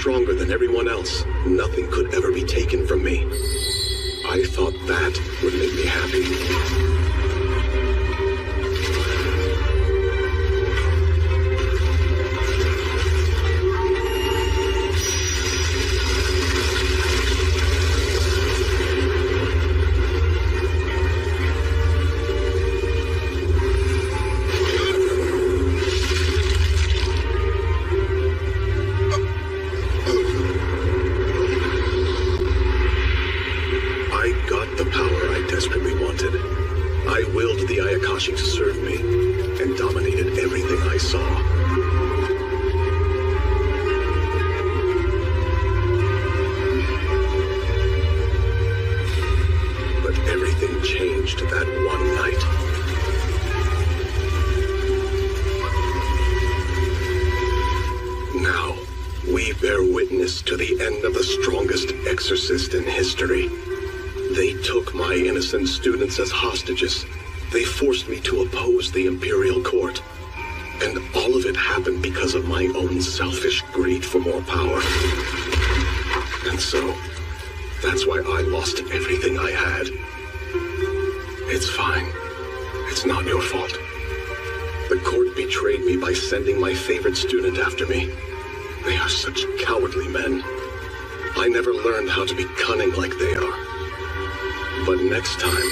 stronger than everyone else. Nothing could ever be taken from me. I thought that would make me happy. To serve me, and dominated everything I saw. But everything changed that one night. Now, we bear witness to the end of the strongest exorcist in history. They took my innocent students as hostages. They forced me to oppose the imperial court. And all of it happened because of my own selfish greed for more power. And so, that's why I lost everything I had. It's fine. It's not your fault. The court betrayed me by sending my favorite student after me. They are such cowardly men. I never learned how to be cunning like they are. But next time,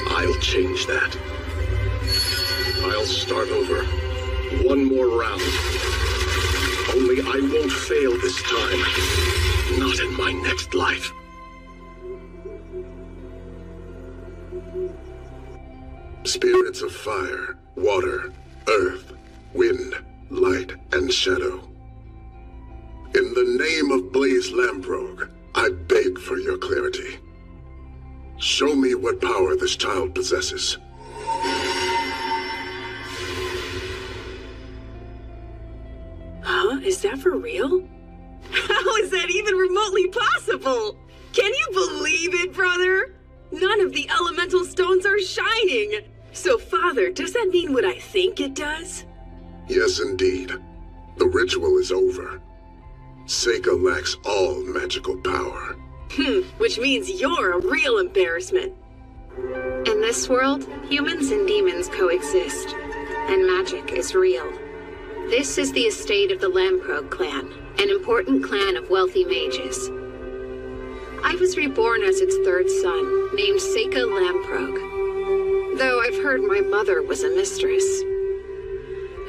I'll change that. I'll start over. One more round. Only I won't fail this time. Not in my next life. Spirits of fire, water, earth, wind, light, and shadow. In the name of Blaze Lamprogue, I beg for your clarity. Show me what power this child possesses. Huh? Is that for real? How is that even remotely possible? Can you believe it, brother? None of the elemental stones are shining. So, Father, does that mean what I think it does? Yes, indeed. The ritual is over. Seika lacks all magical power. Which means you're a real embarrassment. In this world, humans and demons coexist, and magic is real. This is the estate of the Lamprogue clan, an important clan of wealthy mages. I was reborn as its third son, named Seika Lamprogue. Though I've heard my mother was a mistress,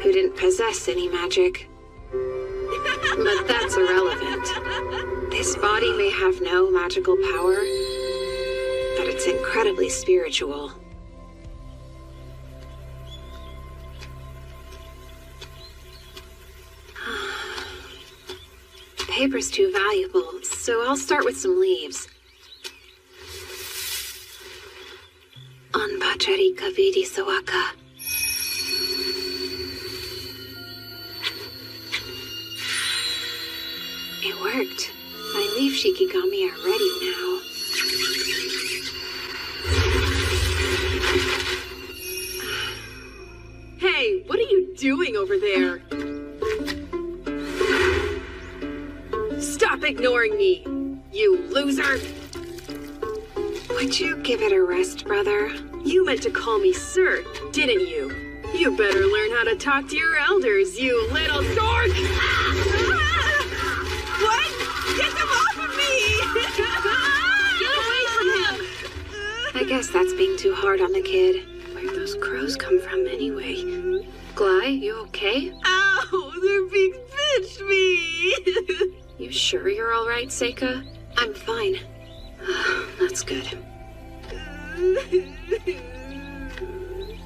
who didn't possess any magic. But that's irrelevant. This body may have no magical power, but it's incredibly spiritual. The paper's too valuable, so I'll start with some leaves. Anbachari Kavidi Sawaka. It worked. My leaf shikigami are ready now. Hey, what are you doing over there? Stop ignoring me, you loser! Would you give it a rest, brother? You meant to call me sir, didn't you? You better learn how to talk to your elders, you little dork! What? Get them off of me! Get away from him! I guess that's being too hard on the kid. Where'd those crows come from anyway? Glai, you okay? Ow! They're being pinched me! You sure you're all right, Seika? I'm fine. That's good.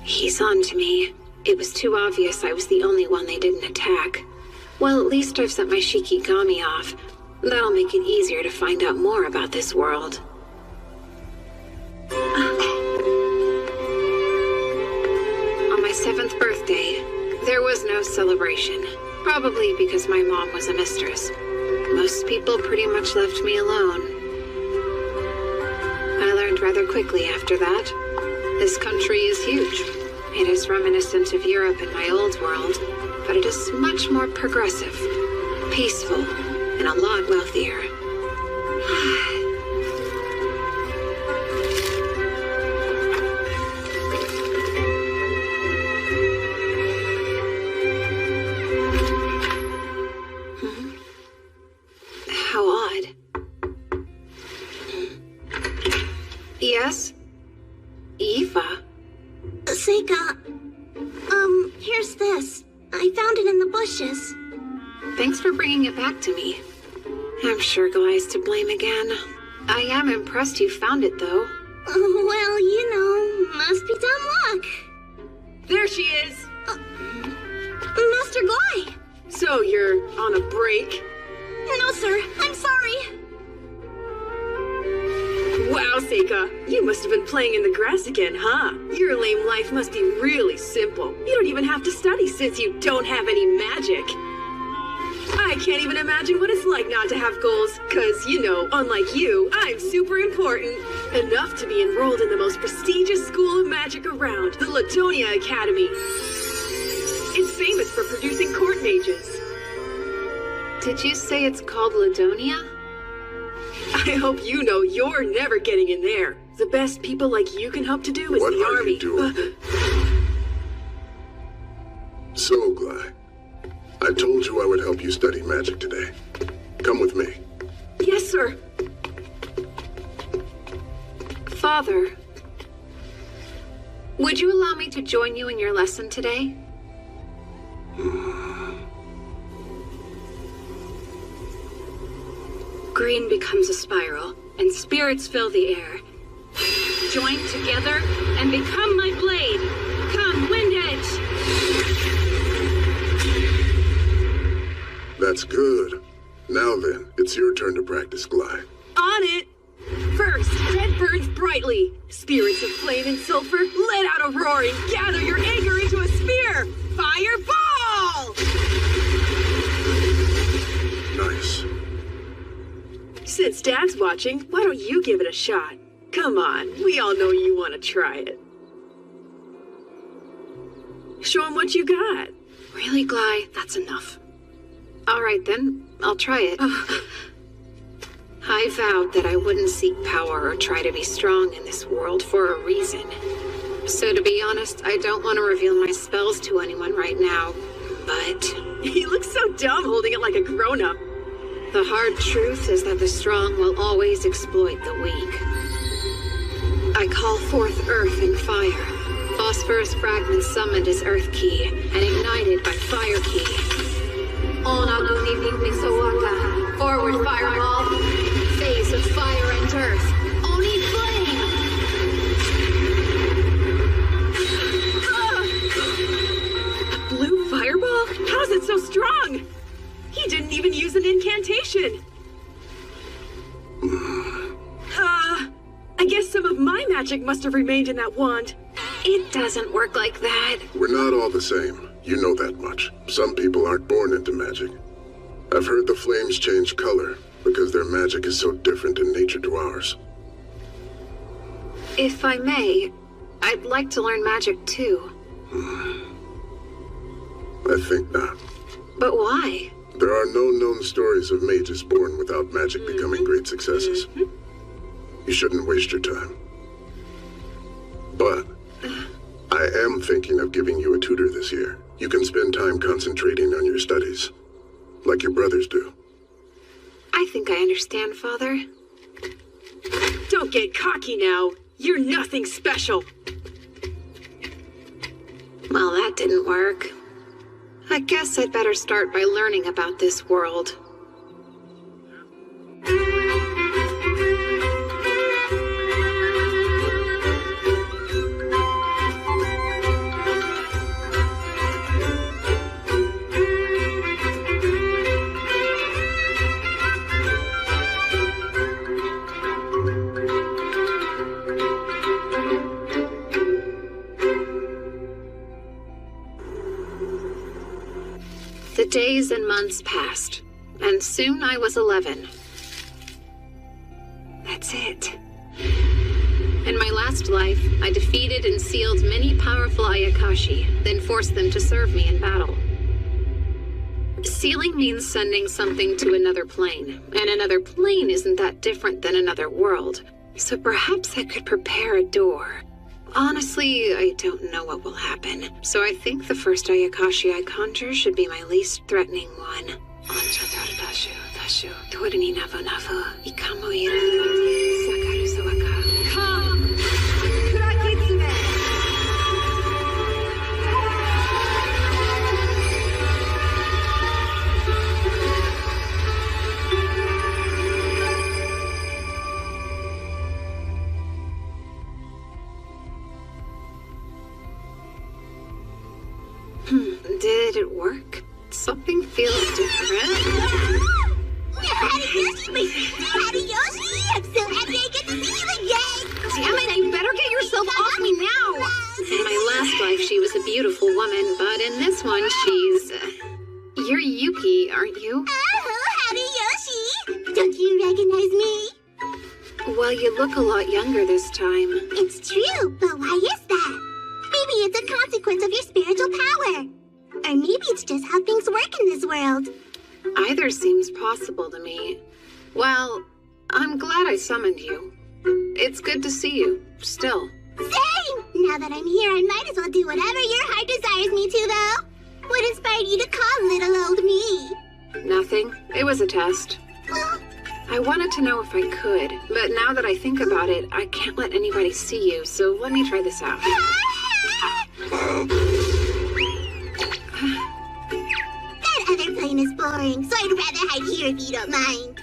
He's on to me. It was too obvious I was the only one they didn't attack. Well, at least I've sent my shikigami off. That'll make it easier to find out more about this world. On my 7th birthday, there was no celebration. Probably because my mom was a mistress. Most people pretty much left me alone. I learned rather quickly after that. This country is huge. It is reminiscent of Europe in my old world, but it is much more progressive, peaceful, and a lot wealthier. How odd. Yes? Eva? Seika, here's this. I found it in the bushes. Thanks for bringing it back to me. I'm sure Gly's to blame again. I am impressed you found it, though. Well, you know, must be dumb luck. There she is! Master Gly! So you're on a break? No, sir, I'm sorry. Wow, Seika, you must have been playing in the grass again, huh? Your lame life must be really simple. You don't even have to study since you don't have any magic. I can't even imagine what it's like not to have goals, cause, you know, unlike you, I'm super important. Enough to be enrolled in the most prestigious school of magic around, the Latonia Academy. It's famous for producing court mages. Did you say it's called Ladonia? I hope you know you're never getting in there. The best people like you can hope to do is What the are army. you doing? So, Gly, I told you I would help you study magic today. Come with me. Yes, sir. Father, would you allow me to join you in your lesson today? Green becomes a spiral, and spirits fill the air. Join together and become my blade. Come, Wind Edge! That's good. Now then, it's your turn to practice, Gly. On it! First, red burns brightly. Spirits of flame and sulfur, let out a roaring. Gather your anger into a spear. Fireball! Nice. Since Dad's watching, why don't you give it a shot? Come on, we all know you want to try it. Show him what you got. Really, Gly? That's enough. All right, then. I'll try it. I vowed that I wouldn't seek power or try to be strong in this world for a reason. So to be honest, I don't want to reveal my spells to anyone right now, but He looks so dumb holding it like a grown-up. the hard truth is that the strong will always exploit the weak. I call forth earth and fire. Phosphorus fragments summoned as earth key and ignited by fire key. Onaguni Misawaka. Forward fireball. Phase of fire and earth. Oni flame! Blue fireball? How's it so strong? He didn't even use an incantation. I guess some of my magic must have remained in that wand. It doesn't work like that. We're not all the same. You know that much. Some people aren't born into magic. I've heard the flames change color because their magic is so different in nature to ours. If I may, I'd like to learn magic too. I think not. But why? There are no known stories of mages born without magic becoming great successes. You shouldn't waste your time. But I am thinking of giving you a tutor this year. You can spend time concentrating on your studies, like your brothers do. I think I understand, Father. Don't get cocky now. You're nothing special. Well, that didn't work. I guess I'd better start by learning about this world. The days and months passed, and soon I was 11. That's it. In my last life, I defeated and sealed many powerful Ayakashi, then forced them to serve me in battle. Sealing means sending something to another plane, and another plane isn't that different than another world. So perhaps I could prepare a door. Honestly, I don't know what will happen, so I think the first Ayakashi I conjure should be my least threatening one. Come! Kurakitsume! Did it work? Something feels different. Hariyoshi, my sister Hariyoshi! I'm so happy I get to see you again! Damn it, you better get yourself off me now! In my last life, she was a beautiful woman, but in this one, she's... You're Yuki, aren't you? Oh, Hariyoshi! Don't you recognize me? Well, you look a lot younger this time. It's true, but why is that? Maybe it's a consequence of your spiritual power. Or maybe it's just how things work in this world. Either seems possible to me. Well, I'm glad I summoned you. It's good to see you, still. Same! Now that I'm here, I might as well do whatever your heart desires me to, though. What inspired you to call little old me? Nothing. It was a test. I wanted to know if I could, but now that I think about it, I can't let anybody see you, so let me try this out. That other plane is boring, so I'd rather hide here if you don't mind.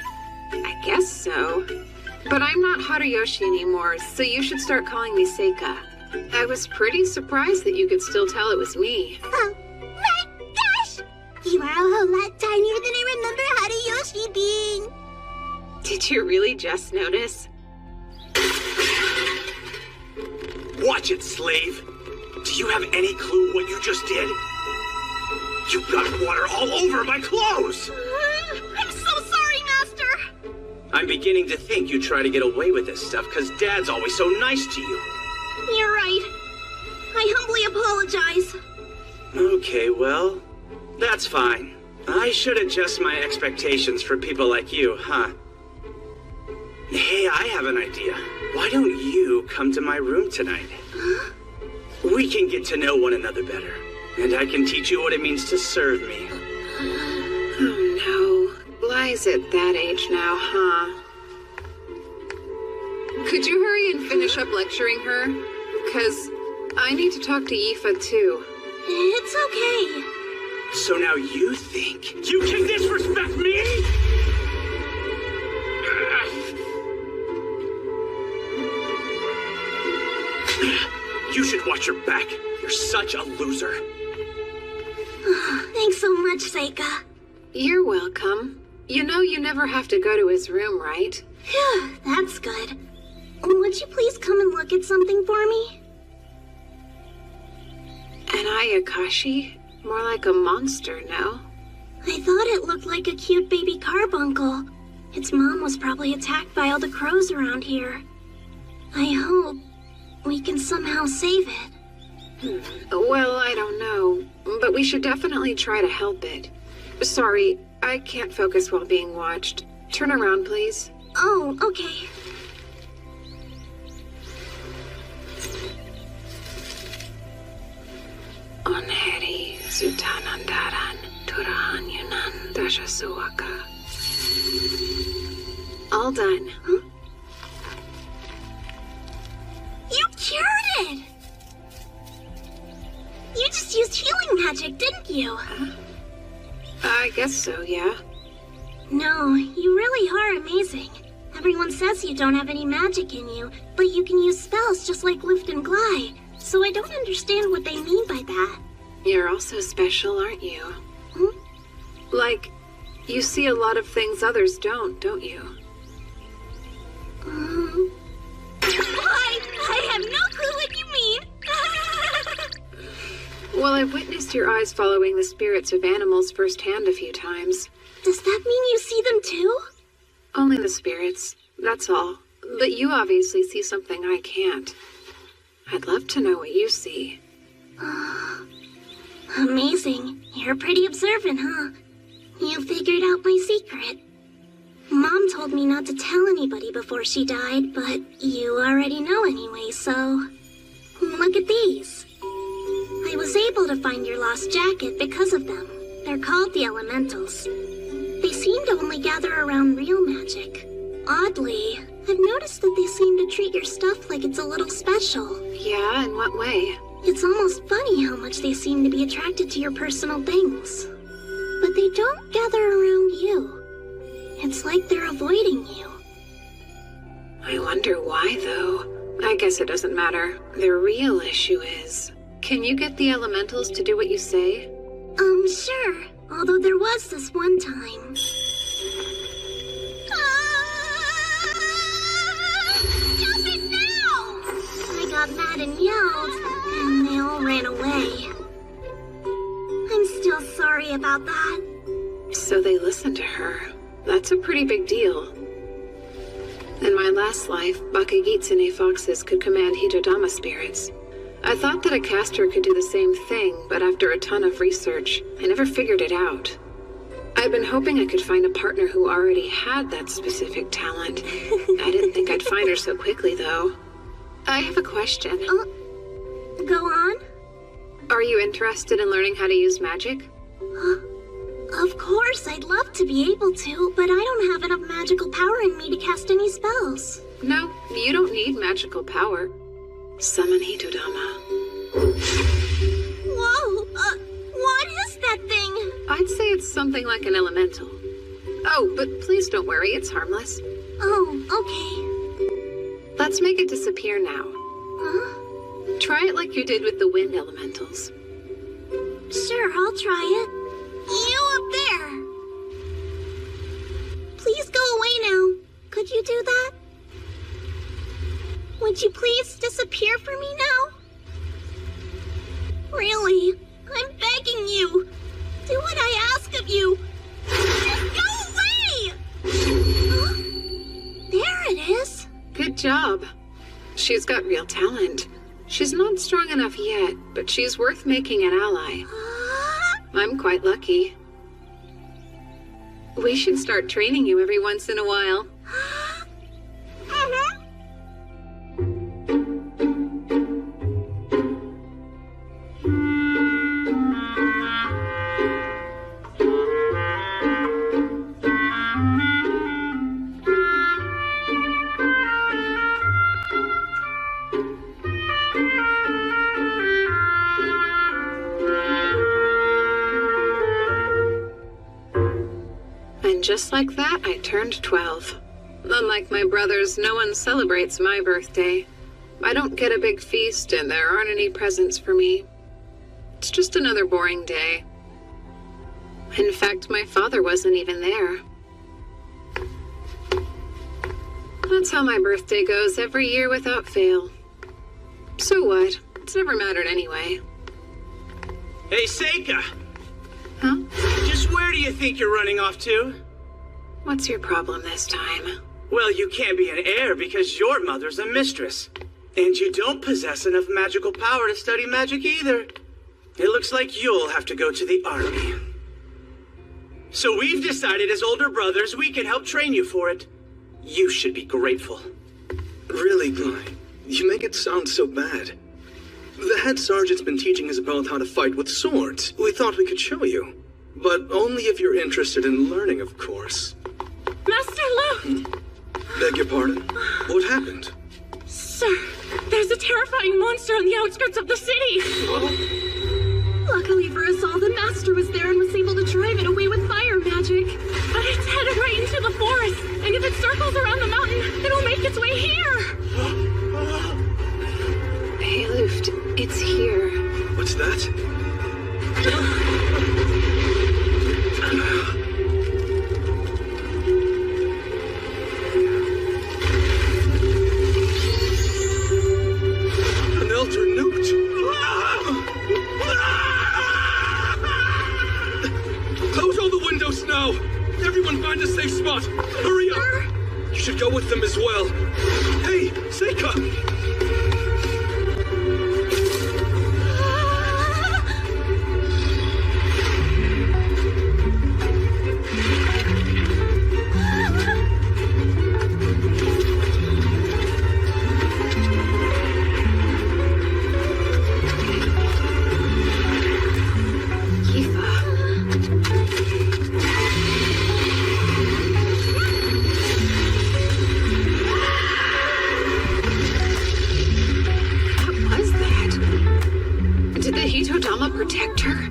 I guess so. But I'm not Hariyoshi anymore, so you should start calling me Seika. I was pretty surprised that you could still tell it was me. Oh, my gosh! You are a whole lot tinier than I remember Hariyoshi being. Did you really just notice? Watch it, slave! Do you have any clue what you just did? You got water all over my clothes! I'm so sorry, Master! I'm beginning to think you try to get away with this stuff because Dad's always so nice to you. You're right. I humbly apologize. Okay, well, that's fine. I should adjust my expectations for people like you, huh? Hey, I have an idea. Why don't you come to my room tonight? We can get to know one another better, and I can teach you what it means to serve me. Oh no. Blai's at that age now, huh? Could you hurry and finish up lecturing her? Because I need to talk to Yifa too. It's okay. So now you think you can disrespect me? You should watch your back. You're such a loser. Thanks so much, Seika. You're welcome. You know you never have to go to his room, right? Phew, that's good. Would you please come and look at something for me? An Ayakashi? More like a monster, no? I thought it looked like a cute baby carbuncle. Its mom was probably attacked by all the crows around here. I hope we can somehow save it. Well, I don't know, but we should definitely try to help it. Sorry, I can't focus while being watched. Turn around, please. Oh, okay. Onheri Zutanandaran Turahanyunan Dashasuaka. All done. Huh? You cured it! You just used healing magic, didn't you? I guess so, yeah. No, you really are amazing. Everyone says you don't have any magic in you, but you can use spells just like Lift and Glide. So I don't understand what they mean by that. You're also special, aren't you? Hmm? Like, you see a lot of things others don't you? I have no clue what you mean. Well, I've witnessed your eyes following the spirits of animals firsthand a few times. Does that mean you see them too? Only the spirits, that's all. But you obviously see something I can't. I'd love to know what you see. Amazing. You're pretty observant, huh? You figured out my secret. Mom told me not to tell anybody before she died, but you already know anyway, so... Look at these. I was able to find your lost jacket because of them. They're called the Elementals. They seem to only gather around real magic. Oddly, I've noticed that they seem to treat your stuff like it's a little special. Yeah, in what way? It's almost funny how much they seem to be attracted to your personal things. But they don't gather around you. It's like they're avoiding you. I wonder why, though. I guess it doesn't matter. The real issue is... Can you get the Elementals to do what you say? Sure. Although there was this one time. Stop it now! I got mad and yelled, and they all ran away. I'm still sorry about that. So they listened to her. That's a pretty big deal. In my last life, Bakagitsune foxes could command Hitodama spirits. I thought that a caster could do the same thing, but after a ton of research, I never figured it out. I'd been hoping I could find a partner who already had that specific talent. I didn't think I'd find her so quickly, though. I have a question. Go on. Are you interested in learning how to use magic? Of course, I'd love to be able to, but I don't have enough magical power in me to cast any spells. No, you don't need magical power. Summon Hitodama. Whoa, what is that thing? I'd say it's something like an elemental. Oh, but please don't worry, it's harmless. Oh, okay. Let's make it disappear now. Huh? Try it like you did with the wind elementals. Sure, I'll try it. You up there! Please go away now. Could you do that? Would you please disappear for me now? Really? I'm begging you. Do what I ask of you. Just go away! Huh? There it is. Good job. She's got real talent. She's not strong enough yet, but she's worth making an ally. I'm quite lucky. We should start training you every once in a while. Just like that, I turned 12. Unlike my brothers, no one celebrates my birthday. I don't get a big feast, and there aren't any presents for me. It's just another boring day. In fact, my father wasn't even there. That's how my birthday goes every year without fail. So what? It's never mattered anyway. Hey, Seika! Huh? Just where do you think you're running off to? What's your problem this time? Well, you can't be an heir because your mother's a mistress. And you don't possess enough magical power to study magic either. It looks like you'll have to go to the army. So we've decided as older brothers we can help train you for it. You should be grateful. Really, Guy? You make it sound so bad. The head sergeant's been teaching us about how to fight with swords. We thought we could show you. But only if you're interested in learning, of course. Master Luft! Beg your pardon? What happened? Sir, there's a terrifying monster on the outskirts of the city! Luckily for us all, the Master was there and was able to drive it away with fire magic. But it's headed right into the forest, and if it circles around the mountain, it'll make its way here! Hey, Luft, it's here. What's that? An elder newt! Close all the windows now! Everyone find a safe spot! Hurry up! You should go with them as well. Hey, Seika! her?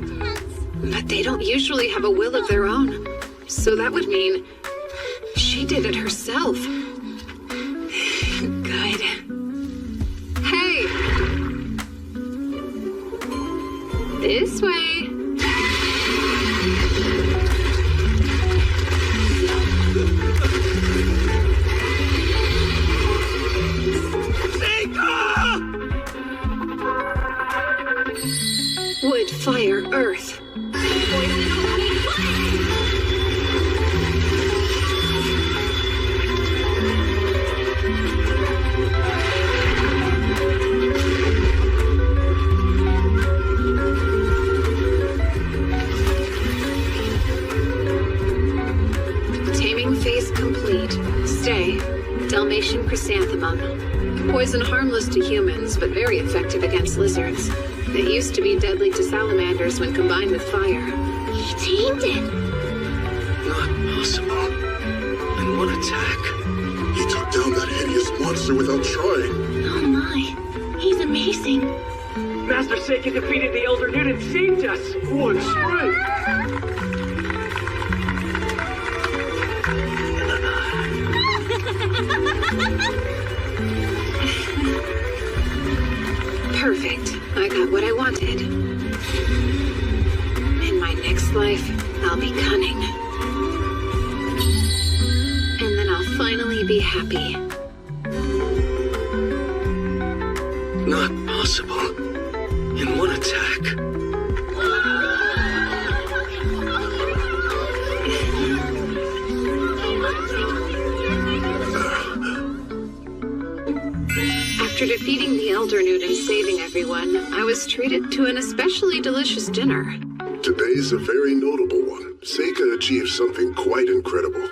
But they don't usually have a will of their own. So that would mean she did it herself. Good. Hey! This way. Wood, fire, earth. Taming phase complete. Stay. Dalmatian chrysanthemum. Poison harmless to humans, but very effective against lizards. It used to be deadly to salamanders when combined with fire. He tamed it. Not possible. In one attack. He took down that hideous monster without trying. Oh my. He's amazing. Master Seika defeated the Elder Newt and saved us! One strike! Perfect. I got what I wanted. In my next life, I'll be cunning. And then I'll finally be happy. Not possible. In one attack. After defeating the Elder Newt and saving everyone, I was treated to an especially delicious dinner. Today's a very notable one. Seika achieved something quite incredible.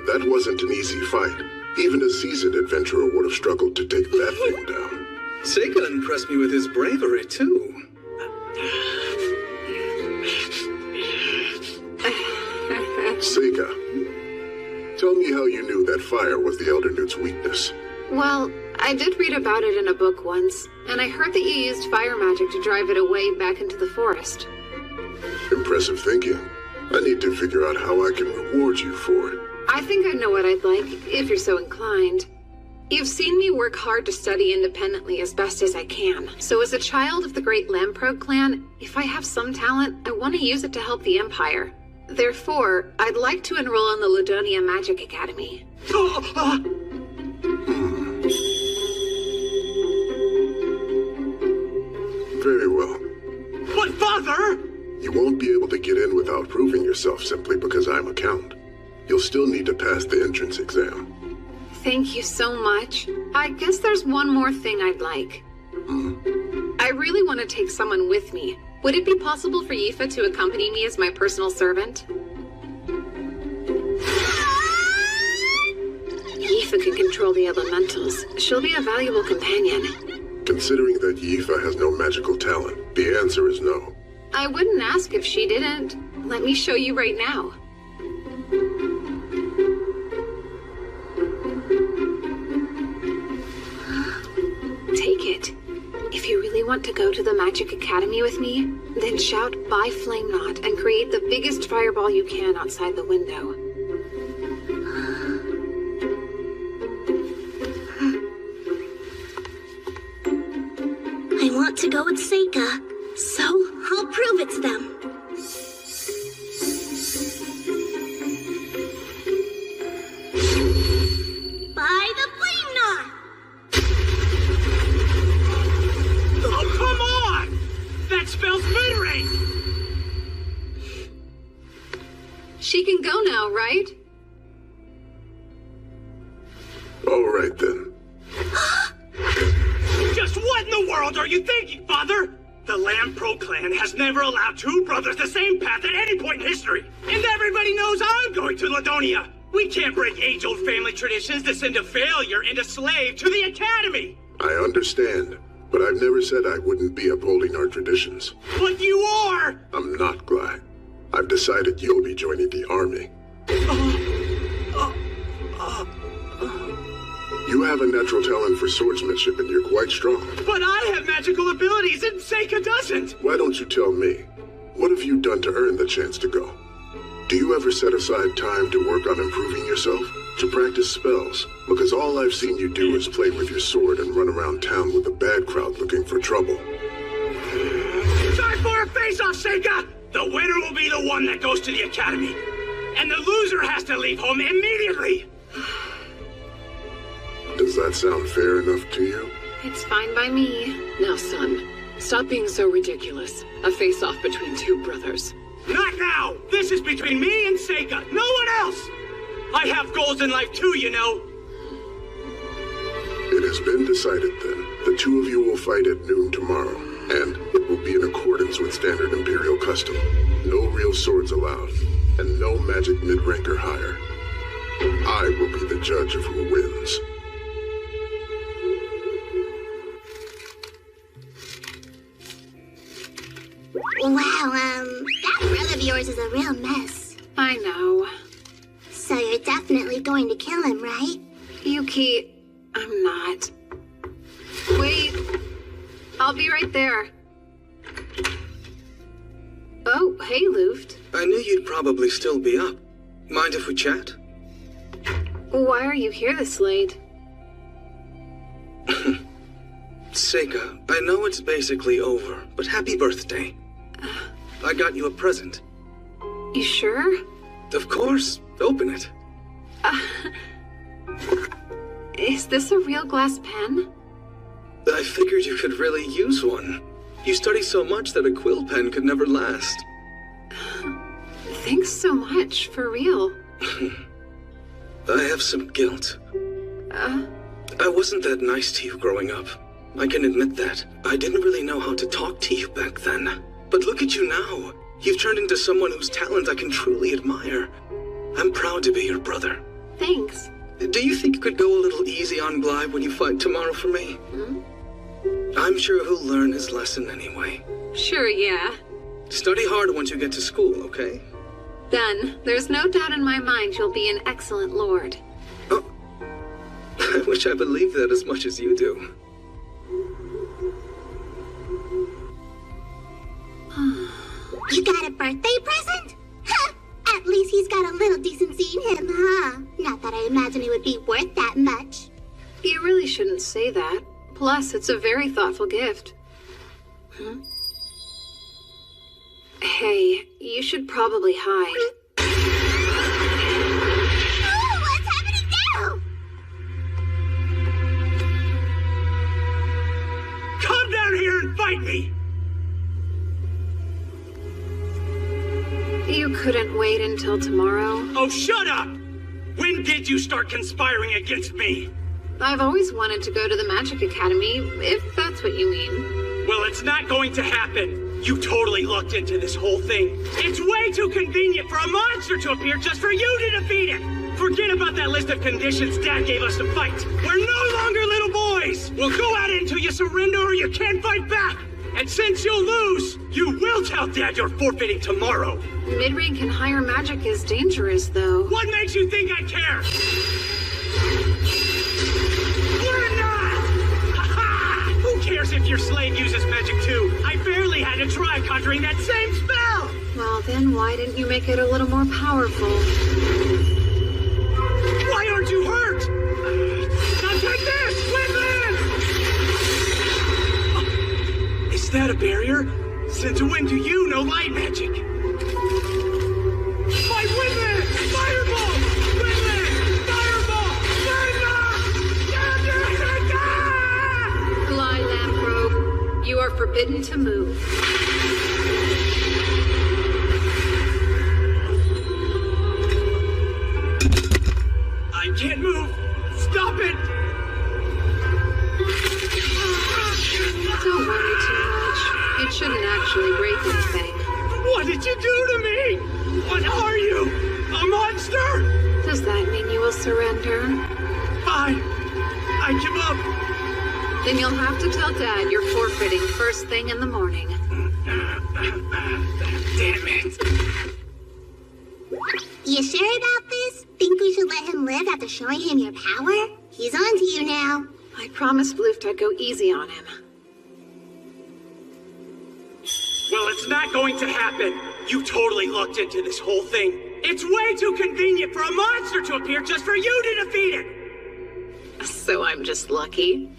That wasn't an easy fight. Even a seasoned adventurer would have struggled to take that thing down. Seika impressed me with his bravery, too. Seika, tell me how you knew that fire was the Elder Newt's weakness. Well, I did read about it in a book once, and I heard that you used fire magic to drive it away back into the forest. Impressive thinking. I need to figure out how I can reward you for it. I think I know what I'd like, if you're so inclined. You've seen me work hard to study independently as best as I can. So as a child of the great Lamprogue clan, if I have some talent, I want to use it to help the Empire. Therefore, I'd like to enroll in the Ludonia Magic Academy. Very well. But Father! You won't be able to get in without proving yourself simply because I'm a count. You'll still need to pass the entrance exam. Thank you so much. I guess there's one more thing I'd like. I really want to take someone with me. Would it be possible for Yifa to accompany me as my personal servant? Yifa can control the elementals. She'll be a valuable companion. Considering that Yifa has no magical talent, the answer is no. I wouldn't ask if she didn't. Let me show you right now. Take it. If you really want to go to the Magic Academy with me, then shout "By Flame Knot" and create the biggest fireball you can outside the window. I want to go with Seika, so I'll prove it to them. By the Flame Knot! Oh, come on! That spells mid-range! She can go now, right? All right then. Just what in the world are you thinking, Father? The Lamprogue clan has never allowed two brothers the same path at any point in history. And everybody knows I'm going to Ladonia. We can't break age-old family traditions to send a failure and a slave to the Academy. I understand, but I've never said I wouldn't be upholding our traditions. But you are! I'm not, Gly. I've decided you'll be joining the army. You have a natural talent for swordsmanship and you're quite strong. But I have magical abilities and Seika doesn't! Why don't you tell me? What have you done to earn the chance to go? Do you ever set aside time to work on improving yourself? To practice spells? Because all I've seen you do is play with your sword and run around town with a bad crowd looking for trouble. Time for a face-off, Sega! The winner will be the one that goes to the academy. And the loser has to leave home immediately! Does that sound fair enough to you? It's fine by me. Now, son, stop being so ridiculous. A face-off between two brothers. Not now! This is between me and Sega, no one else! I have goals in life too, you know. It has been decided then. The two of you will fight at noon tomorrow, and it will be in accordance with standard Imperial custom. No real swords allowed, and no magic mid-rank or higher. I will be the judge of who wins. Wow, that brother of yours is a real mess. I know. So you're definitely going to kill him, right? Yuki, I'm not. Wait. I'll be right there. Oh, hey, Luft. I knew you'd probably still be up. Mind if we chat? Why are you here this late? Seika, I know it's basically over, but happy birthday. I got you a present. You sure? Of course. Open it. Is this a real glass pen? I figured you could really use one. You study so much that a quill pen could never last. Thanks so much, for real. I have some guilt. I wasn't that nice to you growing up. I can admit that. I didn't really know how to talk to you back then. But look at you now. You've turned into someone whose talent I can truly admire. I'm proud to be your brother. Thanks. Do you think you could go a little easy on Blythe when you fight tomorrow for me? I'm sure he'll learn his lesson anyway. Sure, yeah. Study hard once you get to school, okay? Done. There's no doubt in my mind you'll be an excellent lord. Oh, I wish I believed that as much as you do. You got a birthday present? Huh! At least he's got a little decency in him, huh? Not that I imagine it would be worth that much. You really shouldn't say that. Plus, it's a very thoughtful gift. Hey, you should probably hide. Oh, what's happening now? Come down here and fight me! You couldn't wait until tomorrow? Oh, shut up! When did you start conspiring against me? I've always wanted to go to the Magic Academy, if that's what you mean. Well, it's not going to happen. You totally lucked into this whole thing. It's way too convenient for a monster to appear just for you to defeat it! Forget about that list of conditions Dad gave us to fight. We're no longer little boys! We'll go at it until you surrender or you can't fight back! And since you'll lose, you will tell Dad you're forfeiting tomorrow! Mid-rank and higher magic is dangerous, though. What makes you think I care? We're not! Ha-ha! Who cares if your slave uses magic too? I barely had to try conjuring that same spell! Well, then why didn't you make it a little more powerful? Why aren't you hurt? Now take this! Win-win! Is that a barrier? Since when do you know light magic? My Win-win! Fireball! Win-win! Fireball! Win-win! Fly, Lamprobe. You are forbidden to move. I can't move! Stop it! Don't worry too much. It shouldn't actually break anything. What did you do to me? What are you? A monster? Does that mean you will surrender? Fine. I give up. Then you'll have to tell Dad you're forfeiting first thing in the morning. Damn it. You sure about this? Think we should let him live after showing him your power? He's on to you now. I promised Luft I'd go easy on him. Well, it's not going to happen. You totally looked into this whole thing. It's way too convenient for a monster to appear just for you to defeat it! So I'm just lucky.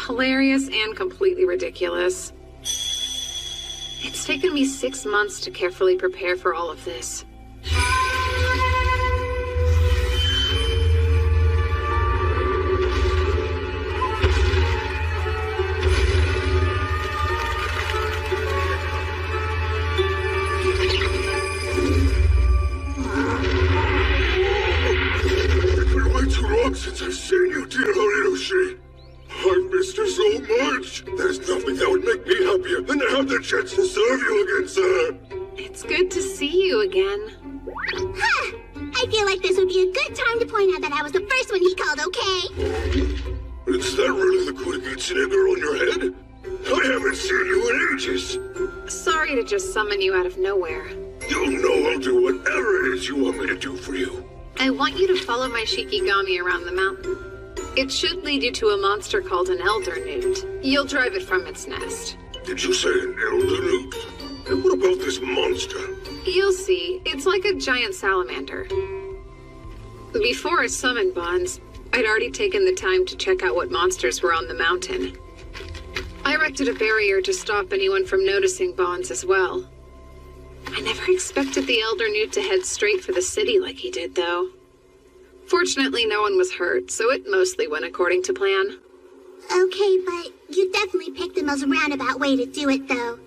Hilarious and completely ridiculous. It's taken me 6 months to carefully prepare for all of this. Since I've seen you, dear Horiyoshi. I've missed you so much. There's nothing that would make me happier than to have the chance to serve you again, sir. It's good to see you again. Huh! I feel like this would be a good time to point out that I was the first one he called, okay? Is that really the Kurigitsune girl on your head? I haven't seen you in ages. Sorry to just summon you out of nowhere. You know I'll do whatever it is you want me to do for you. I want you to follow my Shikigami around the mountain. It should lead you to a monster called an elder newt. You'll drive it from its nest. Did you say an elder newt? And what about this monster? You'll see. It's like a giant salamander. Before I summoned Bonds, I'd already taken the time to check out what monsters were on the mountain. I erected a barrier to stop anyone from noticing Bonds as well. I never expected the elder newt to head straight for the city like he did, though. Fortunately, no one was hurt, so it mostly went according to plan. Okay, but you definitely picked the most roundabout way to do it, though.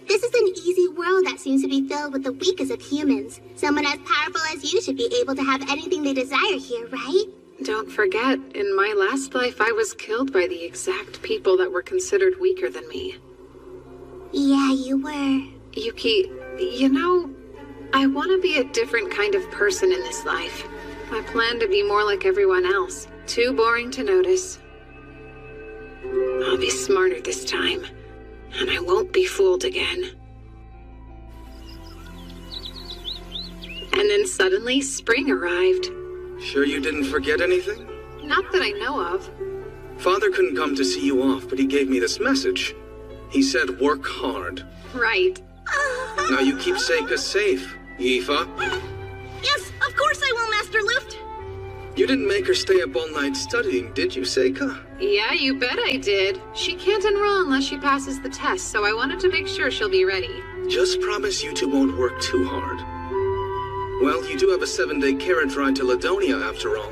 This is an easy world that seems to be filled with the weakest of humans. Someone as powerful as you should be able to have anything they desire here, right? Don't forget, in my last life, I was killed by the exact people that were considered weaker than me. Yeah, you were. Yuki, you know, I want to be a different kind of person in this life. I plan to be more like everyone else. Too boring to notice. I'll be smarter this time, and I won't be fooled again. And then suddenly, spring arrived. Sure you didn't forget anything? Not that I know of. Father couldn't come to see you off, but he gave me this message. He said, work hard. Right. Now you keep Seika safe, Yifa. Yes, of course I will, Master Luft. You didn't make her stay up all night studying, did you, Seika? Yeah, you bet I did. She can't enroll unless she passes the test, so I wanted to make sure she'll be ready. Just promise you two won't work too hard. Well, you do have a 7-day carriage ride to Ladonia, after all.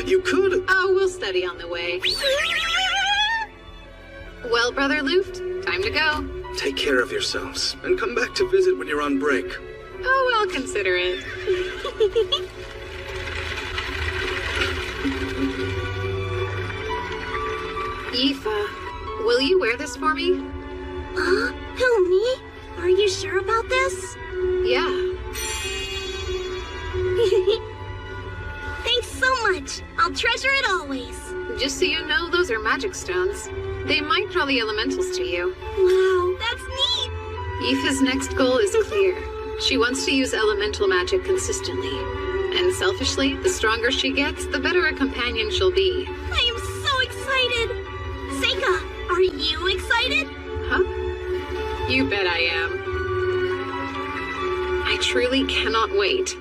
You could... Oh, we'll study on the way. Well, Brother Luft, time to go. Take care of yourselves, and come back to visit when you're on break. Oh, I'll consider it. Yifa, will you wear this for me? Who, me? Are you sure about this? Yeah. Thanks so much. I'll treasure it always. Just so you know, those are magic stones. They might draw the elementals to you. Wow, that's neat. Yifa's next goal is clear. She wants to use elemental magic consistently. And selfishly, the stronger she gets, the better a companion she'll be. I am so excited. Seika, are you excited? Huh? You bet I am. I truly cannot wait.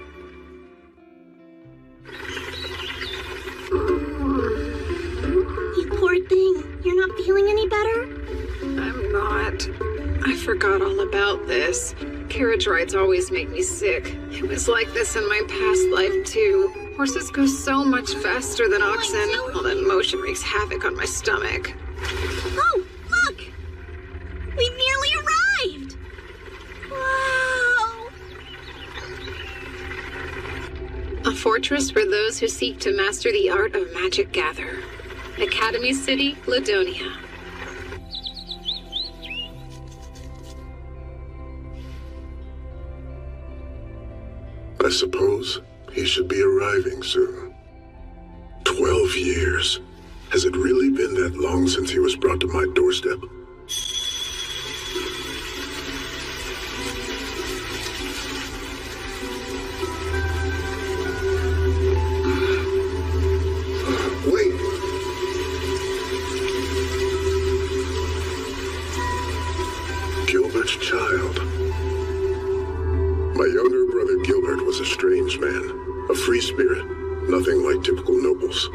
You poor thing. You're not feeling any better? I'm not. I forgot all about this. Carriage rides always make me sick. It was like this in my past life, too. Horses go so much faster than oxen. All that motion wreaks havoc on my stomach. Oh, look! We nearly arrived! Wow! A fortress for those who seek to master the art of magic gather. Academy City, Ladonia. I suppose he should be arriving soon. 12 years. Has it really been that long since he was brought to my doorstep? Wait! Gilbert? strange child. My younger brother Gilbert was a strange man, a free spirit, nothing like typical nobles.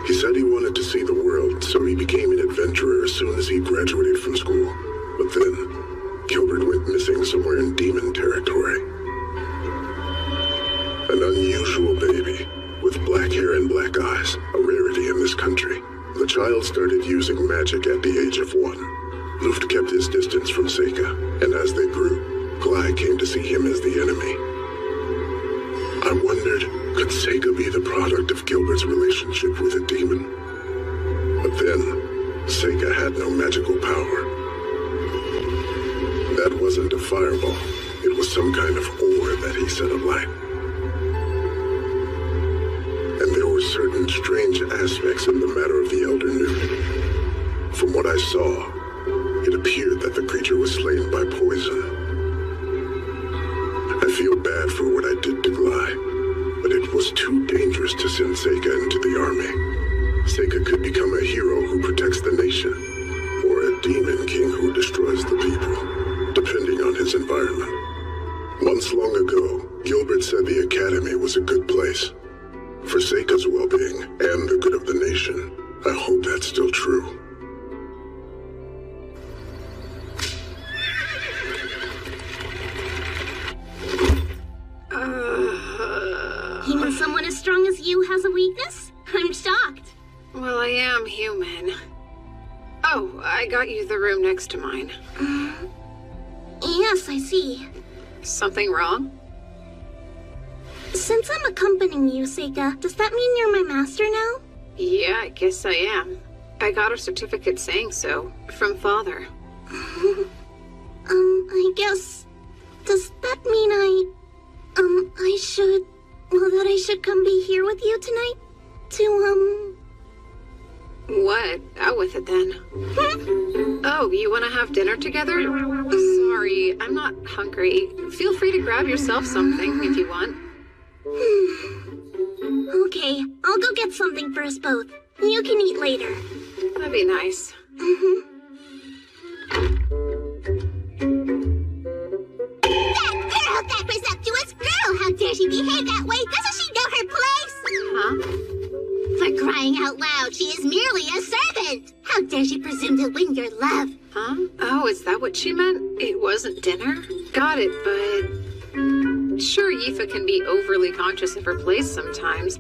He said he wanted to see the world, so he became an adventurer as soon as he graduated from school. But then, Gilbert went missing somewhere in demon territory. An unusual baby, with black hair and black eyes, a rarity in this country. The child started using magic at the age of 1. Luft kept his distance from Seika, and as they grew, Glai came to see him as the enemy. I wondered, could Seika be the product of Gilbert's relationship with a demon? But then, Seika had no magical power. That wasn't a fireball. It was some kind of ore that he set alight. And there were certain strange aspects in the matter of the Elder Newt. From what I saw, it appeared that the creature was slain by poison. I feel bad for what I did to Glai, but it was too dangerous to send Seika into the army. Seika could become a hero who protects the nation, or a demon king who destroys the people, depending on his environment. Once long ago, Gilbert said the academy was a good place. For Seika's well-being and the good of the nation, I hope that's still true. Even someone as strong as you has a weakness? I'm shocked. Well, I am human. Oh, I got you the room next to mine. Yes, I see. Something wrong? Since I'm accompanying you, Seika, does that mean you're my master now? Yeah, I guess I am. I got a certificate saying so, from Father. I guess... Does that mean that I should come be here with you tonight? To, What? Out with it then. Oh, you want to have dinner together? Sorry, I'm not hungry. Feel free to grab yourself something if you want. Okay, I'll go get something for us both. You can eat later. That'd be nice. That presumptuous girl! How dare she behave that way? Doesn't she know her place? Huh? For crying out loud, she is merely a servant! How dare she presume to win your love? Huh? Oh, is that what she meant? It wasn't dinner? Got it, but... Sure, Yifa can be overly conscious of her place sometimes.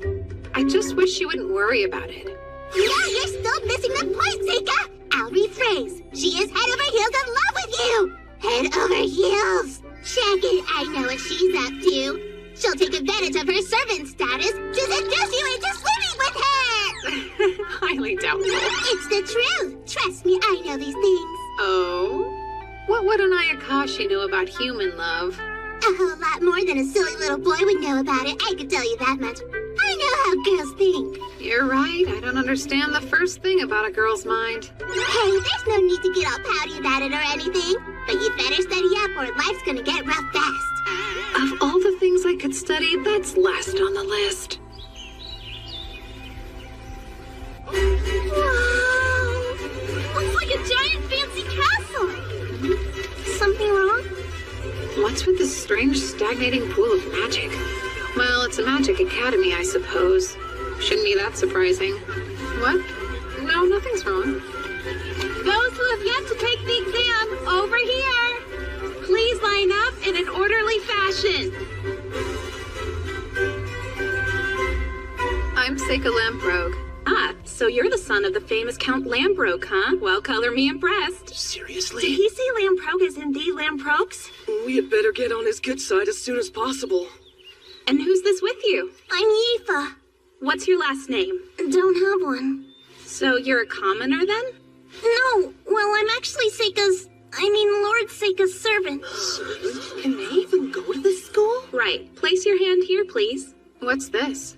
I just wish she wouldn't worry about it. Yeah, you're still missing the point, Seika! I'll rephrase. She is head over heels in love with you! Head over heels! Check it, I know what she's up to. She'll take advantage of her servant status to seduce you into sleeping with her! Highly doubtful. It's the truth! Trust me, I know these things. Oh? What would an Ayakashi know about human love? A whole lot more than a silly little boy would know about it, I can tell you that much. I know how girls think. You're right, I don't understand the first thing about a girl's mind. Hey, there's no need to get all pouty about it or anything. But you better study up or life's gonna get rough fast. Of all the things I could study, that's last on the list. Wow! Looks like a giant fancy castle! Something wrong? What's with this strange stagnating pool of magic? Well, it's a magic academy, I suppose. Shouldn't be that surprising. What? No, nothing's wrong. Those who have yet to take the exam, over here! Please line up in an orderly fashion. I'm Seika Lamprogue. Ah, so you're the son of the famous Count Lambrogue, huh? Well, color me impressed. Seriously? Did he say Lamprogue is indeed Lamprogues? We had better get on his good side as soon as possible. And who's this with you? I'm Yifa. What's your last name? Don't have one. So you're a commoner then? No, well, I'm actually Lord Seika's servant. Can they even go to this school? Right. Place your hand here, please. What's this?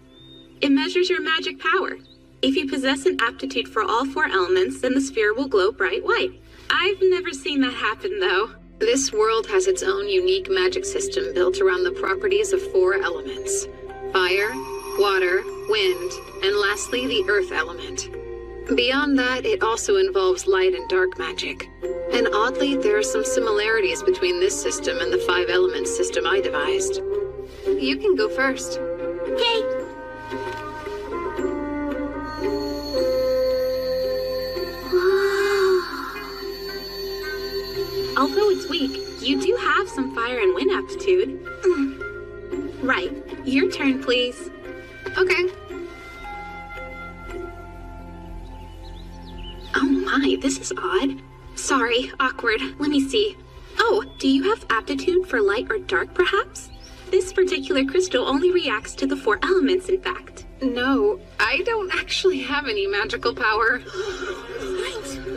It measures your magic power. If you possess an aptitude for all 4 elements, then the sphere will glow bright white. I've never seen that happen, though. This world has its own unique magic system built around the properties of 4 elements. Fire, water, wind, and lastly, the earth element. Beyond that, it also involves light and dark magic. And oddly, there are some similarities between this system and the 5-element system I devised. You can go first. Okay. Although it's weak, you do have some fire and wind aptitude. Right. Your turn, please. Okay. Oh my, this is odd. Sorry, awkward. Let me see. Oh, do you have aptitude for light or dark, perhaps? This particular crystal only reacts to the 4 elements, in fact. No, I don't actually have any magical power.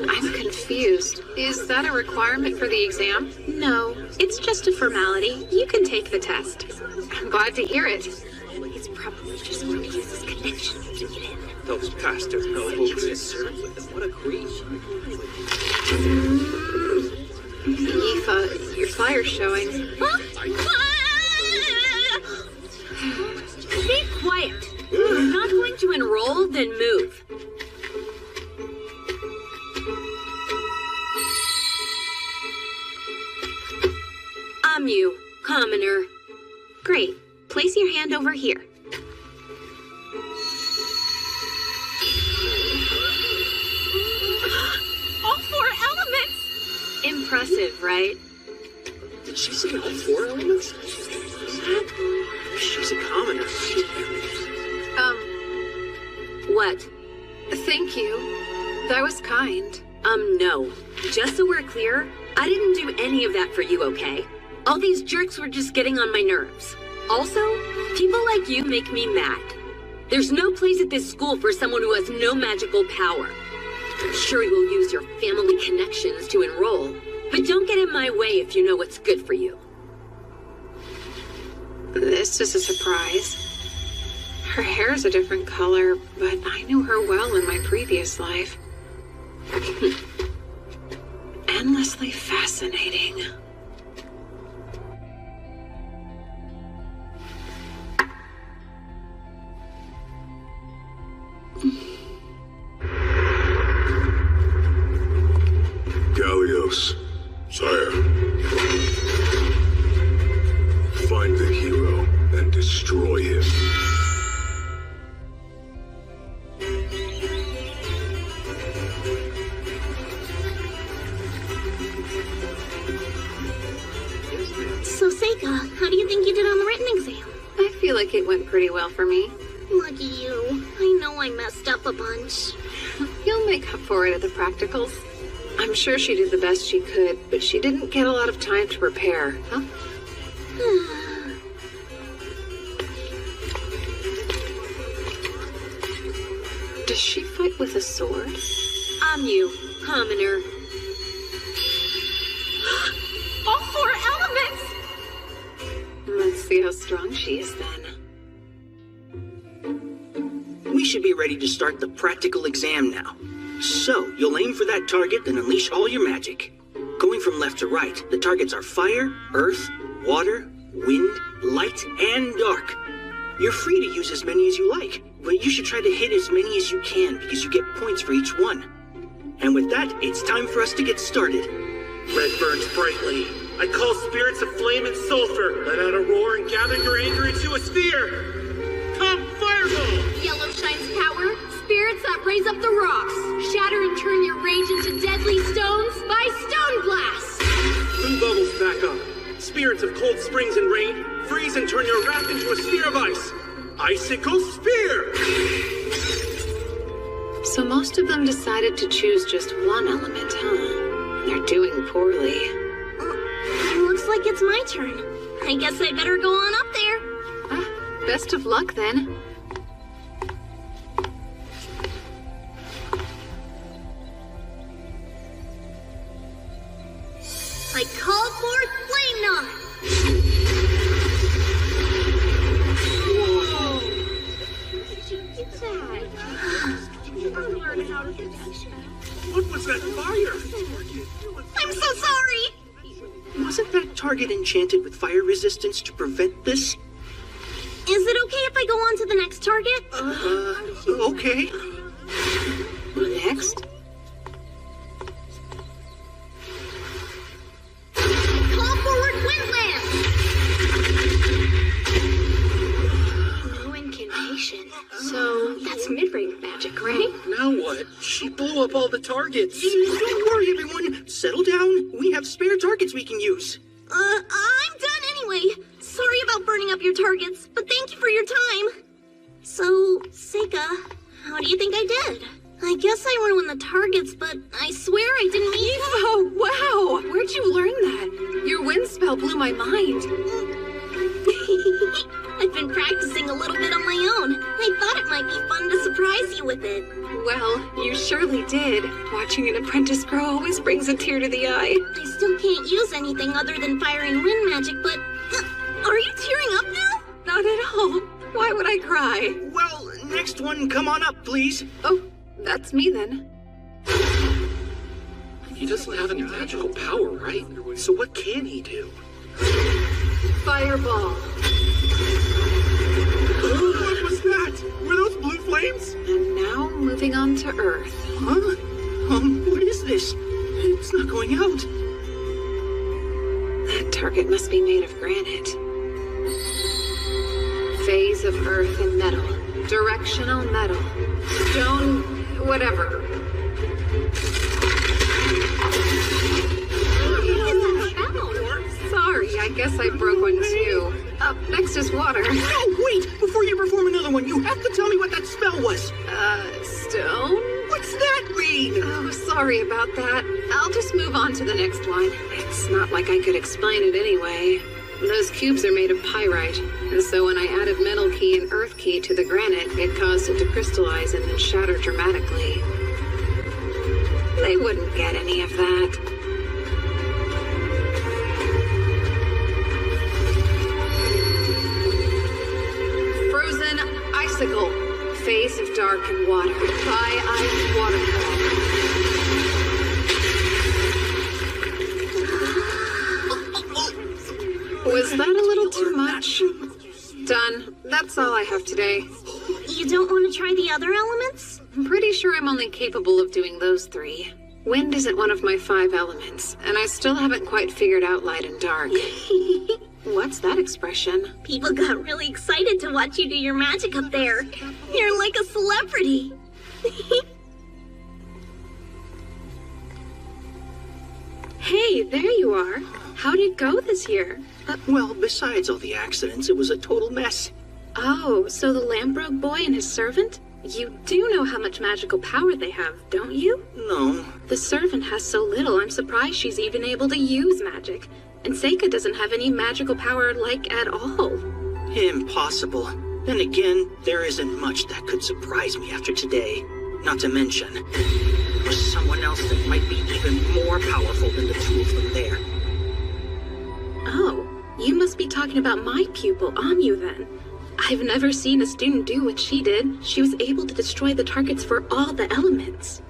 I'm confused. Is that a requirement for the exam? No, it's just a formality. You can take the test. I'm glad to hear it. He's probably just going to use his connections to get in. Those pastors nobles. What a creep. Aoife, your fire's showing. Be quiet. If you're not going to enroll, then move. I'm you, commoner. Great. Place your hand over here. All 4 elements! Impressive, right? Did she say all 4 elements? She's a commoner. What? Thank you. That was kind. No. Just so we're clear, I didn't do any of that for you, okay? All these jerks were just getting on my nerves. Also, people like you make me mad. There's no place at this school for someone who has no magical power. I'm sure you'll use your family connections to enroll, but don't get in my way if you know what's good for you. This is a surprise. Her hair's a different color, but I knew her well in my previous life. Endlessly fascinating. Gallios, sire. Find the hero and destroy him. So, Seika, how do you think you did on the written exam? I feel like it went pretty well for me. Lucky you. I know I messed up a bunch. You'll make up for it at the practicals. I'm sure she did the best she could, but she didn't get a lot of time to prepare, huh? Does she fight with a sword? I'm you, commoner. All 4 elements! Let's see how strong she is then. We should be ready to start the practical exam now. So, you'll aim for that target and unleash all your magic. Going from left to right, the targets are fire, earth, water, wind, light, and dark. You're free to use as many as you like, but you should try to hit as many as you can because you get points for each one. And with that, it's time for us to get started. Red burns brightly. I call spirits of flame and sulfur. Let out a roar and gather your anger into a sphere. Come, fireball! Yellow shines power. Spirits that raise up the rocks. Shatter and turn your rage into deadly stones by stone blast. Blue bubbles back up. Spirits of cold springs and rain. Freeze and turn your wrath into a sphere of ice. Icicle spear! So most of them decided to choose just one element, huh? They're doing poorly. Looks like it's my turn. I guess I better go on up there. Best of luck, then. I call forth Flame Knot. Whoa! What was that fire? I'm so sorry! Wasn't that target enchanted with fire resistance to prevent this? Is it okay if I go on to the next target? Okay. Next? She blew up all the targets. Don't worry, everyone. Settle down. We have spare targets we can use. I'm done anyway. Sorry about burning up your targets, but thank you for your time. So, Seika, how do you think I did? I guess I ruined the targets, but I swear I didn't mean to. Oh, wow! Where'd you learn that? Your wind spell blew my mind. I've been practicing a little bit on my own. I thought it might be fun to surprise you with it. Well, you surely did. Watching an apprentice grow always brings a tear to the eye. I still can't use anything other than fire and wind magic, but... are you tearing up now? Not at all. Why would I cry? Well, next one, come on up, please. Oh, that's me then. He doesn't have any magical power, right? So what can he do? Fireball. What was that? Were those blue flames? And now moving on to Earth. Huh? What is this? It's not going out. That target must be made of granite. Phase of Earth and metal. Directional metal. Stone... whatever. Sorry, I guess I broke one too. Up next is water. No, wait! Before you perform another one, you have to tell me what that spell was. Stone? What's that mean? Oh, sorry about that. I'll just move on to the next one. It's not like I could explain it anyway. Those cubes are made of pyrite, and so when I added metal key and earth key to the granite, it caused it to crystallize and then shatter dramatically. They wouldn't get any of that. Frozen icicle. Phase of dark and water. Bi-ice waterfall. Was that a little too much? Done. That's all I have today. You don't want to try the other elements? I'm pretty sure I'm only capable of doing those 3. Wind isn't one of my 5 elements, and I still haven't quite figured out light and dark. What's that expression? People got really excited to watch you do your magic up there. You're like a celebrity. Hey, there you are. How'd it go this year? Well, besides all the accidents, it was a total mess. Oh, so the Lambrogue boy and his servant? You do know how much magical power they have, don't you? No. The servant has so little, I'm surprised she's even able to use magic. And Seika doesn't have any magical power, like, at all. Impossible. Then again, there isn't much that could surprise me after today. Not to mention, there's someone else that might be even more powerful than the 2 of them there. Oh, you must be talking about my pupil, Amu, then. I've never seen a student do what she did. She was able to destroy the targets for all the elements.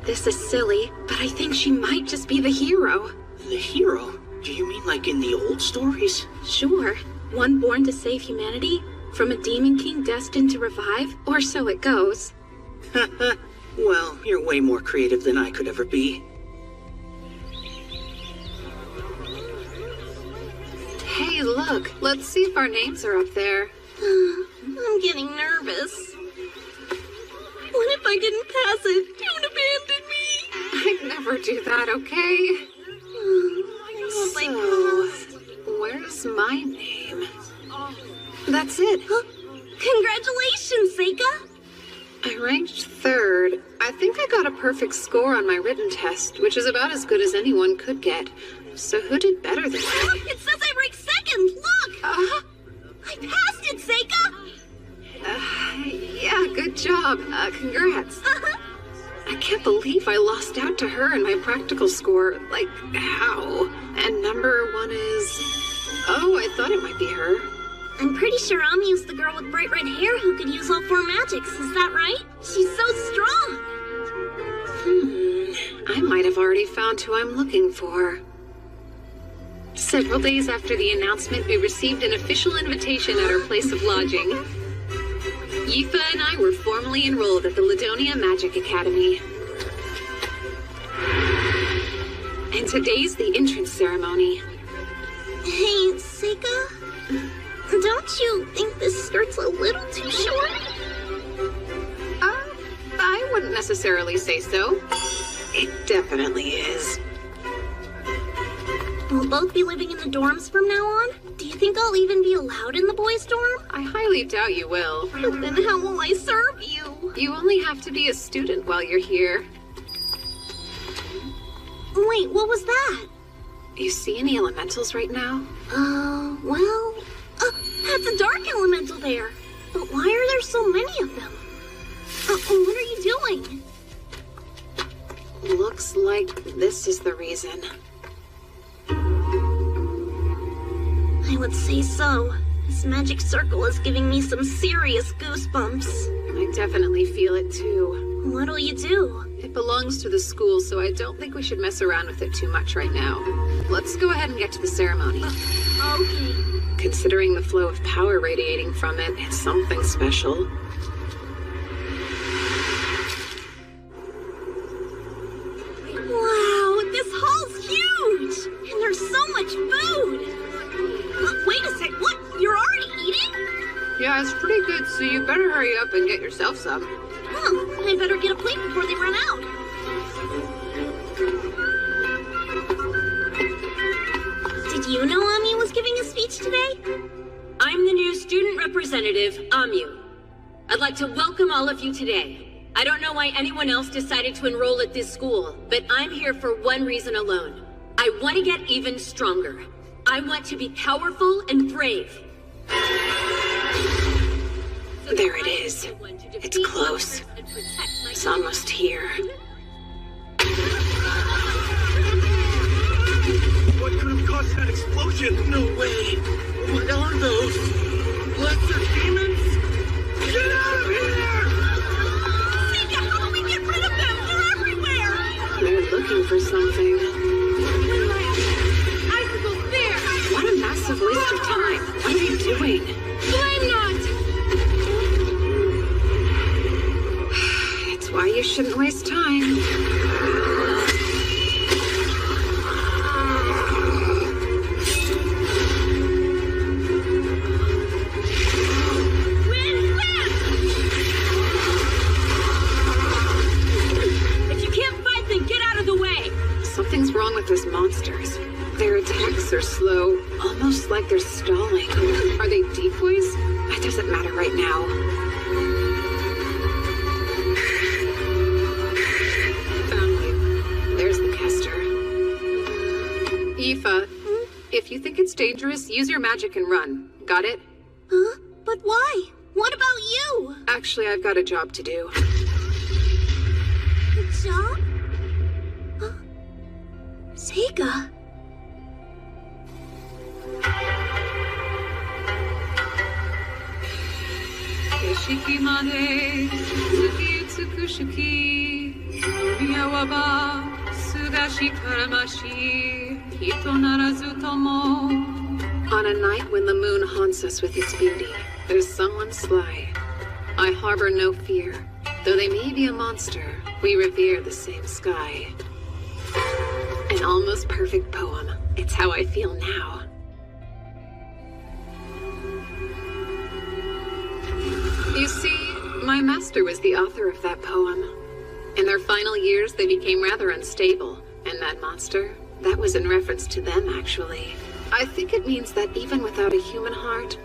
This is silly, but I think she might just be the hero. The hero? Do you mean like in the old stories? Sure. One born to save humanity, from a demon king destined to revive, or so it goes. Well, you're way more creative than I could ever be. Hey, look. Let's see if our names are up there. I'm getting nervous. What if I didn't pass it? Don't abandon me. I'd never do that, okay? So, where's my name? That's it. Congratulations, Seika. I ranked 3rd. I think I got a perfect score on my written test, which is about as good as anyone could get. So who did better than me? It says I ranked 2nd. Look! I passed it, Seika! Yeah, good job. Congrats. I can't believe I lost out to her in my practical score. Like, how? And number 1 is... Oh, I thought it might be her. I'm pretty sure Amu's the girl with bright red hair who could use all 4 magics. Is that right? She's so strong. I might have already found who I'm looking for. Several days after the announcement, we received an official invitation at our place of lodging. Yifa and I were formally enrolled at the Ladonia Magic Academy. And today's the entrance ceremony. Hey, Seika? Don't you think this skirt's a little too short? I wouldn't necessarily say so. It definitely is. We'll both be living in the dorms from now on? Do you think I'll even be allowed in the boys' dorm? I highly doubt you will. But then how will I serve you? You only have to be a student while you're here. Wait, what was that? You see any elementals right now? Well... that's a dark elemental there. But why are there so many of them? What are you doing? Looks like this is the reason. I would say so. This magic circle is giving me some serious goosebumps. I definitely feel it too. What'll you do? It belongs to the school, so I don't think we should mess around with it too much right now. Let's go ahead and get to the ceremony. Okay. Considering the flow of power radiating from it, it's something special. Wow, this hall's huge! And there's so much food! Wait a sec, what? You're already eating? Yeah, it's pretty good, so you better hurry up and get yourself some. I better get a plate before they run out. Did you know Ami was giving a speech today? I'm the new student representative, Amu. I'd like to welcome all of you today. I don't know why anyone else decided to enroll at this school, but I'm here for one reason alone. I want to get even stronger. I want to be powerful and brave. There it is. It's close. It's almost here. What could have caused that explosion? No way. What are those? Lesser demons? Get out of here! Sika, how do we get rid of them? They're everywhere! They're looking for something. Icicles there! What a massive waste of time. What are you doing? Flame knot! It's why you shouldn't waste time. Something's wrong with those monsters. Their attacks are slow, almost like they're stalling. Are they decoys? That doesn't matter right now. Found you. There's the caster. Aoife, if you think it's dangerous, use your magic and run. Got it? Huh? But why? What about you? Actually, I've got a job to do. A job? Sega. On a night when the moon haunts us with its beauty, there's someone sly. I harbor no fear. Though they may be a monster, we revere the same sky. An almost perfect poem. It's how I feel now. You see, my master was the author of that poem. In their final years, they became rather unstable, and that monster, that was in reference to them, actually. I think it means that even without a human heart,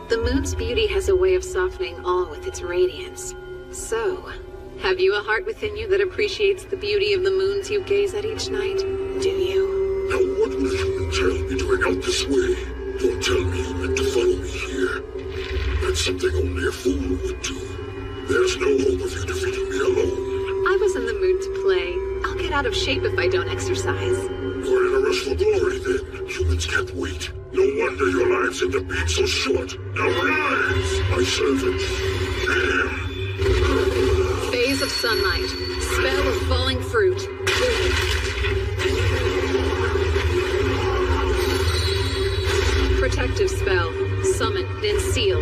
the moon's beauty has a way of softening all with its radiance. So, have you a heart within you that appreciates the beauty of the moons you gaze at each night? Do you? Now what will you tell me doing out this way? Don't tell me you meant to follow me here. That's something only a fool would do. There's no hope of you defeating me alone. I was in the mood to play. I'll get out of shape if I don't exercise. You're in a rush for glory, then. Humans can't wait. No wonder your lives end up being so short. Now rise, my servant. Phase of sunlight. Spell of falling fruit. Protective spell. Summon, then seal.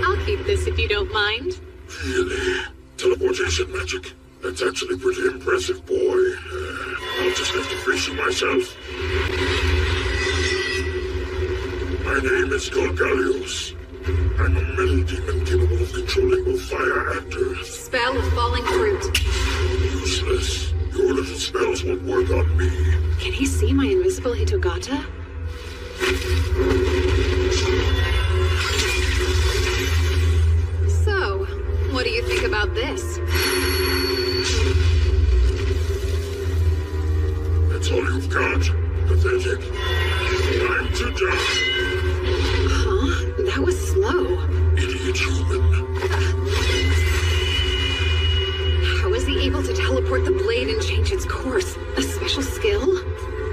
I'll keep this if you don't mind. Really? Teleportation magic? That's actually pretty impressive, boy. I'll just have to face you myself. My name is Gorgalios. I'm a metal demon capable of controlling both fire and earth. Spell of falling fruit. Useless. Your little spells won't work on me. Can he see my invisible Hitogata? So, what do you think about this? That's all you've got? Pathetic. Time to die. Huh? That was slow. Idiot human. How is he able to teleport the blade and change its course? A special skill?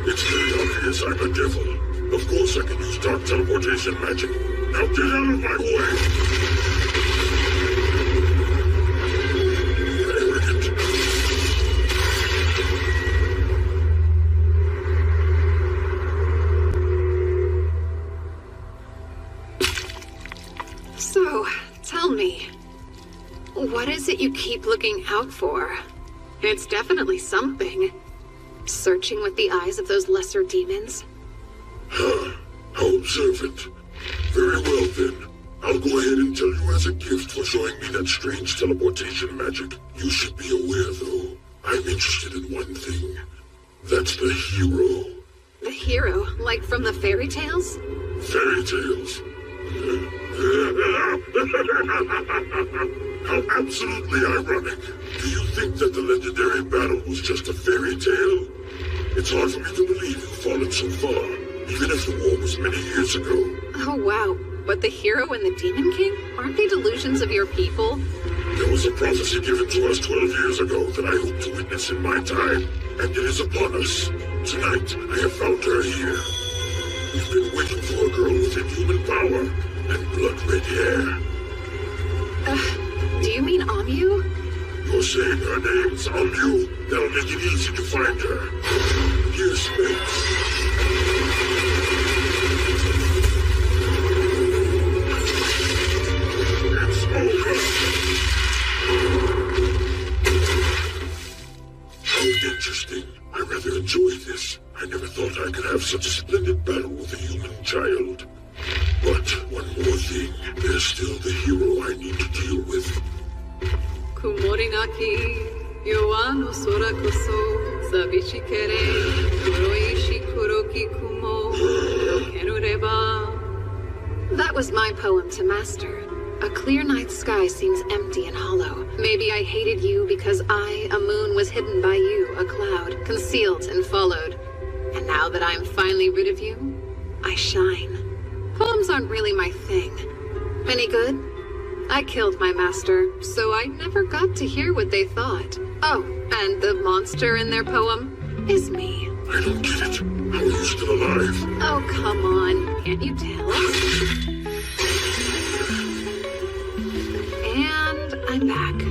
It's very obvious I'm a devil. Of course I can use dark teleportation magic. Now get out of my way! Arrogant. So, tell me, what is it you keep looking out for? It's definitely something. Searching with the eyes of those lesser demons? How observant. Very well then. I'll go ahead and tell you as a gift for showing me that strange teleportation magic. You should be aware though, I'm interested in one thing. That's the hero. The hero? Like from the fairy tales? Fairy tales? How absolutely ironic. Do you think that the legendary battle was just a fairy tale? It's hard for me to believe you've fallen so far, even if the war was many years ago. Oh wow, but the hero and the Demon King? Aren't they delusions of your people? There was a prophecy given to us 12 years ago that I hope to witness in my time, and it is upon us. Tonight, I have found her here. We've been waiting for a girl with inhuman power and blood-red hair. Do you mean Amu? You're saying her name's Amu. That'll make it easy to find her. Here's space. It's over. How interesting. I rather enjoy this. I never thought I could have such a splendid battle with a human child. But one more thing. There's still the hero I need to deal with. Kumorinaki, Yoano Sora Koso, Sabichi Kere, Kuroishi Kuroki Kumo, Kenureba. That was my poem to master. A clear night sky seems empty and hollow. Maybe I hated you because I, a moon, was hidden by you, a cloud, concealed and followed. And now that I'm finally rid of you, I shine. Poems aren't really my thing. Any good? I killed my master, so I never got to hear what they thought. Oh, and the monster in their poem is me. I don't get it. How are you still alive? Oh, come on. Can't you tell? And I'm back.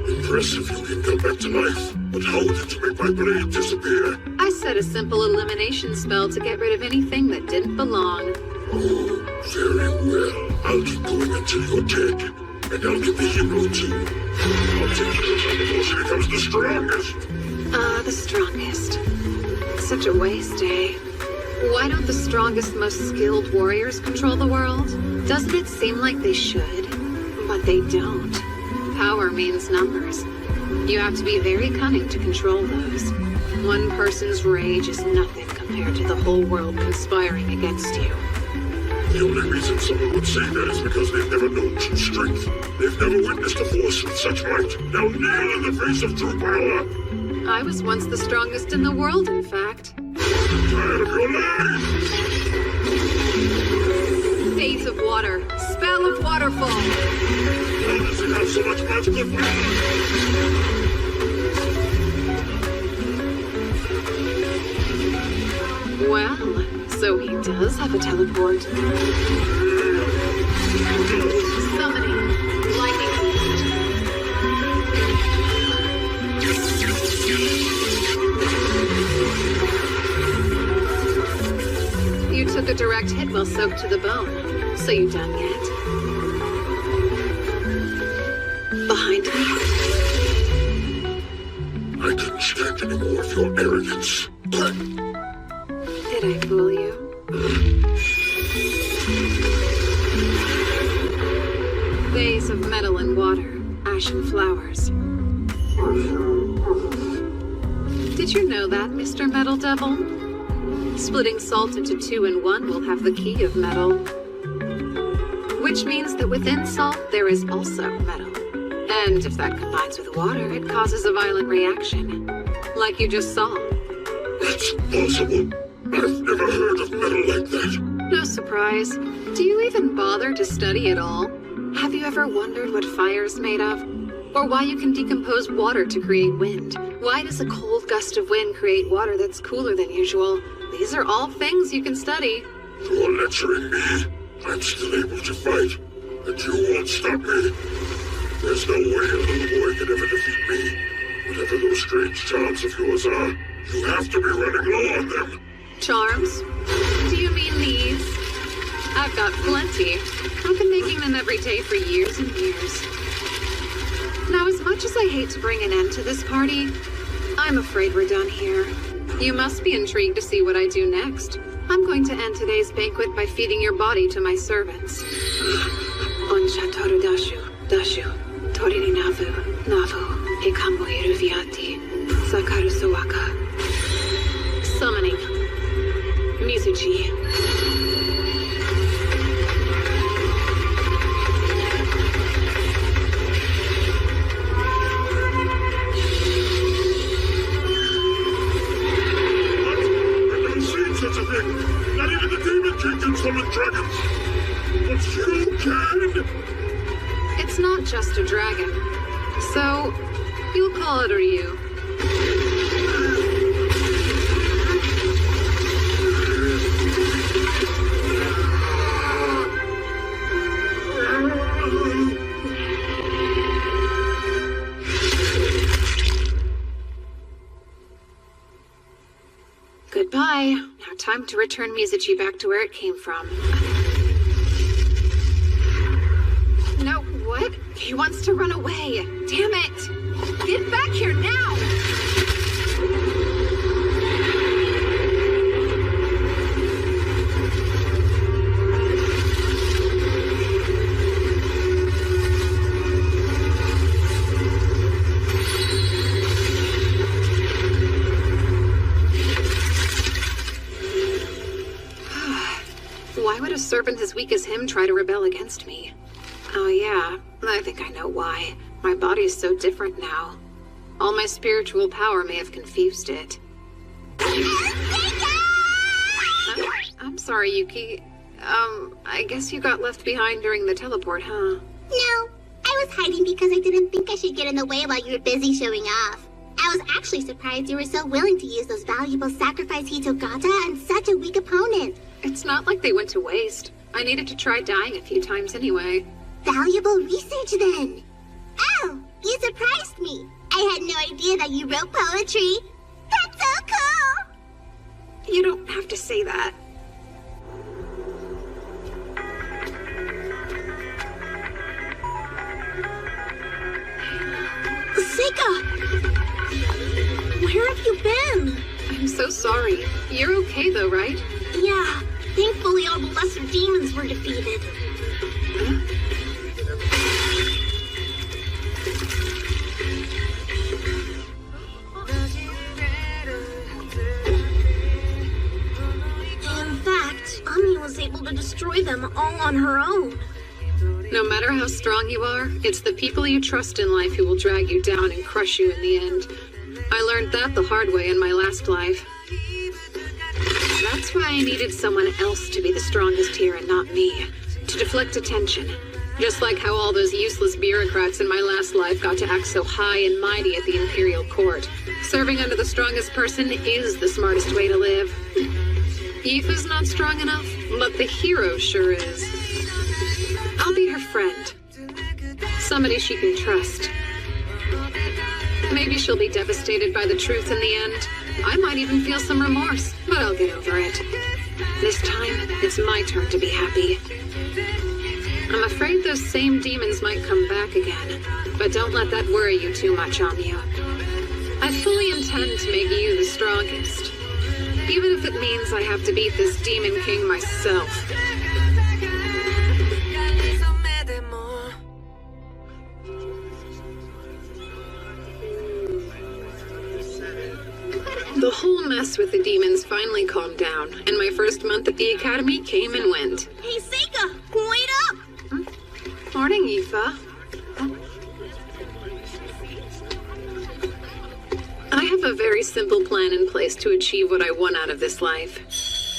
Impressive you can come back to life. But how did you make my blade disappear? I said a simple elimination spell to get rid of anything that didn't belong. Oh, very well. I'll keep going until you're dead. And I'll get the hero too. I'll take care of her before she becomes the strongest. The strongest. Such a waste, eh? Why don't the strongest, most skilled warriors control the world? Doesn't it seem like they should? But they don't. Power means numbers. You have to be very cunning to control those. One person's rage is nothing compared to the whole world conspiring against you. The only reason someone would say that is because they've never known true strength. They've never witnessed a force with such might. Now kneel in the face of true power. I was once the strongest in the world, in fact. Tired of your lies! Faith of water. Spell of waterfall. How does it have so much magical power? Well, so he does have a teleport. Summoning. Lightning beast. You took a direct hit while soaked to the bone. So you done yet? Behind me? I couldn't stand any more of your arrogance. Did I fool you? of metal and water, ash and flowers. Did you know that, Mr. Metal Devil? Splitting salt into 2 and 1 will have the key of metal. Which means that within salt, there is also metal. And if that combines with water, it causes a violent reaction. Like you just saw. That's impossible. I've never heard of metal like that. No surprise. Do you even bother to study at all? Have you ever wondered what fire's made of? Or why you can decompose water to create wind? Why does a cold gust of wind create water that's cooler than usual? These are all things you can study. You're lecturing me. I'm still able to fight, and you won't stop me. There's no way a little boy can ever defeat me. Whatever those strange charms of yours are, you have to be running low on them. Charms? Do you mean these? I've got plenty. I've been making them every day for years and years. Now, as much as I hate to bring an end to this party, I'm afraid we're done here. You must be intrigued to see what I do next. I'm going to end today's banquet by feeding your body to my servants. Onshataru dashu, torini navu, hikambo iruviati, sakaru sawaka. Summoning. Mizuchi. Not even the Demon King can summon dragons! But you can! It's not just a dragon. So, you'll call it Ryu. Goodbye. Now time to return Mizuchi back to where it came from. No, what? He wants to run away. Damn it! Get back here now! Why would a servant as weak as him try to rebel against me? Oh yeah, I think I know why. My body is so different now. All my spiritual power may have confused it. I'm sorry, Yuki. I guess you got left behind during the teleport, huh? No, I was hiding because I didn't think I should get in the way while you were busy showing off. I was actually surprised you were so willing to use those valuable sacrifice Hitogata on such a weak opponent. It's not like they went to waste. I needed to try dying a few times anyway. Valuable research, then. Oh, you surprised me. I had no idea that you wrote poetry. That's so cool! You don't have to say that. Seika! Where have you been? I'm so sorry. You're okay though, right? Yeah, thankfully all the lesser demons were defeated. In fact, Ami was able to destroy them all on her own. No matter how strong you are, it's the people you trust in life who will drag you down and crush you in the end. I learned that the hard way in my last life. That's why I needed someone else to be the strongest here and not me. To deflect attention. Just like how all those useless bureaucrats in my last life got to act so high and mighty at the Imperial Court. Serving under the strongest person is the smartest way to live. Aoife's not strong enough, but the hero sure is. I'll be her friend. Somebody she can trust. Maybe she'll be devastated by the truth in the end. I might even feel some remorse, but I'll get over it. This time, it's my turn to be happy. I'm afraid those same demons might come back again, but don't let that worry you too much, Amyu. I fully intend to make you the strongest, even if it means I have to beat this Demon King myself. The whole mess with the demons finally calmed down, and my first month at the academy came and went. Hey, Seika! Wait up! Morning, Aoife. I have a very simple plan in place to achieve what I want out of this life.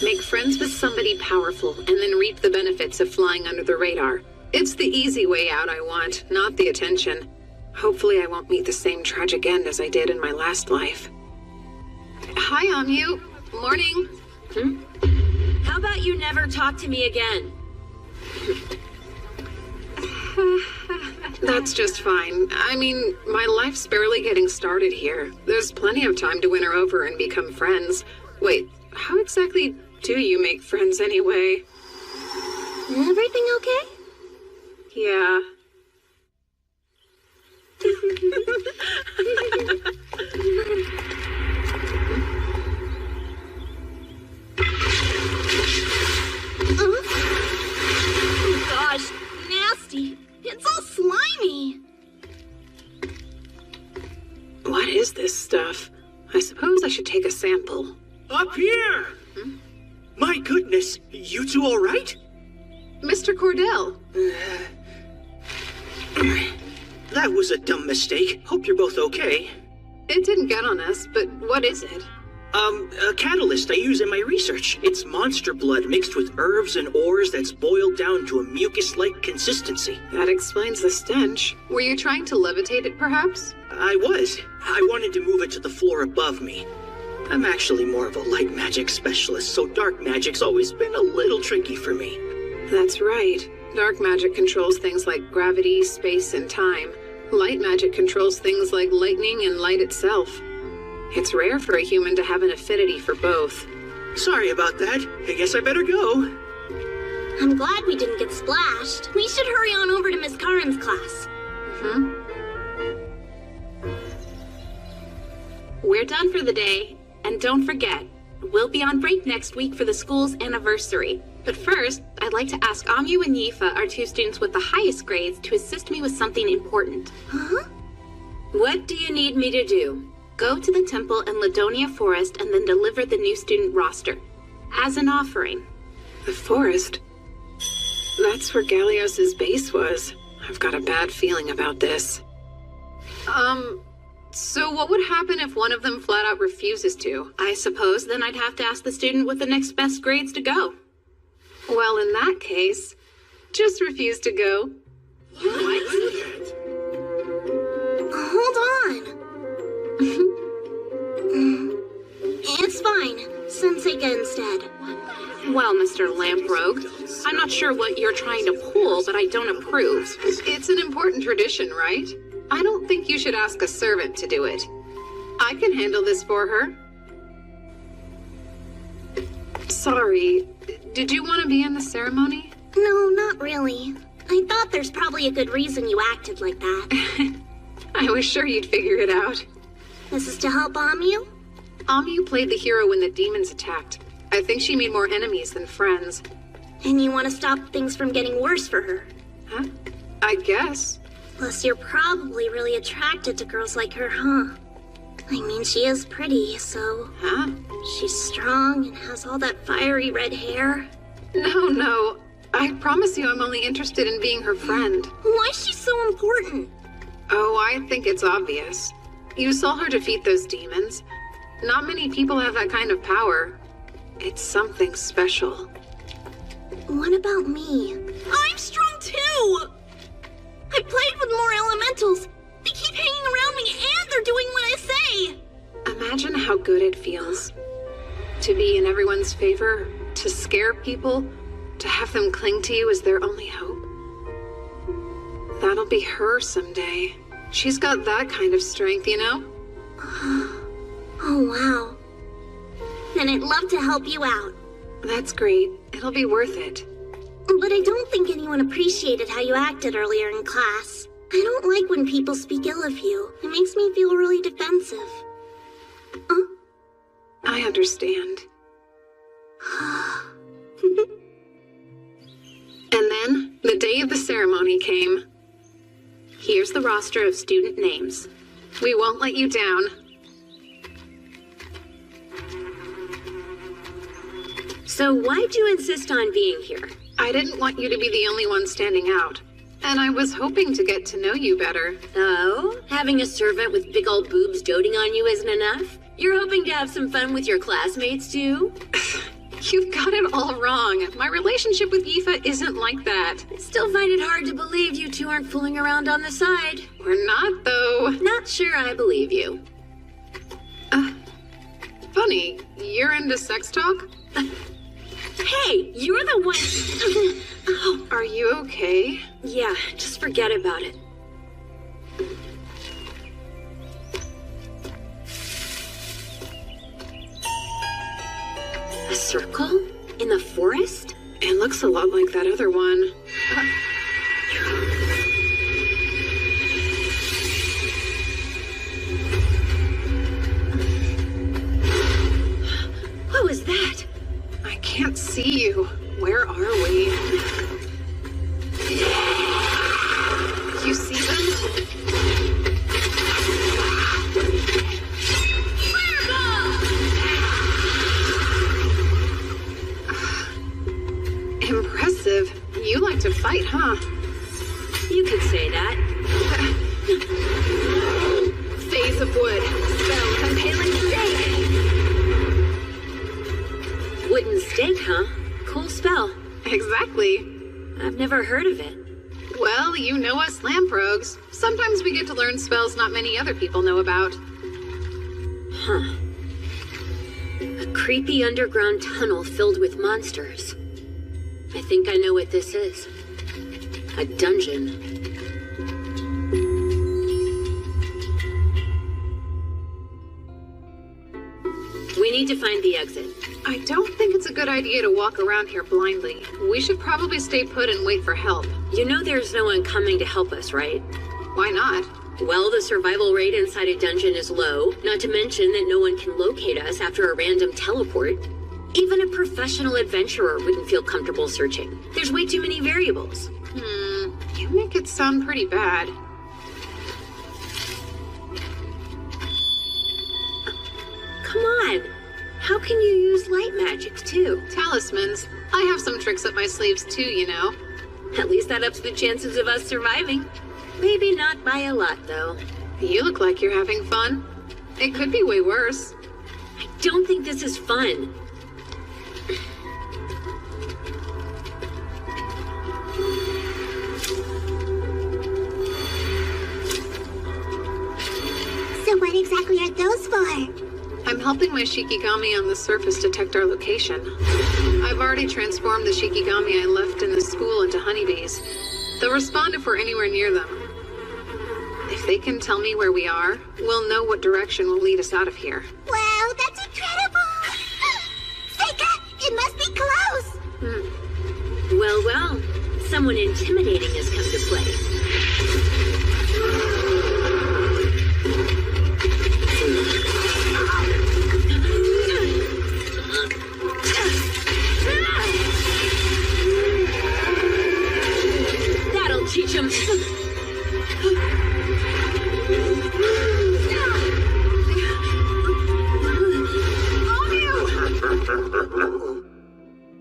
Make friends with somebody powerful, and then reap the benefits of flying under the radar. It's the easy way out I want, not the attention. Hopefully I won't meet the same tragic end as I did in my last life. Hi, Amu. Morning. How about you never talk to me again? That's just fine. I mean, my life's barely getting started here. There's plenty of time to win her over and become friends. Wait, how exactly do you make friends anyway? Everything okay? Yeah. Oh gosh, nasty. It's all slimy. What is this stuff? I suppose I should take a sample. Up here! My goodness, you two all right? Mr. Cordell. That was a dumb mistake. Hope you're both okay. It didn't get on us, but what is it? A catalyst I use in my research. It's monster blood mixed with herbs and ores that's boiled down to a mucus-like consistency. That explains the stench. Were you trying to levitate it, perhaps? I was. I wanted to move it to the floor above me. I'm actually more of a light magic specialist, so dark magic's always been a little tricky for me. That's right. Dark magic controls things like gravity, space, and time. Light magic controls things like lightning and light itself. It's rare for a human to have an affinity for both. Sorry about that. I guess I better go. I'm glad we didn't get splashed. We should hurry on over to Miss Karen's class. We're done for the day. And don't forget, we'll be on break next week for the school's anniversary. But first, I'd like to ask Amu and Yifa, our two students with the highest grades, to assist me with something important. Huh? What do you need me to do? Go to the temple in Ladonia Forest and then deliver the new student roster. As an offering. The forest? That's where Gallios' base was. I've got a bad feeling about this. So what would happen if one of them flat out refuses to? I suppose then I'd have to ask the student with the next best grades to go. Well, in that case, just refuse to go. What? Hold on. It's fine. Send Seika instead. Well, Mr. Lamprogue, I'm not sure what you're trying to pull, but I don't approve. It's an important tradition, right? I don't think you should ask a servant to do it. I can handle this for her. Sorry, did you want to be in the ceremony? No, not really. I thought there's probably a good reason you acted like that. I was sure you'd figure it out. This is to help Amu? Amu played the hero when the demons attacked. I think she made more enemies than friends. And you want to stop things from getting worse for her? Huh? I guess. Plus, you're probably really attracted to girls like her, huh? I mean, she is pretty, so... Huh? She's strong and has all that fiery red hair. No. I promise you I'm only interested in being her friend. Why is she so important? Oh, I think it's obvious. You saw her defeat those demons. Not many people have that kind of power. It's something special. What about me? I'm strong too! I played with more elementals. They keep hanging around me and they're doing what I say. Imagine how good it feels. To be in everyone's favor, to scare people, to have them cling to you as their only hope. That'll be her someday. She's got that kind of strength, you know? Oh, wow. Then I'd love to help you out. That's great. It'll be worth it. But I don't think anyone appreciated how you acted earlier in class. I don't like when people speak ill of you. It makes me feel really defensive. I understand. And then, the day of the ceremony came. Here's the roster of student names. We won't let you down. So why'd you insist on being here? I didn't want you to be the only one standing out. And I was hoping to get to know you better. Oh? Having a servant with big old boobs doting on you isn't enough? You're hoping to have some fun with your classmates, too? You've got it all wrong. My relationship with Aoife isn't like that. I still find it hard to believe you two aren't fooling around on the side. We're not, though. Not sure I believe you. Funny, you're into sex talk? Hey, you're the one... Oh, are you okay? Yeah, just forget about it. A circle? In the forest? It looks a lot like that other one. What was that? I can't see you. Where are we? You see them? Impressive. You like to fight, huh? You could say that. Phase of wood. Spell impaling stake. Wooden stake, huh? Cool spell. Exactly. I've never heard of it. Well, you know us lamprogues. Sometimes we get to learn spells not many other people know about. Huh. A creepy underground tunnel filled with monsters. I think I know what this is. A dungeon. We need to find the exit. I don't think it's a good idea to walk around here blindly. We should probably stay put and wait for help. You know there's no one coming to help us, right? Why not? Well, the survival rate inside a dungeon is low, not to mention that no one can locate us after a random teleport. Even a professional adventurer wouldn't feel comfortable searching. There's way too many variables. You make it sound pretty bad. Come on. How can you use light magics, too? Talismans. I have some tricks up my sleeves, too, you know. At least that ups the chances of us surviving. Maybe not by a lot, though. You look like you're having fun. It could be way worse. I don't think this is fun. So what exactly are those for? I'm helping my Shikigami on the surface detect our location. I've already transformed the Shikigami I left in the school into honeybees. They'll respond if we're anywhere near them. If they can tell me where we are, we'll know what direction will lead us out of here. Wow, that's incredible! Seika, it must be close! Well, someone intimidating has come to play. That'll teach him.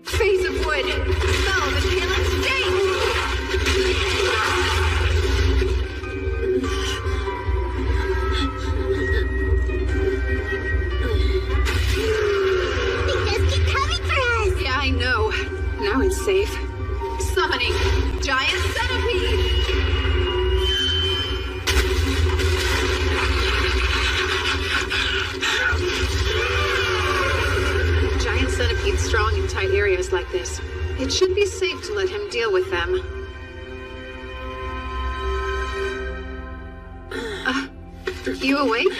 Phase of wood. Spell of impaling stake. They just keep coming for us! Yeah, I know. Now it's safe. Summoning Giant Centipede! Giant Centipede's strong in tight areas like this. It should be safe to let him deal with them. You awake?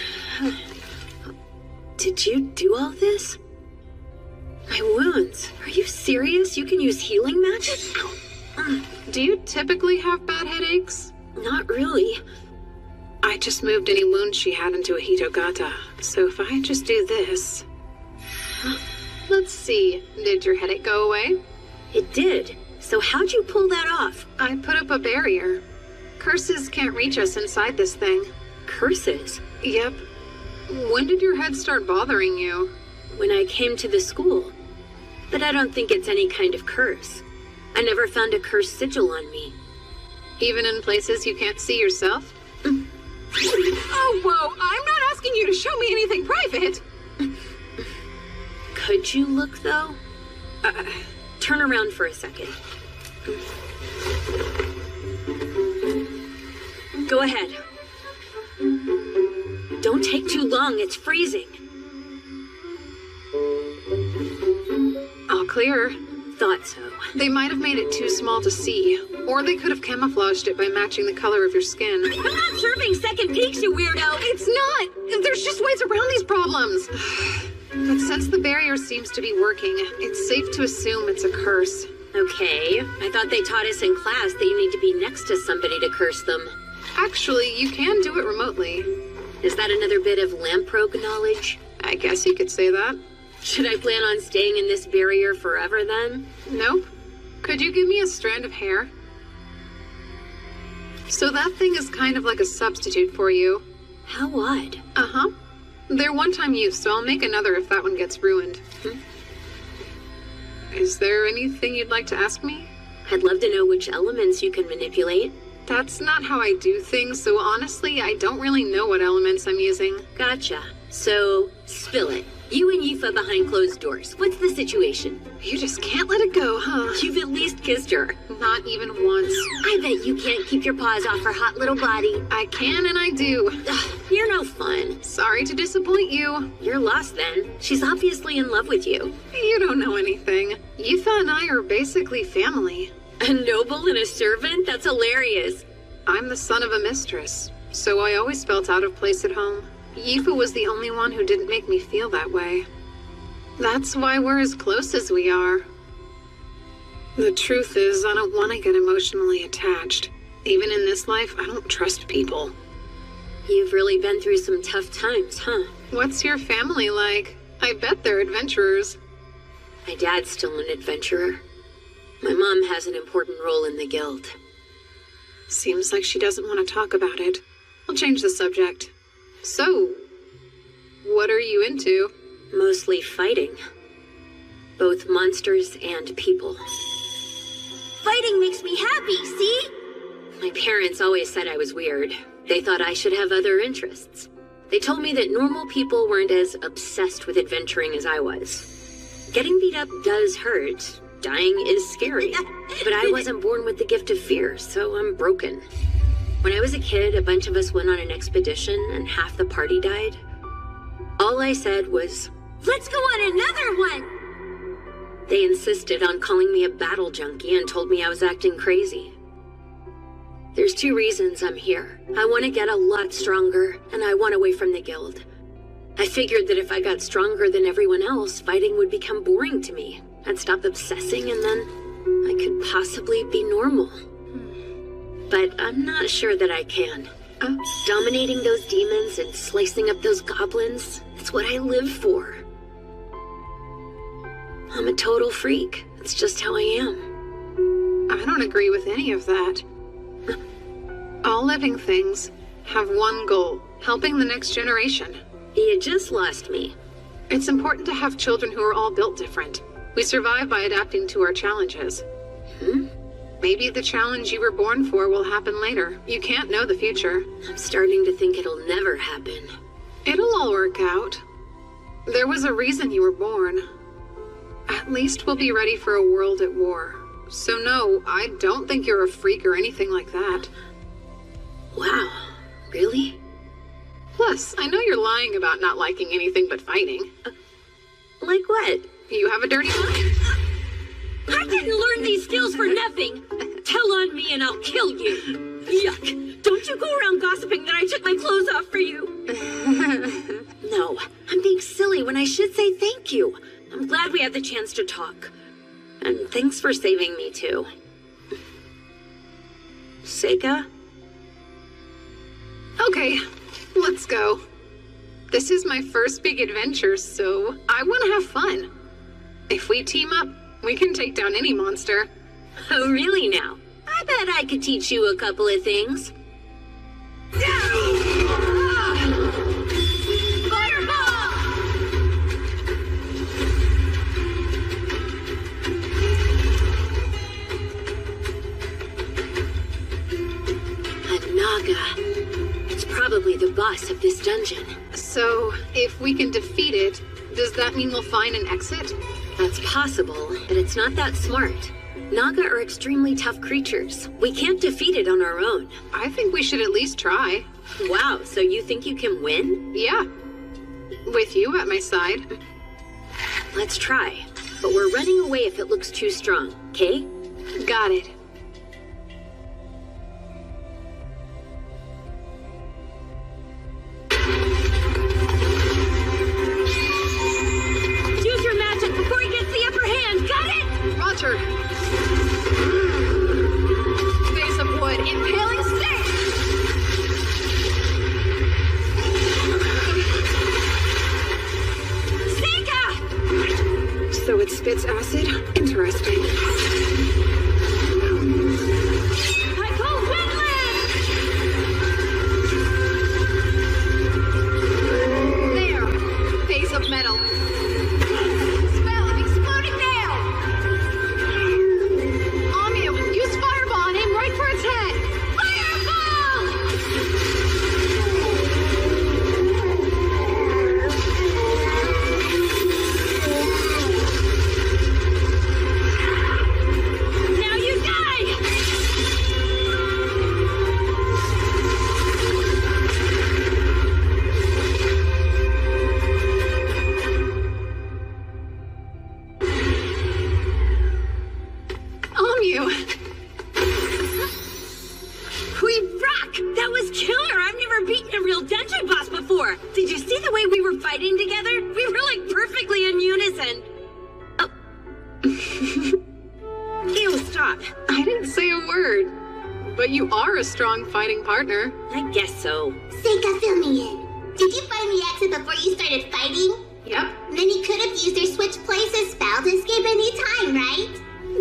Did you do all this? My wounds. Are you serious? You can use healing magic? Do you typically have bad headaches? Not really. I just moved any wounds she had into a Hitogata, so if I just do this... Let's see, did your headache go away? It did. So how'd you pull that off? I put up a barrier. Curses can't reach us inside this thing. Curses? Yep. When did your head start bothering you? When I came to the school. but I don't think it's any kind of curse. I never found a cursed sigil on me. Even in places you can't see yourself? Oh, whoa! I'm not asking you to show me anything private! Could you look, though? Turn around for a second. Go ahead. Don't take too long, it's freezing. All clear. Thought so. They might have made it too small to see, or they could have camouflaged it by matching the color of your skin. I'm not serving second peeks, you weirdo! It's not! There's just ways around these problems! But since the barrier seems to be working, it's safe to assume it's a curse. Okay, I thought they taught us in class that you need to be next to somebody to curse them. Actually, you can do it remotely. Is that another bit of lamprogue knowledge? I guess you could say that. Should I plan on staying in this barrier forever then? Nope. Could you give me a strand of hair? So that thing is kind of like a substitute for you. How odd. Uh-huh. They're one-time use, so I'll make another if that one gets ruined. Is there anything you'd like to ask me? I'd love to know which elements you can manipulate. That's not how I do things, so honestly, I don't really know what elements I'm using. Gotcha. So, spill it. You and Yifa behind closed doors. What's the situation? You just can't let it go, huh? You've at least kissed her. Not even once. I bet you can't keep your paws off her hot little body. I can and I do. You're no fun. Sorry to disappoint you. You're lost then. She's obviously in love with you. You don't know anything. Yifa and I are basically family. A noble and a servant? That's hilarious. I'm the son of a mistress, so I always felt out of place at home. Yifa was the only one who didn't make me feel that way. That's why we're as close as we are. The truth is, I don't want to get emotionally attached. Even in this life, I don't trust people. You've really been through some tough times, huh? What's your family like? I bet they're adventurers. My dad's still an adventurer. My mom has an important role in the guild. Seems like she doesn't want to talk about it. I'll change the subject. So, what are you into? Mostly fighting. Both monsters and people. Fighting makes me happy, see? My parents always said I was weird. They thought I should have other interests. They told me that normal people weren't as obsessed with adventuring as I was. Getting beat up does hurt. Dying is scary. But I wasn't born with the gift of fear, so I'm broken. When I was a kid, a bunch of us went on an expedition and half the party died. All I said was, "Let's go on another one!" They insisted on calling me a battle junkie and told me I was acting crazy. There's 2 reasons I'm here. I want to get a lot stronger, and I want away from the guild. I figured that if I got stronger than everyone else, fighting would become boring to me. I'd stop obsessing, and then I could possibly be normal. But I'm not sure that I can. Dominating those demons and slicing up those goblins, it's what I live for. I'm a total freak. It's just how I am. I don't agree with any of that. All living things have one goal, helping the next generation. You just lost me. It's important to have children who are all built different. We survive by adapting to our challenges. Maybe the challenge you were born for will happen later. You can't know the future. I'm starting to think it'll never happen. It'll all work out. There was a reason you were born. At least we'll be ready for a world at war. So no, I don't think you're a freak or anything like that. Wow, really? Plus, I know you're lying about not liking anything but fighting. Like what? You have a dirty mind. I didn't learn these skills for nothing. Tell on me and I'll kill you. Yuck. Don't you go around gossiping that I took my clothes off for you. No, I'm being silly when I should say thank you. I'm glad we had the chance to talk. And thanks for saving me too. Seika? Okay, let's go. This is my first big adventure, so I want to have fun. If we team up, we can take down any monster. Oh, really now? I bet I could teach you a couple of things. probably the boss of this dungeon. So, if we can defeat it, does that mean we'll find an exit? That's possible, but it's not that smart. Naga are extremely tough creatures. We can't defeat it on our own. I think we should at least try. Wow, so you think you can win? Yeah. With you at my side. Let's try. But we're running away if it looks too strong, okay? Got it. Use your magic before he gets the upper hand, got it? Roger. Face of wood, impaling stick! Sega! So it spits acid? Interesting. I call Windland! There! Face of metal. Spell of exploding nail! Amio, use fireball and aim right for its head! Now you die! Amio! We rock! That was killer! I've never beaten a real dungeon boss before! Did you see the way we were fighting together? We were like perfectly in unison! Oh. Ew, stop. I didn't say a word. But you are a strong fighting partner. I guess so. Sega, fill me in. Did you find the exit before you started fighting? Yep. Then you could have used your switch places spell to escape any time, right?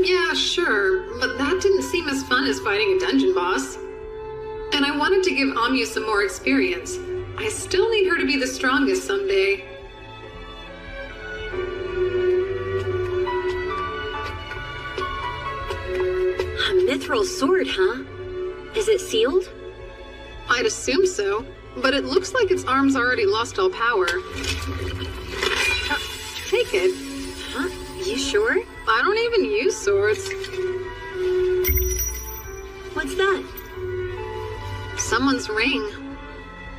Yeah, sure. But that didn't seem as fun as fighting a dungeon boss. And I wanted to give Amu some more experience. I still need her to be the strongest someday. A mithril sword, huh? Is it sealed? I'd assume so, but it looks like its arms already lost all power. Take it. Huh? You sure? I don't even use swords. What's that? Someone's ring.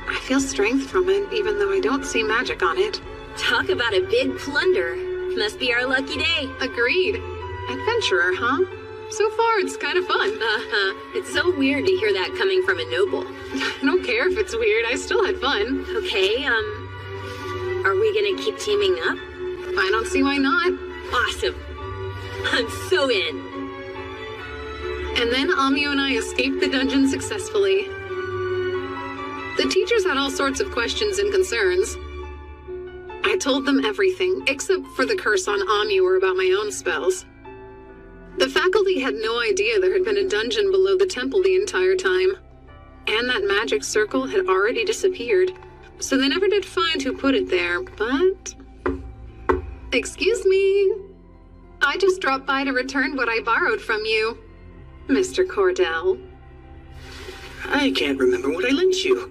I feel strength from it, even though I don't see magic on it. Talk about a big plunder. Must be our lucky day. Agreed. Adventurer, huh? So far, it's kind of fun. It's so weird to hear that coming from a noble. I don't care if it's weird, I still had fun. Okay, are we gonna keep teaming up? I don't see why not. Awesome. I'm so in. And then Amio and I escaped the dungeon successfully. The teachers had all sorts of questions and concerns. I told them everything, except for the curse on Amio or about my own spells. The faculty had no idea there had been a dungeon below the temple the entire time. And that magic circle had already disappeared. So they never did find who put it there, but... Excuse me. I just dropped by to return what I borrowed from you, Mr. Cordell. I can't remember what I lent you.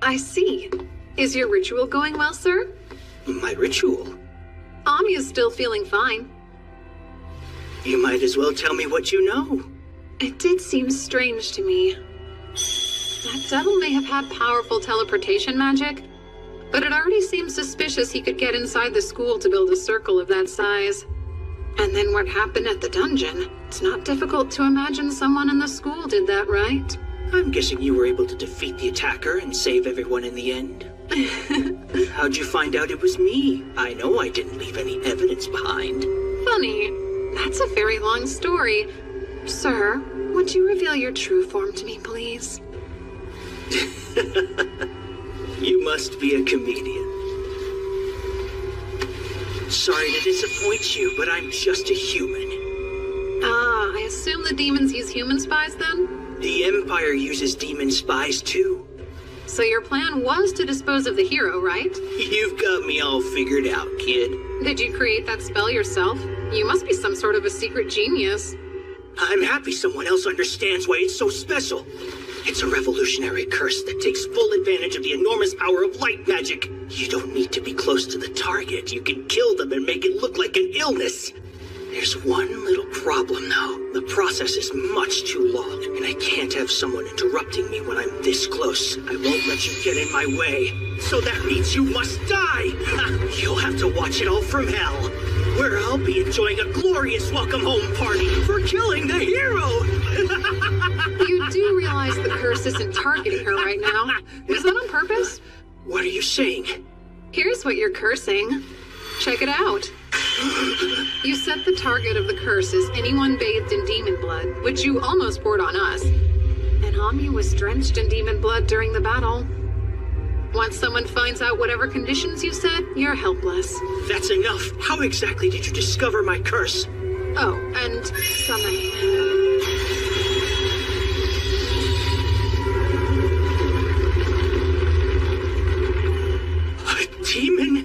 I see. Is your ritual going well, sir? My ritual? Amio's still feeling fine. You might as well tell me what you know. It did seem strange to me. That devil may have had powerful teleportation magic, but it already seemed suspicious he could get inside the school to build a circle of that size. And then what happened at the dungeon? It's not difficult to imagine someone in the school did that, right? I'm guessing you were able to defeat the attacker and save everyone in the end. How'd you find out it was me? I know I didn't leave any evidence behind. Funny. That's a very long story. Sir, would you reveal your true form to me, please? You must be a comedian. Sorry to disappoint you, but I'm just a human. Ah, I assume the demons use human spies then? The Empire uses demon spies too. So your plan was to dispose of the hero, right? You've got me all figured out, kid. Did you create that spell yourself? You must be some sort of a secret genius. I'm happy someone else understands why it's so special. It's a revolutionary curse that takes full advantage of the enormous power of light magic. You don't need to be close to the target. You can kill them and make it look like an illness. There's one little problem, though. The process is much too long, and I can't have someone interrupting me when I'm this close. I won't let you get in my way. So that means you must die! You'll have to watch it all from hell, where I'll be enjoying a glorious welcome home party for killing the hero! You do realize the curse isn't targeting her right now. Was that on purpose? What are you saying? Here's what you're cursing. Check it out. You set the target of the curse as anyone bathed in demon blood, which you almost poured on us. And Amyu was drenched in demon blood during the battle. Once someone finds out whatever conditions you set, you're helpless. That's enough. How exactly did you discover my curse? Oh, and summon. A demon?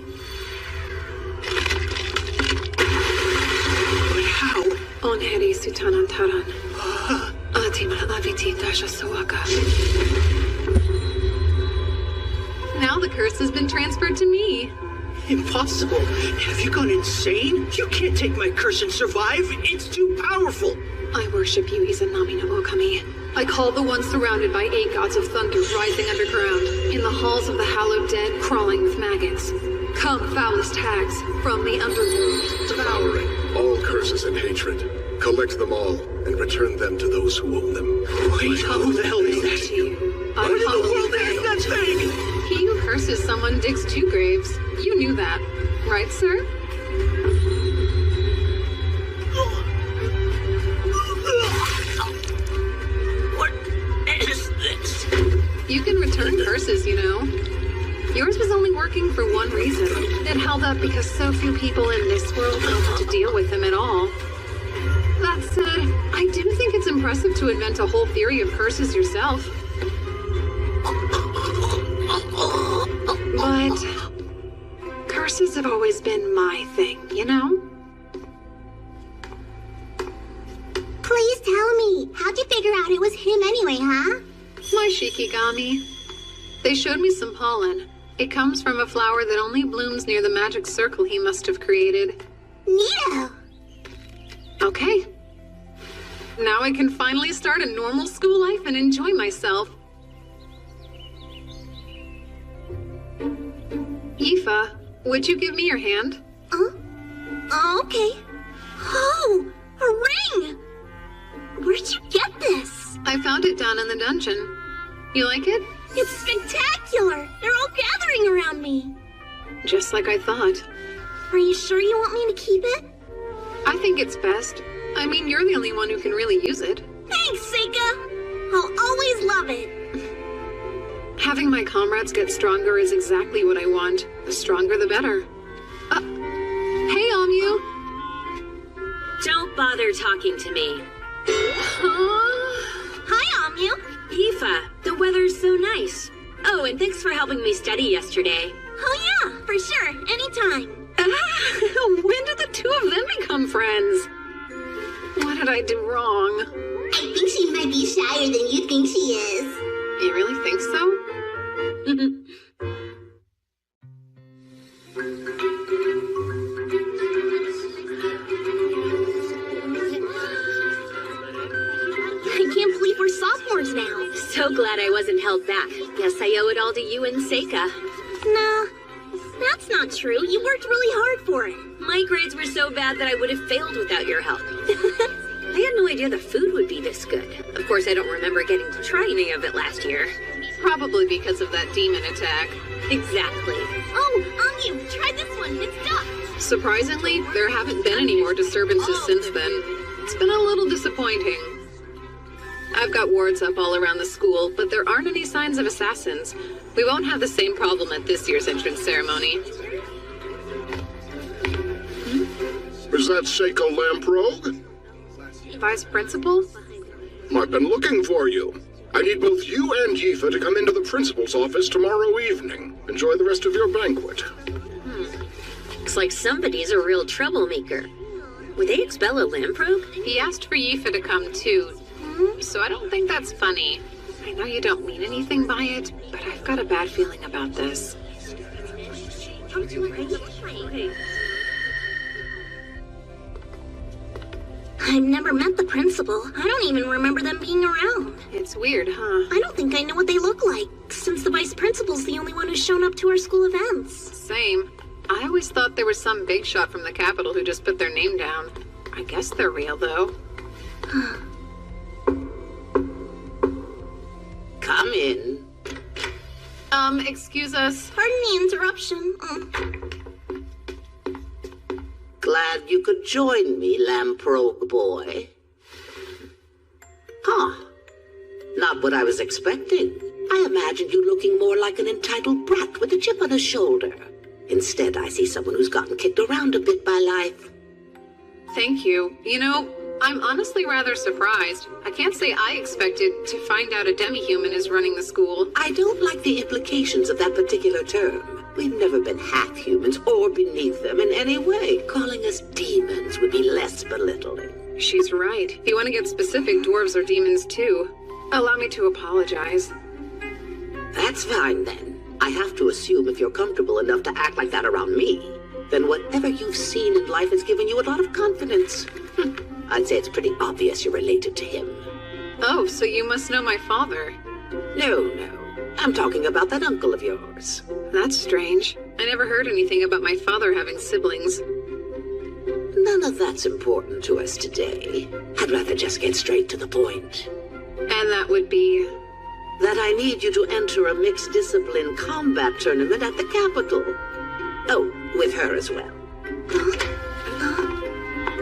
But how? Onheri sutanantaran. Atima laviti dasha sawaka. Now the curse has been transferred to me. Impossible. Have you gone insane? You can't take my curse and survive. It's too powerful. I worship you, Izanami no Okami. I call the one surrounded by 8 gods of thunder rising underground, in the halls of the hallowed dead crawling with maggots. Come, foulest hags, from the underworld, devouring all curses and hatred. Collect them all and return them to those who own them. Wait, who the hell is that? What in the world is that thing? He who curses someone digs 2 graves. You knew that, right, sir? What is this? You can return curses, you know. Yours was only working for one reason. It held up because so few people in this world know how to deal with them at all. That said, I do think it's impressive to invent a whole theory of curses yourself. But curses have always been my thing, you know? Please tell me, how'd you figure out it was him anyway, huh? My Shikigami. They showed me some pollen. It comes from a flower that only blooms near the magic circle he must have created. Neato. Okay. Now I can finally start a normal school life and enjoy myself. Aoife, would you give me your hand? Oh, okay. Oh, a ring! Where'd you get this? I found it down in the dungeon. You like it? It's spectacular! They're all gathering around me. Just like I thought. Are you sure you want me to keep it? I think it's best. I mean, you're the only one who can really use it. Thanks, Seika! I'll always love it. Having my comrades get stronger is exactly what I want. The stronger, the better. Hey, Amyu! Don't bother talking to me. Hi, Amyu. Aoife, the weather's so nice. Oh, and thanks for helping me study yesterday. Oh yeah, for sure. Anytime. When did the 2 of them become friends? What did I do wrong? I think she might be shyer than you think she is. You really think so? I can't believe we're sophomores now. So glad I wasn't held back. Guess I owe it all to you and Seika. Nah, that's not true. You worked really hard for it. My grades were so bad that I would have failed without your help. I had no idea the food would be this good. Of course, I don't remember getting to try any of it last year. Probably because of that demon attack. Exactly. Oh, Amyu, try this one. It's duck. Surprisingly, there haven't been any more disturbances since then. It's been a little disappointing. I've got wards up all around the school, but there aren't any signs of assassins. We won't have the same problem at this year's entrance ceremony. Is that Seiko Lamprogue? Vice Principal? I've been looking for you. I need both you and Aoife to come into the principal's office tomorrow evening. Enjoy the rest of your banquet. Looks like somebody's a real troublemaker. Would they expel a Lamprogue? He asked for Aoife to come too, so I don't think that's funny. I know you don't mean anything by it, but I've got a bad feeling about this. I've never met the principal. I don't even remember them being around. It's weird, huh? I don't think I know what they look like, since the vice principal's the only one who's shown up to our school events. Same. I always thought there was some big shot from the Capitol who just put their name down. I guess they're real, though. Come in. Excuse us. Pardon the interruption. Glad you could join me, Lamprogue boy. Huh. Not what I was expecting. I imagined you looking more like an entitled brat with a chip on his shoulder. Instead, I see someone who's gotten kicked around a bit by life. Thank you. You know, I'm honestly rather surprised. I can't say I expected to find out a demi-human is running the school. I don't like the implications of that particular term. We've never been half-humans or beneath them in any way. Calling us demons would be less belittling. She's right. If you want to get specific, dwarves are demons too. Allow me to apologize. That's fine then. I have to assume if you're comfortable enough to act like that around me, then whatever you've seen in life has given you a lot of confidence. I'd say it's pretty obvious you're related to him. Oh, so you must know my father. No. I'm talking about that uncle of yours. That's strange. I never heard anything about my father having siblings. None of that's important to us today. I'd rather just get straight to the point. And that would be? That I need you to enter a mixed-discipline combat tournament at the Capitol. Oh, with her as well.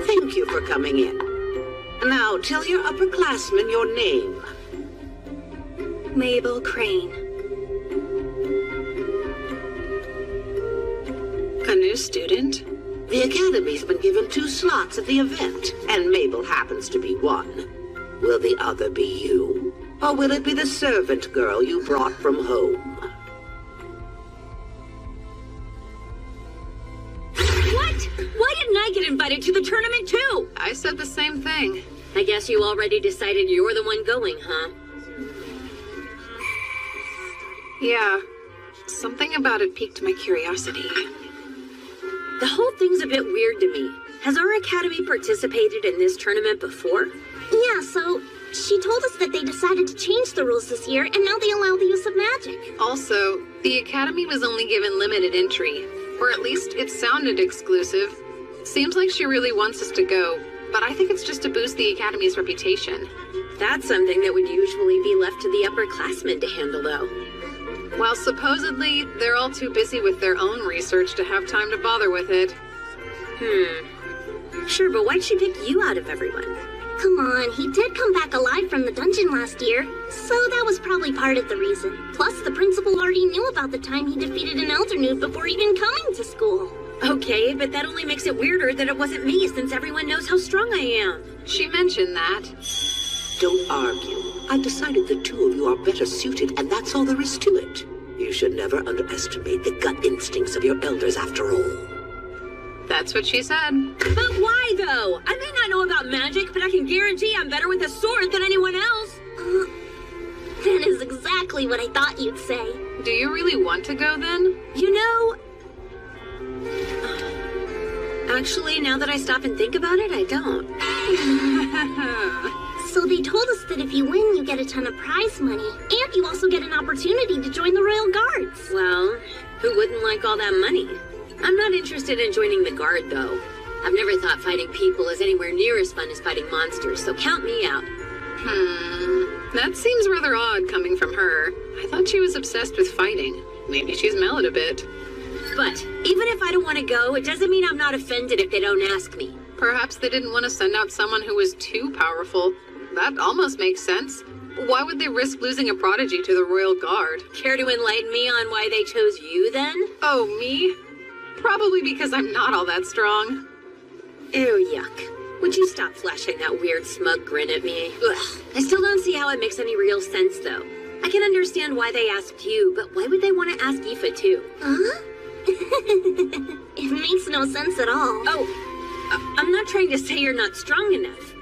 Thank you for coming in. Now, tell your upperclassmen your name. Mabel Crane. A new student? The Academy's been given 2 slots at the event, and Mabel happens to be one. Will the other be you? Or will it be the servant girl you brought from home? What? Why didn't I get invited to the tournament too? I said the same thing. I guess you already decided you're the one going, huh? Yeah. Something about it piqued my curiosity. The whole thing's a bit weird to me. Has our academy participated in this tournament before? Yeah, so she told us that they decided to change the rules this year, and now they allow the use of magic. Also, the academy was only given limited entry, or at least it sounded exclusive. Seems like she really wants us to go, but I think it's just to boost the academy's reputation. That's something that would usually be left to the upperclassmen to handle, though. Well, supposedly, they're all too busy with their own research to have time to bother with it. Sure, but why'd she pick you out of everyone? Come on, he did come back alive from the dungeon last year, so that was probably part of the reason. Plus, the principal already knew about the time he defeated an elder nude before even coming to school. Okay, but that only makes it weirder that it wasn't me, since everyone knows how strong I am. She mentioned that. Don't argue. I've decided the 2 of you are better suited, and that's all there is to it. You should never underestimate the gut instincts of your elders, after all. That's what she said. But why, though? I may not know about magic, but I can guarantee I'm better with a sword than anyone else. That is exactly what I thought you'd say. Do you really want to go, then? You know... Actually, now that I stop and think about it, I don't. So they told us that if you win, you get a ton of prize money, and you also get an opportunity to join the Royal Guards. Well, who wouldn't like all that money? I'm not interested in joining the Guard, though. I've never thought fighting people is anywhere near as fun as fighting monsters, so count me out. That seems rather odd coming from her. I thought she was obsessed with fighting. Maybe she's mellowed a bit. But even if I don't want to go, it doesn't mean I'm not offended if they don't ask me. Perhaps they didn't want to send out someone who was too powerful. That almost makes sense. Why would they risk losing a prodigy to the Royal Guard? Care to enlighten me on why they chose you, then? Oh, me? Probably because I'm not all that strong. Ew, yuck. Would you stop flashing that weird smug grin at me? Ugh. I still don't see how it makes any real sense, though. I can understand why they asked you, but why would they want to ask Aoife, too? Huh? It makes no sense at all. Oh, I'm not trying to say you're not strong enough.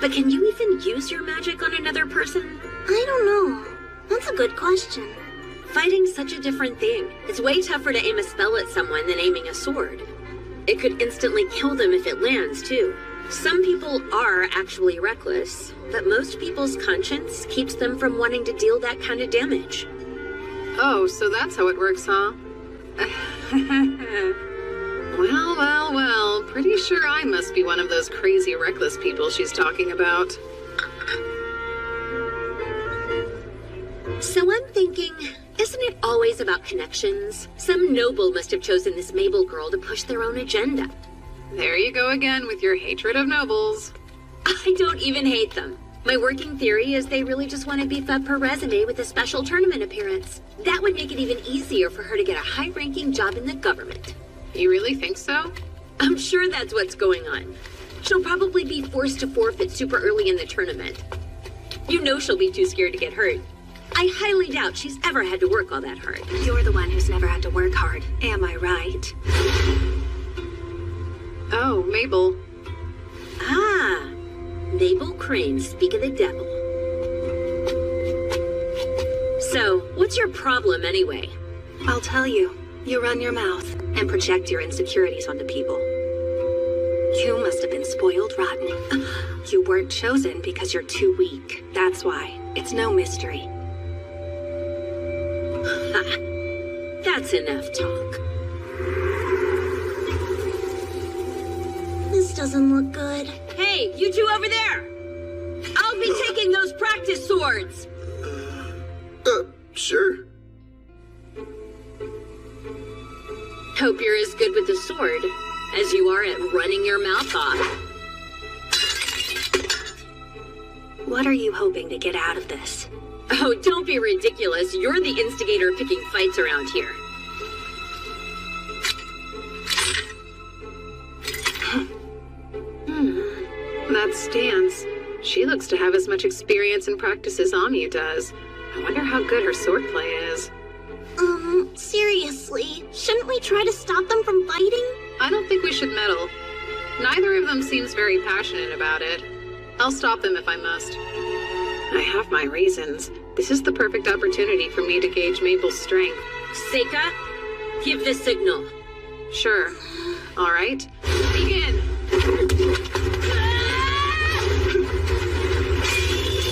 But can you even use your magic on another person? I don't know. That's a good question. Fighting's such a different thing. It's way tougher to aim a spell at someone than aiming a sword. It could instantly kill them if it lands, too. Some people are actually reckless, but most people's conscience keeps them from wanting to deal that kind of damage. Oh, so that's how it works, huh? Well, pretty sure I must be one of those crazy reckless people she's talking about. So I'm thinking, isn't it always about connections? Some noble must have chosen this Mabel girl to push their own agenda. There you go again with your hatred of nobles. I don't even hate them. My working theory is they really just want to beef up her resume with a special tournament appearance. That would make it even easier for her to get a high-ranking job in the government. You really think so? I'm sure that's what's going on. She'll probably be forced to forfeit super early in the tournament. You know she'll be too scared to get hurt. I highly doubt she's ever had to work all that hard. You're the one who's never had to work hard. Am I right? Oh, Mabel. Ah, Mabel Crane, speak of the devil. So, what's your problem anyway? I'll tell you. You run your mouth and project your insecurities onto people. You must have been spoiled rotten. You weren't chosen because you're too weak. That's why. It's no mystery. Ha! That's enough talk. This doesn't look good. Hey, you two over there! I'll be taking those practice swords! Sure. Hope you're as good with the sword as you are at running your mouth off. What are you hoping to get out of this? Oh, don't be ridiculous. You're the instigator picking fights around here. That stance. She looks to have as much experience and practice as Amu does. I wonder how good her swordplay is. Seriously, shouldn't we try to stop them from fighting? I don't think we should meddle. Neither of them seems very passionate about it. I'll stop them if I must. I have my reasons. This is the perfect opportunity for me to gauge Mabel's strength. Seika, give the signal. Sure. All right. Begin!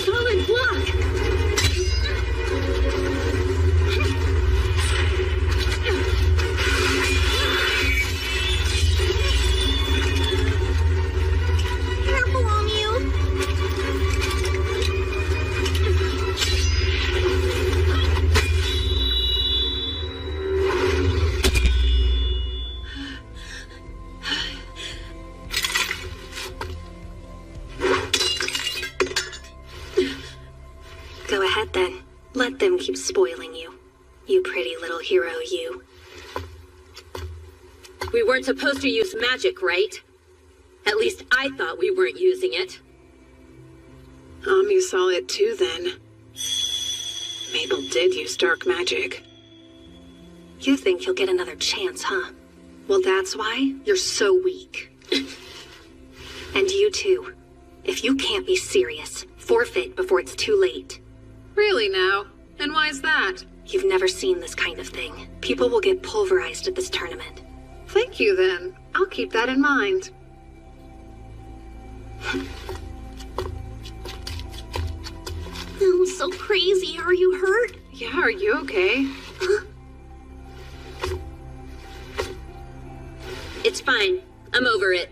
Solid block! Careful, Amu. Go ahead then. Let them keep spoiling you. You pretty little hero, you. We weren't supposed to use magic, right? At least I thought we weren't using it. You saw it too, then. Mabel did use dark magic. You think you'll get another chance, huh? Well, that's why you're so weak. And you too. If you can't be serious, forfeit before it's too late. Really now? And why is that? You've never seen this kind of thing. People will get pulverized at this tournament. Thank you, then. I'll keep that in mind. That was so crazy. Are you hurt? Yeah, are you okay? It's fine. I'm over it.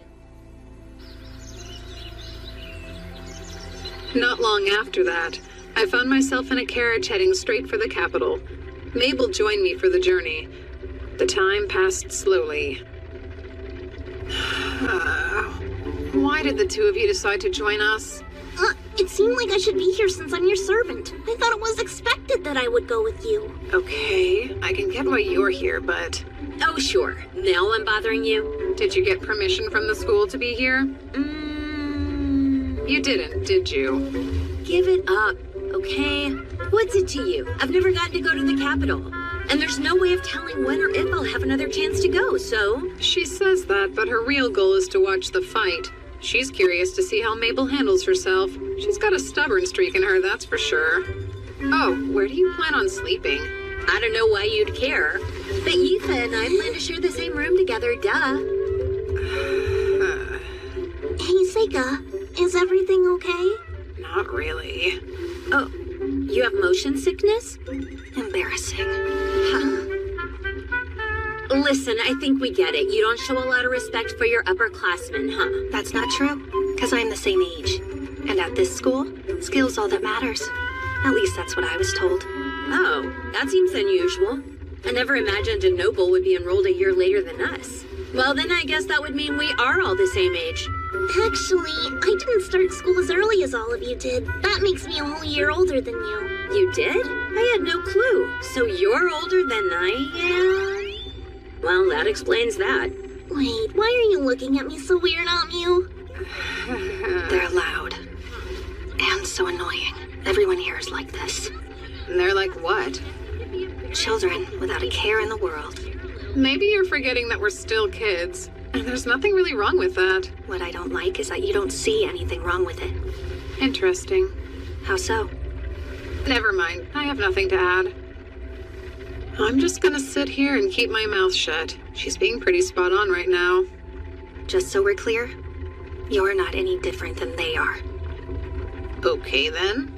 Not long after that, I found myself in a carriage heading straight for the capital. Mabel joined me for the journey. The time passed slowly. Why did the two of you decide to join us? It seemed like I should be here since I'm your servant. I thought it was expected that I would go with you. Okay, I can get why you're here, but... Oh, sure. Now I'm bothering you? Did you get permission from the school to be here? You didn't, did you? Give it up, okay? What's it to you? I've never gotten to go to the capital. And there's no way of telling when or if I'll have another chance to go, so... She says that, but her real goal is to watch the fight. She's curious to see how Mabel handles herself. She's got a stubborn streak in her, that's for sure. Oh, where do you plan on sleeping? I don't know why you'd care. But Yifa and I plan to share the same room together, duh. Hey, Seika, is everything okay? Not really. Oh, you have motion sickness? Embarrassing. Huh. Listen, I think we get it. You don't show a lot of respect for your upperclassmen, huh? That's not true, because I'm the same age. And at this school, skill's all that matters. At least that's what I was told. Oh, that seems unusual. I never imagined a noble would be enrolled a year later than us. Well, then I guess that would mean we are all the same age. Actually, I didn't start school as early as all of you did. That makes me a whole year older than you. You did? I had no clue. So you're older than I am? Well, that explains that. Wait, why are you looking at me so weird, Amyu? They're loud. And so annoying. Everyone here is like this. And they're like what? Children without a care in the world. Maybe you're forgetting that we're still kids. And there's nothing really wrong with that. What I don't like is that you don't see anything wrong with it. Interesting. How so? Never mind. I have nothing to add. I'm just gonna sit here and keep my mouth shut. She's being pretty spot on right now. Just so we're clear, you're not any different than they are. Okay then.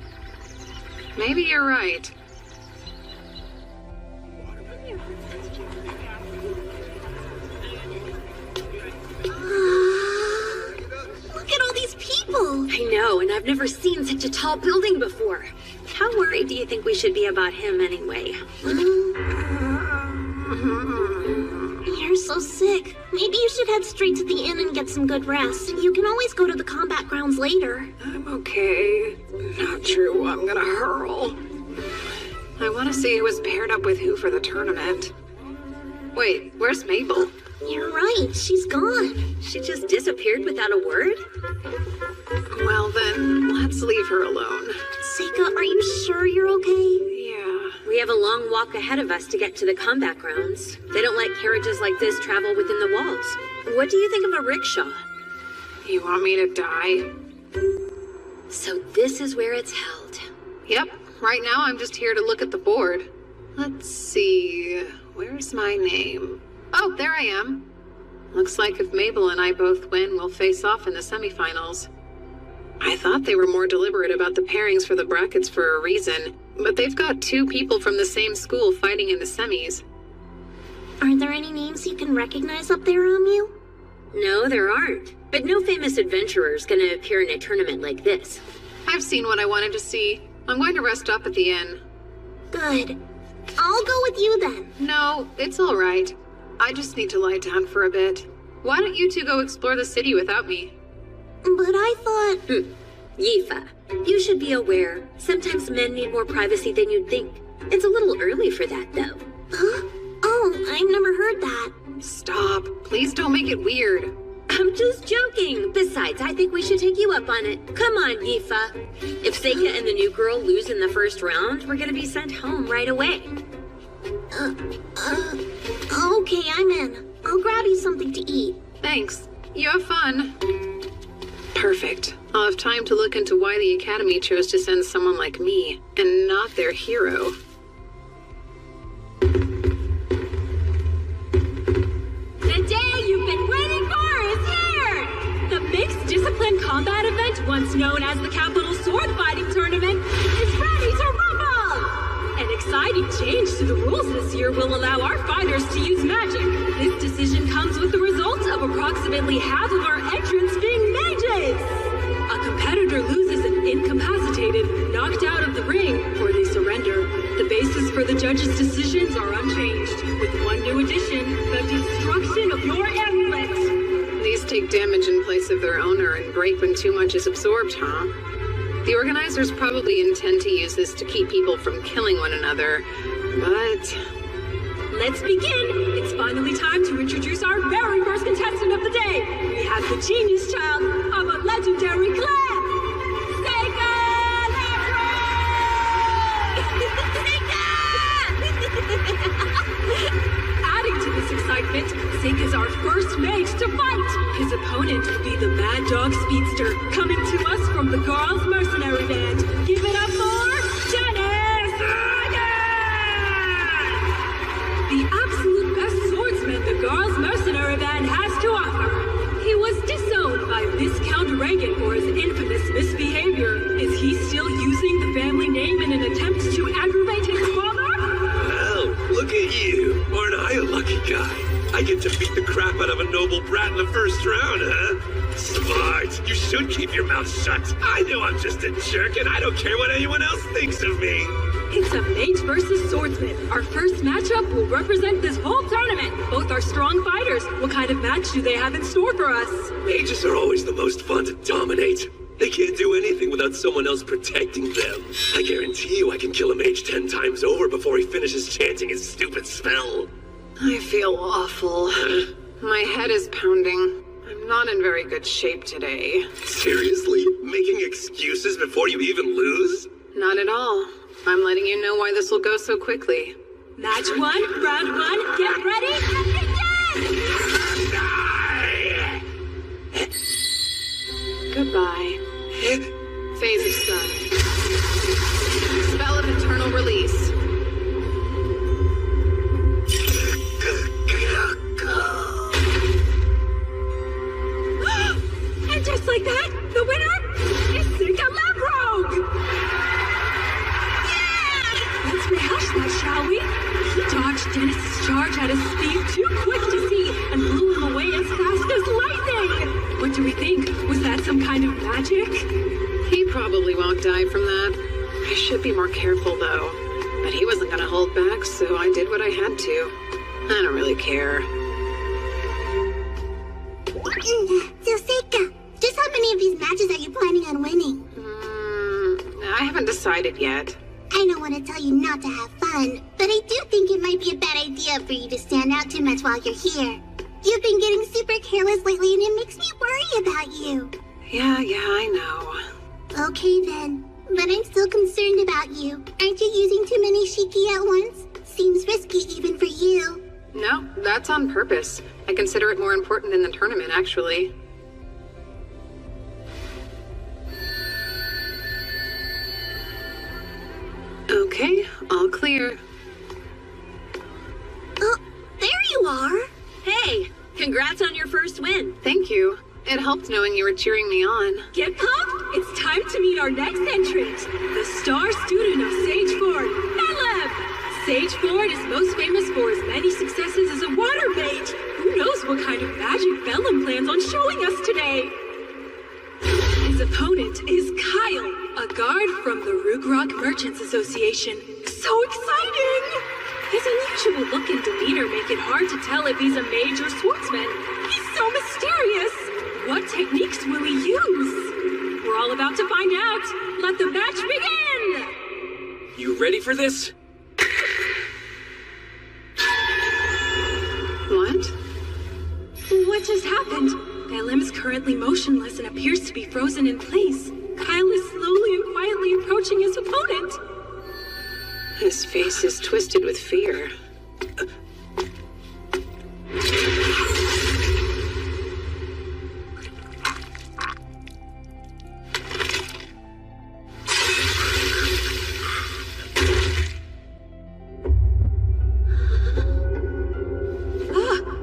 Maybe you're right. Look at all these people! I know, and I've never seen such a tall building before. How worried do you think we should be about him anyway? You're so sick. Maybe you should head straight to the inn and get some good rest. You can always go to the combat grounds later. I'm okay. Not true, I'm gonna hurl. I want to see who was paired up with who for the tournament. Wait, where's Mabel? You're right, she's gone. She just disappeared without a word? Well then, let's leave her alone. Seika, are you sure you're okay? Yeah. We have a long walk ahead of us to get to the combat grounds. They don't let carriages like this travel within the walls. What do you think of a rickshaw? You want me to die? So this is where it's held. Yep. Right now I'm just here to look at the board. Let's see. Where's my name? Oh, there I am. Looks like if Mabel and I both win, we'll face off in the semifinals. I thought they were more deliberate about the pairings for the brackets for a reason, but they've got two people from the same school fighting in the semis. Are there any names you can recognize up there, Amyu? No, there aren't. But no famous adventurer is gonna appear in a tournament like this. I've seen what I wanted to see. I'm going to rest up at the inn. Good. I'll go with you then. No, it's all right. I just need to lie down for a bit. Why don't you two go explore the city without me? But I thought... Yifa, you should be aware. Sometimes men need more privacy than you'd think. It's a little early for that, though. Huh? Oh, I've never heard that. Stop. Please don't make it weird. I'm just joking. Besides, I think we should take you up on it. Come on, Yifa. If Seika and the new girl lose in the first round, we're gonna be sent home right away. Okay, I'm in. I'll grab you something to eat. Thanks. You have fun. Perfect. I'll have time to look into why the Academy chose to send someone like me, and not their hero. The day you've been waiting for is here! The Mixed Discipline Combat event, once known as the Capital Sword Fighting Tournament, is ready to rumble! An exciting change to the rules this year will allow our fighters to use magic. This decision comes with the result of approximately half of our entrants being mages! A competitor loses and incapacitated, knocked out of the ring, or they surrender. The basis for the judges' decisions are unchanged, with one new addition, the destruction of your amulet. These take damage in place of their owner and break when too much is absorbed, huh? The organizers probably intend to use this to keep people from killing one another, but... Let's begin! It's finally time to introduce our very first contestant of the day. We have the genius child of a legendary clan! Seika Adding to this excitement, Seika's our first mage to fight His opponent will be the Mad Dog Speedster, coming to us from the Girls Mercenary Band. Give it up for Dennis Ryan! The absolute best swordsman the Girls Mercenary Band has to offer. He was disowned by Viscount Reagan for his infamous misbehavior. Is he still using the family name in an attempt to aggravate his father? Well, look at you. Aren't I a lucky guy? I get to beat the crap out of a noble brat in the first round, huh? Smart. You should keep your mouth shut. I know I'm just a jerk, and I don't care what anyone else thinks of me. It's a mage versus swordsman. Our first matchup will represent this whole tournament. Both are strong fighters. What kind of match do they have in store for us? Mages are always the most fun to dominate. They can't do anything without someone else protecting them. I guarantee you I can kill a mage 10 times over before he finishes chanting his stupid spell. I feel awful. My head is pounding. I'm not in very good shape today. Seriously? Making excuses before you even lose? Not at all. I'm letting you know why this will go so quickly. Match 1, round 1, get ready, and begin! Goodbye. Phase of Sun. Spell of Eternal Release. And just like that, the winner is Sika Lamprogue! Yeah! Let's rehash that, shall we? He dodged Dennis's charge at a speed too quick to see and blew him away as fast as lightning! What do we think? Was that some kind of magic? He probably won't die from that. I should be more careful, though. But he wasn't gonna hold back, so I did what I had to. I don't really care. So, Seika, just how many of these matches are you planning on winning? I haven't decided yet. I don't want to tell you not to have fun, but I do think it might be a bad idea for you to stand out too much while you're here. You've been getting super careless lately, and it makes me worry about you. Yeah, I know. Okay then, but I'm still concerned about you. Aren't you using too many shiki at once? Seems risky even for you. No, that's on purpose. I consider it more important than the tournament, actually. Okay, all clear. Oh, there you are. Hey, congrats on your first win. Thank you. It helped knowing you were cheering me on. Get pumped! It's time to meet our next entrant, the star student of Sage Ford, Bellem! Sage Ford is most famous for his many successes as a water mage. Who knows what kind of magic Bellem plans on showing us today? His opponent is Kyle, a guard from the Rugrok Merchants Association. So exciting! His unusual look and demeanor make it hard to tell if he's a mage or swordsman. He's so mysterious! What techniques will he use? We're all about to find out. Let the match begin! You ready for this? What? What just happened? Bellem is currently motionless and appears to be frozen in place. Kyle is slowly and quietly approaching his opponent. His face is twisted with fear.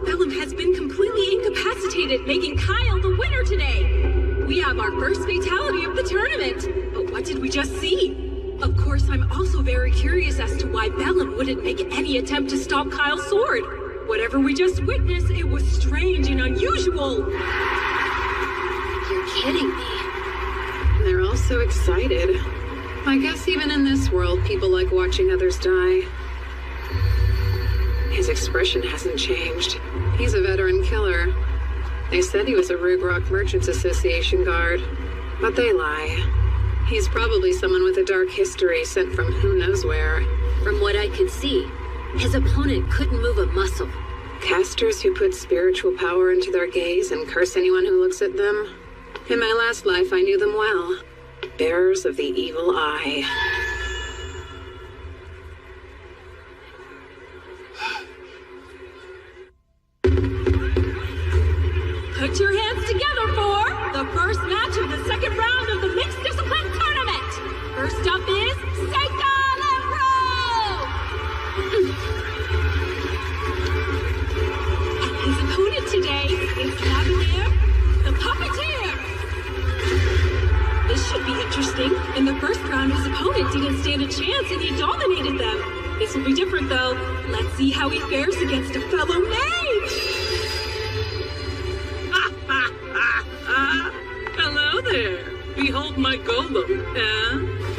Bellem has been completely incapacitated, making Kyle the winner today. We have our first fatality of the tournament. But what did we just see? Of course, I'm also very curious as to why Bellem wouldn't make any attempt to stop Kyle's sword. Whatever we just witnessed, it was strange and unusual. You're kidding me. They're all so excited. I guess even in this world, people like watching others die. His expression hasn't changed. He's a veteran killer. They said he was a Rugrok Merchants Association guard, but they lie. He's probably someone with a dark history sent from who knows where. From what I could see, his opponent couldn't move a muscle. Casters who put spiritual power into their gaze and curse anyone who looks at them. In my last life, I knew them well. Bearers of the evil eye. Put your hands together for the first match of the second round of the Mixed Discipline Tournament. First up is Seika Lempro! And his opponent today is Lavinier, the Puppeteer. This should be interesting. In the first round, his opponent didn't stand a chance and he dominated them. This will be different, though. Let's see how he fares against a fellow mage. Hello there. Behold my golem.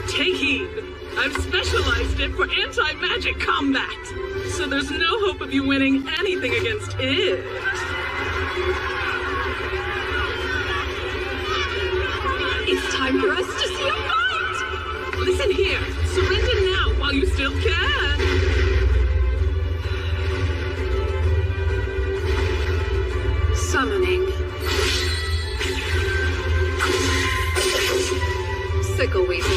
Take heed. I've specialized it for anti-magic combat. So there's no hope of you winning anything against it. It's time for us to see a fight! Listen here. Surrender now while you still can. Summoning. Sickle Weevil.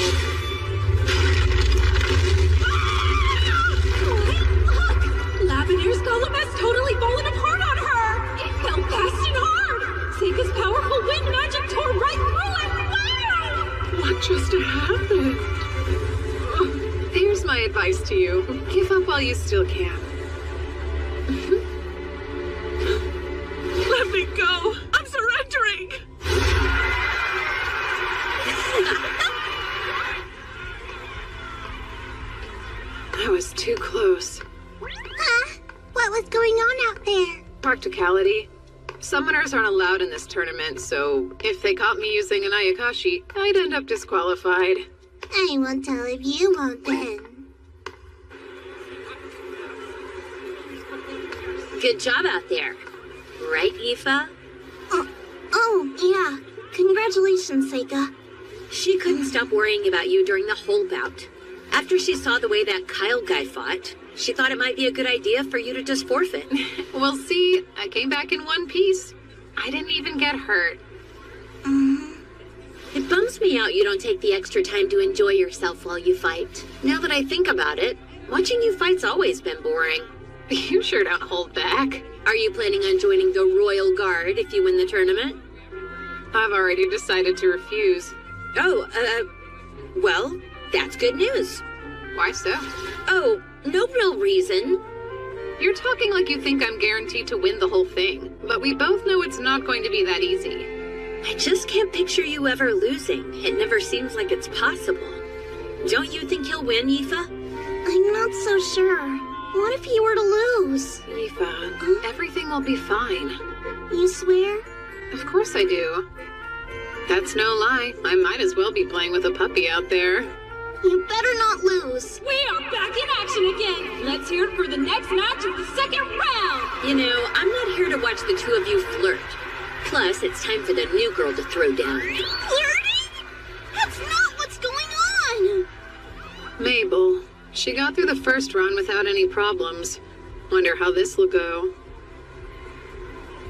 Look! Lavenir's golem has totally fallen apart on her! It fell fast and hard! Seika's powerful wind magic tore right through it! Wow! What just happened? Here's my advice to you. Give up while you still can. Let me go! I'm surrendering! That was too close. What was going on out there? Practicality. Summoners aren't allowed in this tournament, so if they caught me using an Ayakashi, I'd end up disqualified. I won't tell if you won't then. Good job out there. Right, Aoife? Oh, yeah. Congratulations, Seika. She couldn't stop worrying about you during the whole bout. After she saw the way that Kyle guy fought, she thought it might be a good idea for you to just forfeit. Well, see, I came back in one piece. I didn't even get hurt. It bums me out you don't take the extra time to enjoy yourself while you fight. Now that I think about it, watching you fight's always been boring. You sure don't hold back. Are you planning on joining the Royal Guard if you win the tournament? I've already decided to refuse. Oh, well, that's good news. Why so? Oh, no real reason. You're talking like you think I'm guaranteed to win the whole thing, but we both know it's not going to be that easy. I just can't picture you ever losing. It never seems like it's possible. Don't you think he'll win, Aoife? I'm not so sure. What if you were to lose? Aoife, everything will be fine. You swear? Of course I do. That's no lie. I might as well be playing with a puppy out there. You better not lose. We are back in action again. Let's hear it for the next match of the second round. You know, I'm not here to watch the two of you flirt. Plus, it's time for the new girl to throw down. Flirting? That's not what's going on. Mabel. She got through the first round without any problems. Wonder how this will go.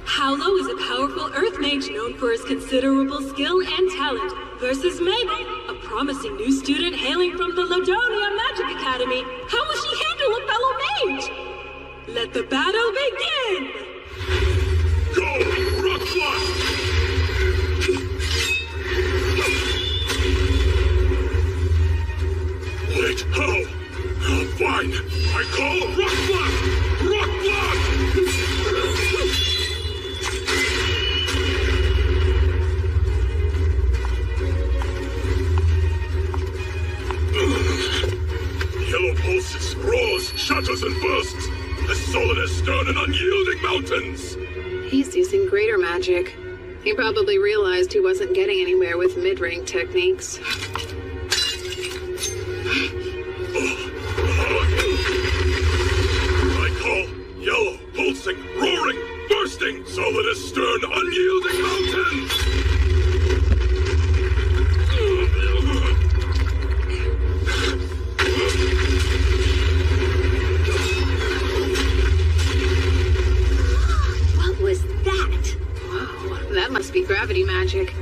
Howlo is a powerful earth mage known for his considerable skill and talent, versus Mabel, a promising new student hailing from the Ladonia Magic Academy. How will she handle a fellow mage? Let the battle begin! Go! Rock blast! Wait, how? Fine. I call Rock Blast! Rock Blast! Yellow pulses, roars, shatters, and bursts, as solid as stern and unyielding mountains. He's using greater magic. He probably realized he wasn't getting anywhere with mid-range techniques. I call yellow, pulsing, roaring, bursting, solid as stern, unyielding mountains! What was that? Whoa, that must be gravity magic.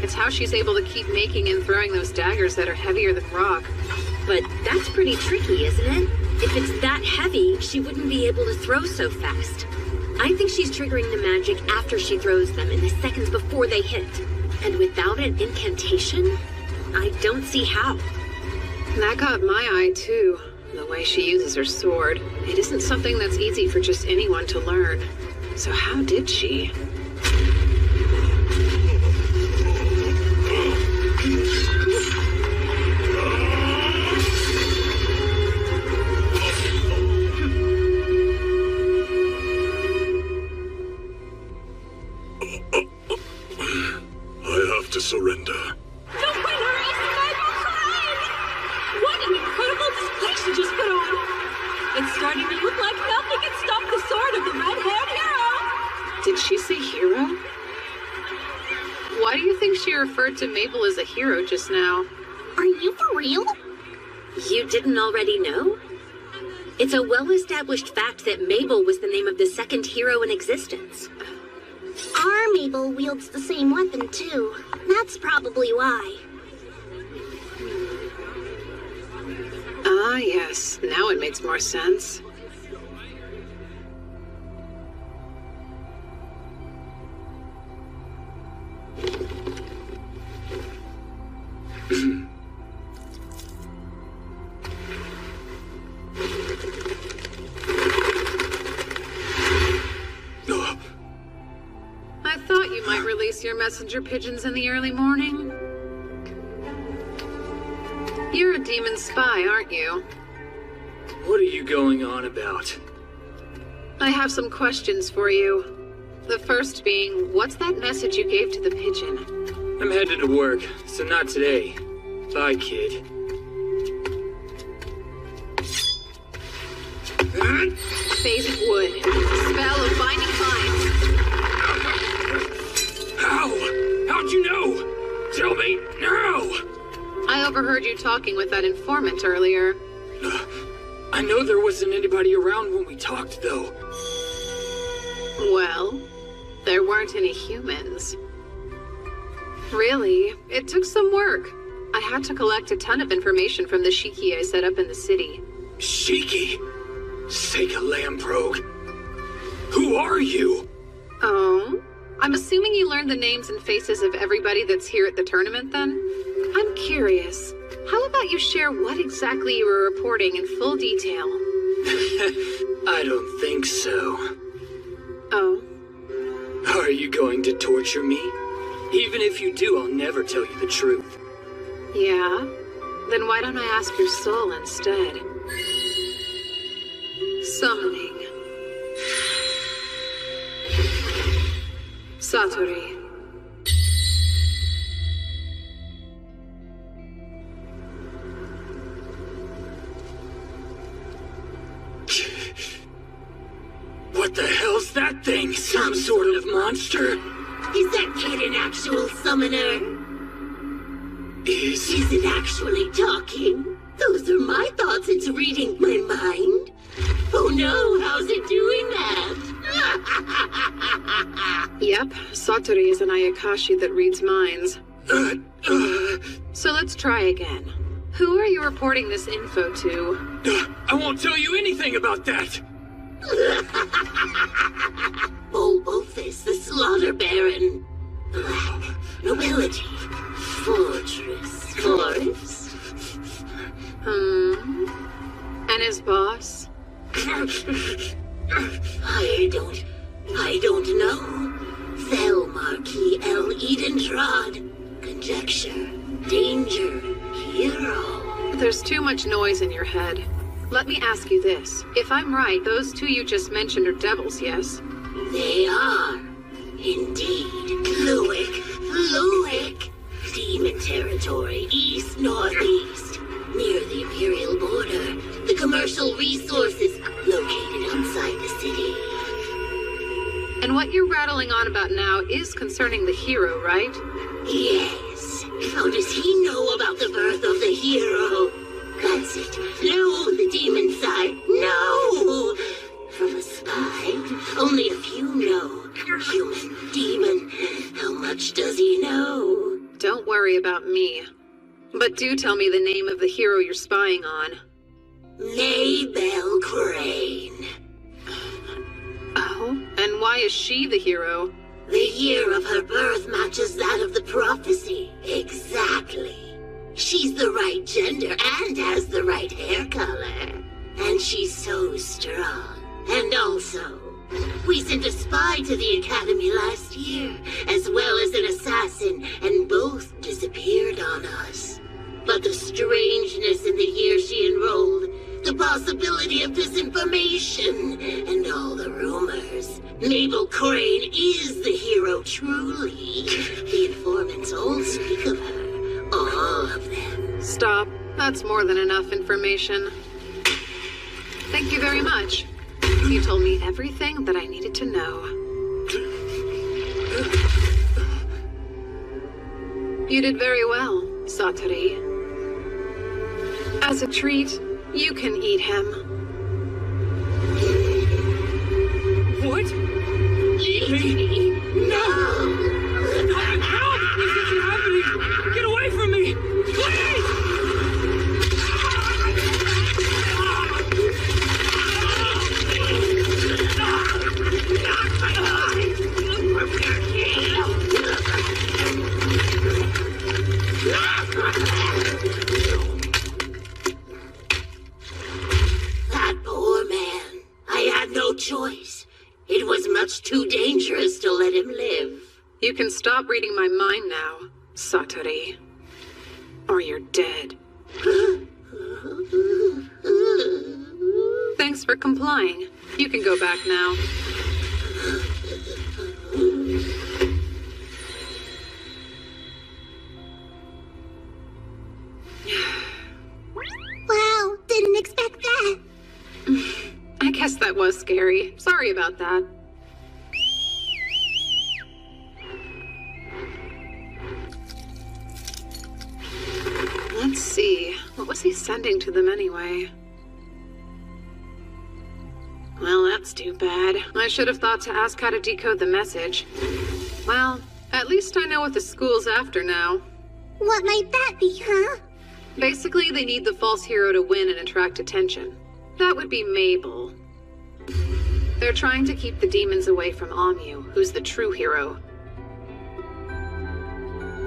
It's how she's able to keep making and throwing those daggers that are heavier than rock. But that's pretty tricky, isn't it? If it's that heavy, she wouldn't be able to throw so fast. I think she's triggering the magic after she throws them in the seconds before they hit. And without an incantation, I don't see how. That got my eye, too. The way she uses her sword. It isn't something that's easy for just anyone to learn. So how did she? I have to surrender. The winner is Mabel Crane! What an incredible display she just put on! It's starting to look like nothing can stop the sword of the red-haired hero! Did she say hero? Why do you think she referred to Mabel as a hero just now? Are you for real? You didn't already know? It's a well-established fact that Mabel was the name of the second hero in existence. Our Mabel wields the same weapon, too. That's probably why. Ah, yes. Now it makes more sense. I thought you might release your messenger pigeons in the early morning. You're a demon spy, aren't you? What are you going on about? I have some questions for you. The first being, what's that message you gave to the pigeon? I'm headed to work, so not today. Bye, kid. Phasic wood. Spell of binding vines. How? How'd you know? Tell me now! I overheard you talking with that informant earlier. I know there wasn't anybody around when we talked, though. Well, there weren't any humans. Really, it took some work. I had to collect a ton of information from the Shiki I set up in the city. Shiki? Sega Lamprogue. Who are you? Oh? I'm assuming you learned the names and faces of everybody that's here at the tournament, then? I'm curious. How about you share what exactly you were reporting in full detail? I don't think so. Oh? Are you going to torture me? Even if you do, I'll never tell you the truth. Yeah? Then why don't I ask your soul instead? Summoning. Satori. What the hell's that thing? Some sort of monster? Is that kid an actual summoner? Is it actually talking? Those are my thoughts. It's reading my mind. Oh no, how's it doing that? Yep, Satori is an Ayakashi that reads minds. So let's try again. Who are you reporting this info to? I won't tell you anything about that! Bulbofus, the Slaughter Baron. Nobility. Fortress. Forest. And his boss? I don't know. Fell Marquis L. Edentrod. Conjecture. Danger. Hero. There's too much noise in your head. Let me ask you this. If I'm right, those two you just mentioned are devils, yes? They are. Indeed. Fluic. Demon territory, east-northeast. Near the Imperial border. The commercial resources located outside the city. And what you're rattling on about now is concerning the hero, right? Yes. How does he know about the birth of the hero? That's it. No, the demon side. No! From a spy, only a few know. Human, demon, how much does he know? Don't worry about me. But do tell me the name of the hero you're spying on. Mabel Crane. Oh, and why is she the hero? The year of her birth matches that of the prophecy. Exactly. She's the right gender and has the right hair color. And she's so strong. And also, we sent a spy to the academy last year, as well as an assassin, and both disappeared on us. But the strangeness in the year she enrolled, the possibility of disinformation, and all the rumors. Mabel Crane is the hero, truly. The informants all speak of her. All of them. Stop. That's more than enough information. Thank you very much. You told me everything that I needed to know. You did very well, Satoru. As a treat, you can eat him. What? Eat me? No! Help! This isn't happening! Get away from me! Please! That poor man. I had no choice. It was much too dangerous to let him live. You can stop reading my mind now, Satoru. Or you're dead. Thanks for complying. You can go back now. Wow, didn't expect that. I guess that was scary. Sorry about that. Let's see. What was he sending to them anyway? Well, that's too bad. I should have thought to ask how to decode the message. Well, at least I know what the school's after now. What might that be, huh? Basically, they need the false hero to win and attract attention. That would be Mabel. They're trying to keep the demons away from Amu, who's the true hero.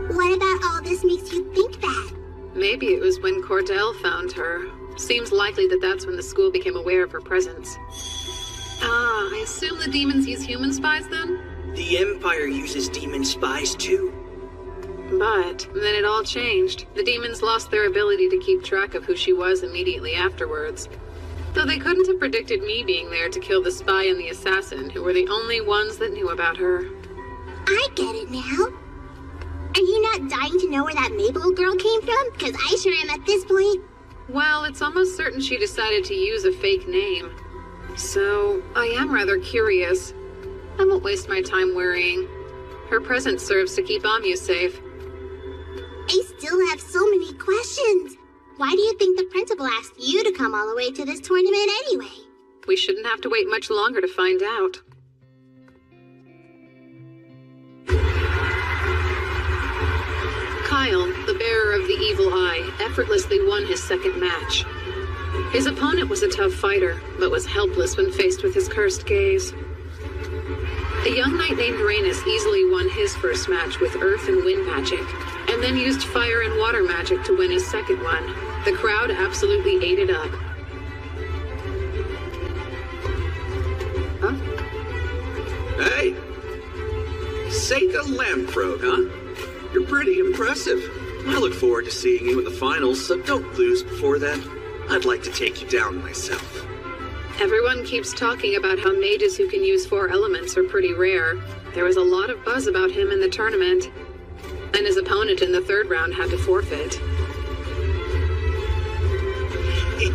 What about all this makes you think that? Maybe it was when Cordell found her. Seems likely that that's when the school became aware of her presence. Ah, I assume the demons use human spies then? The Empire uses demon spies too. But then it all changed. The demons lost their ability to keep track of who she was immediately afterwards. Though they couldn't have predicted me being there to kill the spy and the assassin, who were the only ones that knew about her. I get it now. Are you not dying to know where that Mabel girl came from? Because I sure am at this point. Well, it's almost certain she decided to use a fake name. So, I am rather curious. I won't waste my time worrying. Her presence serves to keep Amu safe. I still have so many questions. Why do you think the principal asked you to come all the way to this tournament anyway? We shouldn't have to wait much longer to find out. Kyle, the bearer of the evil eye, effortlessly won his second match. His opponent was a tough fighter, but was helpless when faced with his cursed gaze. A young knight named Rhaenys easily won his first match with earth and wind magic, and then used fire and water magic to win his second one. The crowd absolutely ate it up. Huh? Hey! Seika Lamprogue, huh? You're pretty impressive. I look forward to seeing you in the finals, so don't lose before then. I'd like to take you down myself. Everyone keeps talking about how mages who can use 4 elements are pretty rare. There was a lot of buzz about him in the tournament, and his opponent in the third round had to forfeit.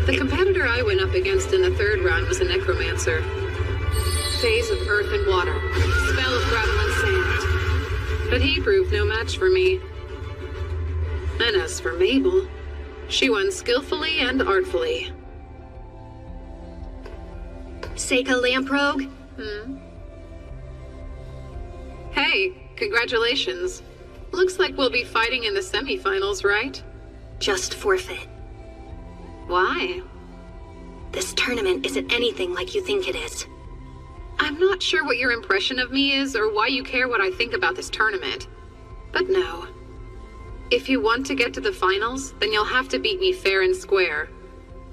The competitor I went up against in the third round was a necromancer. Phase of earth and water, spell of gravel and sand. But he proved no match for me. And as for Mabel, she won skillfully and artfully. Seika Lamprogue? Hey, congratulations. Looks like we'll be fighting in the semifinals, right? Just forfeit. Why? This tournament isn't anything like you think it is. I'm not sure what your impression of me is or why you care what I think about this tournament. But no. If you want to get to the finals, then you'll have to beat me fair and square.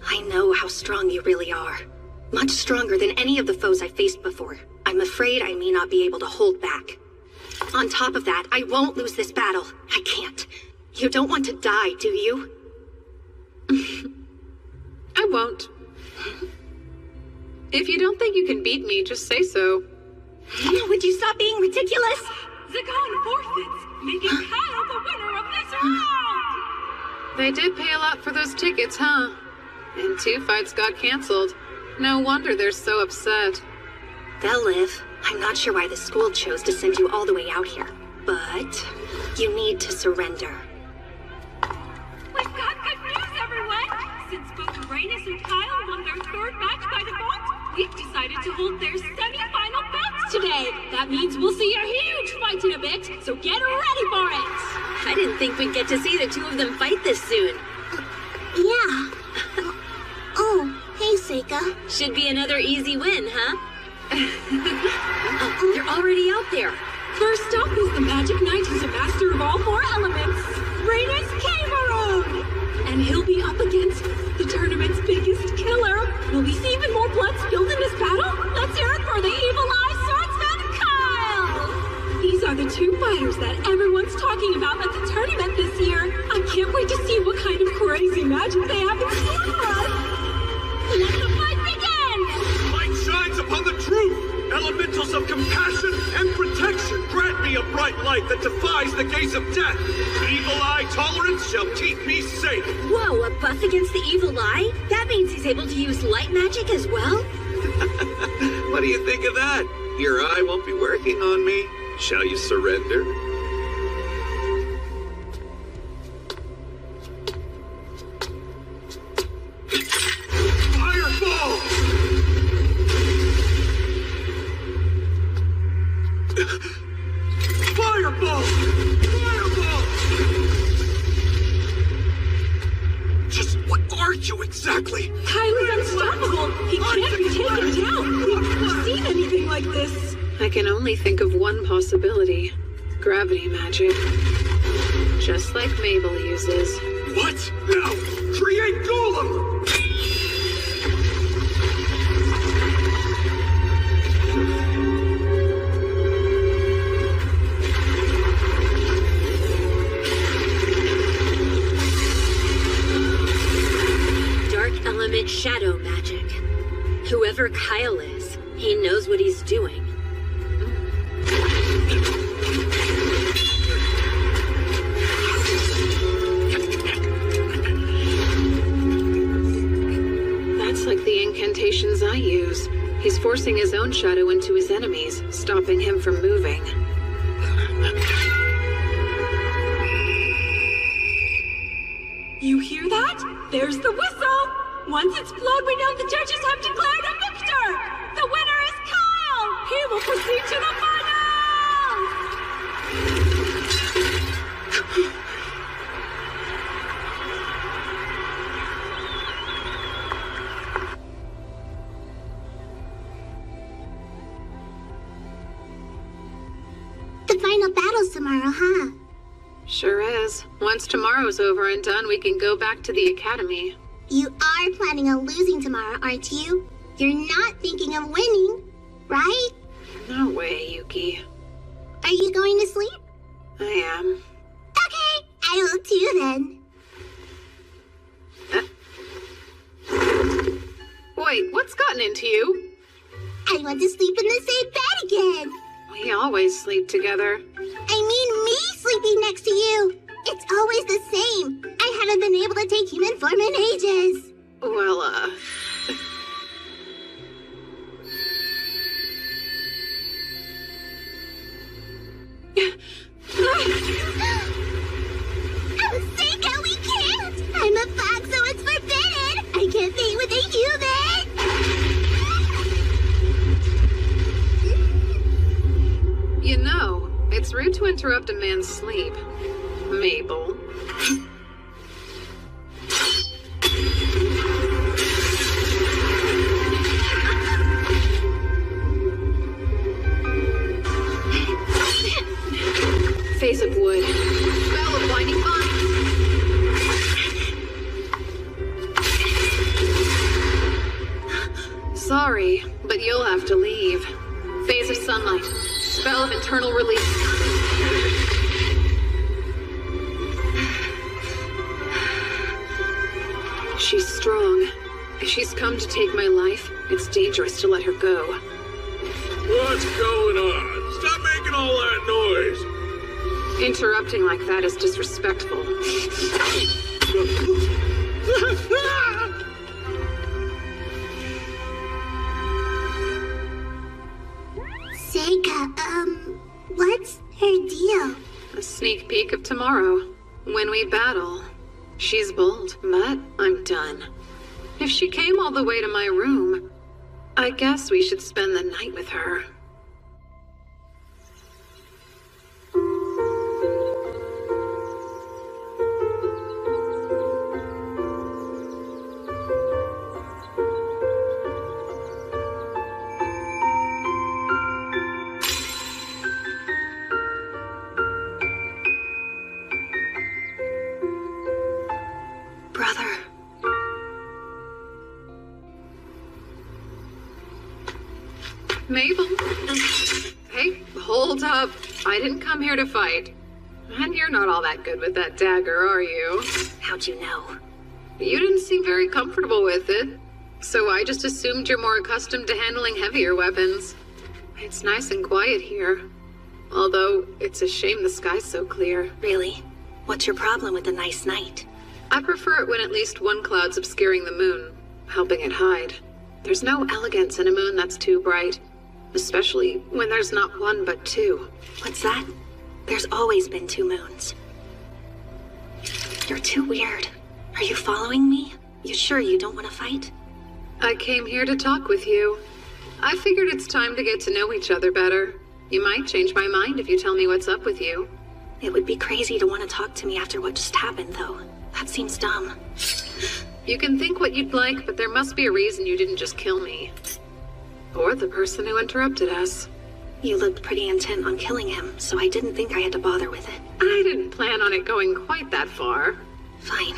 I know how strong you really are. Much stronger than any of the foes I faced before. I'm afraid I may not be able to hold back. On top of that, I won't lose this battle. I can't. You don't want to die, do you? I won't. If you don't think you can beat me, just say so. Would you stop being ridiculous? Zagon forfeits, making Kyle the winner of this round! They did pay a lot for those tickets, huh? And 2 fights got canceled. No wonder they're so upset. They'll live. I'm not sure why the school chose to send you all the way out here. But you need to surrender. We've got good news, everyone! Since both Uranus and Kyle won their 3rd match by default, we've decided to hold their semi-final bouts today. That means we'll see a huge fight in a bit, so get ready for it! I didn't think we'd get to see the 2 of them fight this soon. Yeah. Oh, hey, Seika. Should be another easy win, huh? They're already out there. First up is the Magic Knight who's a master of all 4 elements, Reinus Cameron! And he'll be up against the tournament's biggest killer. Will we see even more blood spilled in this battle? Let's hear it for the Evil Eye Swordsman, Kyle! These are the 2 fighters that everyone's talking about at the tournament this year. I can't wait to see what kind of crazy magic they have in store for us. Let the fight begin! Light shines upon the truth! Elementals of compassion and protection, grant me a bright light that defies the gaze of death. Evil eye tolerance shall keep me safe. Whoa, a buff against the evil eye? That means he's able to use light magic as well? What do you think of that? Your eye won't be working on me. Shall you surrender? Fireball! Fireball! Fireball! Just what are you exactly? Kyle is unstoppable. He can't be taken down. We've never seen anything like this. I can only think of one possibility. Gravity magic. Just like Mabel uses. What? Now! Create Golem! Element shadow magic. Whoever Kyle is, he knows what he's doing. That's like the incantations I use. He's forcing his own shadow into his enemies, stopping him from moving. You hear that? There's the whistle! Once it's blown, we know the judges have declared a victor! The winner is Kyle! He will proceed to the finals! The final battle's tomorrow, huh? Sure is. Once tomorrow's over and done, we can go back to the academy. You are planning on losing tomorrow, aren't you? You're not thinking of winning, right? No way, Yuki. Are you going to sleep? I am. Okay, I will too then. Wait, what's gotten into you? I want to sleep in the same bed again. We always sleep together. I mean me sleeping next to you. It's always the same. I haven't been able to take human form in ages. Well, Oh, Seika, we can't! I'm a fox, so it's forbidden! I can't mate with a human! You know, it's rude to interrupt a man's sleep. Mabel. Phase of wood. Spell of blinding vines. Sorry, but you'll have to leave. Phase of sunlight. Spell of internal release. She's strong. If she's come to take my life, it's dangerous to let her go. What's going on? Stop making all that noise! Interrupting like that is disrespectful. Seika, what's her deal? A sneak peek of tomorrow, when we battle. She's bold, but I'm done. If she came all the way to my room, I guess we should spend the night with her. Mabel? Hey, hold up. I didn't come here to fight. And you're not all that good with that dagger, are you? How'd you know? You didn't seem very comfortable with it. So I just assumed you're more accustomed to handling heavier weapons. It's nice and quiet here. Although, it's a shame the sky's so clear. Really? What's your problem with a nice night? I prefer it when at least one cloud's obscuring the moon, helping it hide. There's no elegance in a moon that's too bright. Especially when there's not one but two. What's that? There's always been two moons. You're too weird. Are you following me? You sure you don't want to fight? I came here to talk with you. I figured it's time to get to know each other better. You might change my mind if you tell me what's up with you. It would be crazy to want to talk to me after what just happened, though. That seems dumb. You can think what you'd like, but there must be a reason you didn't just kill me. Or the person who interrupted us. You looked pretty intent on killing him, so I didn't think I had to bother with it. I didn't plan on it going quite that far. Fine.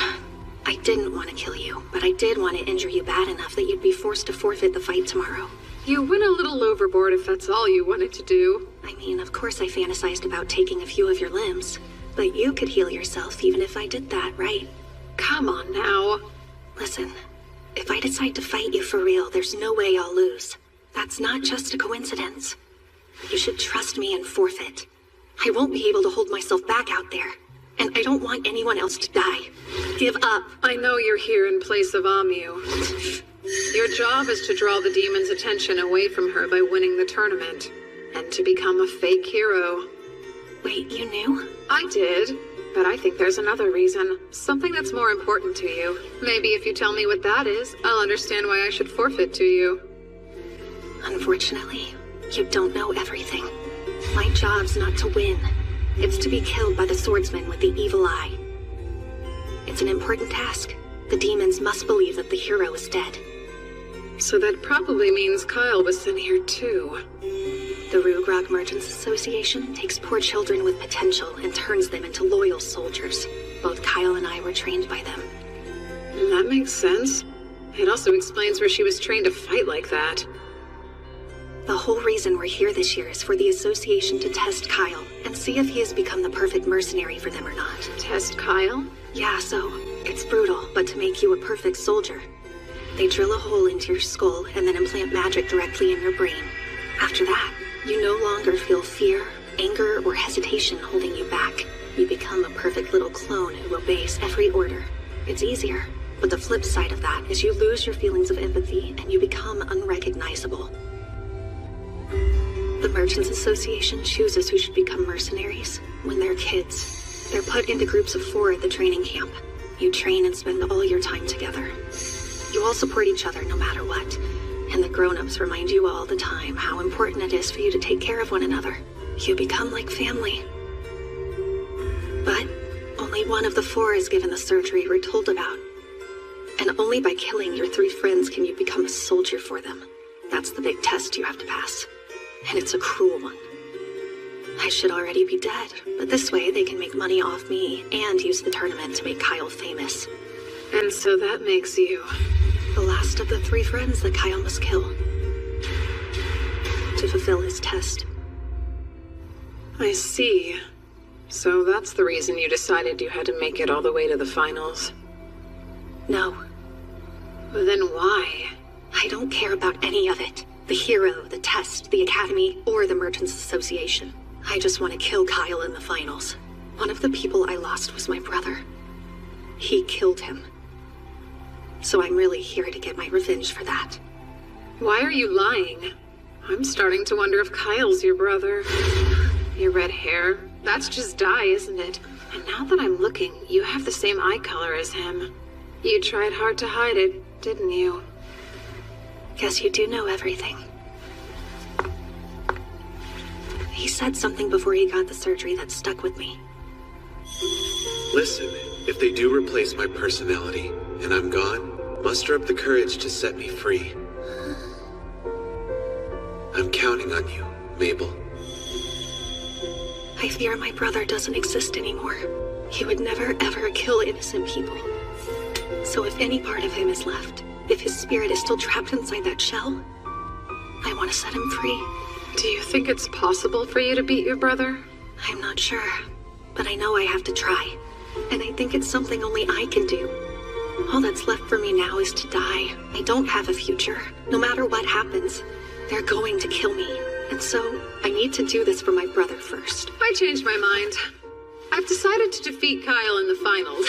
I didn't want to kill you, but I did want to injure you bad enough that you'd be forced to forfeit the fight tomorrow. You went a little overboard if that's all you wanted to do. I mean, of course I fantasized about taking a few of your limbs, but you could heal yourself even if I did that, right? Come on now. Listen, if I decide to fight you for real, there's no way I'll lose. That's not just a coincidence. You should trust me and forfeit. I won't be able to hold myself back out there. And I don't want anyone else to die. Give up. I know you're here in place of Amu. Your job is to draw the demon's attention away from her by winning the tournament. And to become a fake hero. Wait, you knew? I did. But I think there's another reason. Something that's more important to you. Maybe if you tell me what that is, I'll understand why I should forfeit to you. Unfortunately, you don't know everything. My job's not to win. It's to be killed by the swordsman with the evil eye. It's an important task. The demons must believe that the hero is dead. So that probably means Kyle was sent here too. The Rugrog Merchants Association takes poor children with potential and turns them into loyal soldiers. Both Kyle and I were trained by them. That makes sense. It also explains where she was trained to fight like that. The whole reason we're here this year is for the association to test Kyle and see if he has become the perfect mercenary for them or not. Test Kyle? Yeah, so it's brutal, but to make you a perfect soldier. They drill a hole into your skull and then implant magic directly in your brain. After that, you no longer feel fear, anger, or hesitation holding you back. You become a perfect little clone who obeys every order. It's easier, but the flip side of that is you lose your feelings of empathy and you become unrecognizable. The Merchants Association chooses who should become mercenaries when they're kids. They're put into groups of 4 at the training camp. You train and spend all your time together. You all support each other no matter what. And the grown-ups remind you all the time how important it is for you to take care of one another. You become like family. But only one of the 4 is given the surgery we're told about. And only by killing your 3 friends can you become a soldier for them. That's the big test you have to pass. And it's a cruel one. I should already be dead, but this way they can make money off me and use the tournament to make Kyle famous. And so that makes you the last of the 3 friends that Kyle must kill to fulfill his test. I see. So that's the reason you decided you had to make it all the way to the finals. No. Then why? I don't care about any of it. The hero, the test, the academy, or the Merchants Association. I just want to kill Kyle in the finals. One of the people I lost was my brother. He killed him. So I'm really here to get my revenge for that. Why are you lying? I'm starting to wonder if Kyle's your brother. Your red hair, that's just dye, isn't it? And now that I'm looking, you have the same eye color as him. You tried hard to hide it, didn't you? Guess you do know everything. He said something before he got the surgery that stuck with me. Listen, if they do replace my personality, and I'm gone, muster up the courage to set me free. I'm counting on you, Mabel. I fear my brother doesn't exist anymore. He would never ever kill innocent people. So if any part of him is left, if his spirit is still trapped inside that shell, I want to set him free. Do you think it's possible for you to beat your brother? I'm not sure, but I know I have to try. And I think it's something only I can do. All that's left for me now is to die. I don't have a future. No matter what happens, they're going to kill me. And so, I need to do this for my brother first. I changed my mind. I've decided to defeat Kyle in the finals.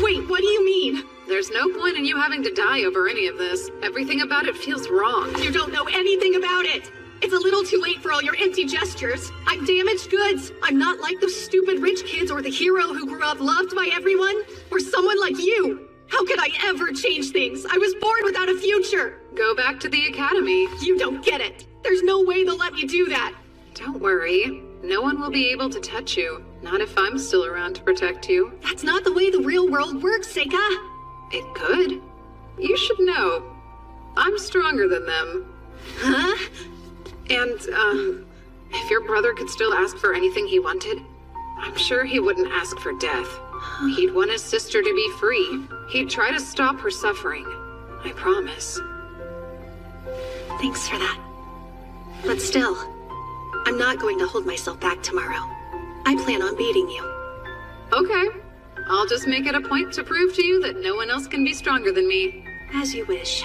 Wait, what do you mean? There's no point in you having to die over any of this. Everything about it feels wrong. You don't know anything about it. It's a little too late for all your empty gestures. I'm damaged goods. I'm not like those stupid rich kids or the hero who grew up loved by everyone. Or someone like you. How could I ever change things? I was born without a future. Go back to the academy. You don't get it. There's no way they'll let me do that. Don't worry. No one will be able to touch you. Not if I'm still around to protect you. That's not the way the real world works, Seika. It could. You should know. I'm stronger than them. Huh? And, if your brother could still ask for anything he wanted, I'm sure he wouldn't ask for death. He'd want his sister to be free. He'd try to stop her suffering. I promise. Thanks for that. But still, I'm not going to hold myself back tomorrow. I plan on beating you. Okay. I'll just make it a point to prove to you that no one else can be stronger than me. As you wish.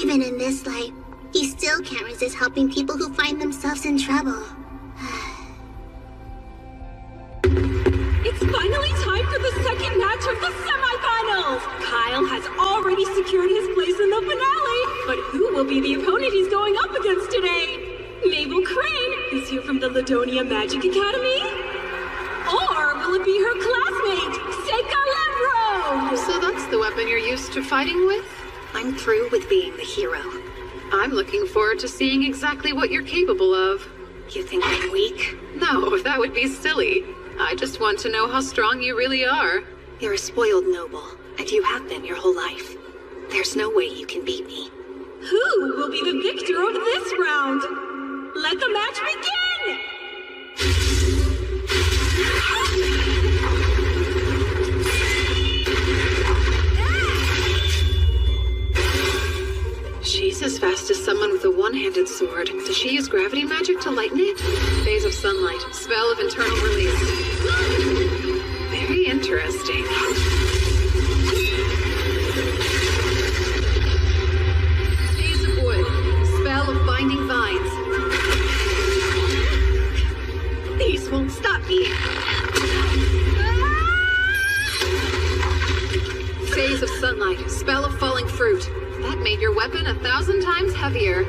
Even in this life, he still can't resist helping people who find themselves in trouble. It's finally time for the second match of the semifinals! Kyle has already secured his place in the finale, but who will be the opponent he's going up against today? Mabel Crane, who's here from the Ladonia Magic Academy? Or will it be her classmate, Seika Lembro? So that's the weapon you're used to fighting with? I'm through with being the hero. I'm looking forward to seeing exactly what you're capable of. You think I'm weak? No, that would be silly. I just want to know how strong you really are. You're a spoiled noble, and you have been your whole life. There's no way you can beat me. Who will be the victor of this round? Let the match begin! She's as fast as someone with a one-handed sword. Does she use gravity magic to lighten it? Phase of sunlight. Spell of internal release. Very interesting. Phase of wood. Spell of binding vines. These won't stop me. Phase of sunlight. Spell of falling fruit. That made your weapon 1,000 times heavier.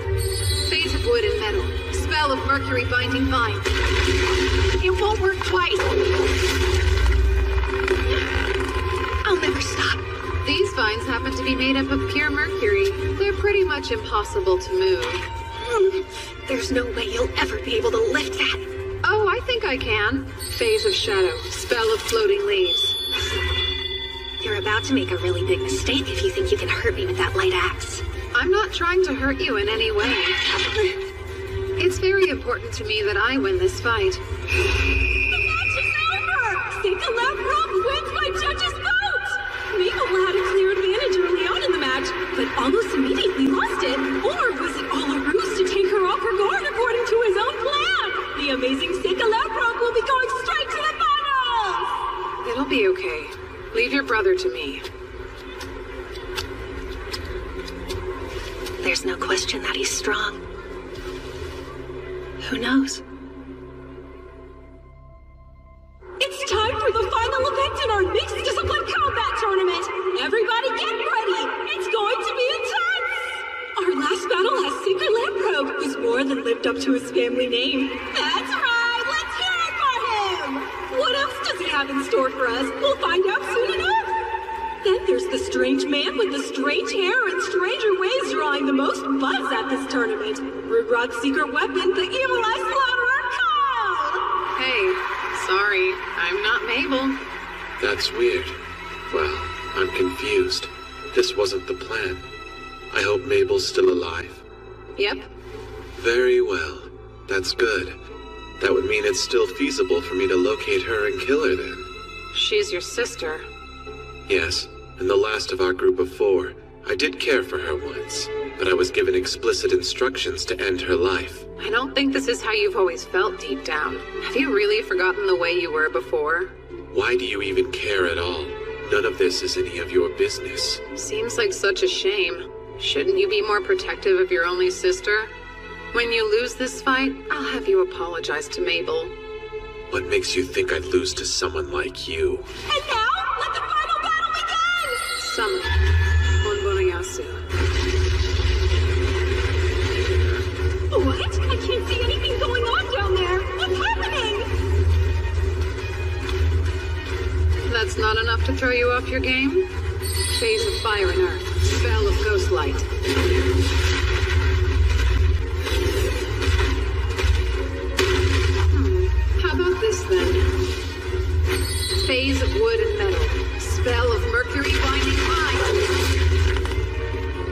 Phase of wood and metal. Spell of mercury binding vine. It won't work twice. I'll never stop. These vines happen to be made up of pure mercury. They're pretty much impossible to move. There's no way you'll ever be able to lift that. Oh, I think I can. Phase of shadow. Spell of floating leaves. You're about to make a really big mistake if you think you can hurt me with that light axe. I'm not trying to hurt you in any way. It's very important to me that I win this fight. The match is over! Sika Lamprock wins by judges' vote! Mabel had a clear advantage early on in the match, but almost immediately lost it. Or was it all a ruse to take her off her guard according to his own plan? The amazing Sika Lamprock will be going straight to the finals! It'll be okay. Leave your brother to me. There's no question that he's strong. Who knows? It's time for the final event in our mixed discipline combat tournament! Everybody get ready! It's going to be intense! Our last battle has Sika Lamprogue, who's more than lived up to his family name. That's right! Let's hear it for him! What else does he have in store for us? We'll find out soon enough! Then there's the strange man with the strange hair and stranger ways drawing the most buzz at this tournament. Rugrod's secret weapon, the Evil Eye Slaughterer, Kyle! Hey, sorry, I'm not Mabel. That's weird. Well, I'm confused. This wasn't the plan. I hope Mabel's still alive. Yep. Very well. That's good. That would mean it's still feasible for me to locate her and kill her then. She's your sister. Yes, and the last of our group of 4. I did care for her once, but I was given explicit instructions to end her life. I don't think this is how you've always felt deep down. Have you really forgotten the way you were before? Why do you even care at all? None of this is any of your business. Seems like such a shame. Shouldn't you be more protective of your only sister? When you lose this fight, I'll have you apologize to Mabel. What makes you think I'd lose to someone like you? And now, let the final battle begin! Summon Onbonayasu. What? I can't see anything going on down there! What's happening? That's not enough to throw you off your game? Phase of fire and earth. Spell of ghost light. How about this then? Phase of wood and metal. Spell of mercury binding mind.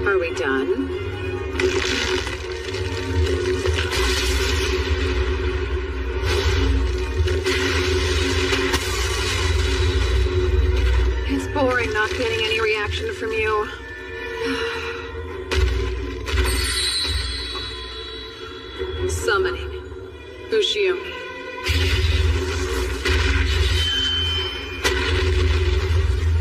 Are we done? It's boring not getting any reaction from you. Summoning. Ushiomi.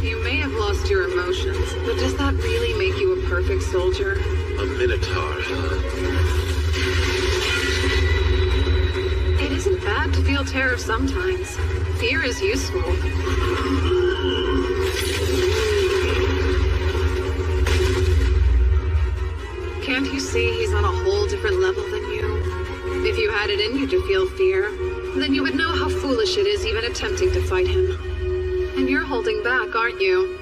You may have lost your emotions, but does that really make you a perfect soldier? A minotaur, huh? It isn't bad to feel terror sometimes. Fear is useful. Can't you see he's on a whole different level than you? If you had it in you to feel fear, then you would know how foolish it is even attempting to fight him. And you're holding back, aren't you?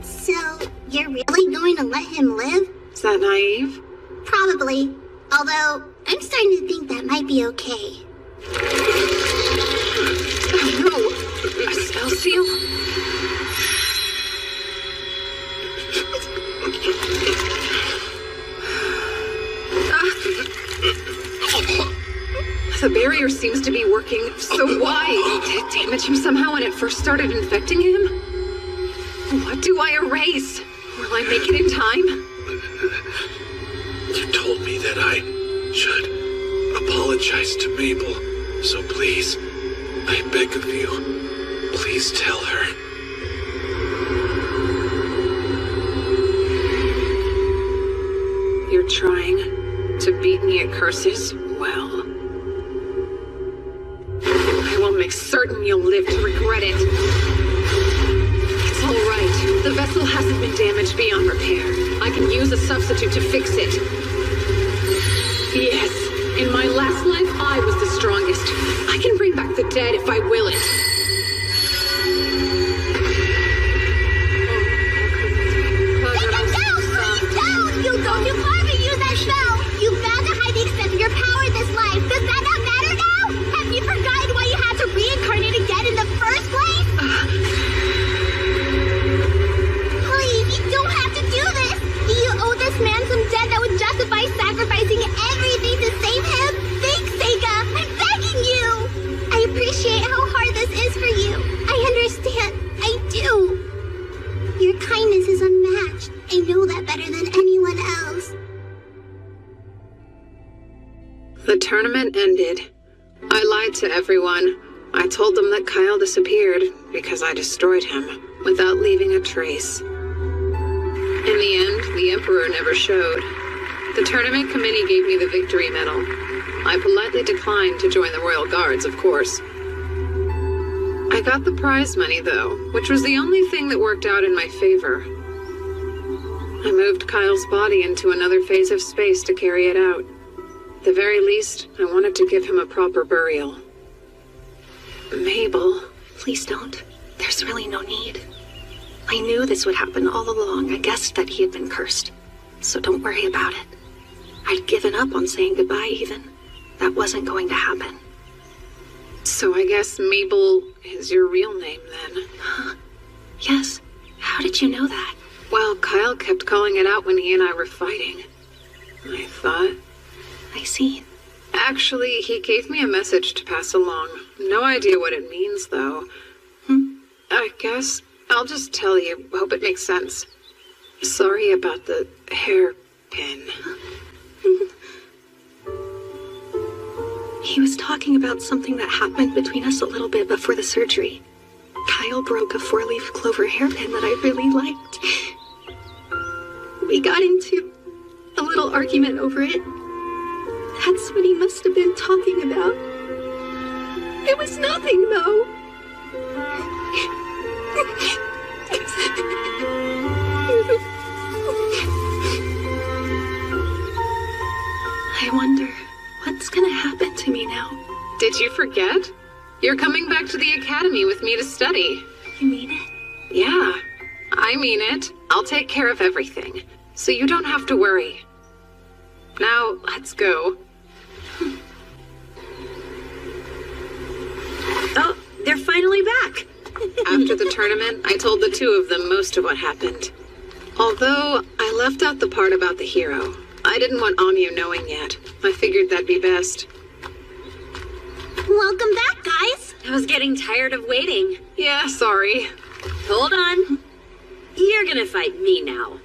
So, you're really going to let him live? Is that naive? Probably. Although, I'm starting to think that might be okay. Oh no! A spell seal? The barrier seems to be working, so why? Did it damage him somehow when it first started infecting him? What do I erase? Will I make it in time? You told me that I should apologize to Mabel, so please, I beg of you, please tell her. You're trying to beat me at curses? Well, I will make certain you'll live to regret it. It's all right. The vessel hasn't been damaged beyond repair. I can use a substitute to fix it. Yes, in my last life, I was the strongest. I can bring back the dead if I will it. You go too far to use that spell! You failed to hide the extent of your power this life! Does that not matter now? Have you forgotten why you had to reincarnate again in the first place? Please, you don't have to do this! You owe this man some debt better than anyone else. The tournament ended. I lied to everyone. I told them that Kyle disappeared because I destroyed him without leaving a trace. In the end, the Emperor never showed. The tournament committee gave me the victory medal. I politely declined to join the Royal Guards, of course. I got the prize money, though, which was the only thing that worked out in my favor. I moved Kyle's body into another phase of space to carry it out. At the very least, I wanted to give him a proper burial. Mabel, please don't. There's really no need. I knew this would happen all along. I guessed that he had been cursed. So don't worry about it. I'd given up on saying goodbye even. That wasn't going to happen. So I guess Mabel is your real name then? Huh? Yes. How did you know that? Well, Kyle kept calling it out when he and I were fighting. I thought... I see. Actually, he gave me a message to pass along. No idea what it means, though. I guess I'll just tell you. Hope it makes sense. Sorry about the hairpin. He was talking about something that happened between us a little bit before the surgery. Kyle broke a 4-leaf clover hairpin that I really liked. We got into a little argument over it. That's what he must have been talking about. It was nothing, though. I wonder what's gonna happen to me now. Did you forget? You're coming back to the academy with me to study. You mean it? Yeah, I mean it. I'll take care of everything, so you don't have to worry. Now, let's go. Oh, they're finally back. After the tournament, I told the two of them most of what happened. Although, I left out the part about the hero. I didn't want Amyu knowing yet. I figured that'd be best. Welcome back, guys. I was getting tired of waiting. Yeah, sorry. Hold on. You're gonna fight me now.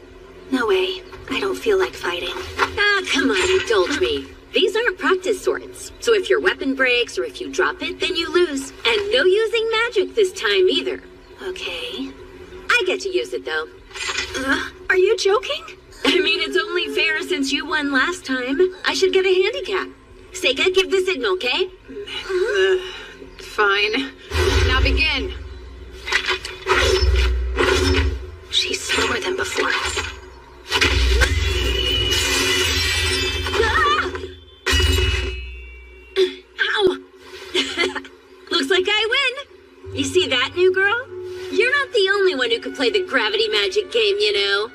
No way. I don't feel like fighting. Ah, come on, indulge me. These aren't practice swords, so if your weapon breaks or if you drop it, then you lose. And no using magic this time either. Okay. I get to use it, though. Are you joking? I mean, it's only fair since you won last time. I should get a handicap. Seika, give the signal, okay? Fine. Now begin. She's slower than before. Ow! Looks like I win. You see that, new girl? You're not the only one who could play the gravity magic game, you know.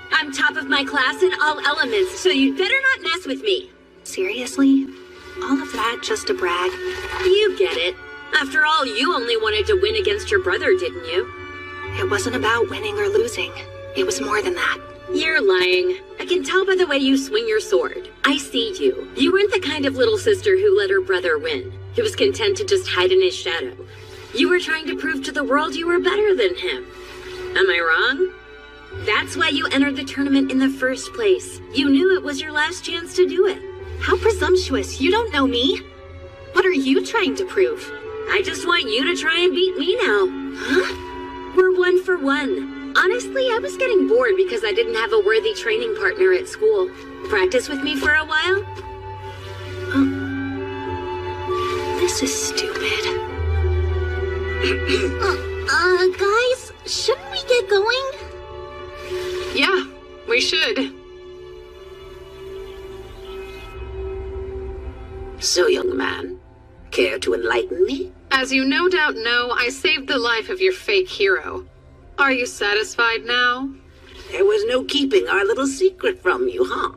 I'm top of my class in all elements, so you'd better not mess with me. Seriously? All of that just to brag? You get it. After all, you only wanted to win against your brother, didn't you? It wasn't about winning or losing. It was more than that. You're lying. I can tell by the way you swing your sword. I see you. You weren't the kind of little sister who let her brother win, who was content to just hide in his shadow. You were trying to prove to the world you were better than him. Am I wrong? That's why you entered the tournament in the first place. You knew it was your last chance to do it. How presumptuous. You don't know me. What are you trying to prove? I just want you to try and beat me now. Huh? We're 1 for 1. Honestly, I was getting bored because I didn't have a worthy training partner at school. Practice with me for a while? This is stupid. Guys, shouldn't we get going? Yeah, we should. So, young man, care to enlighten me? As you no doubt know, I saved the life of your fake hero. Are you satisfied now? There was no keeping our little secret from you, huh?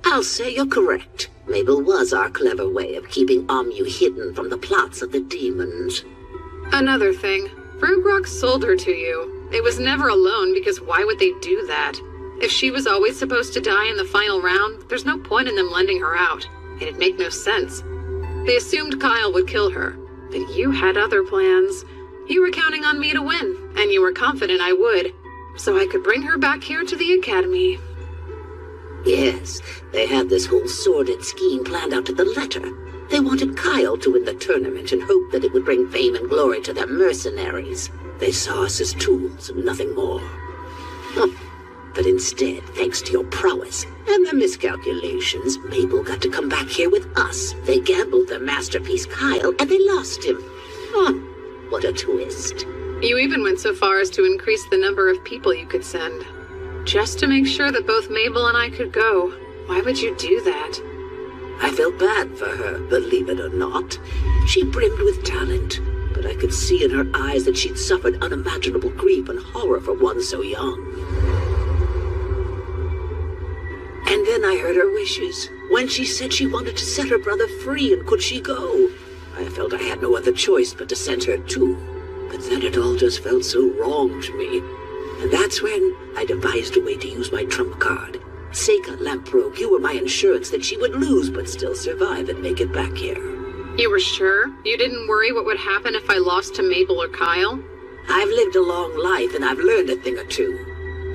I'll say you're correct. Mabel was our clever way of keeping Amyu hidden from the plots of the demons. Another thing, Rugrok sold her to you. It was never alone, because why would they do that? If she was always supposed to die in the final round, there's no point in them lending her out. It'd make no sense. They assumed Kyle would kill her, but you had other plans. You were counting on me to win, and you were confident I would, so I could bring her back here to the academy. Yes, they had this whole sordid scheme planned out to the letter. They wanted Kyle to win the tournament and hoped that it would bring fame and glory to their mercenaries. They saw us as tools and nothing more. But instead, thanks to your prowess and their miscalculations, Mabel got to come back here with us. They gambled their masterpiece Kyle and they lost him. What a twist. You even went so far as to increase the number of people you could send. Just to make sure that both Mabel and I could go. Why would you do that? I felt bad for her, believe it or not. She brimmed with talent, but I could see in her eyes that she'd suffered unimaginable grief and horror for one so young. And then I heard her wishes, when she said she wanted to set her brother free and could she go. I felt I had no other choice but to send her too. But then it all just felt so wrong to me. And that's when I devised a way to use my trump card. Seika Lamprobe, you were my insurance that she would lose but still survive and make it back here. You were sure? You didn't worry what would happen if I lost to Mabel or Kyle? I've lived a long life and I've learned a thing or two.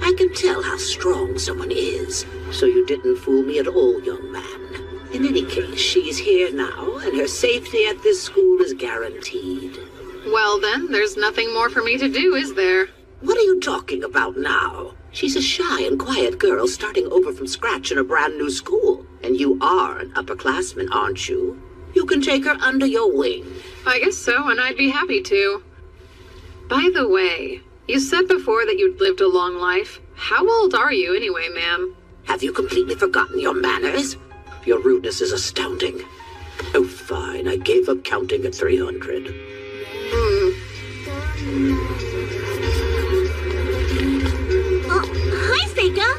I can tell how strong someone is, so you didn't fool me at all, young man. In any case, she's here now, and her safety at this school is guaranteed. Well then, there's nothing more for me to do, is there? What are you talking about now? She's a shy and quiet girl starting over from scratch in a brand new school. And you are an upperclassman, aren't you? You can take her under your wing. I guess so, and I'd be happy to. By the way, you said before that you'd lived a long life. How old are you anyway, ma'am? Have you completely forgotten your manners? Your rudeness is astounding. Oh, fine. I gave up counting at 300. Hi, Seika.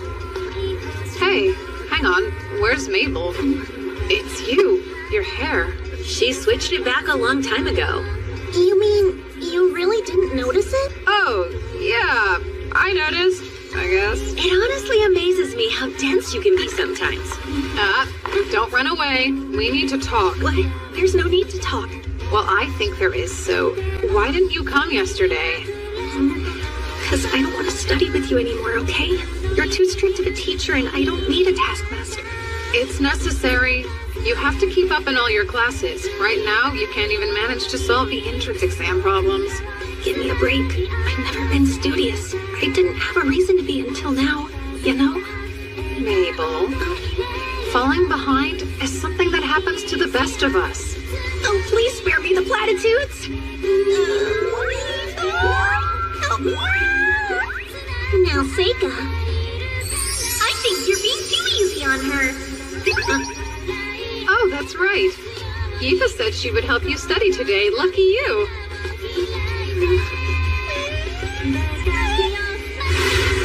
Hey, hang on. Where's Mabel? It's you. Your hair. She switched it back a long time ago. You mean you really didn't notice it? Oh, yeah. I noticed, I guess. It honestly amazes me how dense you can be sometimes. Don't run away. We need to talk. What? There's no need to talk. Well, I think there is, so why didn't you come yesterday? Because I don't want to study with you anymore, okay? You're too strict of a teacher and I don't need a taskmaster. It's necessary. You have to keep up in all your classes. Right now, you can't even manage to solve the entrance exam problems. Give me a break. I've never been studious. I didn't have a reason to be until now, you know? Mabel, falling behind is something that happens to the best of us. Oh, please spare me the platitudes. Now, Seika, I think you're being too easy on her. Oh, that's right. Eva said she would help you study today. Lucky you.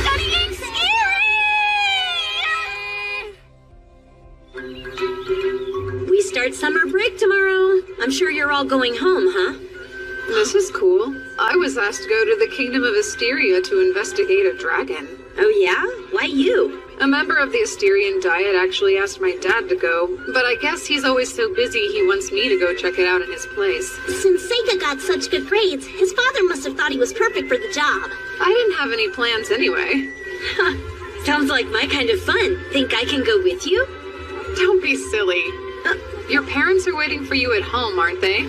Studying scary! We start summer break tomorrow. I'm sure you're all going home, huh? This is cool. I was asked to go to the Kingdom of Asteria to investigate a dragon. Oh yeah? Why you? A member of the Asterian Diet actually asked my dad to go, but I guess he's always so busy he wants me to go check it out in his place. Since Seika got such good grades, his father must have thought he was perfect for the job. I didn't have any plans anyway. Sounds like my kind of fun. Think I can go with you? Don't be silly. Your parents are waiting for you at home, aren't they?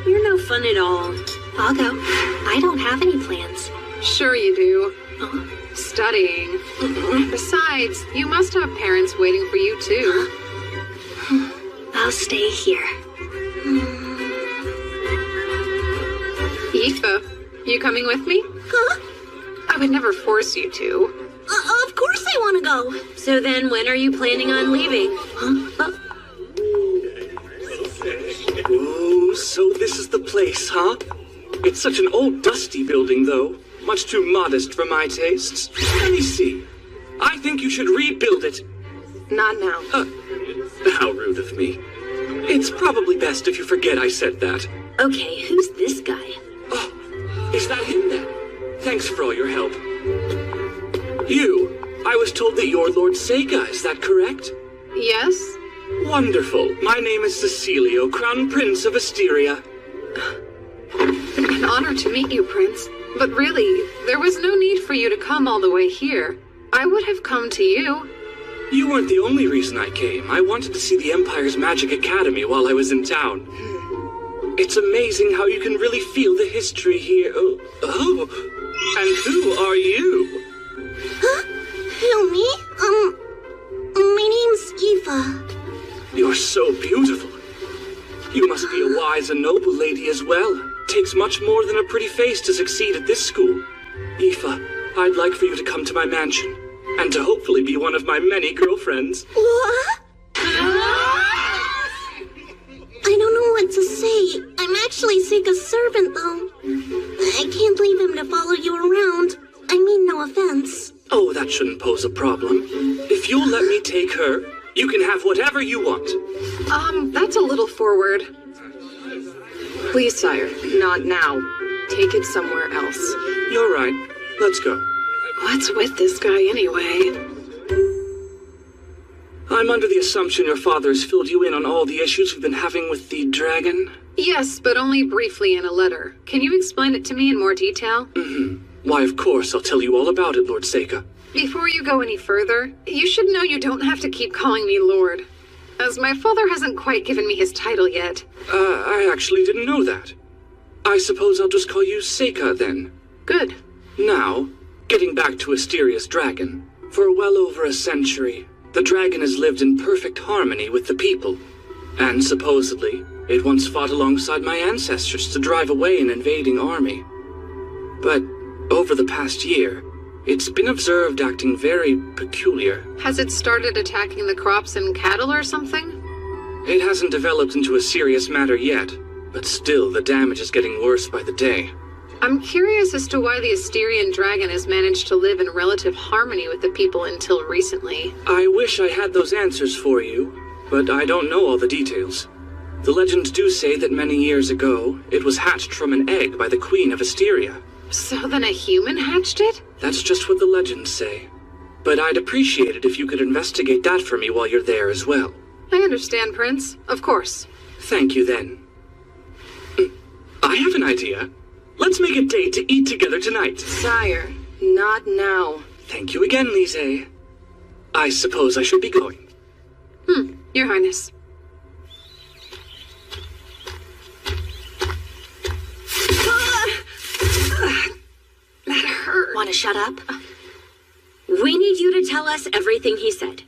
You're no fun at all. I'll go. I don't have any plans. Sure you do. Studying. Besides, you must have parents waiting for you too. I'll stay here. Aoife, you coming with me? Huh? I would never force you to. Of course I want to go. So then when are you planning on leaving? Oh, so this is the place, huh? It's such an old, dusty building, though. Much too modest for my tastes. Let me see. I think you should rebuild it. Not now. How rude of me. It's probably best if you forget I said that. Okay, who's this guy? Oh, is that him then? Thanks for all your help. You, I was told that you're Lord Seika, is that correct? Yes. Wonderful. My name is Cecilio, Crown Prince of Asteria. An honor to meet you, Prince. But really, there was no need for you to come all the way here. I would have come to you. You weren't the only reason I came. I wanted to see the Empire's Magic Academy while I was in town. It's amazing how you can really feel the history here. Oh. And who are you? Huh? Who, me? My name's Aoife. You're so beautiful. You must be a wise and noble lady as well. Takes much more than a pretty face to succeed at this school. Aoife, I'd like for you to come to my mansion, and to hopefully be one of my many girlfriends. What? I don't know what to say. I'm actually Seika's servant, though. I can't leave him to follow you around. I mean, no offense. Oh, that shouldn't pose a problem. If you'll let me take her, you can have whatever you want. That's a little forward. Please, sire, not now. Take it somewhere else. You're right. Let's go. What's with this guy anyway? I'm under the assumption your father has filled you in on all the issues we've been having with the dragon? Yes, but only briefly in a letter. Can you explain it to me in more detail? Why, of course, I'll tell you all about it, Lord Seika. Before you go any further, you should know you don't have to keep calling me Lord, as my father hasn't quite given me his title yet. I actually didn't know that. I suppose I'll just call you Seika, then. Good. Now, getting back to Asteria's dragon. For well over a century, the dragon has lived in perfect harmony with the people. And supposedly, it once fought alongside my ancestors to drive away an invading army. But over the past year, it's been observed acting very peculiar. Has it started attacking the crops and cattle or something? It hasn't developed into a serious matter yet, but still the damage is getting worse by the day. I'm curious as to why the Asterian dragon has managed to live in relative harmony with the people until recently. I wish I had those answers for you, but I don't know all the details. The legends do say that many years ago, it was hatched from an egg by the Queen of Asteria. So then a human hatched it? That's just what the legends say. But I'd appreciate it if you could investigate that for me while you're there as well. I understand, Prince. Of course. Thank you, then. I have an idea. Let's make a date to eat together tonight. Sire, not now. Thank you again, Lise. I suppose I should be going. Your Highness. That hurt. Want to shut up? We need you to tell us everything he said.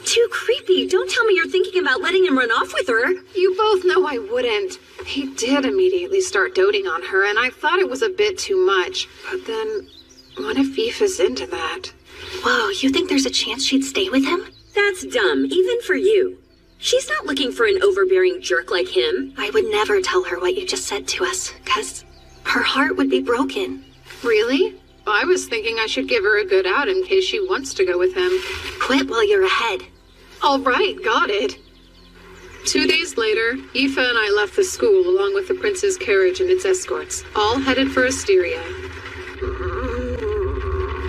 Too creepy. Don't tell me you're thinking about letting him run off with her. You both know I wouldn't. He did immediately start doting on her, and I thought it was a bit too much. But then, what if Aoife's into that? Whoa, you think there's a chance she'd stay with him? That's dumb, even for you. She's not looking for an overbearing jerk like him. I would never tell her what you just said to us, 'cause her heart would be broken. Really? I was thinking I should give her a good out in case she wants to go with him. Quit while you're ahead. All right, got it. 2 days later, Aoife and I left the school along with the prince's carriage and its escorts, all headed for Asteria.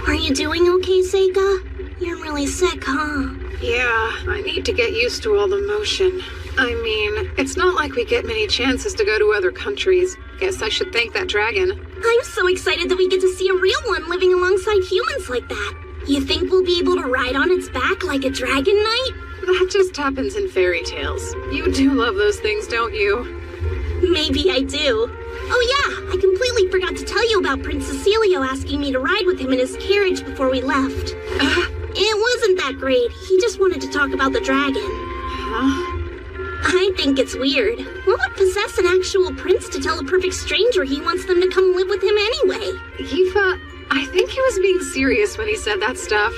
Are you doing okay, Seika? You're really sick, huh? Yeah, I need to get used to all the motion. I mean, it's not like we get many chances to go to other countries. Guess I should thank that dragon. I'm so excited that we get to see a real one living alongside humans like that. You think we'll be able to ride on its back like a dragon knight? That just happens in fairy tales. You do love those things, don't you? Maybe I do. Oh yeah, I completely forgot to tell you about Prince Cecilio asking me to ride with him in his carriage before we left. It wasn't that great. He just wanted to talk about the dragon. Huh? I think it's weird. What would possess an actual prince to tell a perfect stranger he wants them to come live with him anyway? Aoife, I think he was being serious when he said that stuff.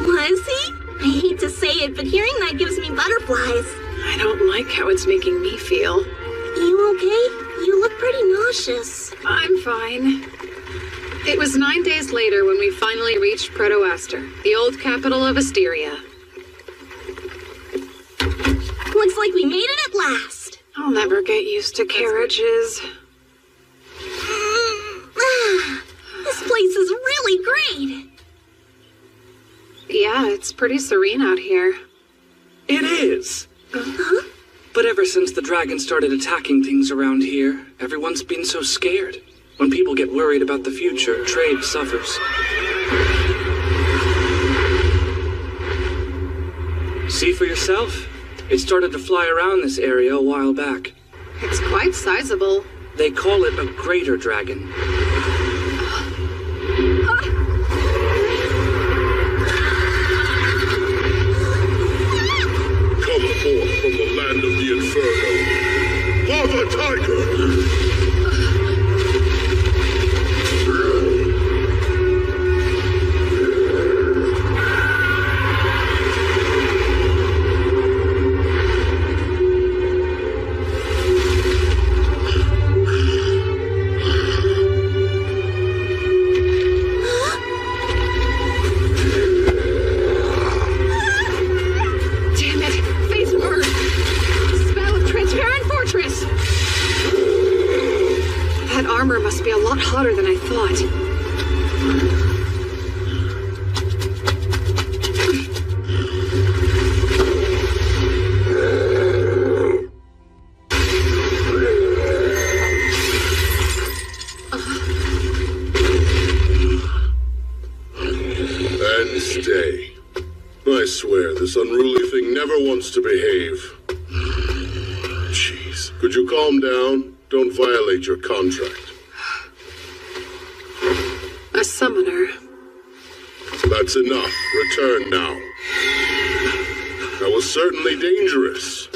Was he? I hate to say it, but hearing that gives me butterflies. I don't like how it's making me feel. You okay? You look pretty nauseous. I'm fine. It was 9 days later when we finally reached Proto-Aster, the old capital of Asteria. Looks like we made it at last. I'll never get used to carriages. This place is really great. Yeah, it's pretty serene out here. It is. Huh? But ever since the dragon started attacking things around here, everyone's been so scared. When people get worried about the future, trade suffers. See for yourself. It started to fly around this area a while back. It's quite sizable. They call it a greater dragon. Come forth from the land of the Inferno. Lava Tiger! Must be a lot hotter than I thought. And stay. I swear, this unruly thing never wants to behave. Jeez, could you calm down? Don't violate your contract. A summoner. That's enough. Return now. That was certainly dangerous.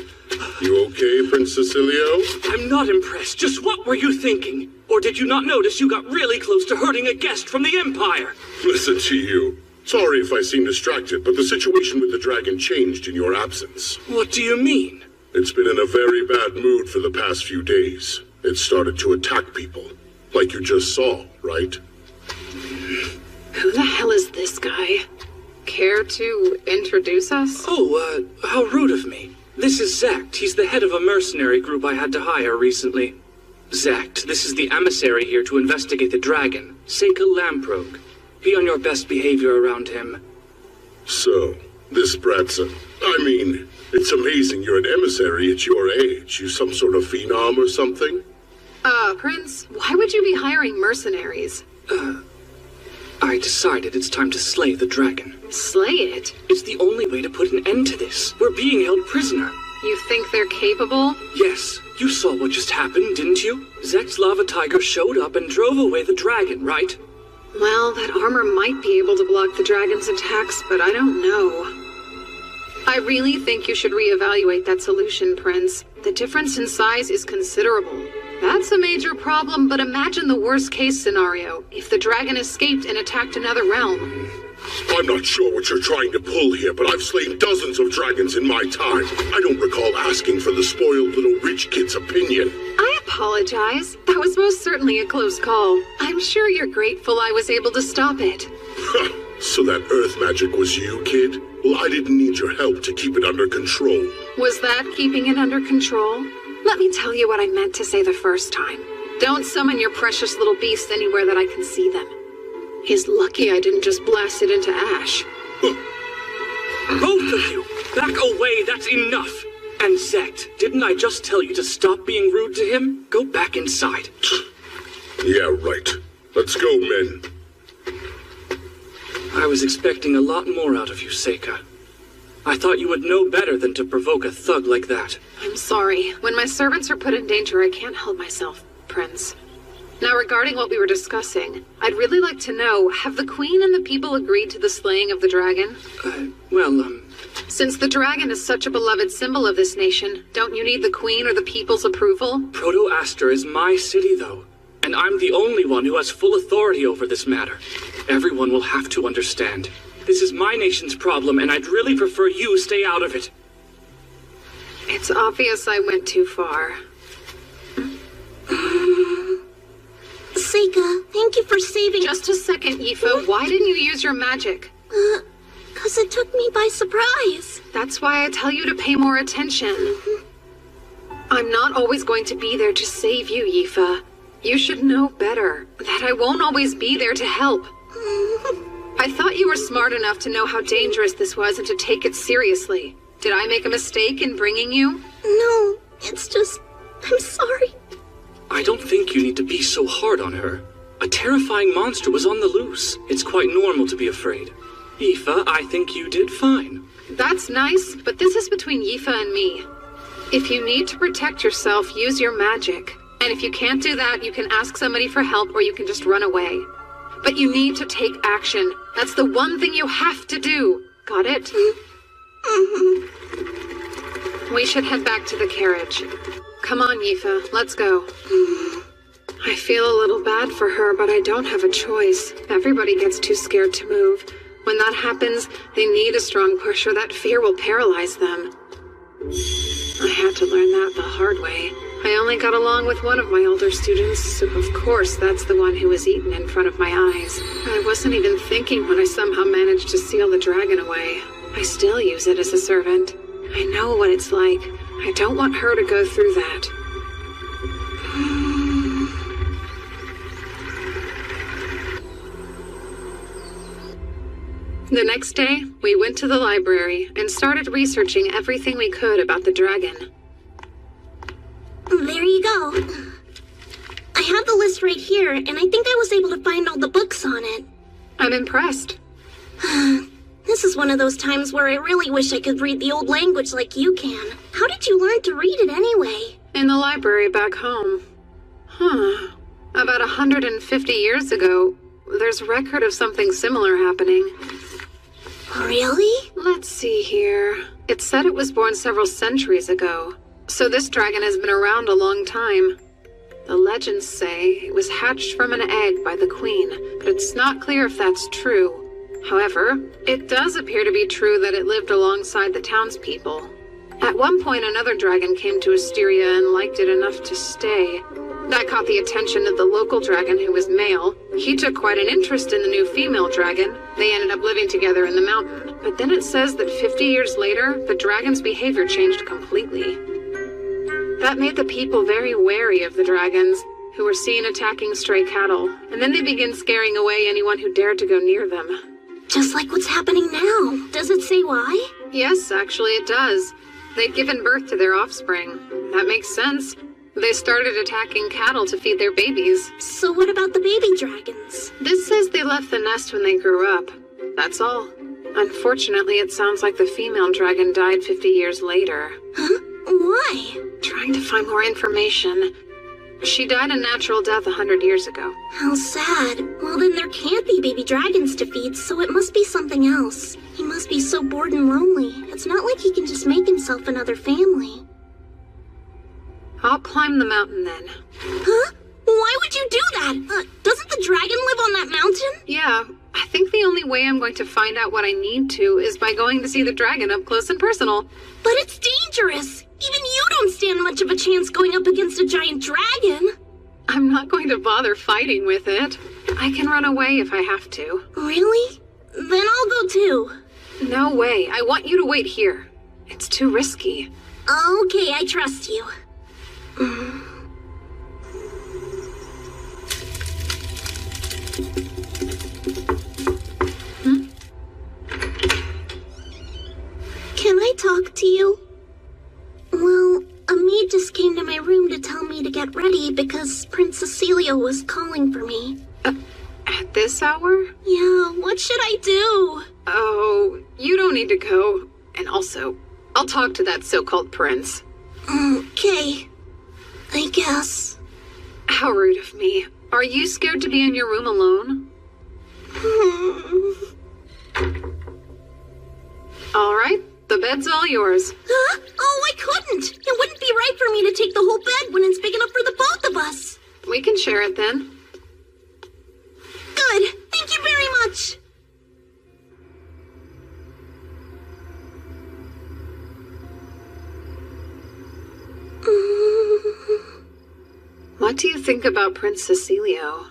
You okay, Prince Cecilio? I'm not impressed. Just what were you thinking? Or did you not notice you got really close to hurting a guest from the Empire? Listen to you. Sorry if I seem distracted, but the situation with the dragon changed in your absence. What do you mean? It's been in a very bad mood for the past few days. It started to attack people. Like you just saw, right? Who the hell is this guy? Care to introduce us? Oh, how rude of me. This is Zect. He's the head of a mercenary group I had to hire recently. Zect, this is the emissary here to investigate the dragon, Seika Lamprogue. Be on your best behavior around him. So, this brat's it's amazing you're an emissary at your age. You some sort of phenom or something? Prince, why would you be hiring mercenaries? I decided it's time to slay the dragon. Slay it? It's the only way to put an end to this. We're being held prisoner. You think they're capable? Yes. You saw what just happened, didn't you? Zekt's lava tiger showed up and drove away the dragon, right? Well, that armor might be able to block the dragon's attacks, but I don't know. I really think you should reevaluate that solution, Prince. The difference in size is considerable. That's a major problem, but imagine the worst-case scenario. If the dragon escaped and attacked another realm. I'm not sure what you're trying to pull here, but I've slain dozens of dragons in my time. I don't recall asking for the spoiled little rich kid's opinion. I apologize. That was most certainly a close call. I'm sure you're grateful I was able to stop it. So that earth magic was you, kid? Well, I didn't need your help to keep it under control. Was that keeping it under control? Let me tell you what I meant to say the first time. Don't summon your precious little beasts anywhere that I can see them. He's lucky I didn't just blast it into ash. Both of you! Back away, that's enough! And Zect, didn't I just tell you to stop being rude to him? Go back inside. Yeah, right. Let's go, men. I was expecting a lot more out of you, Seika. I thought you would know better than to provoke a thug like that. I'm sorry. When my servants are put in danger, I can't help myself, Prince. Now, regarding what we were discussing, I'd really like to know, have the Queen and the people agreed to the slaying of the dragon? Since the dragon is such a beloved symbol of this nation, don't you need the Queen or the people's approval? Proto-Aster is my city, though. And I'm the only one who has full authority over this matter. Everyone will have to understand. This is my nation's problem, and I'd really prefer you stay out of it. It's obvious I went too far. Seika, thank you for saving— Just a second, Yifa. Why didn't you use your magic? 'Cause it took me by surprise. That's why I tell you to pay more attention. I'm not always going to be there to save you, Yifa. You should know better, that I won't always be there to help. I thought you were smart enough to know how dangerous this was and to take it seriously. Did I make a mistake in bringing you? No, it's just— I'm sorry. I don't think you need to be so hard on her. A terrifying monster was on the loose. It's quite normal to be afraid. Aoife, I think you did fine. That's nice, but this is between Aoife and me. If you need to protect yourself, use your magic. And if you can't do that, you can ask somebody for help or you can just run away. But you need to take action. That's the one thing you have to do. Got it? We should head back to the carriage. Come on, Aoife, let's go. I feel a little bad for her, but I don't have a choice. Everybody gets too scared to move. When that happens, they need a strong push or that fear will paralyze them. I had to learn that the hard way. I only got along with one of my older students, so of course that's the one who was eaten in front of my eyes. I wasn't even thinking when I somehow managed to seal the dragon away. I still use it as a servant. I know what it's like. I don't want her to go through that. The next day, we went to the library and started researching everything we could about the dragon. There you go. I have the list right here, and I think I was able to find all the books on it. I'm impressed. This is one of those times where I really wish I could read the old language like you can. How did you learn to read it anyway? In the library back home. About 150 years ago, there's record of something similar happening. Really? Let's see here. It said it was born several centuries ago. So this dragon has been around a long time. The legends say it was hatched from an egg by the queen, but it's not clear if that's true. However, it does appear to be true that it lived alongside the townspeople. At one point, another dragon came to Asteria and liked it enough to stay. That caught the attention of the local dragon, who was male. He took quite an interest in the new female dragon. They ended up living together in the mountain. But then it says that 50 years later, the dragon's behavior changed completely. That made the people very wary of the dragons, who were seen attacking stray cattle, and then they began scaring away anyone who dared to go near them. Just like what's happening now. Does it say why? Yes, actually it does. They'd given birth to their offspring. That makes sense. They started attacking cattle to feed their babies. So what about the baby dragons? This says they left the nest when they grew up. That's all. Unfortunately, it sounds like the female dragon died 50 years later. Huh? Why? Trying to find more information. She died a natural death 100 years ago. How sad. Well, then there can't be baby dragons to feed, so it must be something else. He must be so bored and lonely. It's not like he can just make himself another family. I'll climb the mountain then. Huh? Why would you do that? Doesn't the dragon live on that mountain? Yeah, I think the only way I'm going to find out what I need to is by going to see the dragon up close and personal. But it's dangerous. Even you don't stand much of a chance going up against a giant dragon. I'm not going to bother fighting with it. I can run away if I have to. Really? Then I'll go too. No way. I want you to wait here. It's too risky. Okay, I trust you. Can I talk to you? Well, a maid just came to my room to tell me to get ready because Prince Cecilio was calling for me. At this hour? Yeah, what should I do? Oh, you don't need to go. And also, I'll talk to that so-called prince. Okay. I guess. How rude of me. Are you scared to be in your room alone? All right, the bed's all yours. Huh? Oh, I couldn't. It wouldn't be right for me to take the whole bed when it's big enough for the both of us. We can share it then. Good. Thank you very much. What do you think about Prince Cecilio?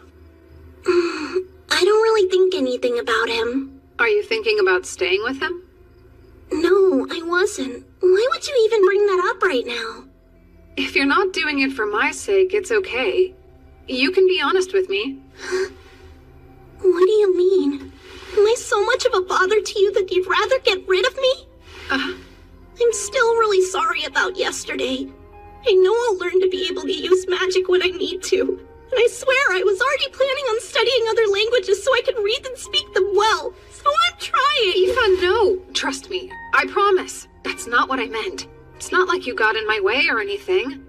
I don't really think anything about him. Are you thinking about staying with him? No, I wasn't. Why would you even bring that up right now? If you're not doing it for my sake, it's okay. You can be honest with me. What do you mean? Am I so much of a bother to you that you'd rather get rid of me? I'm still really sorry about yesterday. I know I'll learn to be able to use magic when I need to. And I swear I was already planning on studying other languages so I could read and speak them well. So I'm trying. Trust me, I promise. That's not what I meant. It's not like you got in my way or anything.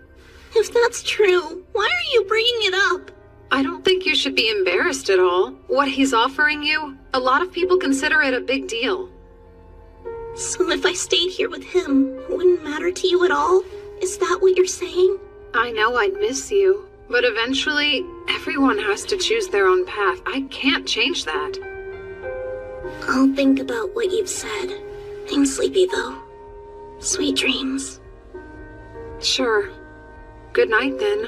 If that's true, why are you bringing it up? I don't think you should be embarrassed at all. What he's offering you, a lot of people consider it a big deal. So if I stayed here with him, it wouldn't matter to you at all? Is that what you're saying? I know I'd miss you, but eventually, everyone has to choose their own path. I can't change that. I'll think about what you've said. I'm sleepy, though. Sweet dreams. Sure. Good night, then.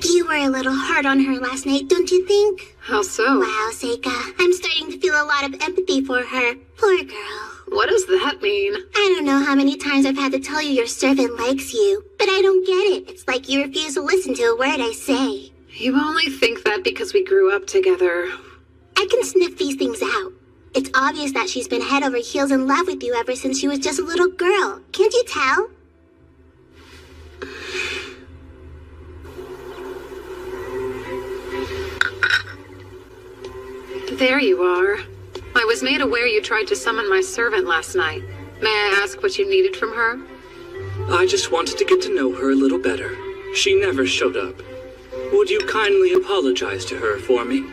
You were a little hard on her last night, don't you think? How so? Wow, Seika. I'm starting to feel a lot of empathy for her. Poor girl. What does that mean? I don't know how many times I've had to tell you your servant likes you, but I don't get it. It's like you refuse to listen to a word I say. You only think that because we grew up together. I can sniff these things out. It's obvious that she's been head over heels in love with you ever since she was just a little girl. Can't you tell? There you are. I was made aware you tried to summon my servant last night. May I ask what you needed from her? I just wanted to get to know her a little better. She never showed up. Would you kindly apologize to her for me?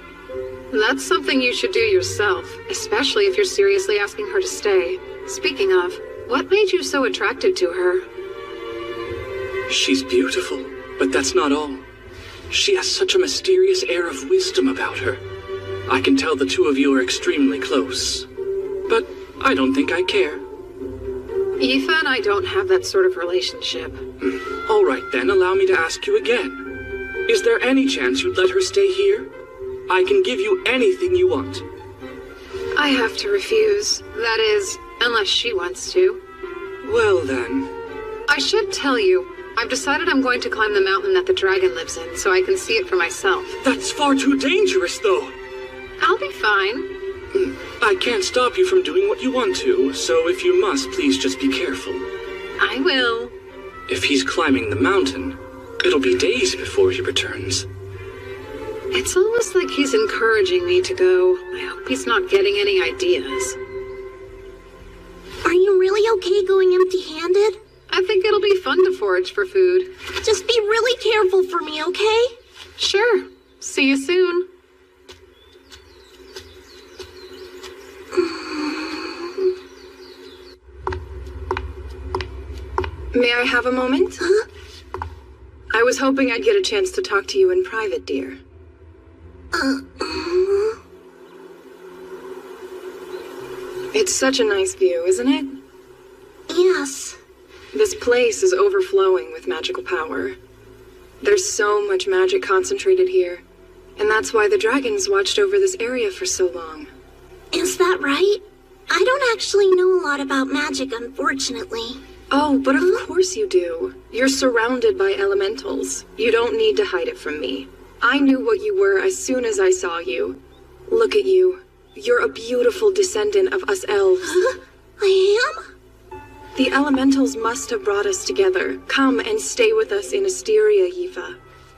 That's something you should do yourself, especially if you're seriously asking her to stay. Speaking of, what made you so attracted to her? She's beautiful, but that's not all. She has such a mysterious air of wisdom about her. I can tell the two of you are extremely close, but I don't think I care. Aoife and I don't have that sort of relationship. All right then, allow me to ask you again. Is there any chance you'd let her stay here? I can give you anything you want. I have to refuse. That is, unless she wants to. Well then. I should tell you, I've decided I'm going to climb the mountain that the dragon lives in, so I can see it for myself. That's far too dangerous, though. I'll be fine. I can't stop you from doing what you want to, so if you must, please just be careful. I will. If he's climbing the mountain, it'll be days before he returns. It's almost like he's encouraging me to go. I hope he's not getting any ideas. Are you really okay going empty-handed? I think it'll be fun to forage for food. Just be really careful for me, okay? Sure. See you soon. May I have a moment? Huh? I was hoping I'd get a chance to talk to you in private, dear. It's such a nice view, isn't it? Yes. This place is overflowing with magical power. There's so much magic concentrated here, and that's why the dragons watched over this area for so long. Is that right? I don't actually know a lot about magic, unfortunately. Oh, but of course you do. You're surrounded by elementals. You don't need to hide it from me. I knew what you were as soon as I saw you. Look at you. You're a beautiful descendant of us elves. I am? The elementals must have brought us together. Come and stay with us in Asteria, Aoife.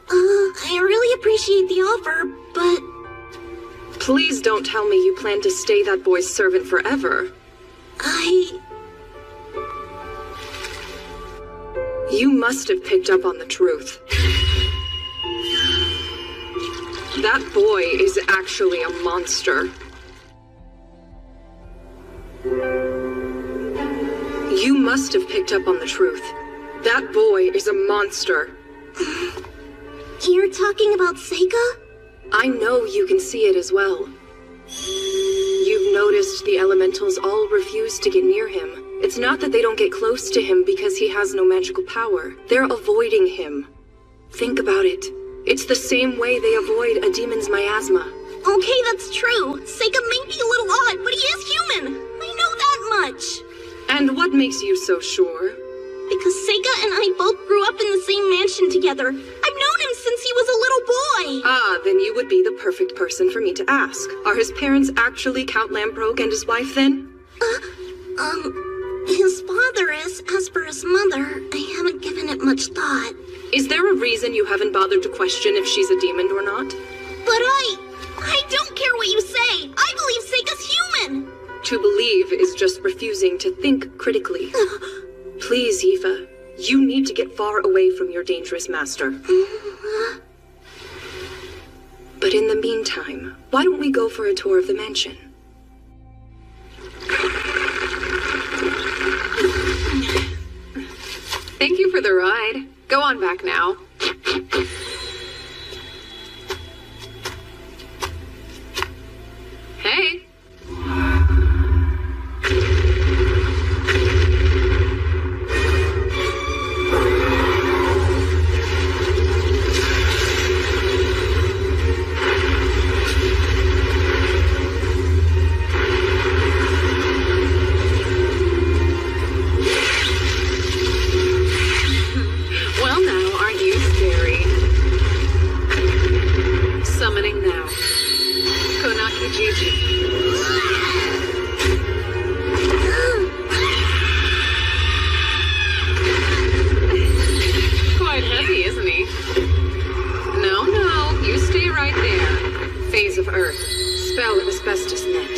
I really appreciate the offer, but... Please don't tell me you plan to stay that boy's servant forever. You must have picked up on the truth. That boy is actually a monster. You must have picked up on the truth. That boy is a monster. You're talking about Seika? I know you can see it as well. You've noticed the elementals all refuse to get near him. It's not that they don't get close to him because he has no magical power. They're avoiding him. Think about it. It's the same way they avoid a demon's miasma. Okay, that's true. Seika may be a little odd, but he is human. I know that much. And what makes you so sure? Because Seika and I both grew up in the same mansion together. I've known him since he was a little boy. boy! Ah, then you would be the perfect person for me to ask. Are his parents actually Count Lamprogue and his wife, then? His father is. As for his mother, I haven't given it much thought. Is there a reason you haven't bothered to question if she's a demon or not? But I don't care what you say! I believe Seika's human! To believe is just refusing to think critically. Please, Yifa, you need to get far away from your dangerous master. But in the meantime, why don't we go for a tour of the mansion? Thank you for the ride. Go on back now. Hey. Well now, aren't you scary? Summoning now. Konaki Jiji. Quite heavy, isn't he? No, you stay right there. Phase of Earth. Spell of asbestos net.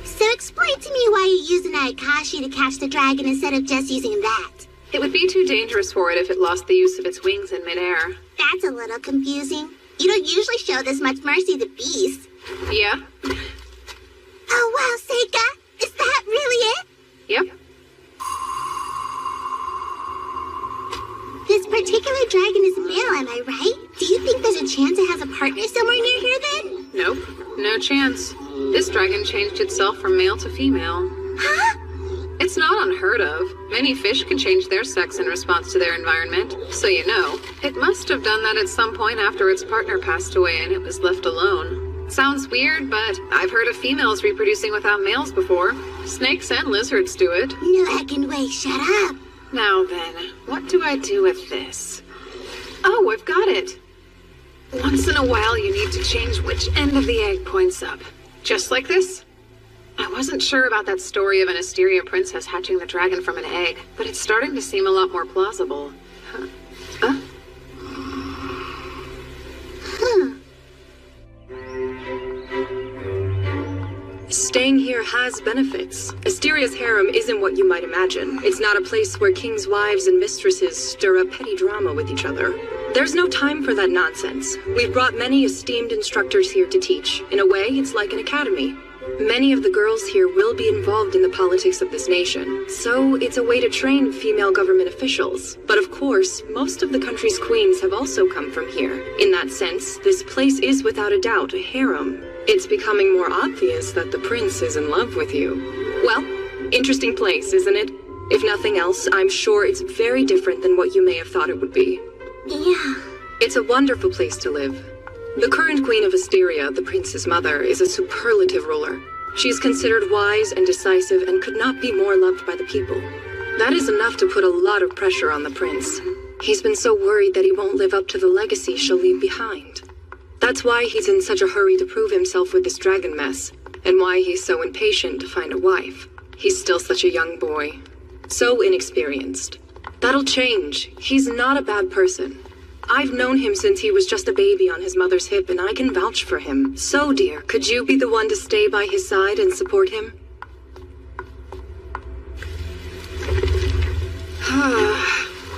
So explain to me why you're using Akashi to catch the dragon instead of just using that. It would be too dangerous for it if it lost the use of its wings in midair. That's a little confusing. You don't usually show this much mercy to beasts. Yeah? Oh wow, Seika! Is that really it? Yep. This particular dragon is male, am I right? Do you think there's a chance it has a partner somewhere near here then? Nope. No chance. This dragon changed itself from male to female. Huh? It's not unheard of. Many fish can change their sex in response to their environment. So you know, it must have done that at some point after its partner passed away and it was left alone. Sounds weird, but I've heard of females reproducing without males before. Snakes and lizards do it. No heckin' way, shut up. Now then, what do I do with this? Oh, I've got it. Once in a while, you need to change which end of the egg points up. Just like this? I wasn't sure about that story of an Asteria princess hatching the dragon from an egg, but it's starting to seem a lot more plausible. Huh? Staying here has benefits. Asteria's harem isn't what you might imagine. It's not a place where kings' wives and mistresses stir up petty drama with each other. There's no time for that nonsense. We've brought many esteemed instructors here to teach. In a way, it's like an academy. Many of the girls here will be involved in the politics of this nation, so it's a way to train female government officials. But of course, most of the country's queens have also come from here. In that sense, this place is without a doubt a harem. It's becoming more obvious that the prince is in love with you. Well, interesting place, isn't it? If nothing else, I'm sure it's very different than what you may have thought it would be. Yeah. It's a wonderful place to live. The current queen of Asteria, the prince's mother, is a superlative ruler. She is considered wise and decisive and could not be more loved by the people. That is enough to put a lot of pressure on the prince. He's been so worried that he won't live up to the legacy she'll leave behind. That's why he's in such a hurry to prove himself with this dragon mess, and why he's so impatient to find a wife. He's still such a young boy. So inexperienced. That'll change. He's not a bad person. I've known him since he was just a baby on his mother's hip, and I can vouch for him. So, dear, could you be the one to stay by his side and support him?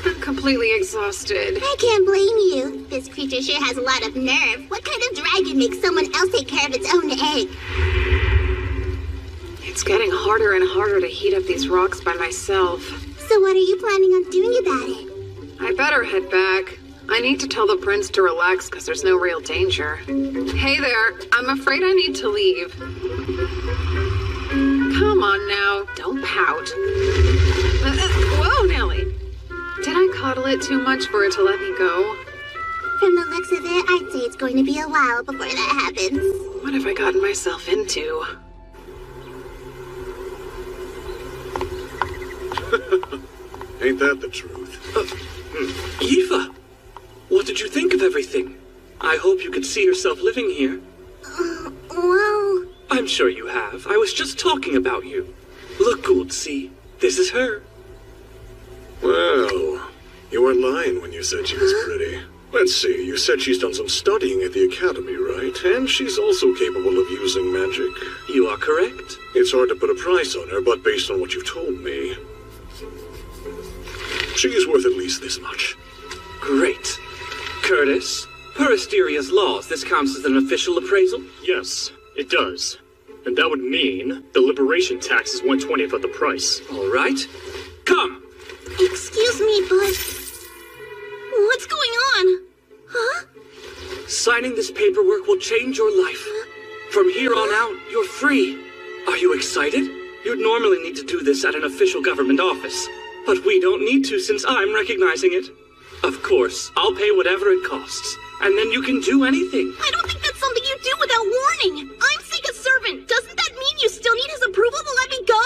I'm completely exhausted. I can't blame you. This creature sure has a lot of nerve. What kind of dragon makes someone else take care of its own egg? It's getting harder and harder to heat up these rocks by myself. So what are you planning on doing about it? I better head back. I need to tell the prince to relax because there's no real danger. Hey there, I'm afraid I need to leave. Come on now, don't pout. Whoa, Nellie. Did I coddle it too much for it to let me go? From the looks of it, I'd say it's going to be a while before that happens. What have I gotten myself into? Ain't that the truth? Yifa! What did you think of everything? I hope you could see yourself living here. Well... I'm sure you have. I was just talking about you. Look, Gould, see? This is her. Well, you weren't lying when you said she was pretty. Let's see, you said she's done some studying at the academy, right? And she's also capable of using magic. You are correct. It's hard to put a price on her, but based on what you've told me, she is worth at least this much. Great. Curtis, per Asteria's laws, this counts as an official appraisal? Yes, it does. And that would mean the liberation tax is 1/20th of the price. All right. Come! Excuse me, but... what's going on? Huh? Signing this paperwork will change your life. From here on out, you're free. Are you excited? You'd normally need to do this at an official government office. But we don't need to since I'm recognizing it. Of course, I'll pay whatever it costs. And then you can do anything. I don't think that's something you do without warning. I'm Seika's servant. Doesn't that mean you still need his approval to let me go?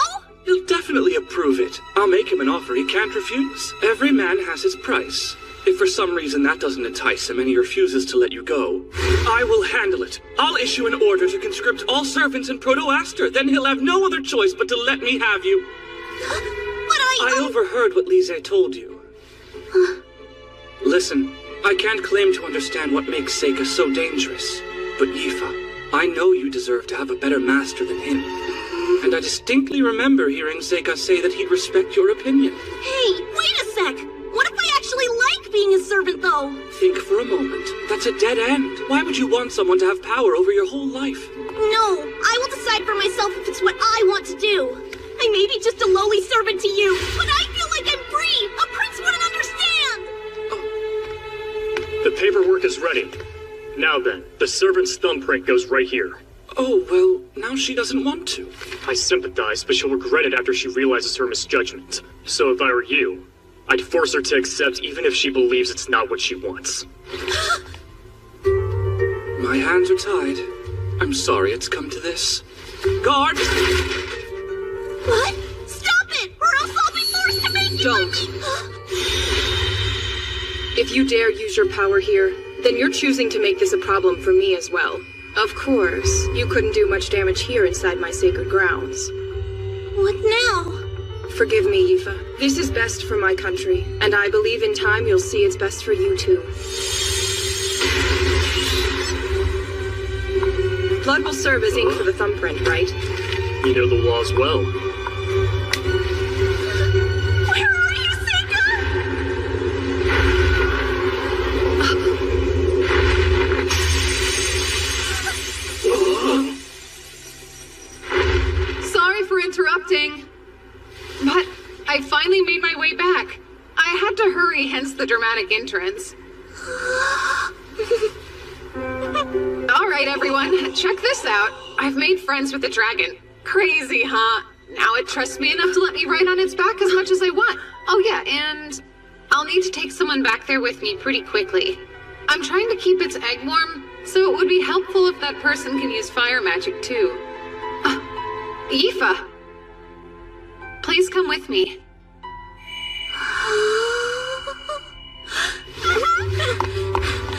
He'll definitely approve it. I'll make him an offer he can't refuse. Every man has his price. If for some reason that doesn't entice him and he refuses to let you go, I will handle it. I'll issue an order to conscript all servants in Proto-Aster. Then he'll have no other choice but to let me have you. But I overheard what Lise told you. Listen, I can't claim to understand what makes Seika so dangerous. But Yifa, I know you deserve to have a better master than him. And I distinctly remember hearing Seika say that he'd respect your opinion. Hey, wait a sec! What if I actually like being a servant, though? Think for a moment. That's a dead end. Why would you want someone to have power over your whole life? No, I will decide for myself if it's what I want to do. I may be just a lowly servant to you, but I feel like I'm free! A prince wouldn't understand! The paperwork is ready. Now then, the servant's thumbprint goes right here. Oh, well, now she doesn't want to. I sympathize, but she'll regret it after she realizes her misjudgment. So if I were you, I'd force her to accept even if she believes it's not what she wants. My hands are tied. I'm sorry it's come to this. Guard! What? Stop it! Or else I'll be forced to make you Don't. If you dare use your power here, then you're choosing to make this a problem for me as well. Of course, you couldn't do much damage here inside my sacred grounds. What now? Forgive me, Yifa. This is best for my country, and I believe in time you'll see it's best for you too. Blood will serve as ink for the thumbprint, right? You know the laws well. Where are you, Seika? Sorry for interrupting, but I finally made my way back. I had to hurry, hence the dramatic entrance. All right, everyone, check this out. I've made friends with the dragon. Crazy, huh? Now it trusts me enough to let me ride on its back as much as I want. Oh yeah, and I'll need to take someone back there with me pretty quickly. I'm trying to keep its egg warm, so it would be helpful if that person can use fire magic too. Yifa, please come with me.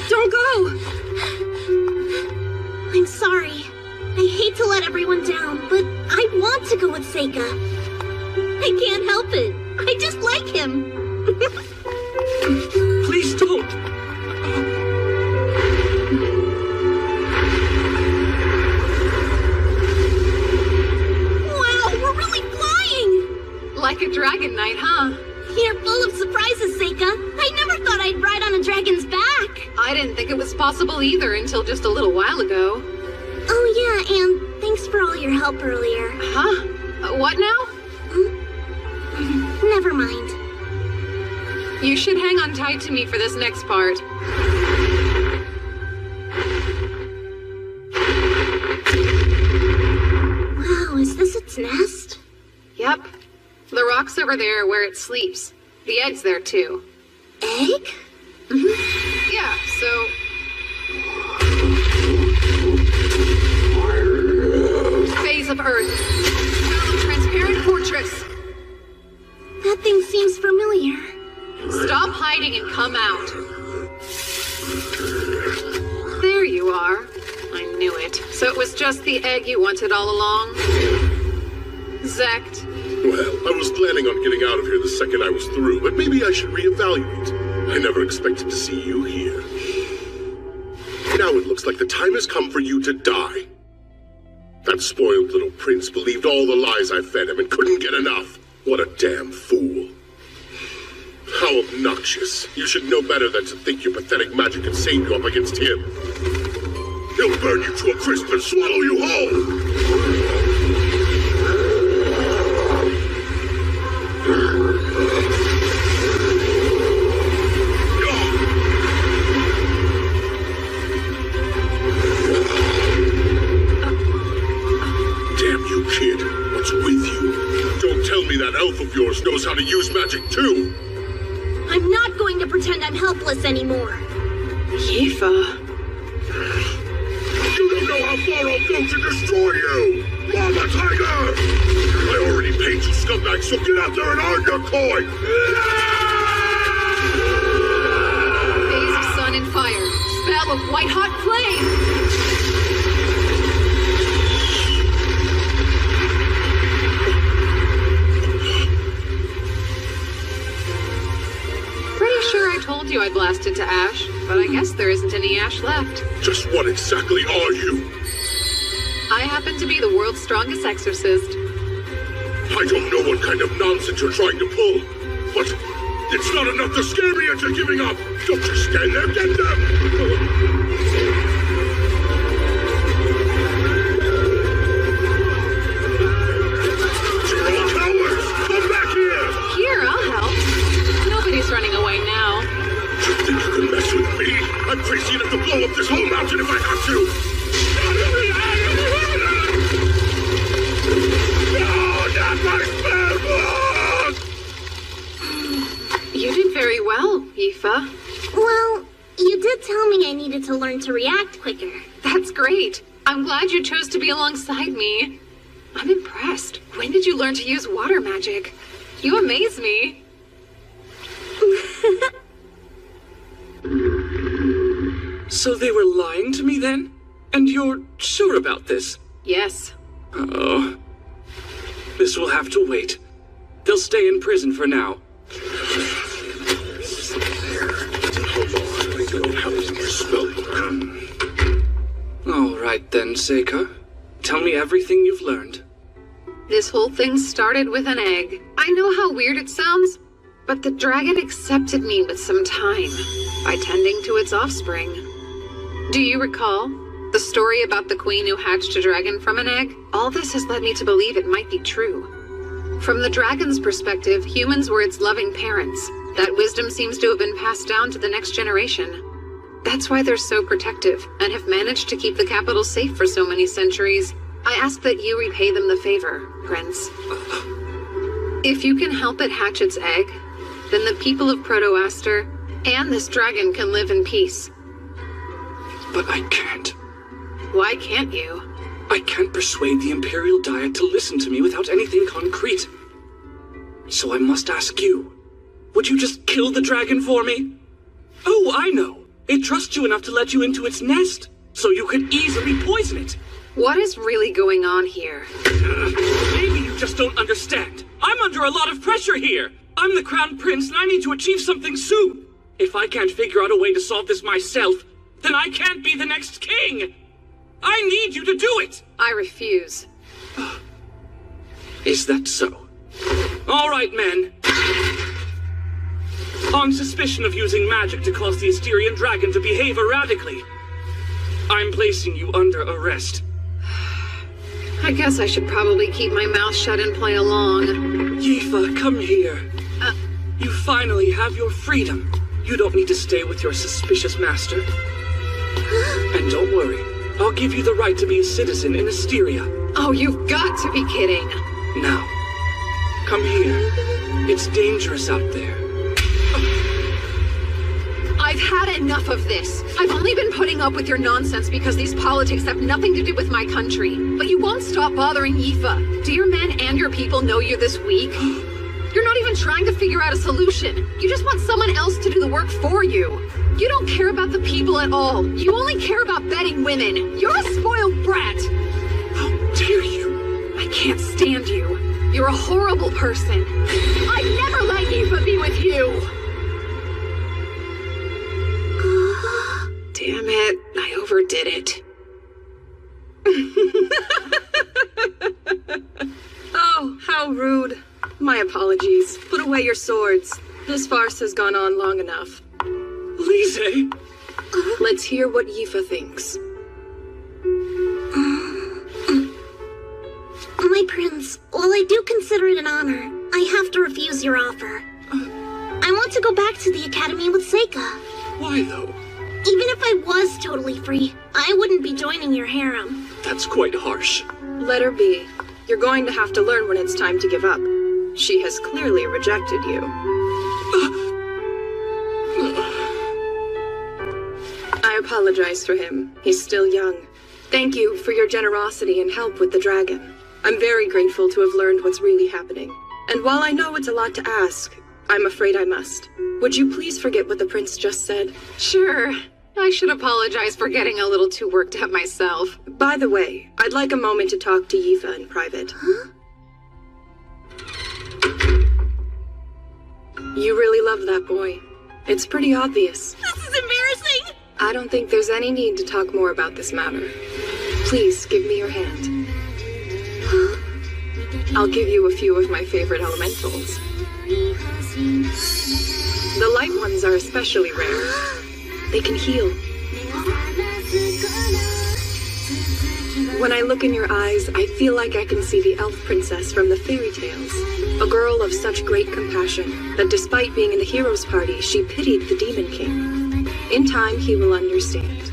Don't go! I'm sorry. I hate to let everyone down, but I want to go with Seika. I can't help it. I just like him. Please don't. Wow, we're really flying! Like a dragon knight, huh? You're full of surprises, Seika. I never thought I'd ride on a dragon's back. I didn't think it was possible either until just a little while ago. Oh yeah, and thanks for all your help earlier. Huh? What now? Never mind. You should hang on tight to me for this next part. Wow, is this its nest? Yep. The rock's over there where it sleeps. The egg's there too. Egg? Yeah, so... Phase of Earth. Found a transparent fortress. That There you are. I knew it. So it was just the egg you wanted all along? Zect. Well, I was planning on getting out of here the second I was through, but maybe I should reevaluate. I never expected to see you here. Now it looks like the time has come for you to die. That spoiled little prince believed all the lies I fed him and couldn't get enough. What a damn fool. How obnoxious. You should know better than to think your pathetic magic can save you up against him. He'll burn you to a crisp and swallow you whole! Damn you, kid. What's with you? Don't tell me that elf of yours knows how to use magic too! I'm not going to pretend I'm helpless anymore. Yifa. You don't know how far I'll go to destroy you! Mama Tiger! I already paid you, scumbag, so get out there and earn your coin! Phase of sun and fire. Spell of white-hot flame! Pretty sure I told you I blasted to ash, but I guess there isn't any ash left. Just what exactly are you? I happen to be the world's strongest exorcist. I don't know what kind of nonsense you're trying to pull, but it's not enough to scare me into giving up! Don't just stand there, get them! You're all cowards! Come back here! Here, I'll help. Nobody's running away now. You think you can mess with me? I'm crazy enough to blow up this whole mountain if I have to! No, not my spell book! You did very well, Yifa. Well, you did tell me I needed to learn to react quicker. That's great. I'm glad you chose to be alongside me. I'm impressed. When did you learn to use water magic? You amaze me. So they were lying to me then? And you're sure about this? Yes. Oh. This will have to wait. They'll stay in prison for now. All right then, Seika. Tell me everything you've learned. This whole thing started with an egg. I know how weird it sounds, but the dragon accepted me with some time by tending to its offspring. Do you recall the story about the queen who hatched a dragon from an egg? All this has led me to believe it might be true. From the dragon's perspective, humans were its loving parents. That wisdom seems to have been passed down to the next generation. That's why they're so protective and have managed to keep the capital safe for so many centuries. I ask that you repay them the favor, Prince. If you can help it hatch its egg, then the people of Proto-Aster and this dragon can live in peace. But I can't. Why can't you? I can't persuade the Imperial Diet to listen to me without anything concrete. So I must ask you, would you just kill the dragon for me? Oh, I know. It trusts you enough to let you into its nest, so you could easily poison it. What is really going on here? Maybe you just don't understand. I'm under a lot of pressure here. I'm the Crown Prince and I need to achieve something soon. If I can't figure out a way to solve this myself, then I can't be the next king. I need you to do it. I refuse. Is that so? All right, men. On suspicion of using magic to cause the Asterian dragon to behave erratically, I'm placing you under arrest. I guess I should probably keep my mouth shut and play along. Yifa, come here. You finally have your freedom. You don't need to stay with your suspicious master. And don't worry, I'll give you the right to be a citizen in Asteria. Oh, you've got to be kidding. Now, come here. It's dangerous out there. I've had enough of this. I've only been putting up with your nonsense because these politics have nothing to do with my country. But you won't stop bothering Yifa. Do your men and your people know you're this weak? You're not even trying to figure out a solution. You just want someone else to do the work for you. You don't care about the people at all. You only care about betting women. You're a spoiled brat. How dare you? I can't stand you. You're a horrible person. I'd never let Aoife be with you. Damn it, I overdid it. Oh, how rude. My apologies. Put away your swords. This farce has gone on long enough. Lise! Let's hear what Aoife thinks. My prince, while I do consider it an honor, I have to refuse your offer. I want to go back to the academy with Seika. Why, though? Even if I was totally free, I wouldn't be joining your harem. That's quite harsh. Let her be. You're going to have to learn when it's time to give up. She has clearly rejected you. I apologize for him. He's still young. Thank you for your generosity and help with the dragon. I'm very grateful to have learned what's really happening. And while I know it's a lot to ask, I'm afraid I must. Would you please forget what the prince just said? Sure. I should apologize for getting a little too worked up myself. By the way, I'd like a moment to talk to Aoife in private. Huh? You really love that boy. It's pretty obvious. This is embarrassing! I don't think there's any need to talk more about this matter. Please give me your hand. I'll give you a few of my favorite elementals. The light ones are especially rare. They can heal. When I look in your eyes, I feel like I can see the elf princess from the fairy tales. A girl of such great compassion that despite being in the hero's party, she pitied the demon king. In time, he will understand.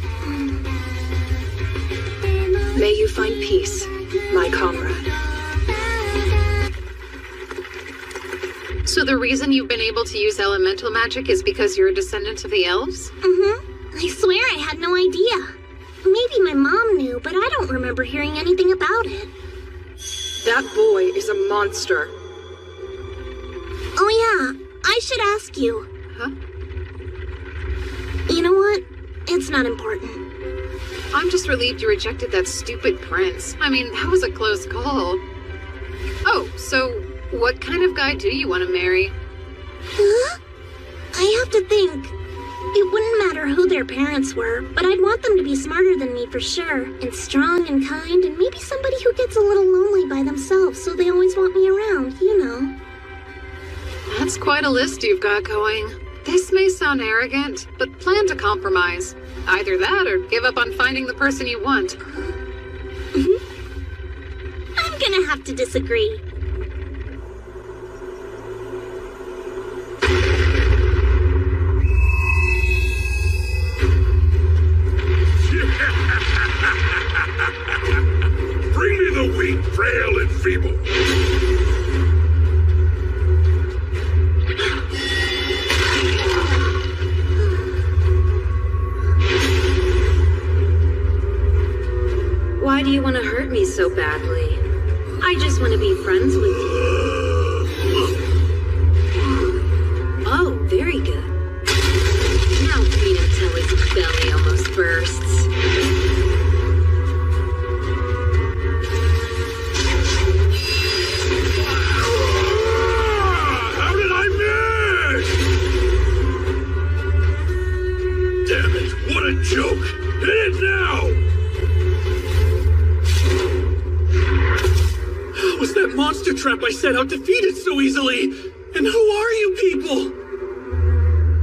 May you find peace, my comrade. So the reason you've been able to use elemental magic is because you're a descendant of the elves? Mm-hmm. I swear I had no idea. Maybe my mom knew, but I don't remember hearing anything about it. That boy is a monster. Oh yeah, I should ask you. Huh? You know what? It's not important. I'm just relieved you rejected that stupid prince. I mean, that was a close call. Oh, so what kind of guy do you want to marry? Huh? I have to think. It wouldn't matter who their parents were, but I'd want them to be smarter than me for sure, and strong and kind, and maybe somebody who gets a little lonely by themselves, so they always want me around, you know. That's quite a list you've got going. This may sound arrogant, but plan to compromise. Either that or give up on finding the person you want. I'm gonna have to disagree. Bring me the weak, frail, and feeble. Why do you want to hurt me so badly? I just want to be friends with you. Oh, very good. Now feed him till his belly almost bursts. How did I miss? Damn it, what a joke! Hit it now! Was that monster trap I set out defeated so easily? And who are you people?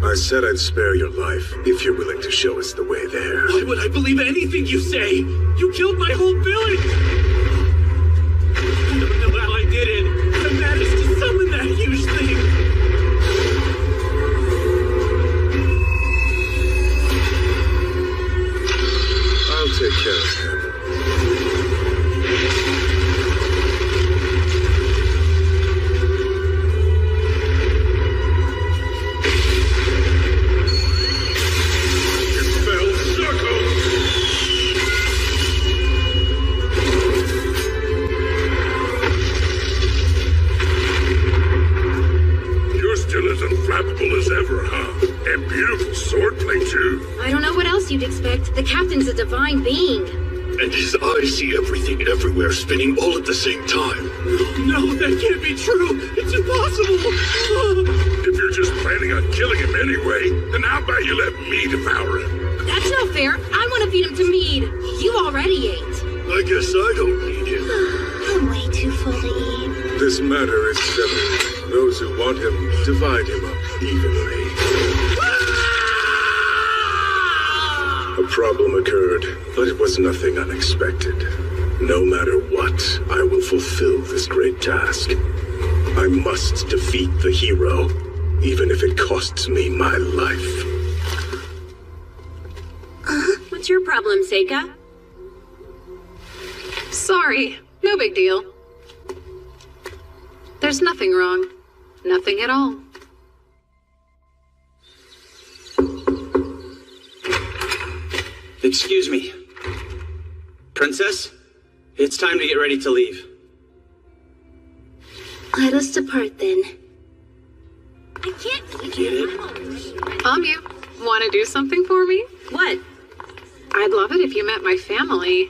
I said I'd spare your life if you're willing to show us the way there. Why would I believe anything you say? You killed my whole village! I don't know how I did it. I managed to summon that huge thing. I'll take care of him. too. I don't know what else you'd expect. The captain's a divine being. And his eyes see everything everywhere, spinning all at the same time. No, that can't be true. It's impossible. If you're just planning on killing him anyway, then how about you let me devour him? That's not fair. I want to feed him to Mead. You already ate. I guess I don't need him. I'm way too full to eat. This matter is settled. Those who want him, divide him up evenly. A problem occurred, but it was nothing unexpected. No matter what, I will fulfill this great task. I must defeat the hero, even if it costs me my life. What's your problem, Seika? Sorry, no big deal. There's nothing wrong. Nothing at all. Excuse me. Princess, it's time to get ready to leave. Let us depart then. I can't Get it? You want to do something for me? What? I'd love it if you met my family.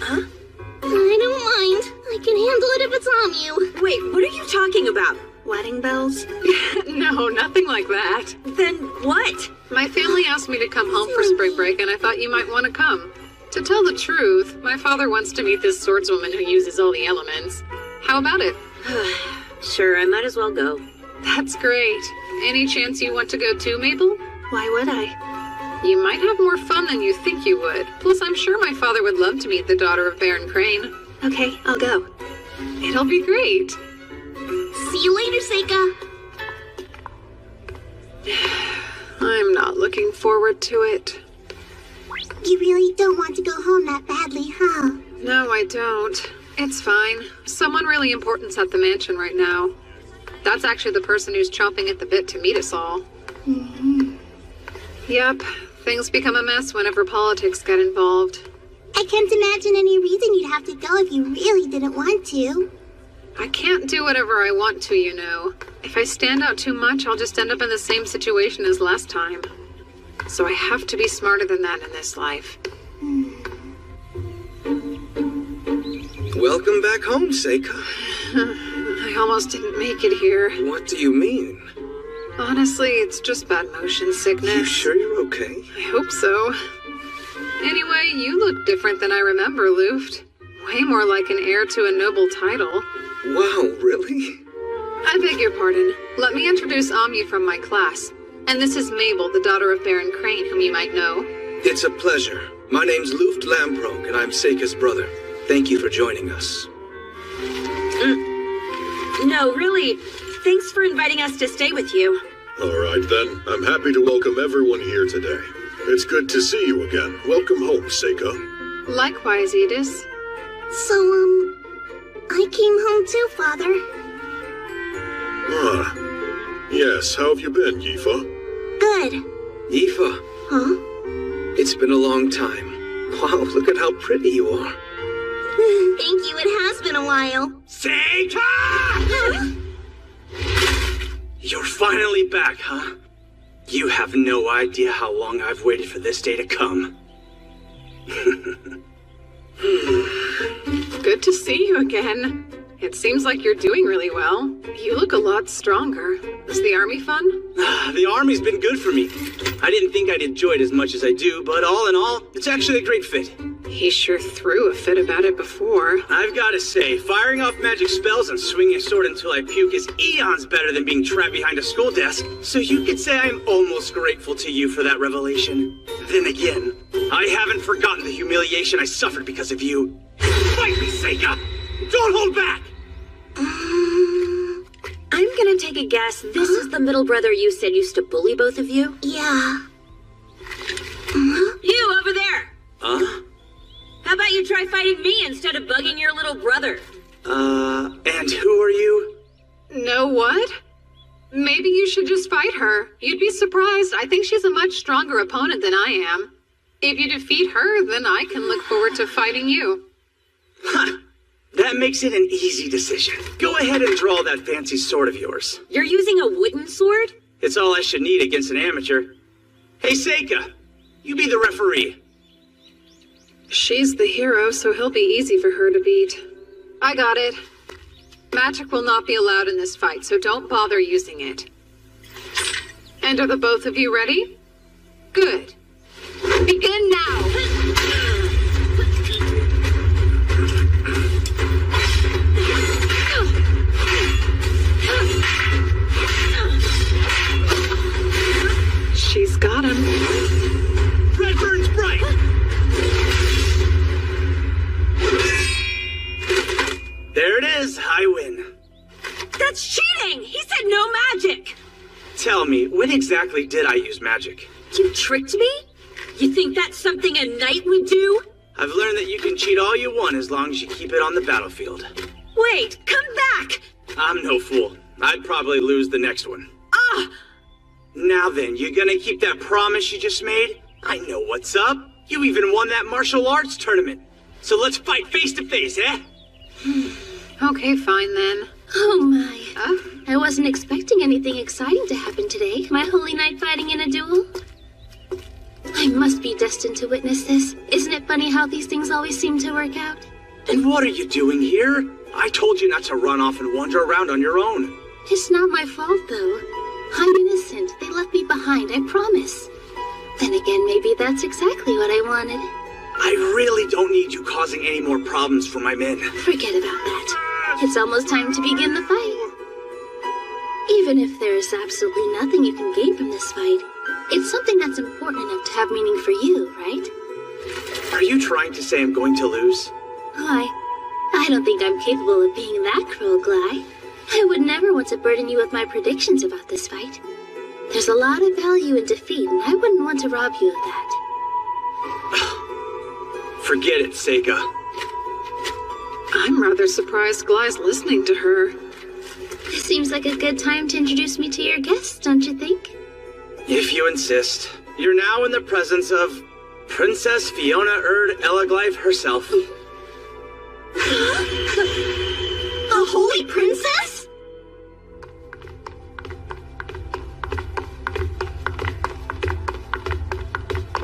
Huh? I don't mind. I can handle it if it's Amu. Wait, what are you talking about? Wedding bells? No, nothing like that. Then what? My family asked me to come home for spring break, and I thought you might want to come. To tell the truth, my father wants to meet this swordswoman who uses all the elements. How about it? Sure, I might as well go. That's great. Any chance you want to go too, Mabel? Why would I? You might have more fun than you think you would. Plus, I'm sure my father would love to meet the daughter of Baron Crane. Okay, I'll go. It'll be great. See you later, Seika. I'm not looking forward to it. You really don't want to go home that badly, huh? No, I don't. It's fine. Someone really important's at the mansion right now. That's actually the person who's chomping at the bit to meet us all. Yep, things become a mess whenever politics get involved. I can't imagine any reason you'd have to go if you really didn't want to. I can't do whatever I want to, you know. If I stand out too much, I'll just end up in the same situation as last time. So I have to be smarter than that in this life. Welcome back home, Seika. I almost didn't make it here. What do you mean? Honestly, it's just bad motion sickness. You sure you're okay? I hope so. Anyway, you look different than I remember, Luft. Way more like an heir to a noble title. Wow, really? I beg your pardon. Let me introduce Amu from my class. And this is Mabel, the daughter of Baron Crane, whom you might know. It's a pleasure. My name's Luft Lamprock, and I'm Seika's brother. Thank you for joining us. No, really. Thanks for inviting us to stay with you. All right, then. I'm happy to welcome everyone here today. It's good to see you again. Welcome home, Seika. Likewise, Edis. So, I came home too, Father. Ah. Yes, how have you been, Yifa? Good. Yifa. Huh? It's been a long time. Wow, look at how pretty you are. Thank you, it has been a while. Seika! You're finally back, huh? You have no idea how long I've waited for this day to come. Good to see you again. It seems like you're doing really well. You look a lot stronger. Is the army fun? The army's been good for me. I didn't think I'd enjoy it as much as I do, but all in all, it's actually a great fit. He sure threw a fit about it before. I've got to say, firing off magic spells and swinging a sword until I puke is eons better than being trapped behind a school desk, so you could say I'm almost grateful to you for that revelation. Then again, I haven't forgotten the humiliation I suffered because of you. Fight me, Seika! Don't hold back! I'm gonna take a guess. This is the middle brother you said used to bully both of you? Yeah. You over there! Huh? How about you try fighting me instead of bugging your little brother? And who are you? Know what? Maybe you should just fight her. You'd be surprised. I think she's a much stronger opponent than I am. If you defeat her, then I can look forward to fighting you. Ha! That makes it an easy decision. Go ahead and draw that fancy sword of yours. You're using a wooden sword? It's all I should need against an amateur. Hey, Seika, you be the referee. She's the hero, so he'll be easy for her to beat. I got it. Magic will not be allowed in this fight, so don't bother using it. And are the both of you ready? Good. Begin now! She's got him. Red burns bright! There it is, I win. That's cheating! He said no magic! Tell me, when exactly did I use magic? You tricked me? You think that's something a knight would do? I've learned that you can cheat all you want as long as you keep it on the battlefield. Wait, come back! I'm no fool. I'd probably lose the next one. Ah! Now then, you gonna keep that promise you just made? I know what's up. You even won that martial arts tournament. So let's fight face to face, eh? Okay, fine then. Oh my. I wasn't expecting anything exciting to happen today. My holy knight fighting in a duel? I must be destined to witness this. Isn't it funny how these things always seem to work out? And what are you doing here? I told you not to run off and wander around on your own. It's not my fault, though. I'm innocent. They left me behind, I promise. Then again, maybe that's exactly what I wanted. I really don't need you causing any more problems for my men. Forget about that. It's almost time to begin the fight. Even if there is absolutely nothing you can gain from this fight, it's something that's important enough to have meaning for you, right? Are you trying to say I'm going to lose? I don't think I'm capable of being that cruel, Gly. I would never want to burden you with my predictions about this fight. There's a lot of value in defeat, and I wouldn't want to rob you of that. Forget it, Seika. I'm rather surprised Gly's listening to her. It seems like a good time to introduce me to your guests, don't you think? If you insist. You're now in the presence of Princess Fiona Erd Elaglyph herself. The Holy Princess?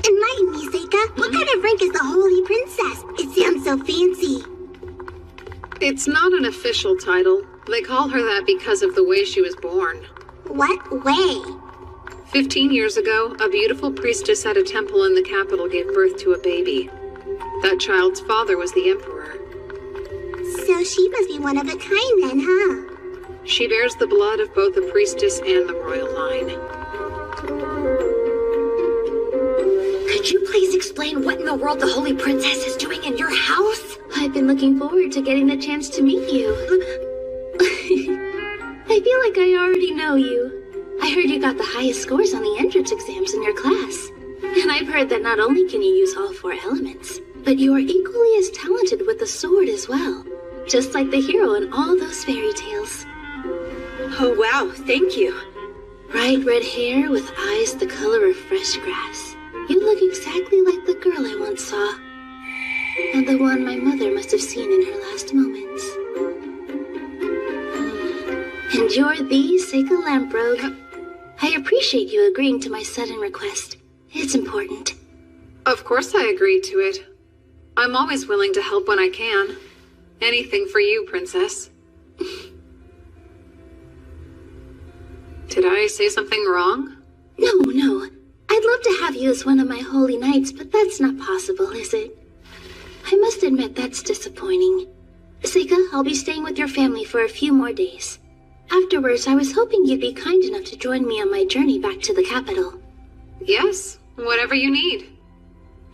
Enlighten me, Seika. What kind of rank is the Holy Princess? It sounds so fancy. It's not an official title. They call her that because of the way she was born. What way? 15 years ago, a beautiful priestess at a temple in the capital gave birth to a baby. That child's father was the emperor. So she must be one of a kind then, huh? She bears the blood of both the priestess and the royal line. Could you please explain what in the world the Holy Princess is doing in your house? I've been looking forward to getting the chance to meet you. I feel like I already know you. I heard you got the highest scores on the entrance exams in your class. And I've heard that not only can you use all 4 elements, but you are equally as talented with the sword as well. Just like the hero in all those fairy tales. Oh wow, thank you. Bright red hair with eyes the color of fresh grass. You look exactly like the girl I once saw. And the one my mother must have seen in her last moments. And you're the Seika Lamprogue. I appreciate you agreeing to my sudden request. It's important. Of course I agreed to it. I'm always willing to help when I can. Anything for you, Princess. Did I say something wrong? No. I'd love to have you as one of my holy knights, but that's not possible, is it? I must admit that's disappointing. Seika, I'll be staying with your family for a few more days. Afterwards, I was hoping you'd be kind enough to join me on my journey back to the capital. Yes, whatever you need.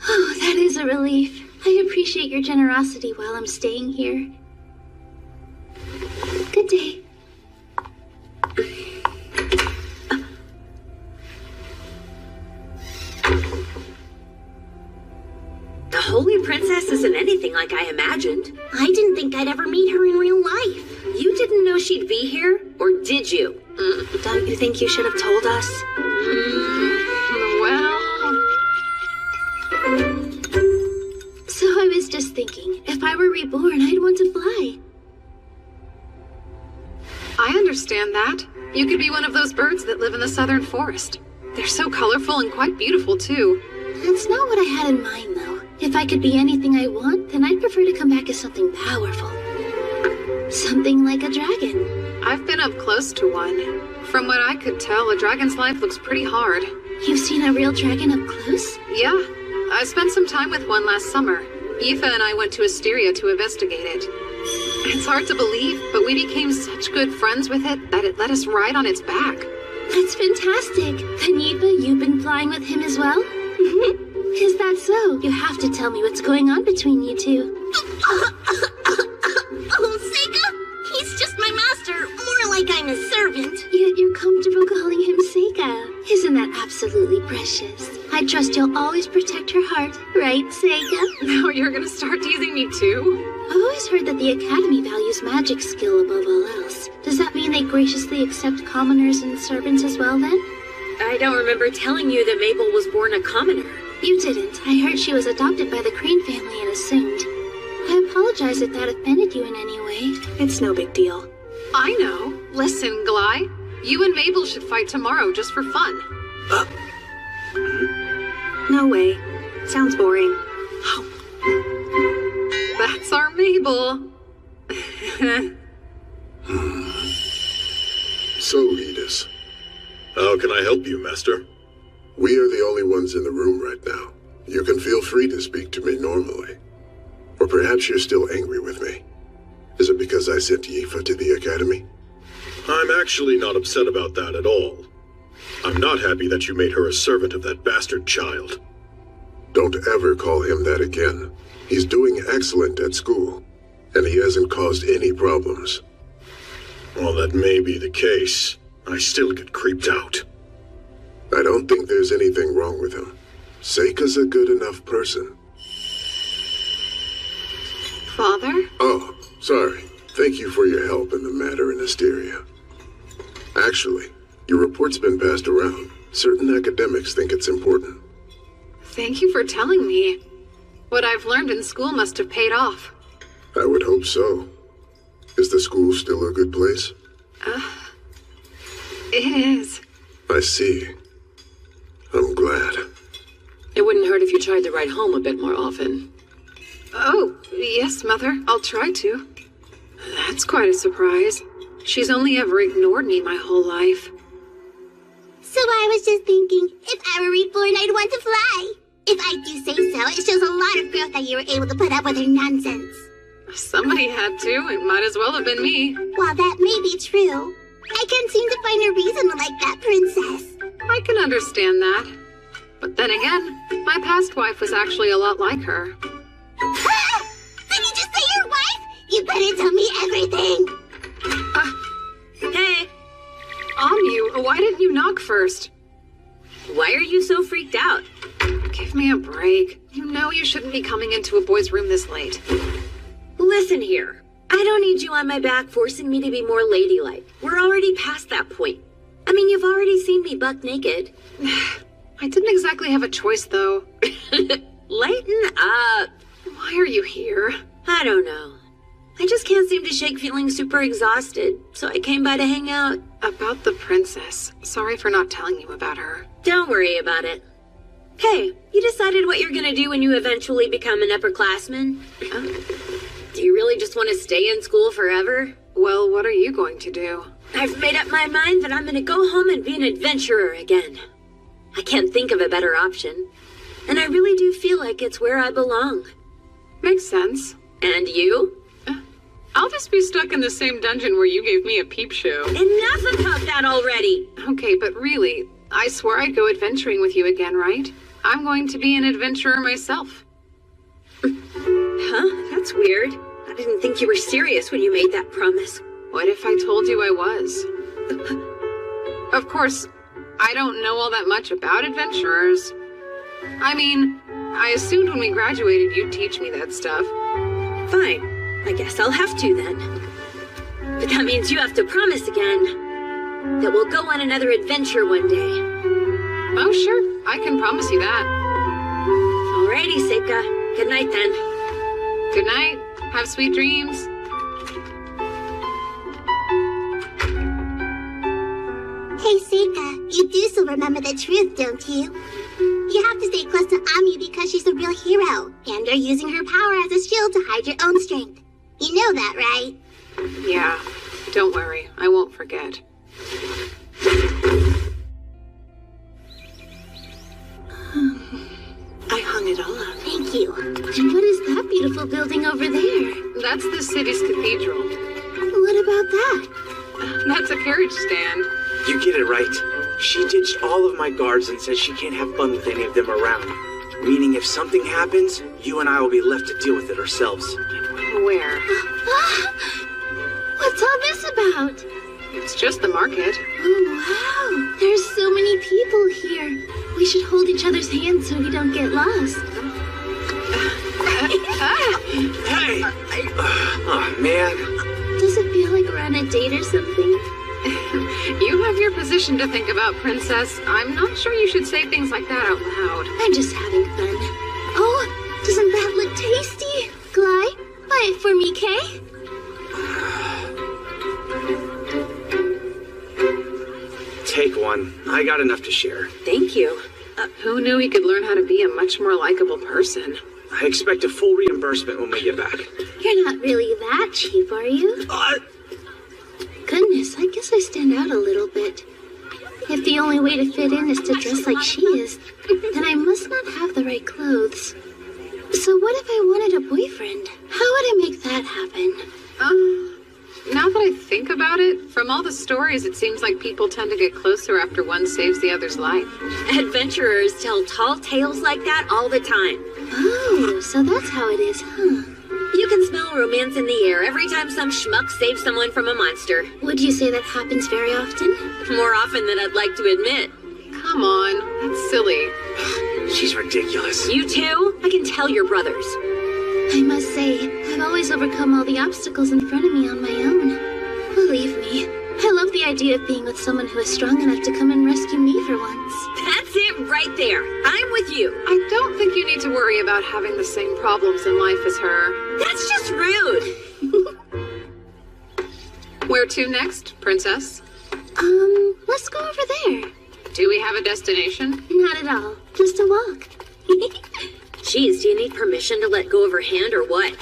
Oh, that is a relief. I appreciate your generosity while I'm staying here. Good day. The Holy Princess isn't anything like I imagined. I didn't think I'd ever meet her in real life. You didn't know she'd be here, or did you? Don't you think you should have told us? Well... So I was just thinking, if I were reborn, I'd want to fly. I understand that. You could be one of those birds that live in the southern forest. They're so colorful and quite beautiful, too. That's not what I had in mind, though. If I could be anything I want, then I'd prefer to come back as something powerful. Something like a dragon. I've been up close to one. From what I could tell, a dragon's life looks pretty hard. You've seen a real dragon up close? Yeah. I spent some time with one last summer. Aoife and I went to Asteria to investigate it. It's hard to believe, but we became such good friends with it that it let us ride on its back. That's fantastic. Then Aoife, you've been flying with him as well? Is that so? You have to tell me what's going on between you two. Oh, Seika? He's just my master. More like I'm his servant. Yet you're comfortable calling him Seika. Isn't that absolutely precious? I trust you'll always protect her heart, right, Seika? Now you're gonna start teasing me too? I've always heard that the Academy values magic skill above all else. Does that mean they graciously accept commoners and servants as well, then? I don't remember telling you that Mabel was born a commoner. You didn't. I heard she was adopted by the Crane family and assumed. I apologize if that offended you in any way. It's no big deal. I know. Listen, Gly. You and Mabel should fight tomorrow just for fun. No way. Sounds boring. That's our Mabel. So, Edis, how can I help you, Master? We are the only ones in the room right now. You can feel free to speak to me normally. Or perhaps you're still angry with me. Is it because I sent Aoife to the Academy? I'm actually not upset about that at all. I'm not happy that you made her a servant of that bastard child. Don't ever call him that again. He's doing excellent at school, and he hasn't caused any problems. Well, that may be the case. I still get creeped out. I don't think there's anything wrong with him. Seika's a good enough person. Father? Oh, sorry. Thank you for your help in the matter in Asteria. Actually, your report's been passed around. Certain academics think it's important. Thank you for telling me. What I've learned in school must have paid off. I would hope so. Is the school still a good place? It is. I see. I'm glad. It wouldn't hurt if you tried to ride home a bit more often. Oh, yes, Mother. I'll try to. That's quite a surprise. She's only ever ignored me my whole life. So I was just thinking, if I were reborn, I'd want to fly. If I do say so, it shows a lot of growth that you were able to put up with her nonsense. Somebody had to. It might as well have been me. While that may be true, I can't seem to find a reason to like that princess. I can understand that. But then again, my past wife was actually a lot like her. Did you just say your wife? You better tell me everything. Hey! Amu, why didn't you knock first? Why are you so freaked out? Give me a break. You know you shouldn't be coming into a boy's room this late. Listen here. I don't need you on my back forcing me to be more ladylike. We're already past that point. I mean, you've already seen me buck naked. I didn't exactly have a choice, though. Lighten up. Why are you here? I don't know. I just can't seem to shake feeling super exhausted, so I came by to hang out. About the princess. Sorry for not telling you about her. Don't worry about it. Hey, you decided what you're gonna do when you eventually become an upperclassman? Do you really just want to stay in school forever? Well, what are you going to do? I've made up my mind that I'm gonna go home and be an adventurer again. I can't think of a better option. And I really do feel like it's where I belong. Makes sense. And you? I'll just be stuck in the same dungeon where you gave me a peep show. Enough about that already! Okay, but really, I swore I'd go adventuring with you again, right? I'm going to be an adventurer myself. Huh? That's weird. I didn't think you were serious when you made that promise. What if I told you I was? Of course, I don't know all that much about adventurers. I mean, I assumed when we graduated you'd teach me that stuff. Fine. I guess I'll have to then. But that means you have to promise again that we'll go on another adventure one day. Oh, sure. I can promise you that. Alrighty, Seika. Good night then. Good night. Have sweet dreams. Hey, Seika, you do still remember the truth, don't you? You have to stay close to Ami because she's a real hero, and you're using her power as a shield to hide your own strength. You know that, right? Yeah, don't worry, I won't forget. I hung it all up. Thank you. And what is that beautiful building over there? That's the city's cathedral. What about that? That's a carriage stand. You get it right. She ditched all of my guards and said she can't have fun with any of them around. Meaning if something happens, you and I will be left to deal with it ourselves. Where? What's all this about? It's just the market. Oh, wow. There's so many people here. We should hold each other's hands so we don't get lost. Hey! Oh, man. Does it feel like we're on a date or something? You have your position to think about, Princess. I'm not sure you should say things like that out loud. I'm just having fun. Oh, doesn't that look tasty? Gly, buy it for me, Kay? Take one. I got enough to share. Thank you. Who knew he could learn how to be a much more likable person? I expect a full reimbursement when we get back. You're not really that cheap, are you? Goodness, I guess I stand out a little bit. If the only way to fit in is to dress like she is, then I must not have the right clothes. So what if I wanted a boyfriend? How would I make that happen? Now that I think about it, from all the stories, it seems like people tend to get closer after one saves the other's life. Adventurers tell tall tales like that all the time. Oh, so that's how it is, huh? You can smell romance in the air every time some schmuck saves someone from a monster. Would you say that happens very often? More often than I'd like to admit. Come on, that's silly. She's ridiculous. You too? I can tell you're brothers. I must say, I've always overcome all the obstacles in front of me on my own. Believe me, I love the idea of being with someone who is strong enough to come and rescue me for once. That's it right there. I'm with you. I don't think you need to worry about having the same problems in life as her. That's just rude. Where to next, Princess? Let's go over there. Do we have a destination? Not at all. Just a walk. Jeez, do you need permission to let go of her hand or what?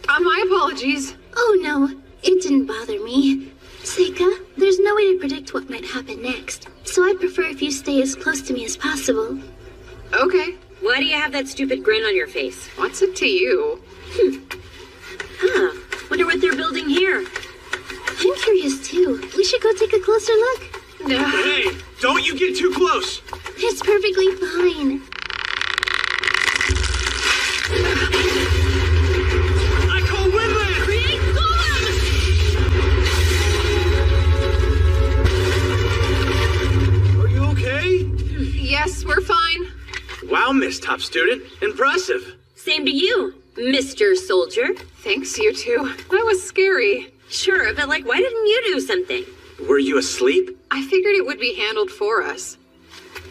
My apologies. Oh no, it didn't bother me. Seika, there's no way to predict what might happen next, so I'd prefer if you stay as close to me as possible. Okay. Why do you have that stupid grin on your face? What's it to you? Huh. Wonder what they're building here. I'm curious too. We should go take a closer look. No. Hey, don't you get too close. It's perfectly fine. I call Winland! Create Are you okay? Yes, we're fine. Wow, Miss Top Student. Impressive. Same to you, Mr. Soldier. Thanks, you two. That was scary. Sure, but why didn't you do something? Were you asleep? I figured it would be handled for us.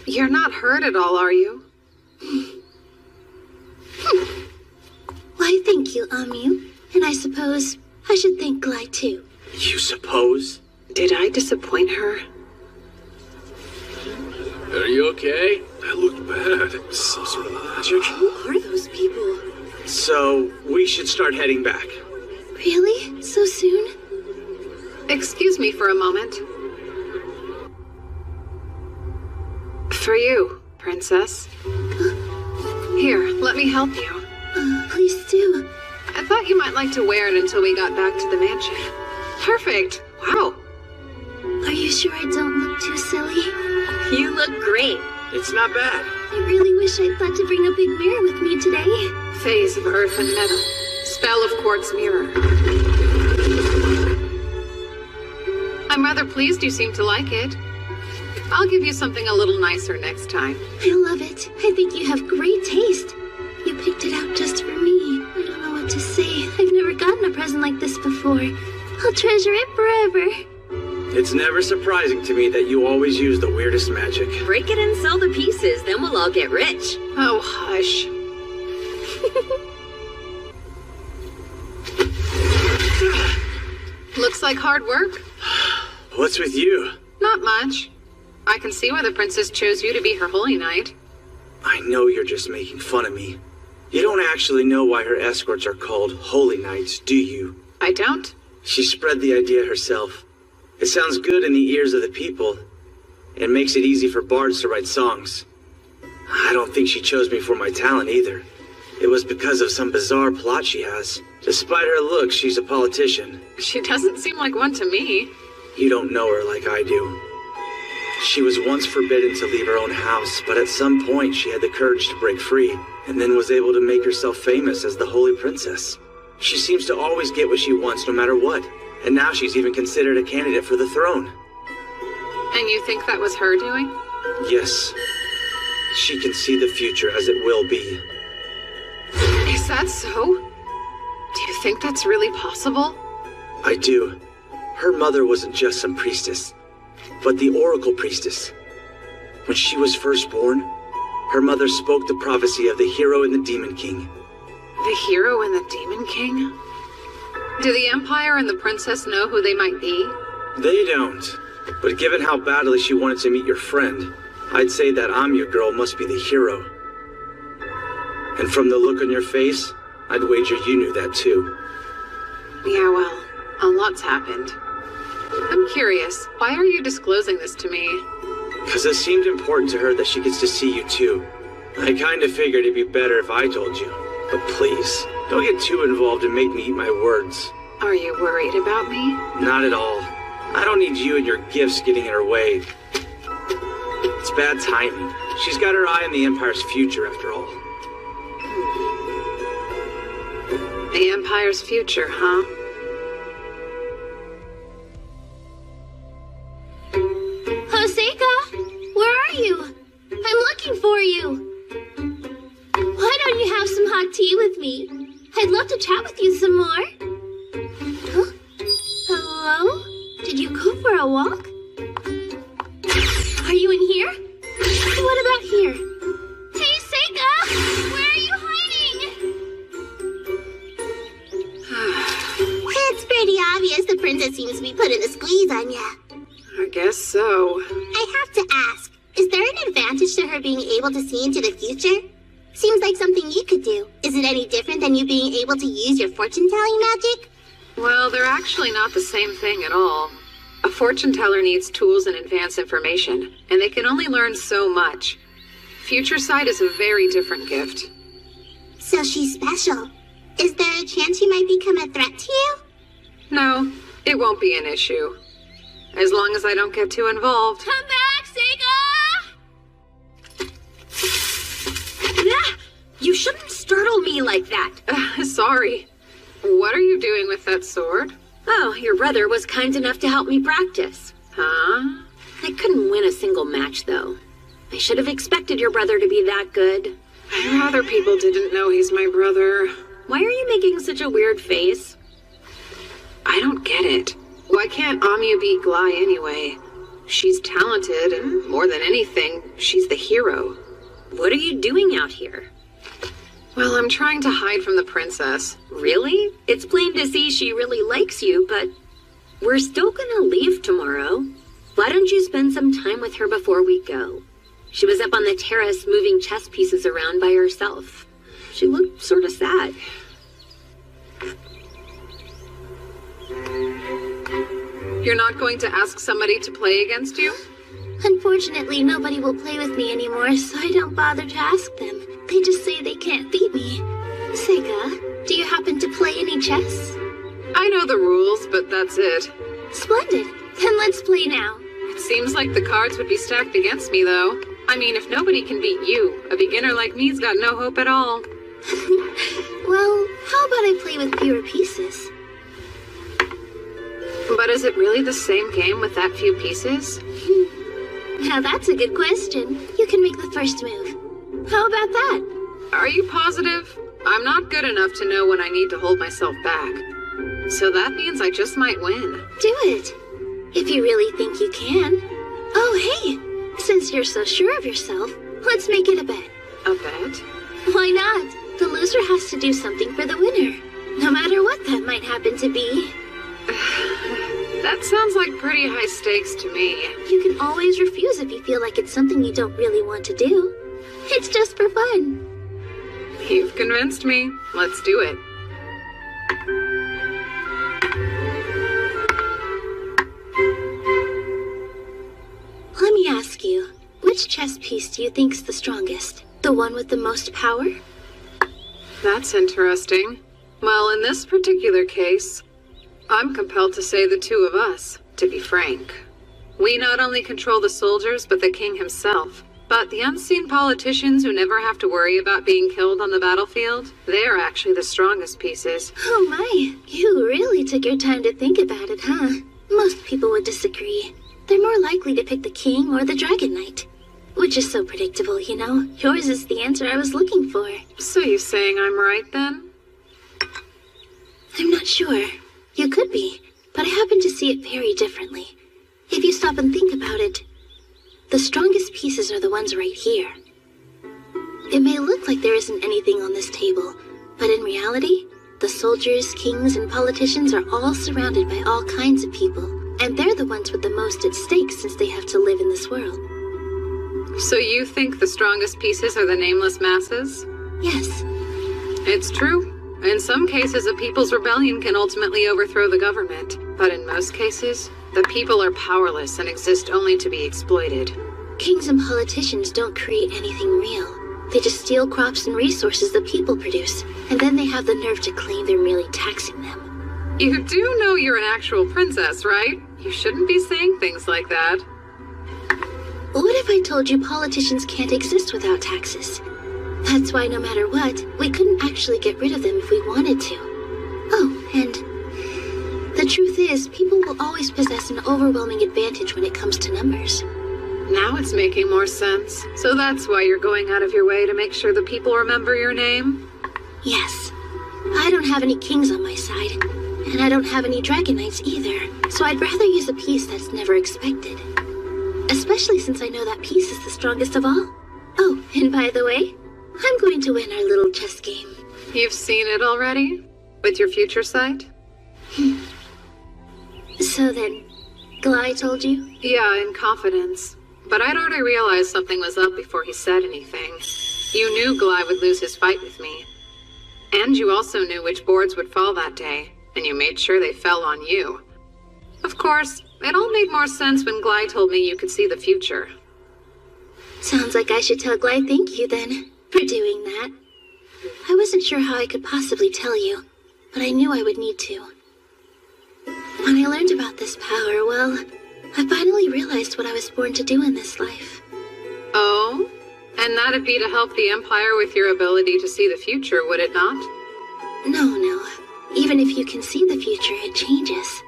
You're not hurt at all, are you? Why, thank you, Amu. And I suppose I should thank Gly too. You suppose? Did I disappoint her? Are you okay? That looked bad. Some sort of magic. Who are those people? So, we should start heading back. Really? So soon? Excuse me for a moment. For you, Princess. Here, let me help you. Please do. I thought you might like to wear it until we got back to the mansion. Perfect. Wow. Are you sure I don't look too silly? You look great. It's not bad. I really wish I'd thought to bring a big mirror with me today. Phase of earth and metal. Spell of quartz mirror. I'm rather pleased you seem to like it. I'll give you something a little nicer next time. I love it. I think you have great taste. You picked it out just for me. I don't know what to say. I've never gotten a present like this before. I'll treasure it forever. It's never surprising to me that you always use the weirdest magic. Break it and sell the pieces, then we'll all get rich. Oh, hush. Looks like hard work. What's with you? Not much. I can see why the princess chose you to be her holy knight. I know you're just making fun of me. You don't actually know why her escorts are called holy knights, do you? I don't. She spread the idea herself. It sounds good in the ears of the people. It makes it easy for bards to write songs. I don't think she chose me for my talent either. It was because of some bizarre plot she has. Despite her looks, she's a politician. She doesn't seem like one to me. You don't know her like I do. She was once forbidden to leave her own house, but at some point she had the courage to break free, and then was able to make herself famous as the Holy Princess. She seems to always get what she wants no matter what, and now she's even considered a candidate for the throne. And you think that was her doing? Yes. She can see the future as it will be. Is that so? Do you think that's really possible? I do. Her mother wasn't just some priestess, but the Oracle Priestess. When she was first born, her mother spoke the prophecy of the hero and the Demon King. The hero and the Demon King? Do the Empire and the princess know who they might be? They don't. But given how badly she wanted to meet your friend, I'd say that Amyu girl must be the hero. And from the look on your face, I'd wager you knew that too. Yeah, well, a lot's happened. I'm curious, why are you disclosing this to me? Because it seemed important to her that she gets to see you too. I kinda figured it'd be better if I told you. But please, don't get too involved and make me eat my words. Are you worried about me? Not at all. I don't need you and your gifts getting in her way. It's bad timing. She's got her eye on the Empire's future after all. The Empire's future, huh? Hoseka, where are you? I'm looking for you. Why don't you have some hot tea with me? I'd love to chat with you some more. Huh? Hello? Did you go for a walk? Are you in here? What about here? Hey, Seika! Where are you hiding? It's pretty obvious the princess seems to be putting a squeeze on ya. I guess so. I have to ask, is there an advantage to her being able to see into the future? Seems like something you could do. Is it any different than you being able to use your fortune-telling magic? Well, they're actually not the same thing at all. A fortune teller needs tools and advanced information, and they can only learn so much. Future sight is a very different gift. So she's special. Is there a chance she might become a threat to you? No, it won't be an issue. As long as I don't get too involved. Come back, Seika! Ah, you shouldn't startle me like that. Sorry. What are you doing with that sword? Oh, your brother was kind enough to help me practice. Huh? I couldn't win a single match, though. I should have expected your brother to be that good. I'd rather people didn't know he's my brother. Why are you making such a weird face? I don't get it. Why can't Amyu beat Glai anyway? She's talented, and more than anything, she's the hero. What are you doing out here? Well, I'm trying to hide from the princess. Really? It's plain to see she really likes you, but we're still gonna leave tomorrow. Why don't you spend some time with her before we go? She was up on the terrace moving chess pieces around by herself. She looked sort of sad. You're not going to ask somebody to play against you? Unfortunately, nobody will play with me anymore, so I don't bother to ask them. They just say they can't beat me. Seika, do you happen to play any chess? I know the rules, but that's it. Splendid. Then let's play now. It seems like the cards would be stacked against me, though. I mean, if nobody can beat you, a beginner like me's got no hope at all. Well, how about I play with fewer pieces? But is it really the same game with that few pieces? Now that's a good question. You can make the first move. How about that? Are you positive? I'm not good enough to know when I need to hold myself back. So that means I just might win. Do it. If you really think you can. Oh, hey! Since you're so sure of yourself, let's make it a bet. A bet? Why not? The loser has to do something for the winner. No matter what that might happen to be. That sounds like pretty high stakes to me. You can always refuse if you feel like it's something you don't really want to do. It's just for fun. You've convinced me. Let's do it. Let me ask you, which chess piece do you think's the strongest? The one with the most power? That's interesting. Well, in this particular case, I'm compelled to say the two of us, to be frank. We not only control the soldiers, but the king himself. But the unseen politicians who never have to worry about being killed on the battlefield, they're actually the strongest pieces. Oh my, you really took your time to think about it, huh? Most people would disagree. They're more likely to pick the king or the dragon knight. Which is so predictable, you know? Yours is the answer I was looking for. So you're saying I'm right then? I'm not sure. You could be, but I happen to see it very differently. If you stop and think about it, the strongest pieces are the ones right here. It may look like there isn't anything on this table, but in reality, the soldiers, kings, and politicians are all surrounded by all kinds of people, and they're the ones with the most at stake since they have to live in this world. So you think the strongest pieces are the nameless masses? Yes. It's true. In some cases, a people's rebellion can ultimately overthrow the government. But in most cases, the people are powerless and exist only to be exploited. Kings and politicians don't create anything real. They just steal crops and resources the people produce, and then they have the nerve to claim they're merely taxing them. You do know you're an actual princess, right? You shouldn't be saying things like that. What if I told you politicians can't exist without taxes? That's why no matter what, we couldn't actually get rid of them if we wanted to. Oh, and the truth is, people will always possess an overwhelming advantage when it comes to numbers. Now it's making more sense. So that's why you're going out of your way to make sure the people remember your name? Yes. I don't have any kings on my side, and I don't have any dragon knights either, so I'd rather use a piece that's never expected. Especially since I know that piece is the strongest of all. Oh, and by the way, I'm going to win our little chess game. You've seen it already? With your future sight? So then, Glai told you? Yeah, in confidence. But I'd already realized something was up before he said anything. You knew Glai would lose his fight with me. And you also knew which boards would fall that day, and you made sure they fell on you. Of course, it all made more sense when Glai told me you could see the future. Sounds like I should tell Glai thank you then, for doing that. I wasn't sure how I could possibly tell you, but I knew I would need to. When I learned about this power, well, I finally realized what I was born to do in this life. Oh? And that'd be to help the Empire with your ability to see the future, would it not? No. Even if you can see the future, it changes.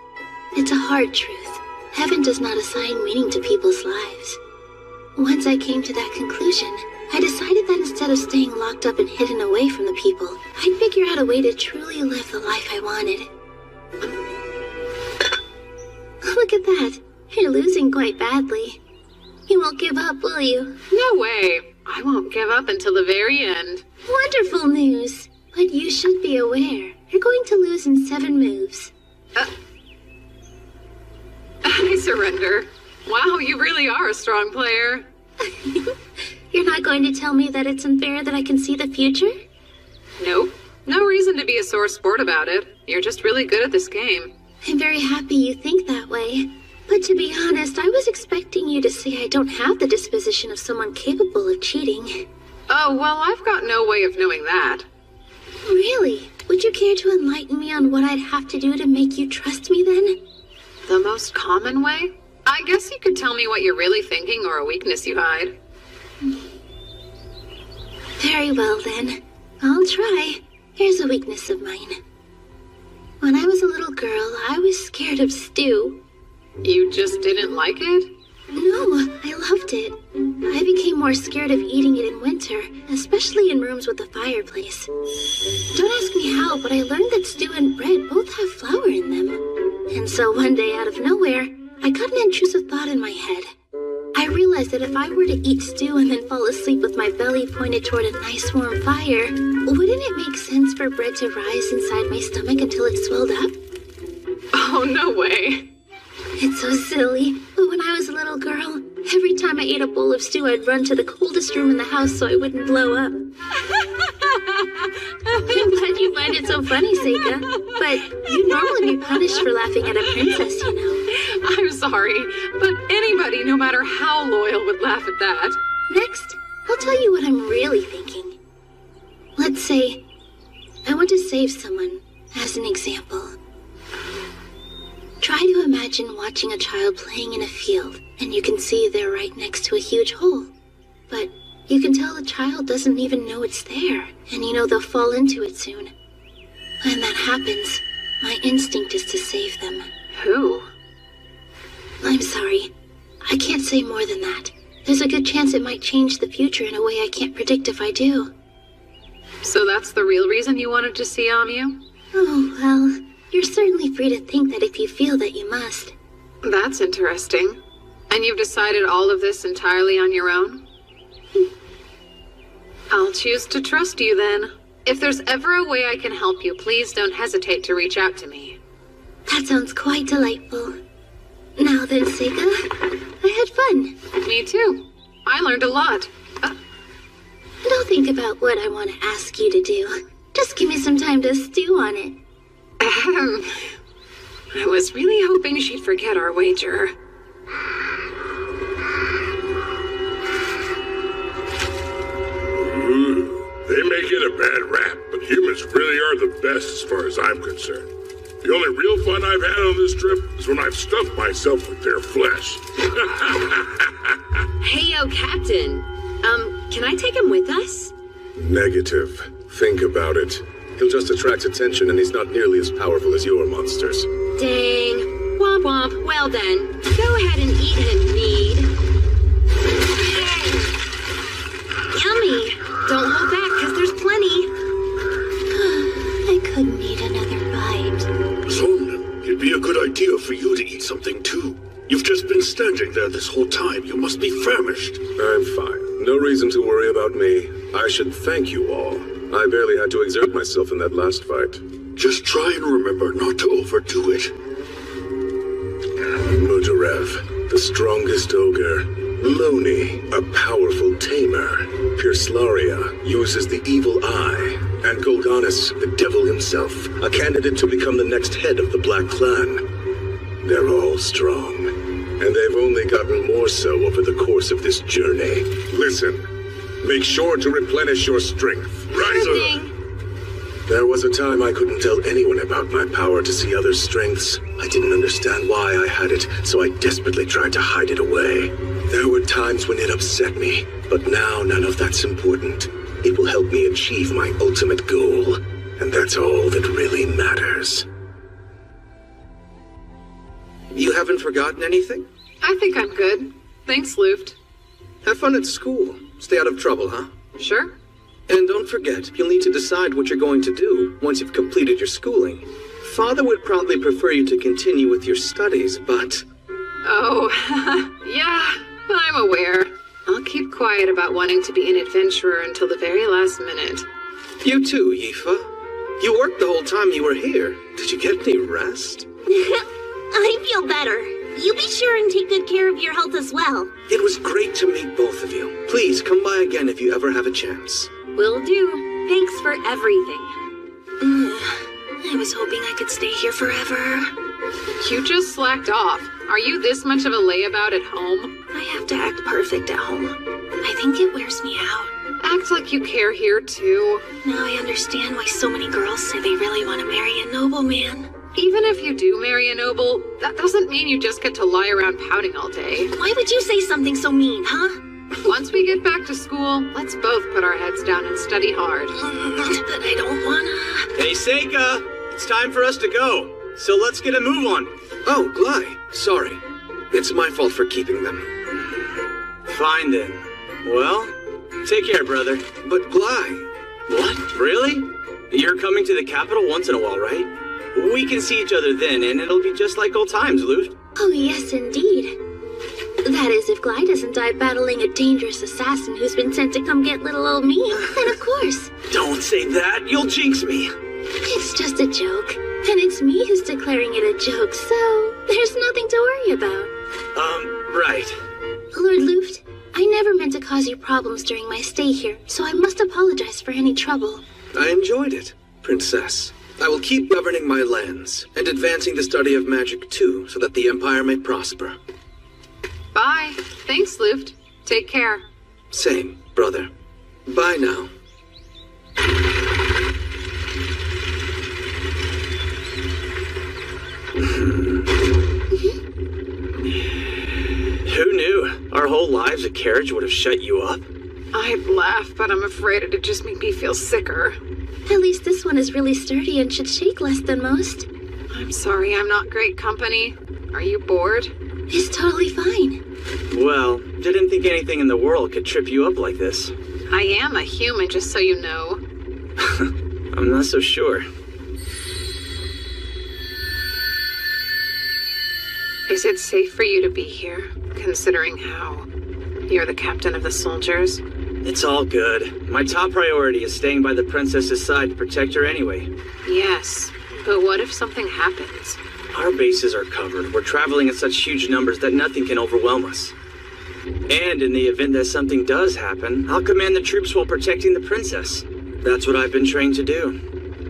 It's a hard truth. Heaven does not assign meaning to people's lives. Once I came to that conclusion, I decided that instead of staying locked up and hidden away from the people, I'd figure out a way to truly live the life I wanted. Look at that. You're losing quite badly. You won't give up, will you? No way. I won't give up until the very end. Wonderful news. But you should be aware. You're going to lose in 7 moves. I surrender. Wow, you really are a strong player. You're not going to tell me that it's unfair that I can see the future? Nope. No reason to be a sore sport about it. You're just really good at this game. I'm very happy you think that way. But to be honest, I was expecting you to say I don't have the disposition of someone capable of cheating. Oh, well, I've got no way of knowing that. Really? Would you care to enlighten me on what I'd have to do to make you trust me then? The most common way? I guess you could tell me what you're really thinking or a weakness you hide. Very well then. I'll try. Here's a weakness of mine. When I was a little girl, I was scared of stew. You just didn't like it? No, I loved it. I became more scared of eating it in winter, especially in rooms with a fireplace. Don't ask me how, but I learned that stew and bread both have flour in them. And so one day, out of nowhere, I got an intrusive thought in my head. I realized that if I were to eat stew and then fall asleep with my belly pointed toward a nice warm fire, wouldn't it make sense for bread to rise inside my stomach until it swelled up? Oh, no way. It's so silly, but when I was a little girl, every time I ate a bowl of stew, I'd run to the coldest room in the house so I wouldn't blow up. I'm glad you find it so funny, Seika, but you'd normally be punished for laughing at a princess, you know. I'm sorry, but anybody, no matter how loyal, would laugh at that. Next, I'll tell you what I'm really thinking. Let's say I want to save someone, as an example. Try to imagine watching a child playing in a field, and you can see they're right next to a huge hole. But you can tell the child doesn't even know it's there, and you know they'll fall into it soon. When that happens, my instinct is to save them. Who? I'm sorry. I can't say more than that. There's a good chance it might change the future in a way I can't predict if I do. So that's the real reason you wanted to see Amyu? Oh, well, you're certainly free to think that if you feel that you must. That's interesting. And you've decided all of this entirely on your own? I'll choose to trust you then. If there's ever a way I can help you, please don't hesitate to reach out to me. That sounds quite delightful. Now then, Seika, I had fun. Me too. I learned a lot. Don't think about what I want to ask you to do. Just give me some time to stew on it. I was really hoping she'd forget our wager. They may get a bad rap, but humans really are the best as far as I'm concerned. The only real fun I've had on this trip is when I've stuffed myself with their flesh. Hey, yo, Captain. Can I take him with us? Negative. Think about it. He'll just attract attention, and he's not nearly as powerful as your monsters. Dang. Womp womp. Well then, go ahead and eat him, Need. Yummy. Don't hold back, because there's plenty. I couldn't eat another bite. Son, it'd be a good idea for you to eat something too. You've just been standing there this whole time. You must be famished. I'm fine. No reason to worry about me. I should thank you all. I barely had to exert myself in that last fight. Just try and remember not to overdo it. Mudarev, the strongest ogre. Loni, a powerful tamer. Pirslaria uses the evil eye. And Golganis, the devil himself, a candidate to become the next head of the Black Clan. They're all strong. And they've only gotten more so over the course of this journey. Listen, make sure to replenish your strength. Right. There was a time I couldn't tell anyone about my power to see others' strengths. I didn't understand why I had it, so I desperately tried to hide it away. There were times when it upset me, but now none of that's important. It will help me achieve my ultimate goal, and that's all that really matters. You haven't forgotten anything? I think I'm good. Thanks, Luft. Have fun at school. Stay out of trouble, huh? Sure. And don't forget, you'll need to decide what you're going to do once you've completed your schooling. Father would probably prefer you to continue with your studies, but... Oh, yeah, I'm aware. I'll keep quiet about wanting to be an adventurer until the very last minute. You too, Yifa. You worked the whole time you were here. Did you get any rest? I feel better. You be sure and take good care of your health as well. It was great to meet both of you. Please come by again if you ever have a chance. Will do. Thanks for everything. I was hoping I could stay here forever. You just slacked off. Are you this much of a layabout at home? I have to act perfect at home. I think it wears me out. Act like you care here, too. Now I understand why so many girls say they really want to marry a nobleman. Even if you do marry a noble, that doesn't mean you just get to lie around pouting all day. Why would you say something so mean, huh? Once we get back to school, let's both put our heads down and study hard. But I don't wanna... Hey, Seika! It's time for us to go. So let's get a move on. Oh, Glai. Sorry. It's my fault for keeping them. Fine then. Well, take care, brother. But Glai... What? Really? You're coming to the capital once in a while, right? We can see each other then, and it'll be just like old times, Luft. Oh, yes, indeed. That is, if Glai doesn't die battling a dangerous assassin who's been sent to come get little old me, then of course. Don't say that. You'll jinx me. It's just a joke. And it's me who's declaring it a joke, so there's nothing to worry about. Right. Lord Luft, I never meant to cause you problems during my stay here, so I must apologize for any trouble. I enjoyed it, Princess. I will keep governing my lands, and advancing the study of magic too, so that the Empire may prosper. Bye. Thanks, Luft. Take care. Same, brother. Bye now. Who knew? Our whole lives a carriage would have shut you up. I'd laugh, but I'm afraid it'd just make me feel sicker. At least this one is really sturdy and should shake less than most. I'm sorry I'm not great company. Are you bored? It's totally fine. Well, didn't think anything in the world could trip you up like this. I am a human, just so you know. I'm not so sure. Is it safe for you to be here, considering how you're the captain of the soldiers? It's all good. My top priority is staying by the princess's side to protect her anyway. Yes, but what if something happens? Our bases are covered. We're traveling in such huge numbers that nothing can overwhelm us. And in the event that something does happen, I'll command the troops while protecting the princess. That's what I've been trained to do.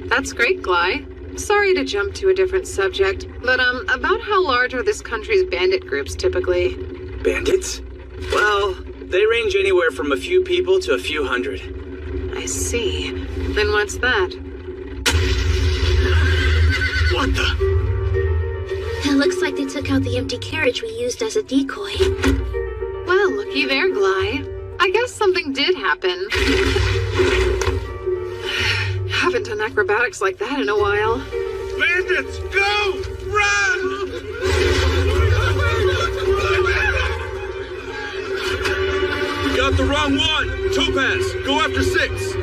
That's great, Gly. Sorry to jump to a different subject, but about how large are this country's bandit groups typically? Bandits? Well, they range anywhere from a few people to a few hundred. I see. Then what's that? What the? It looks like they took out the empty carriage we used as a decoy. Well, looky there, Gly. I guess something did happen. Haven't done acrobatics like that in a while. Bandits, go! Run! You got the wrong one! Topaz, go after 6.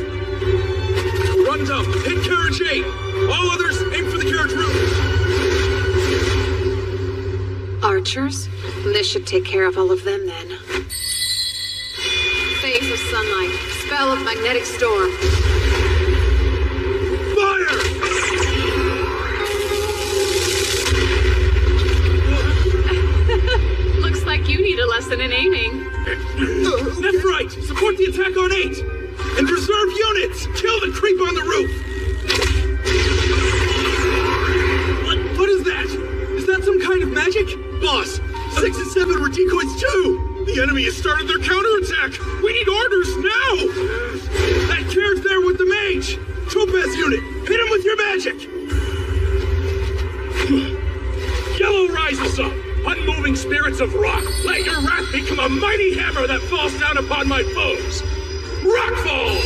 Run up, hit carriage 8. All others, aim for the carriage room. Archers? This should take care of all of them then. Phase of sunlight. Spell of magnetic storm. Fire! Looks like you need a lesson in aiming. Left, right! Support the attack on 8! And reserve units! Kill the creep on the roof! What is that? Is that some kind of magic? Boss, 6 and 7 were decoys too! The enemy has started their counterattack! We need orders now! That carriage there with the mage! Topaz unit, hit him with your magic! Yellow rises up! Unmoving spirits of rock, let your wrath become a mighty hammer that falls down upon my foes! Rockfall!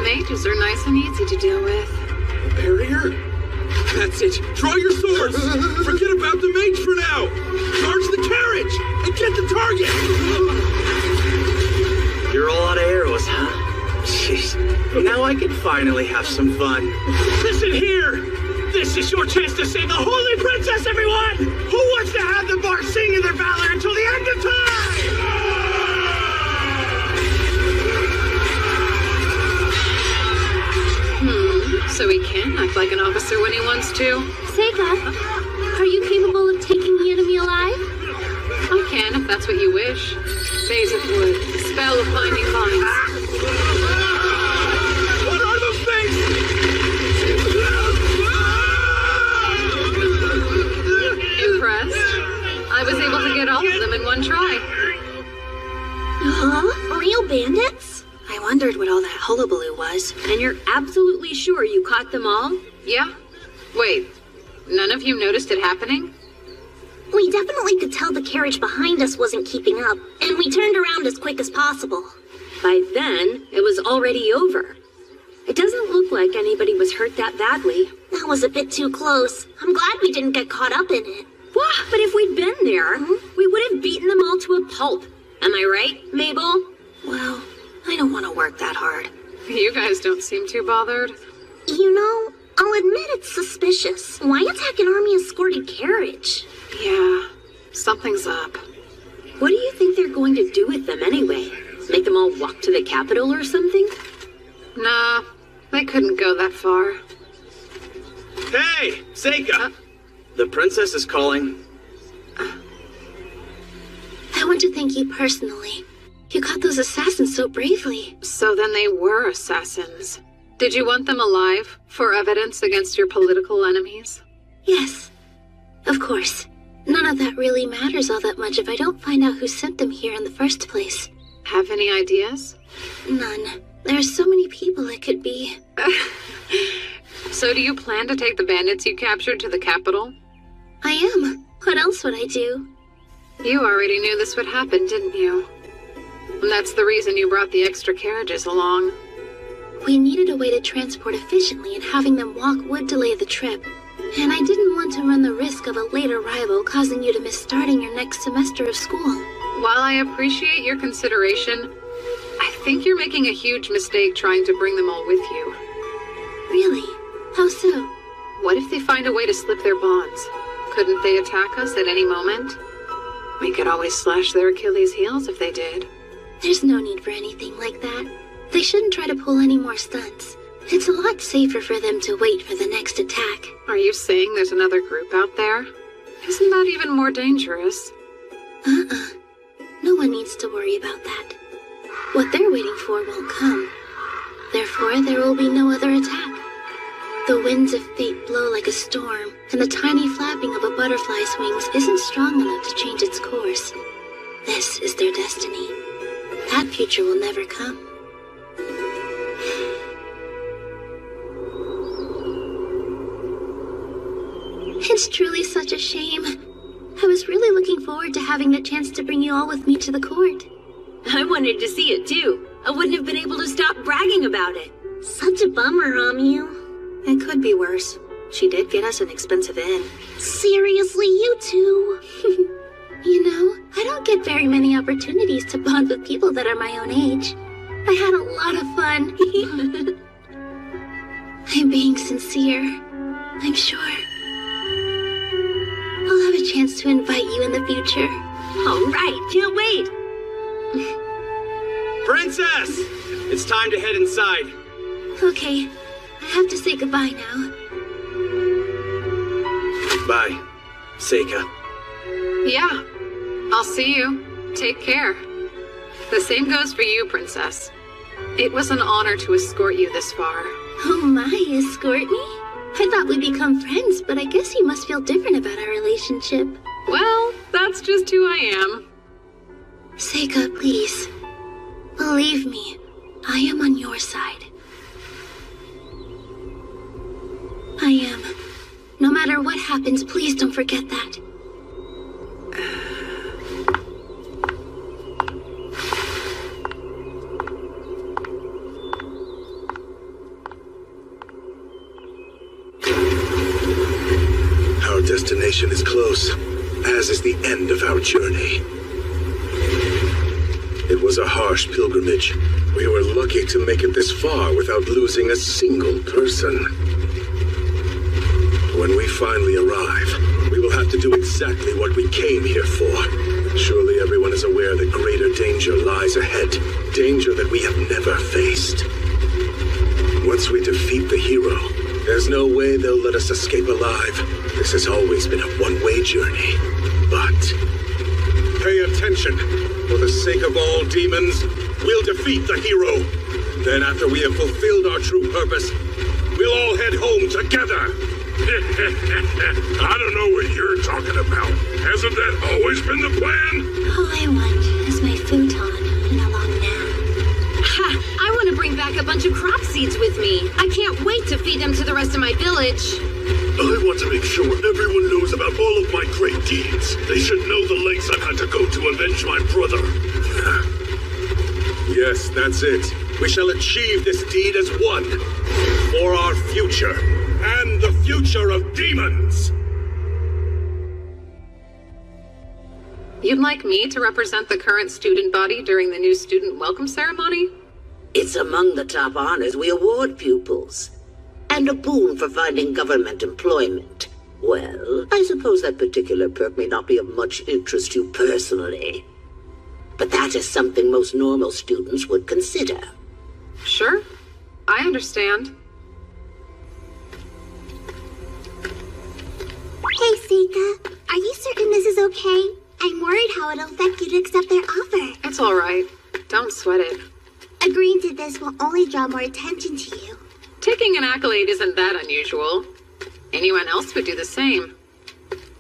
Mages are nice and easy to deal with. A barrier? That's it. Draw your swords! Forget about the mage for now! Charge the carriage! And get the target! You're all out of arrows, huh? Jeez. Now I can finally have some fun. Listen here! This is your chance to save the Holy Princess, everyone! Who wants to have the bar sing in their valor until the end of time? So he can act like an officer when he wants to. Sega, are you capable of taking the enemy alive? I can, if that's what you wish. Phase of wood. Spell of binding vines. What are those things? Impressed? I was able to get all of them in one try. Huh? Real bandits? I wondered what all that hullabaloo was. And you're absolutely sure you caught them all? Yeah. Wait, none of you noticed it happening? We definitely could tell the carriage behind us wasn't keeping up, and we turned around as quick as possible. By then, it was already over. It doesn't look like anybody was hurt that badly. That was a bit too close. I'm glad we didn't get caught up in it. What? But if we'd been there, we would have beaten them all to a pulp. Am I right, Mabel? Well, I don't want to work that hard. You guys don't seem too bothered. You know, I'll admit it's suspicious. Why attack an army-escorted carriage? Yeah, something's up. What do you think they're going to do with them anyway? Make them all walk to the capital or something? Nah, They couldn't go that far. Hey, Seika! The princess is calling. I want to thank you personally. You caught those assassins so bravely. So then they were assassins. Did you want them alive for evidence against your political enemies? Yes, of course. None of that really matters all that much if I don't find out who sent them here in the first place. Have any ideas? None. There are so many people it could be. So do you plan to take the bandits you captured to the capital? I am. What else would I do? You already knew this would happen, didn't you? And that's the reason you brought the extra carriages along. We needed a way to transport efficiently, and having them walk would delay the trip. And I didn't want to run the risk of a late arrival causing you to miss starting your next semester of school. While I appreciate your consideration, I think you're making a huge mistake trying to bring them all with you. Really? How so? What if they find a way to slip their bonds? Couldn't they attack us at any moment? We could always slash their Achilles' heels if they did. There's no need for anything like that. They shouldn't try to pull any more stunts. It's a lot safer for them to wait for the next attack. Are you saying there's another group out there? Isn't that even more dangerous? No one needs to worry about that. What they're waiting for won't come. Therefore, there will be no other attack. The winds of fate blow like a storm, and the tiny flapping of a butterfly's wings isn't strong enough to change its course. This is their destiny. That future will never come. It's truly such a shame. I was really looking forward to having the chance to bring you all with me to the court. I wanted to see it too. I wouldn't have been able to stop bragging about it. Such a bummer, Amu. It could be worse. She did get us an expensive inn. Seriously, you two. You know, I don't get very many opportunities to bond with people that are my own age. I had a lot of fun. I'm being sincere, I'm sure. I'll have a chance to invite you in the future. All right, can't wait. Princess! It's time to head inside. Okay, I have to say goodbye now. Bye, Seika. Yeah, I'll see you. Take care. The same goes for you, Princess. It was an honor to escort you this far. Oh my, escort me? I thought we'd become friends, but I guess you must feel different about our relationship. Well, that's just who I am. Seika, please. Believe me, I am on your side. I am. No matter what happens, please don't forget that. Our destination is close, as is the end of our journey. It was a harsh pilgrimage. We were lucky to make it this far without losing a single person. When we finally arrive, we will have to do exactly what we came here for. Surely everyone is aware that greater danger lies ahead. Danger that we have never faced. Once we defeat the hero, there's no way they'll let us escape alive. This has always been a one-way journey. But pay attention. For the sake of all demons, we'll defeat the hero. Then after we have fulfilled our true purpose, we'll all head home together. I don't know what you're talking about. Hasn't that always been the plan? All I want is my futon and a long nap. Ha! I want to bring back a bunch of crop seeds with me. I can't wait to feed them to the rest of my village. I want to make sure everyone knows about all of my great deeds. They should know the lengths I've had to go to avenge my brother. Yes, that's it. We shall achieve this deed as one. For our future. And the future of demons! You'd like me to represent the current student body during the new student welcome ceremony? It's among the top honors we award pupils. And a boon for finding government employment. Well, I suppose that particular perk may not be of much interest to you personally. But that is something most normal students would consider. Sure, I understand. Hey, Seika. Are you certain this is okay? I'm worried how it'll affect you to accept their offer. It's all right. Don't sweat it. Agreeing to this will only draw more attention to you. Taking an accolade isn't that unusual. Anyone else would do the same.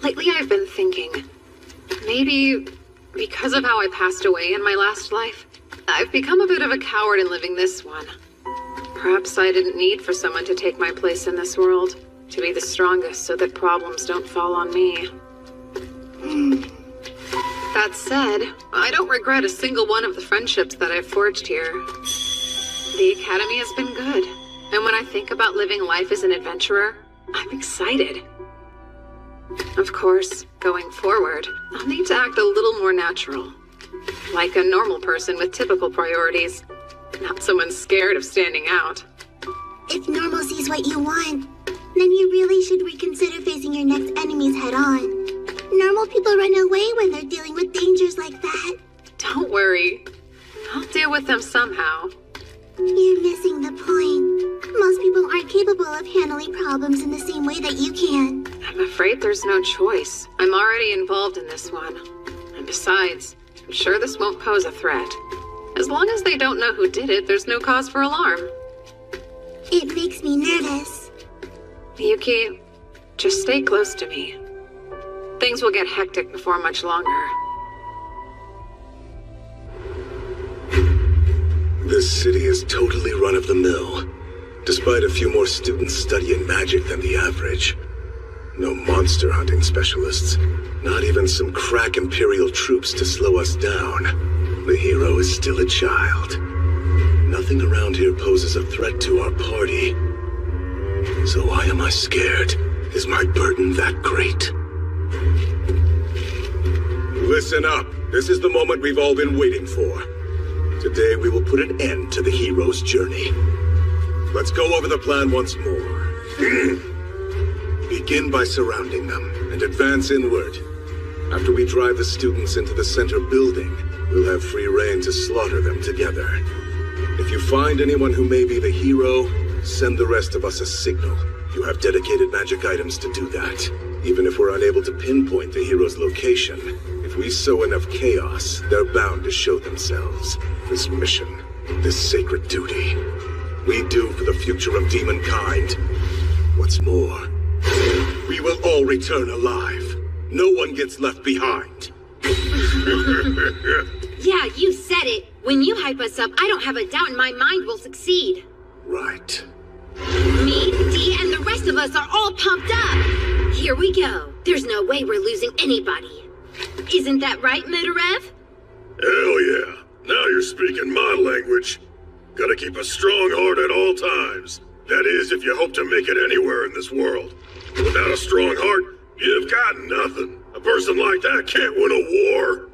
Lately, I've been thinking, maybe because of how I passed away in my last life, I've become a bit of a coward in living this one. Perhaps I didn't need for someone to take my place in this world, to be the strongest so that problems don't fall on me. That said, I don't regret a single one of the friendships that I've forged here. The Academy has been good, and when I think about living life as an adventurer, I'm excited. Of course, going forward, I'll need to act a little more natural. Like a normal person with typical priorities, not someone scared of standing out. If normalcy is what you want, then you really should reconsider facing your next enemies head on. Normal people run away when they're dealing with dangers like that. Don't worry. I'll deal with them somehow. You're missing the point. Most people aren't capable of handling problems in the same way that you can. I'm afraid there's no choice. I'm already involved in this one. And besides, I'm sure this won't pose a threat. As long as they don't know who did it, there's no cause for alarm. It makes me nervous. Yuki, just stay close to me. Things will get hectic before much longer. This city is totally run-of-the-mill, despite a few more students studying magic than the average. No monster hunting specialists, not even some crack Imperial troops to slow us down. The hero is still a child. Nothing around here poses a threat to our party. So why am I scared? Is my burden that great? Listen up. This is the moment we've all been waiting for. Today we will put an end to the hero's journey. Let's go over the plan once more. Begin by surrounding them and advance inward. After we drive the students into the center building, we'll have free rein to slaughter them together. If you find anyone who may be the hero, send the rest of us a signal. You have dedicated magic items to do that. Even if we're unable to pinpoint the hero's location, if we sow enough chaos, they're bound to show themselves. This mission, this sacred duty, we do for the future of demonkind. What's more, we will all return alive. No one gets left behind. Yeah, you said it. When you hype us up, I don't have a doubt in my mind we'll succeed. Right. Me, Dee, and the rest of us are all pumped up. Here we go. There's no way we're losing anybody. Isn't that right, Medarev? Hell yeah. Now you're speaking my language. Gotta keep a strong heart at all times. That is, if you hope to make it anywhere in this world. Without a strong heart, you've got nothing. A person like that can't win a war.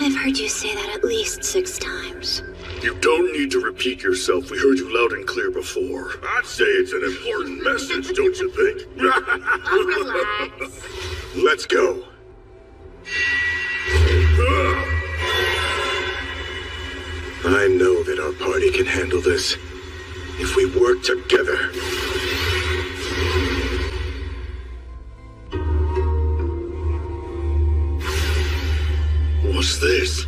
I've heard you say that at least 6 times. You don't need to repeat yourself. We heard you loud and clear before. I'd say it's an important message, don't you think? Relax. Let's go. I know that our party can handle this if we work together. What's this?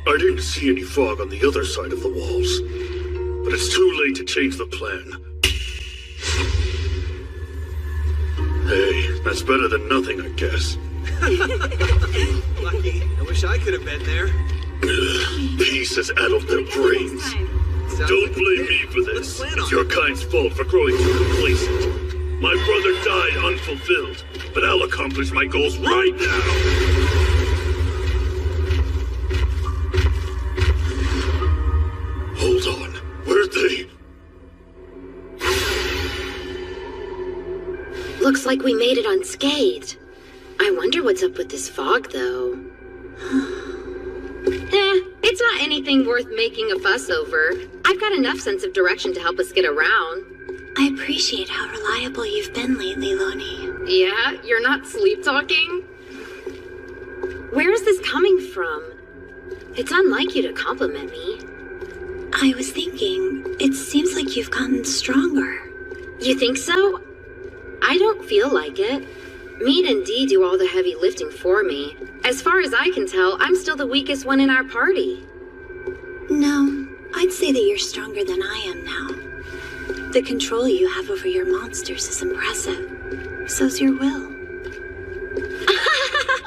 I didn't see any fog on the other side of the walls, but it's too late to change the plan. Hey, that's better than nothing, I guess. Lucky. I wish I could have been there. Peace has addled their brains. Don't blame me for this. It's your kind's fault for growing too complacent. My brother died unfulfilled, but I'll accomplish my goals right now. Hold on. Where'd they? Looks like we made it unscathed. I wonder what's up with this fog, though. It's not anything worth making a fuss over. I've got enough sense of direction to help us get around. I appreciate how reliable you've been lately, Loni. Yeah? You're not sleep-talking? Where is this coming from? It's unlike you to compliment me. I was thinking, it seems like you've gotten stronger. You think so? I don't feel like it. Mead and Dee do all the heavy lifting for me. As far as I can tell, I'm still the weakest one in our party. No, I'd say that you're stronger than I am now. The control you have over your monsters is impressive. So's your will.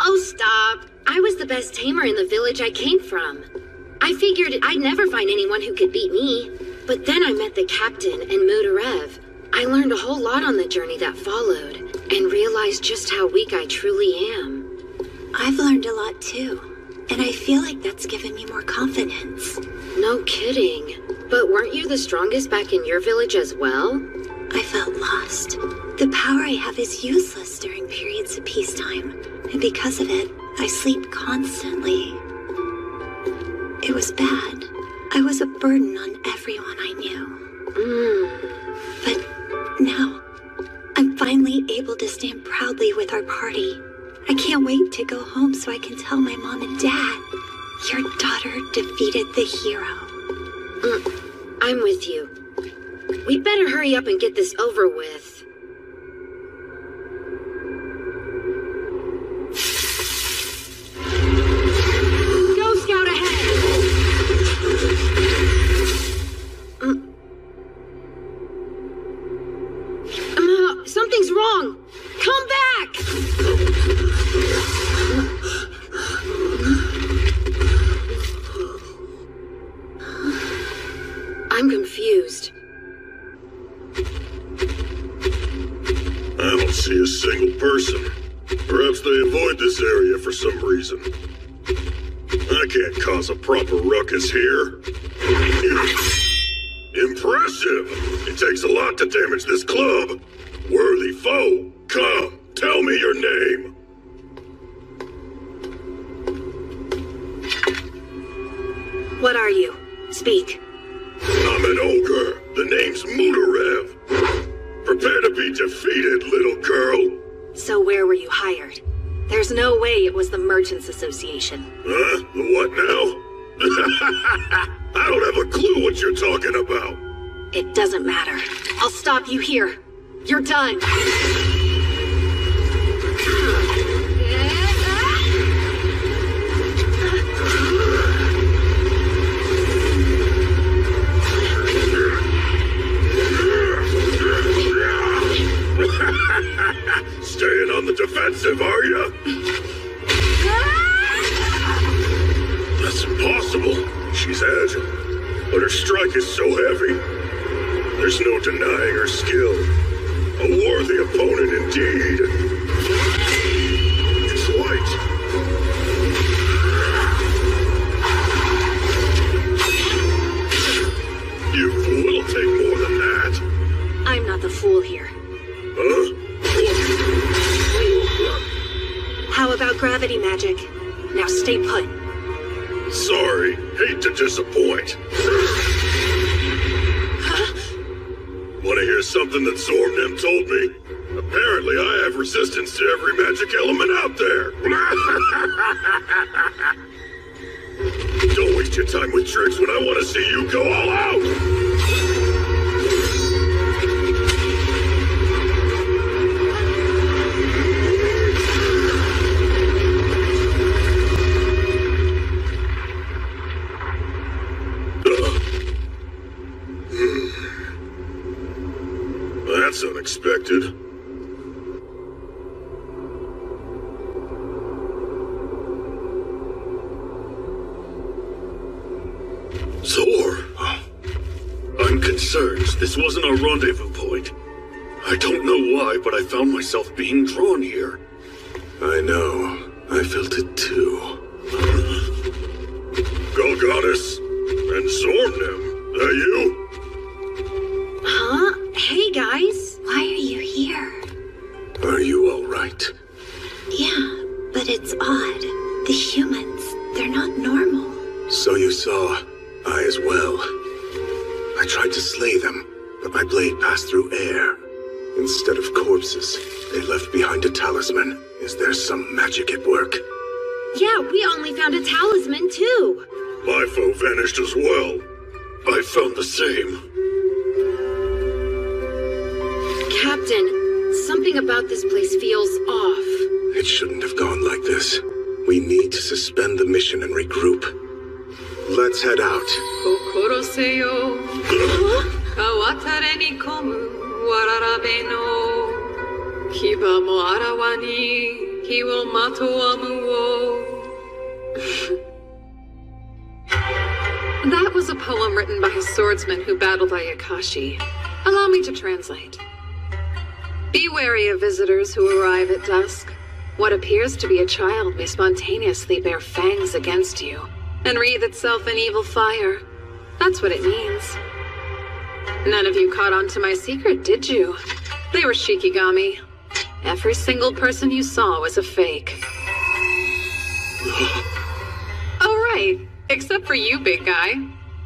Oh, stop. I was the best tamer in the village I came from. I figured I'd never find anyone who could beat me. But then I met the captain and Mudarev. I learned a whole lot on the journey that followed, and realized just how weak I truly am. I've learned a lot too, and I feel like that's given me more confidence. No kidding. But weren't you the strongest back in your village as well? I felt lost. The power I have is useless during periods of peacetime, and because of it, I sleep constantly. It was bad. I was a burden on everyone I knew. But now, I'm finally able to stand proudly with our party. I can't wait to go home so I can tell my mom and dad, your daughter defeated the hero. I'm with you. We'd better hurry up and get this over with. Go Scout ahead! Something's wrong! Come back! I'm confused. I don't see a single person. Perhaps they avoid this area for some reason. I can't cause a proper ruckus here. Impressive! It takes a lot to damage this club. Worthy foe, come, tell me your name. What are you? Speak. I'm an ogre. The name's Mudarev. Prepare to be defeated, little girl. So where were you hired? There's no way it was the Merchants Association. Huh? The what now? I don't have a clue what you're talking about. It doesn't matter. I'll stop you here. You're done. Staying on the defensive, are you? That's impossible. She's agile, but her strike is so heavy. There's no denying her skill. A worthy opponent indeed. It's light. You fool, it'll take more than that. I'm not the fool here. Huh? How about gravity magic? Now stay put. Sorry, hate to disappoint. Want to hear something that Zormnim told me? Apparently I have resistance to every magic element out there. Don't waste your time with tricks when I want to see you go all out. That's unexpected. Zor! I'm concerned. This wasn't our rendezvous point. I don't know why, but I found myself being drawn here. I know. I felt it too. Goddess and Zormnim, that you? Huh? Hey, guys. Why are you here? Are you all right? Yeah, but it's odd. The humans, they're not normal. So you saw. I as well. I tried to slay them, but my blade passed through air. Instead of corpses, they left behind a talisman. Is there some magic at work? Yeah, we only found a talisman, too. My foe vanished as well. I found the same. Captain, something about this place feels off. It shouldn't have gone like this. We need to suspend the mission and regroup. Let's head out. Kokoro seyo. Kawatare ni komu wararabe no. Kiba mo arawa ni ki wo matoamu wo. That was a poem written by a swordsman who battled Ayakashi. Allow me to translate. Be wary of visitors who arrive at dusk. What appears to be a child may spontaneously bear fangs against you and wreathe itself in evil fire. That's what it means. None of you caught on to my secret, did you? They were Shikigami. Every single person you saw was a fake. Oh, right. Except for you, big guy.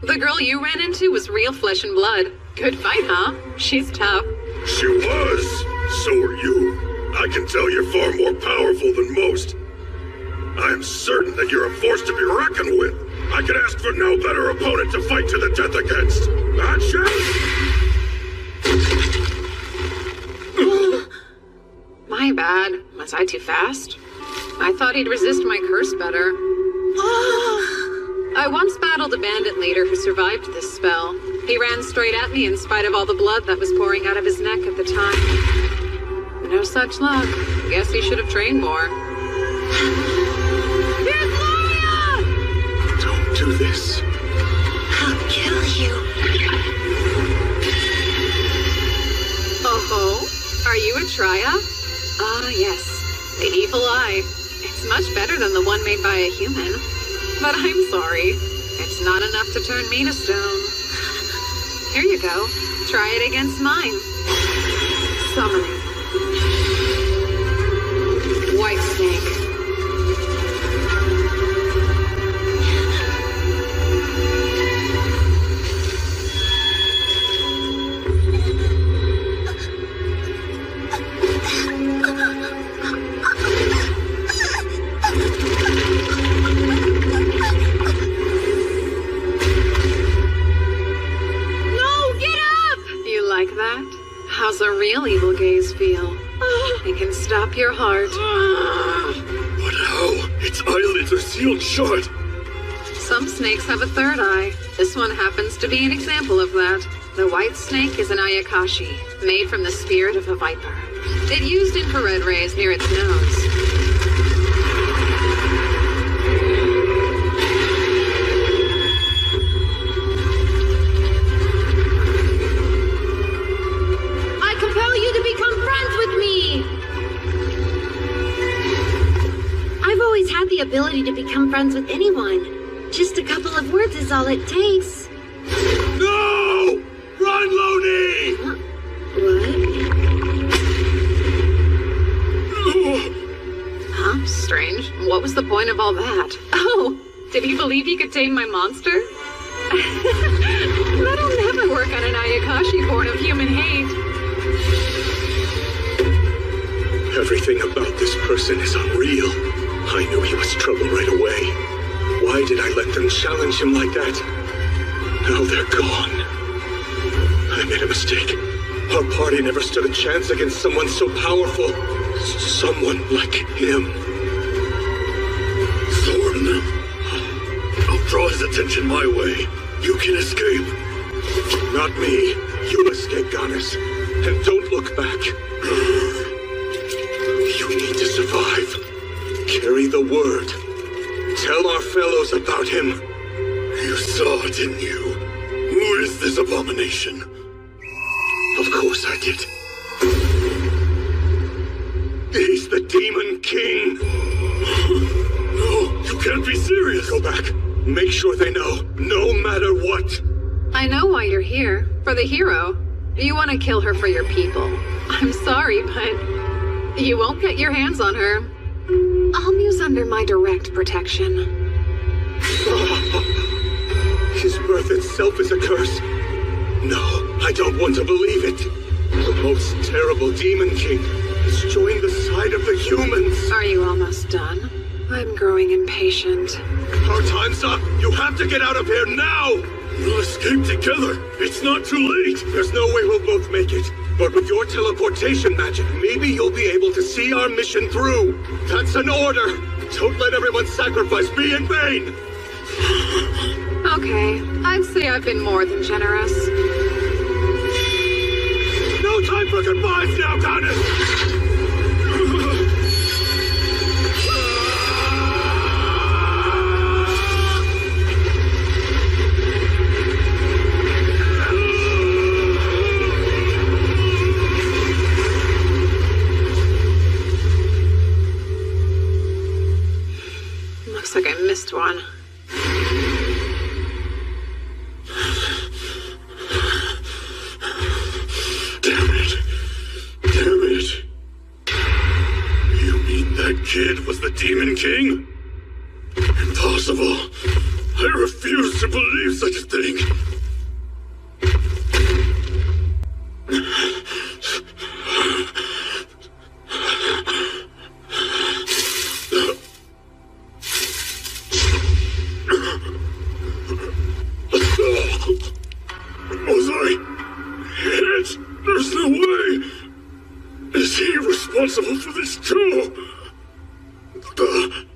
The girl you ran into was real flesh and blood. Good fight, huh? She's tough. She was. So are you. I can tell you're far more powerful than most. I am certain that you're a force to be reckoned with. I could ask for no better opponent to fight to the death against. My bad. Was I too fast? I thought he'd resist my curse better. I once battled a bandit leader who survived this spell. He ran straight at me in spite of all the blood that was pouring out of his neck at the time. No such luck. Guess he should have trained more. Don't do this. I'll kill you. Oh, are you a Triya? Ah, yes. The evil eye. It's much better than the one made by a human. But I'm sorry. It's not enough to turn me to stone. Here you go. Try it against mine. Summoning. White snake. How's a real evil gaze feel? It can stop your heart. But how? Its eyelids are sealed shut. Some snakes have a third eye. This one happens to be an example of that. The white snake is an Ayakashi, made from the spirit of a viper. It used infrared rays near its nose. Had the ability to become friends with anyone. Just a couple of words is all it takes. No! Run, Loni! What? Huh? Strange. What was the point of all that? Oh, did he believe he could tame my monster? That'll never work on an Ayakashi born of human hate. Everything about this person is unreal. I knew he was trouble right away. Why did I let them challenge him like that? Now they're gone. I made a mistake. Our party never stood a chance against someone so powerful. Someone like him. Thorn them. I'll draw his attention my way. You can escape. Not me. You escape, Goddess. And don't look back. You need to survive. Carry the word. Tell our fellows about him. You saw, didn't you? Who is this abomination? Of course I did. He's the Demon King. No, you can't be serious. Go back. Make sure they know, no matter what. I know why you're here. For the hero. You want to kill her for your people. I'm sorry, but you won't get your hands on her. Amu's under my direct protection. His birth itself is a curse. No, I don't want to believe it. The most terrible Demon King has joined the side of the humans. Are you almost done? I'm growing impatient. Our time's up. You have to get out of here now. We'll escape together. It's not too late. There's no way we'll both make it. But with your teleportation magic, maybe you'll be able to see our mission through. That's an order. Don't let everyone's sacrifice be in vain. Okay, I'd say I've been more than generous. No time for goodbyes now, Goddess! Looks like I missed one. Kid was the Demon King? Impossible. I refuse to believe such a thing. Was I hit? There's no way. Is he responsible for this too? The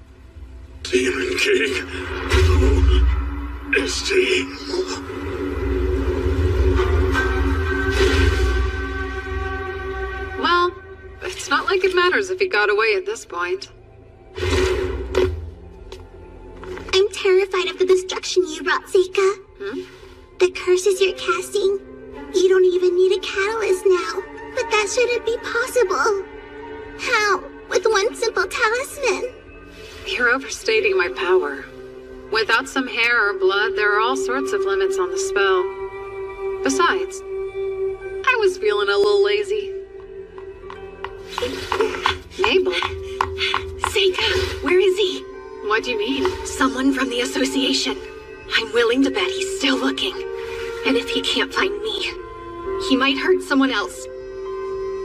Demon King? Who is he? Well, it's not like it matters if he got away at this point. I'm terrified of the destruction you brought, Seika. The curses you're casting, you don't even need a catalyst now. But that shouldn't be possible. How? With one simple talisman? You're overstating my power. Without some hair or blood, there are all sorts of limits on the spell. Besides, I was feeling a little lazy. Mabel? Seika, where is he? What do you mean? Someone from the association. I'm willing to bet he's still looking. And if he can't find me, he might hurt someone else.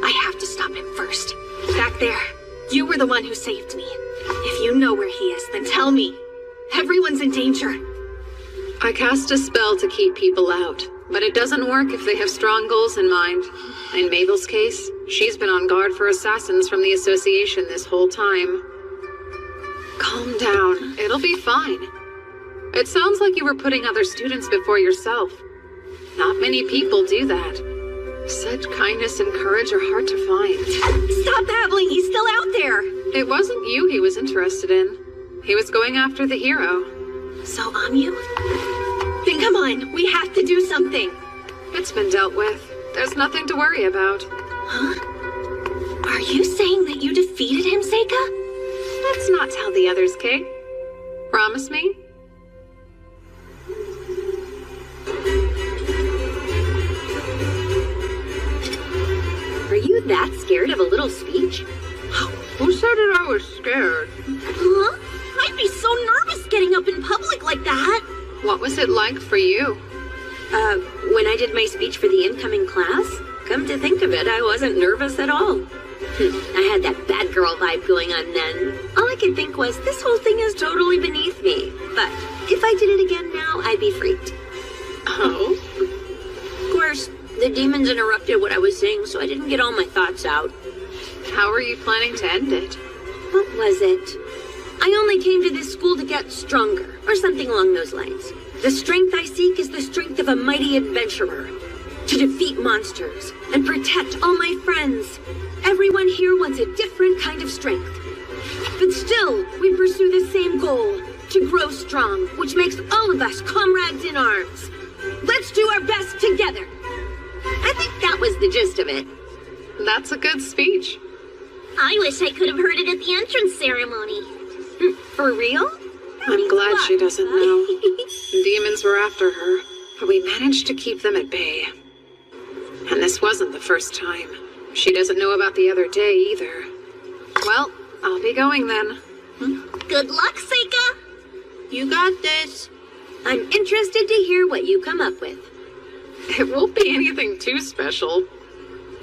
I have to stop him first. Back there, you were the one who saved me. If you know where he is, then tell me. Everyone's in danger. I cast a spell to keep people out, but it doesn't work if they have strong goals in mind. In Mabel's case, she's been on guard for assassins from the association this whole time. Calm down. It'll be fine. It sounds like you were putting other students before yourself. Not many people do that. Such kindness and courage are hard to find. Stop babbling! He's still out there! It wasn't you he was interested in. He was going after the hero. So, Amyu? Then come on, we have to do something. It's been dealt with. There's nothing to worry about. Huh? Are you saying that you defeated him, Seika? Let's not tell the others, Kate. Promise me? Are you that scared of a little speech? Who said that I was scared? Huh? I'd be so nervous getting up in public like that. What was it like for you? When I did my speech for the incoming class? Come to think of it, I wasn't nervous at all. I had that bad girl vibe going on then. All I could think was, this whole thing is totally beneath me. But if I did it again now, I'd be freaked. Oh? Of course, the demons interrupted what I was saying, so I didn't get all my thoughts out. How are you planning to end it? What was it? I only came to this school to get stronger, or something along those lines. The strength I seek is the strength of a mighty adventurer. To defeat monsters and protect all my friends. Everyone here wants a different kind of strength. But still, we pursue the same goal, to grow strong, which makes all of us comrades in arms. Let's do our best together. I think that was the gist of it. That's a good speech. I wish I could have heard it at the entrance ceremony. For real? I'm glad she doesn't know. Demons were after her, but we managed to keep them at bay. And this wasn't the first time. She doesn't know about the other day either. Well, I'll be going then. Good luck, Seika. You got this. I'm interested to hear what you come up with. It won't be anything too special,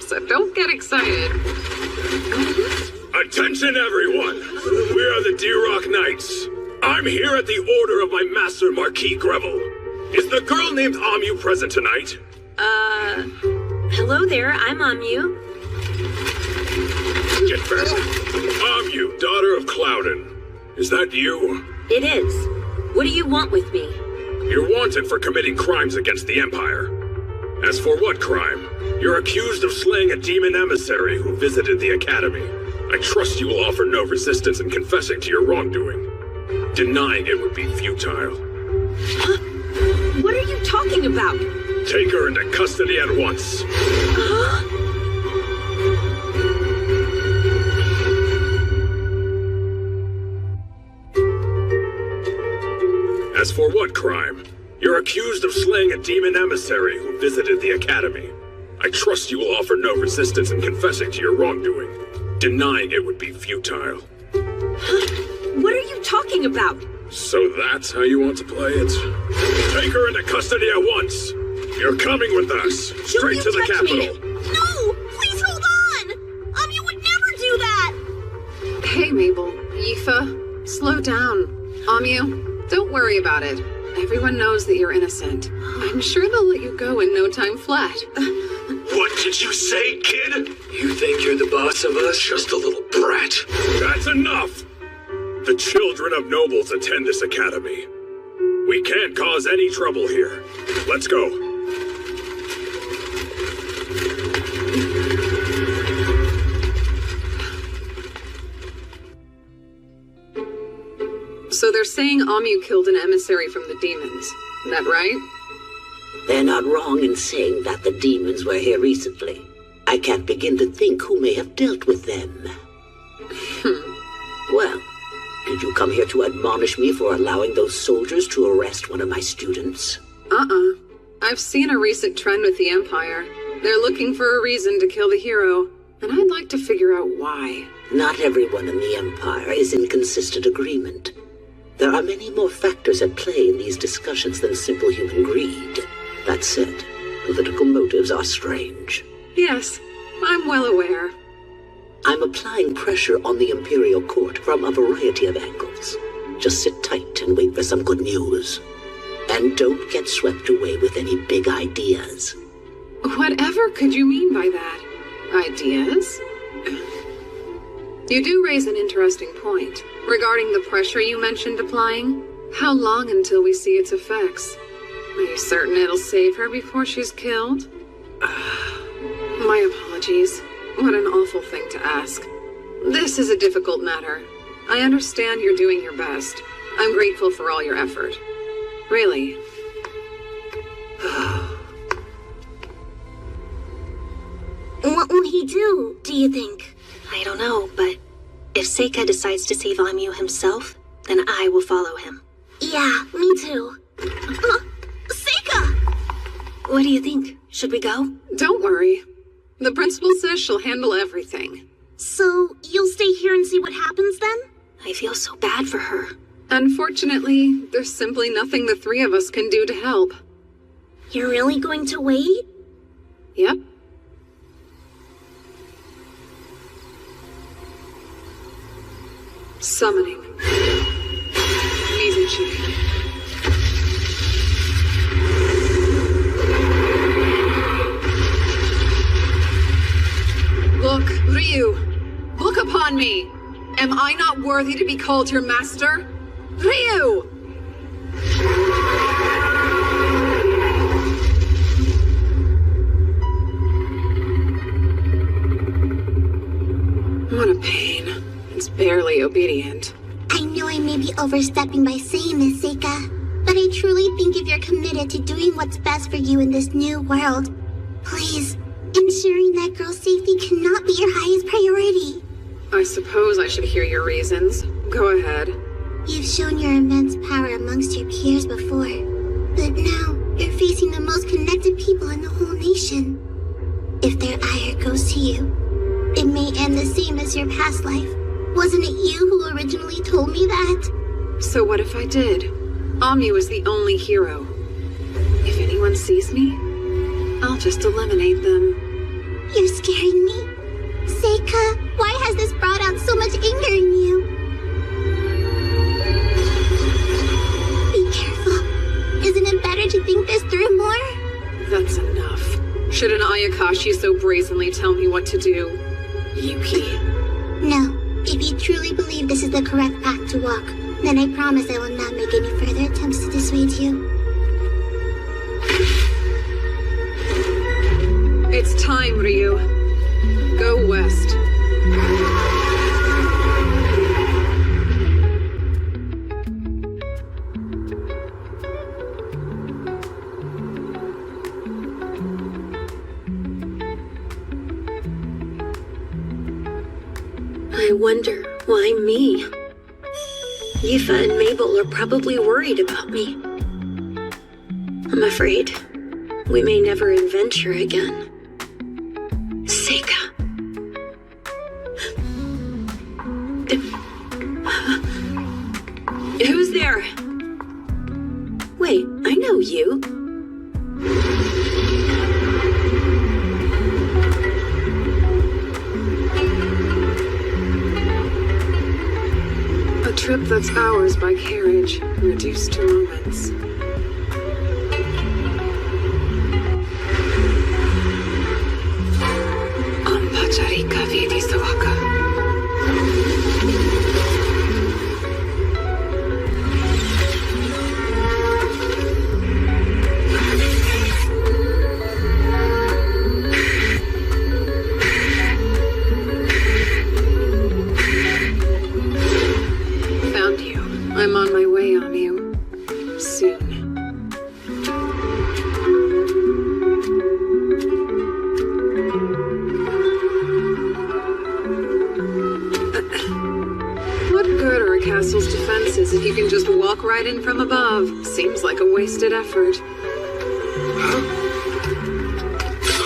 so don't get excited. Attention, everyone! We are the D-Rock Knights. I'm here at the order of my master, Marquis Greville. Is the girl named Amu present tonight? Hello there, I'm Amu. Get back. Amu, daughter of Cloudin. Is that you? It is. What do you want with me? You're wanted for committing crimes against the Empire. As for what crime? You're accused of slaying a demon emissary who visited the Academy. I trust you will offer no resistance in confessing to your wrongdoing. Denying it would be futile. Huh? What are you talking about? Take her into custody at once. As for what crime? You're accused of slaying a demon emissary who visited the Academy. I trust you will offer no resistance in confessing to your wrongdoing. Denying it would be futile. What are you talking about? So that's how you want to play it? Take her into custody at once. You're coming with us, straight to the capital. No! Please hold on! You would never do that! Hey, Mabel. Aoife, slow down. Amu, don't worry about it. Everyone knows that you're innocent. I'm sure they'll let you go in no time flat. What did you say, kid? You think you're the boss of us? Just a little brat. That's enough! The children of nobles attend this academy. We can't cause any trouble here. Let's go. So they're saying Amu killed an emissary from the demons. Is that right? They're not wrong in saying that the demons were here recently. I can't begin to think who may have dealt with them. Well, did you come here to admonish me for allowing those soldiers to arrest one of my students? I've seen a recent trend with the Empire. They're looking for a reason to kill the hero, and I'd like to figure out why. Not everyone in the Empire is in consistent agreement. There are many more factors at play in these discussions than simple human greed. That said, political motives are strange. Yes, I'm well aware. I'm applying pressure on the Imperial Court from a variety of angles. Just sit tight and wait for some good news. And don't get swept away with any big ideas. Whatever could you mean by that? Ideas? You do raise an interesting point. Regarding the pressure you mentioned applying, how long until we see its effects? Are you certain it'll save her before she's killed? My apologies. What an awful thing to ask. This is a difficult matter. I understand you're doing your best. I'm grateful for all your effort. Really. What will he do, do you think? I don't know, but if Seika decides to save Amu himself, then I will follow him. Yeah, me too. Seika! What do you think? Should we go? Don't worry. The principal says she'll handle everything. So, you'll stay here and see what happens then? I feel so bad for her. Unfortunately, there's simply nothing the three of us can do to help. You're really going to wait? Yep. Summoning. Mizuchi. Look, Ryu. Look upon me. Am I not worthy to be called your master? Ryu! What a pain. It's barely obedient. I know I may be overstepping by saying this, Seika, but I truly think if you're committed to doing what's best for you in this new world, please, ensuring that girl's safety cannot be your highest priority. I suppose I should hear your reasons. Go ahead. You've shown your immense power amongst your peers before, but now you're facing the most connected people in the whole nation. If their ire goes to you, it may end the same as your past life. Wasn't it you who originally told me that? So what if I did? Amu is the only hero. If anyone sees me, I'll just eliminate them. You're scaring me. Seika, why has this brought out so much anger in you? Be careful. Isn't it better to think Shouldn't Ayakashi so brazenly tell me what to do? Yuki. No. If you truly believe this is the correct path to walk, then I promise I will not make any further attempts to dissuade you. It's time, Ryu. Go west. I wonder, why me? Yifa and Mabel are probably worried about me. I'm afraid we may never adventure again. Seika. Who's there? Wait, I know you. A trip that's hours by carriage, reduced to moments. Ampacharika Vidi Sawaka. I'm on my way, Amyu. Soon. What good are a castle's defenses if you can just walk right in from above? Seems like a wasted effort.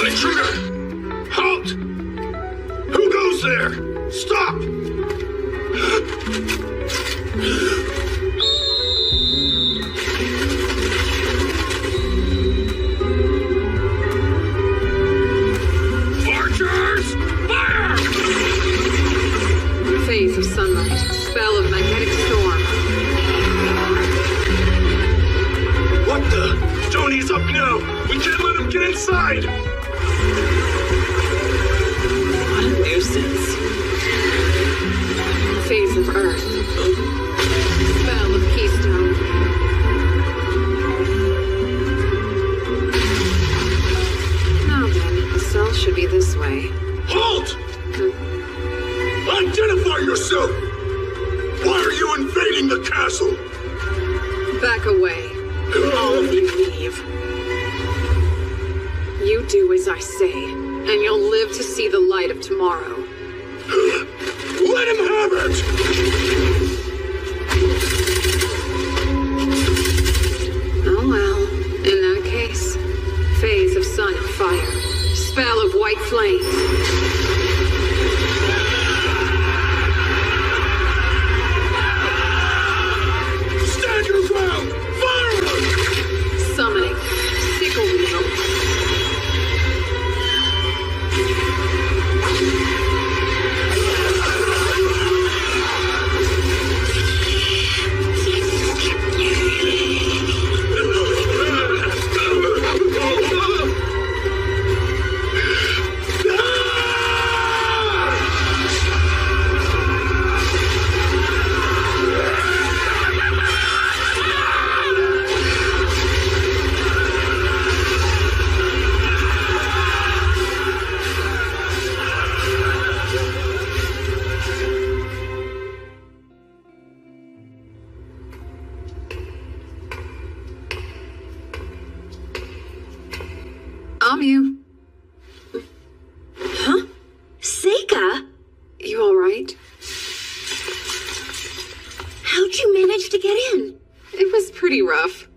Intruder! Halt! Who goes there? Stop! Archers! Fire! Phase of sunlight. Spell of magnetic storm. What the? Tony's up now! We can't let him get inside! What a nuisance. Phase of earth. Spell of keystone. Now then, the cell should be this way. Halt! Identify yourself! Why are you invading the castle? Back away. All of you leave. You do as I say, and you'll live to see the light of tomorrow. Let him have it! Oh well, in that case, phase of sun and fire, spell of white flames. Stand your ground! Fire! Summoning, sickle wheel. Amyu. Huh? Seika? You alright? How'd you manage to get in? It was pretty rough.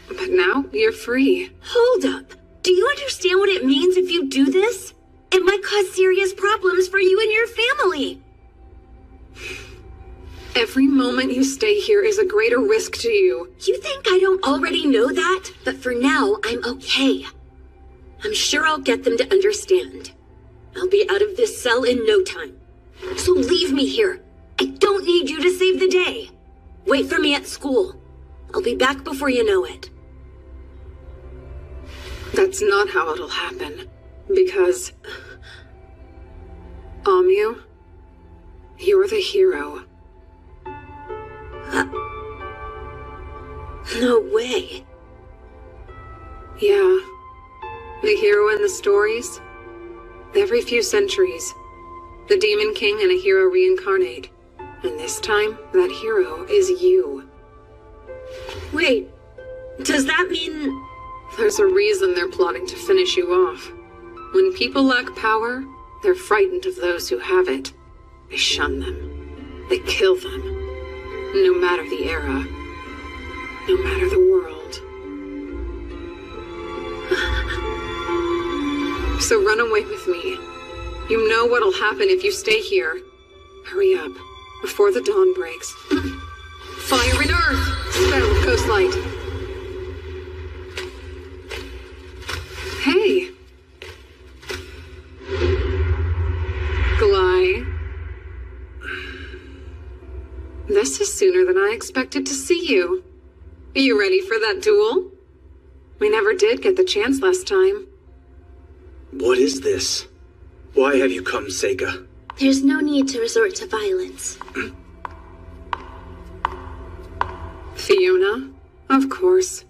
But now, you're free. Hold up. Do you understand what it means if you do this? It might cause serious problems for you and your family. Every moment you stay here is a greater risk to you. You think I don't already know that? But for now, I'm okay. I'm sure I'll get them to understand. I'll be out of this cell in no time. So leave me here. I don't need you to save the day. Wait for me at school. I'll be back before you know it. That's not how it'll happen. Because... Amyu, you're the hero. No way. Yeah. The hero in the stories? Every few centuries, the Demon King and a hero reincarnate. And this time, that hero is you. Wait, does that mean... There's a reason they're plotting to finish you off. When people lack power, they're frightened of those who have it. They shun them. They kill them. No matter the era. No matter the world. So run away with me. You know what'll happen if you stay here. Hurry up, before the dawn breaks. Fire in earth! Spell of ghost light. Hey! Gly. This is sooner than I expected to see you. Are you ready for that duel? We never did get the chance last time. What is this? Why have you come, Seika? There's no need to resort to violence. Fiona? Of course.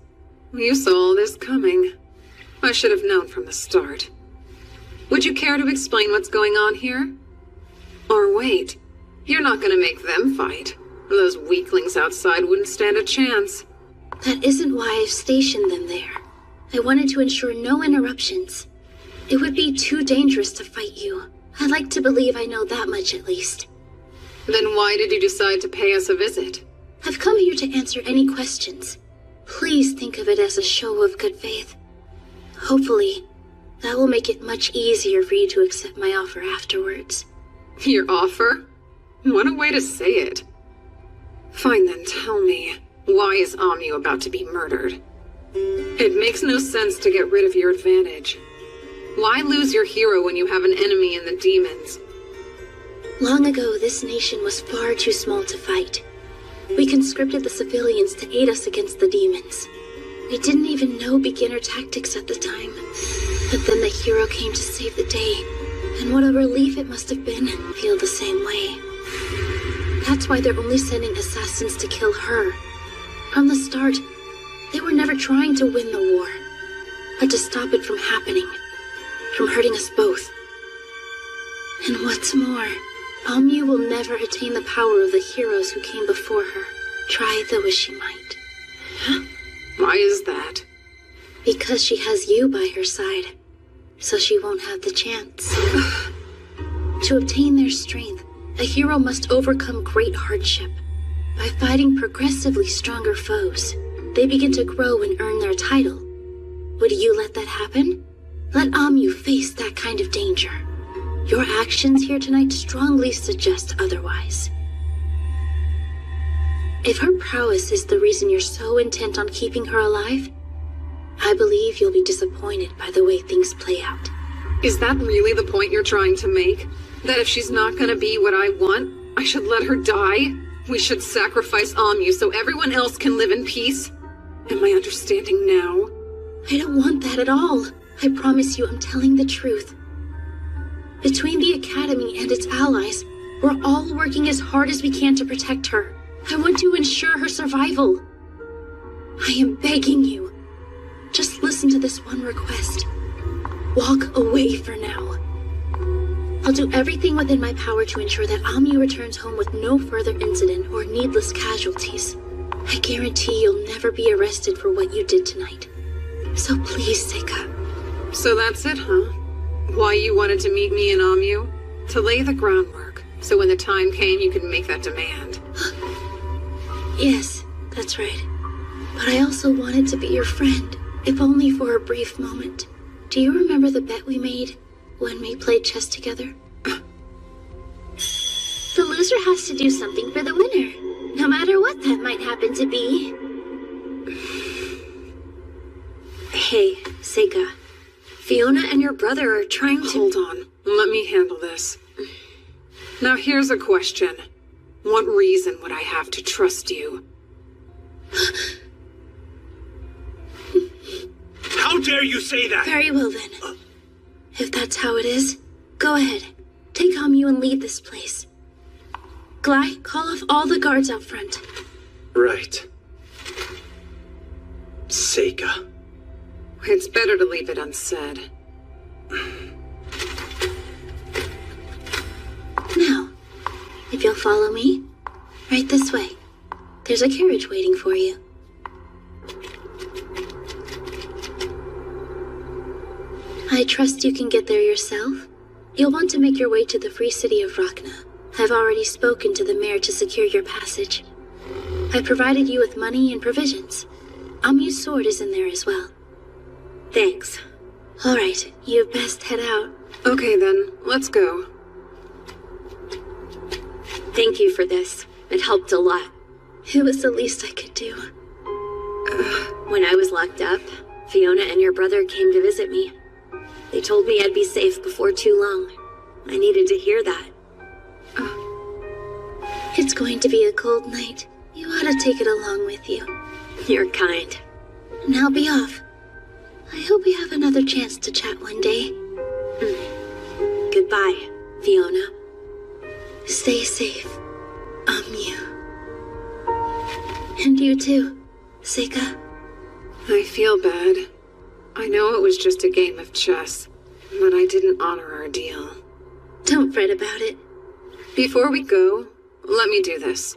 You saw all this coming. I should have known from the start. Would you care to explain what's going on here? Or wait, you're not gonna make them fight. Those weaklings outside wouldn't stand a chance. That isn't why I've stationed them there. I wanted to ensure no interruptions. It would be too dangerous to fight you. I'd like to believe I know that much at least. Then why did you decide to pay us a visit? I've come here to answer any questions. Please think of it as a show of good faith. Hopefully, that will make it much easier for you to accept my offer afterwards. Your offer? What a way to say it. Fine then, tell me, why is Amyu about to be murdered? It makes no sense to get rid of your advantage. Why lose your hero when you have an enemy in the demons? Long ago, this nation was far too small to fight. We conscripted the civilians to aid us against the demons. We didn't even know beginner tactics at the time. But then the hero came to save the day, and what a relief it must have been to feel the same way. That's why they're only sending assassins to kill her. From the start, they were never trying to win the war, but to stop it from happening, from hurting us both. And what's more, Amyu will never attain the power of the heroes who came before her, try though as she might. Why is that? Because she has you by her side, so she won't have the chance. To obtain their strength, a hero must overcome great hardship. By fighting progressively stronger foes, they begin to grow and earn their title. Would you let that happen? Let Amyu face that kind of danger. Your actions here tonight strongly suggest otherwise. If her prowess is the reason you're so intent on keeping her alive, I believe you'll be disappointed by the way things play out. Is that really the point you're trying to make? That if she's not gonna be what I want, I should let her die? We should sacrifice Amyu so everyone else can live in peace? Am I understanding now? I don't want that at all. I promise you I'm telling the truth. Between the Academy and its allies, we're all working as hard as we can to protect her. I want to ensure her survival. I am begging you. Just listen to this one request. Walk away for now. I'll do everything within my power to ensure that Amyu returns home with no further incident or needless casualties. I guarantee you'll never be arrested for what you did tonight. So please, Seika. So that's it, huh? Why you wanted to meet me and Amyu? To lay the groundwork, so when the time came you could make that demand. Yes, that's right. But I also wanted to be your friend, if only for a brief moment. Do you remember the bet we made when we played chess together? The loser has to do something for the winner, no matter what that might happen to be. Hey, Seika. Fiona and your brother are trying to... Hold on. Let me handle this. Now here's a question. What reason would I have to trust you? How dare you say that? Very well then. If that's how it is, go ahead. Take Amyu and leave this place. Glai, call off all the guards out front. Right. Seika. It's better to leave it unsaid. Now, if you'll follow me, right this way. There's a carriage waiting for you. I trust you can get there yourself. You'll want to make your way to the free city of Rachna. I've already spoken to the mayor to secure your passage. I provided you with money and provisions. Amyu's sword is in there as well. Thanks. All right, you best head out. Okay then, let's go. Thank you for this. It helped a lot. It was the least I could do. When I was locked up, Fiona and your brother came to visit me. They told me I'd be safe before too long. I needed to hear that. It's going to be a cold night. You ought to take it along with you. You're kind. Now be off. I hope we have another chance to chat one day. Goodbye, Fiona. Stay safe. You. And you too, Seika. I feel bad. I know it was just a game of chess, but I didn't honor our deal. Don't fret about it. Before we go, let me do this.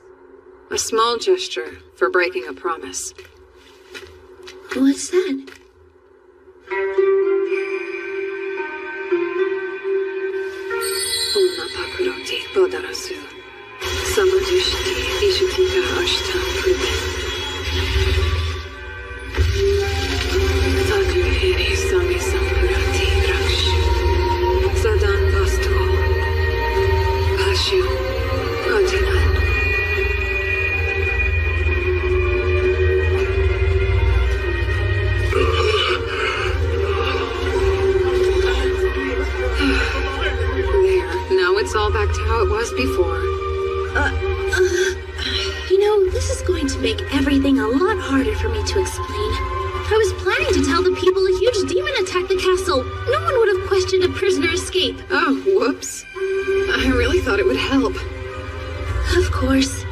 A small gesture for breaking a promise. What's that? Una pakuroti bodarasu. Samadrishti ishutika ashtam pruden. Sadruhiri sami sampurati raksh. Sadan vastu. Ashu. Adinan. Now it's all back to how it was before. You know, this is going to make everything a lot harder for me to explain. I was planning to tell the people a huge demon attacked the castle. No one would have questioned a prisoner escape. Oh, whoops. I really thought it would help. Of course.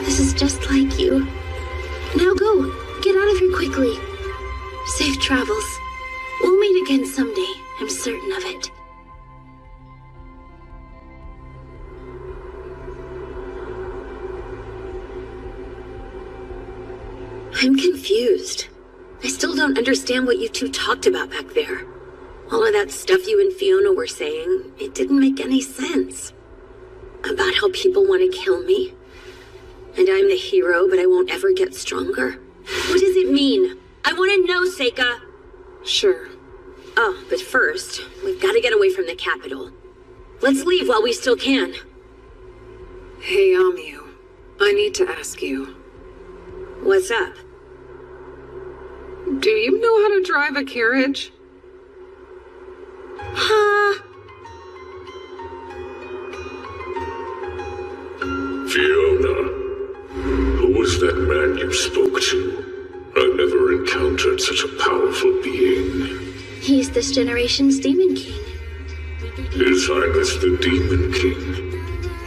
This is just like you. Now go. Get out of here quickly. Safe travels. We'll meet again someday. I'm certain of it. I'm confused. I still don't understand what you two talked about back there. All of that stuff you and Fiona were saying, it didn't make any sense. About how people want to kill me. And I'm the hero, but I won't ever get stronger. What does it mean? I want to know, Seika. Sure. Oh, but first, we've got to get away from the capital. Let's leave while we still can. Hey, Amyu. I need to ask you. What's up? Do you know how to drive a carriage? Huh? Fiona, who was that man you spoke to? I've never encountered such a powerful being. He's this generation's Demon King. His Highness the Demon King.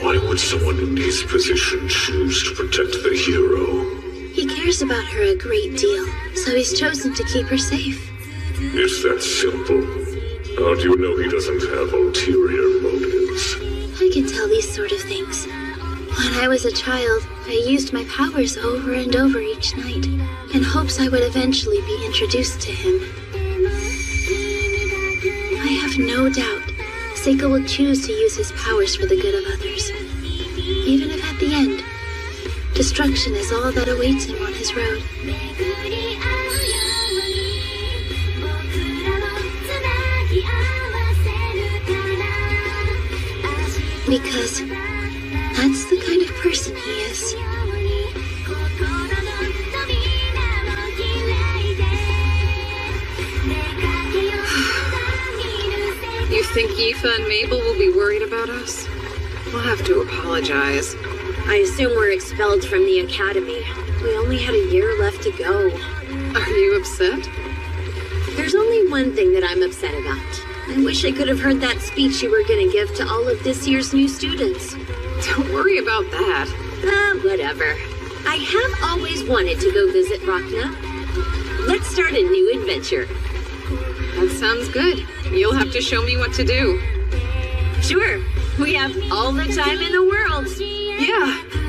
Why would someone in his position choose to protect the hero? He cares about her a great deal, so he's chosen to keep her safe. It's that simple. How do you know he doesn't have ulterior motives? I can tell these sort of things. When I was a child, I used my powers over and over each night, in hopes I would eventually be introduced to him. I have no doubt Seika will choose to use his powers for the good of others, even if at the end, destruction is all that awaits him on his road. Because that's the kind of person he is. You think Aoife and Mabel will be worried about us? We'll have to apologize. I assume we're expelled from the academy. We only had a year left to go. Are you upset? There's only one thing that I'm upset about. I wish I could have heard that speech you were gonna give to all of this year's new students. Don't worry about that. Whatever. I have always wanted to go visit Rachna. Let's start a new adventure. That sounds good. You'll have to show me what to do. Sure. We have all the time in the world. Yeah.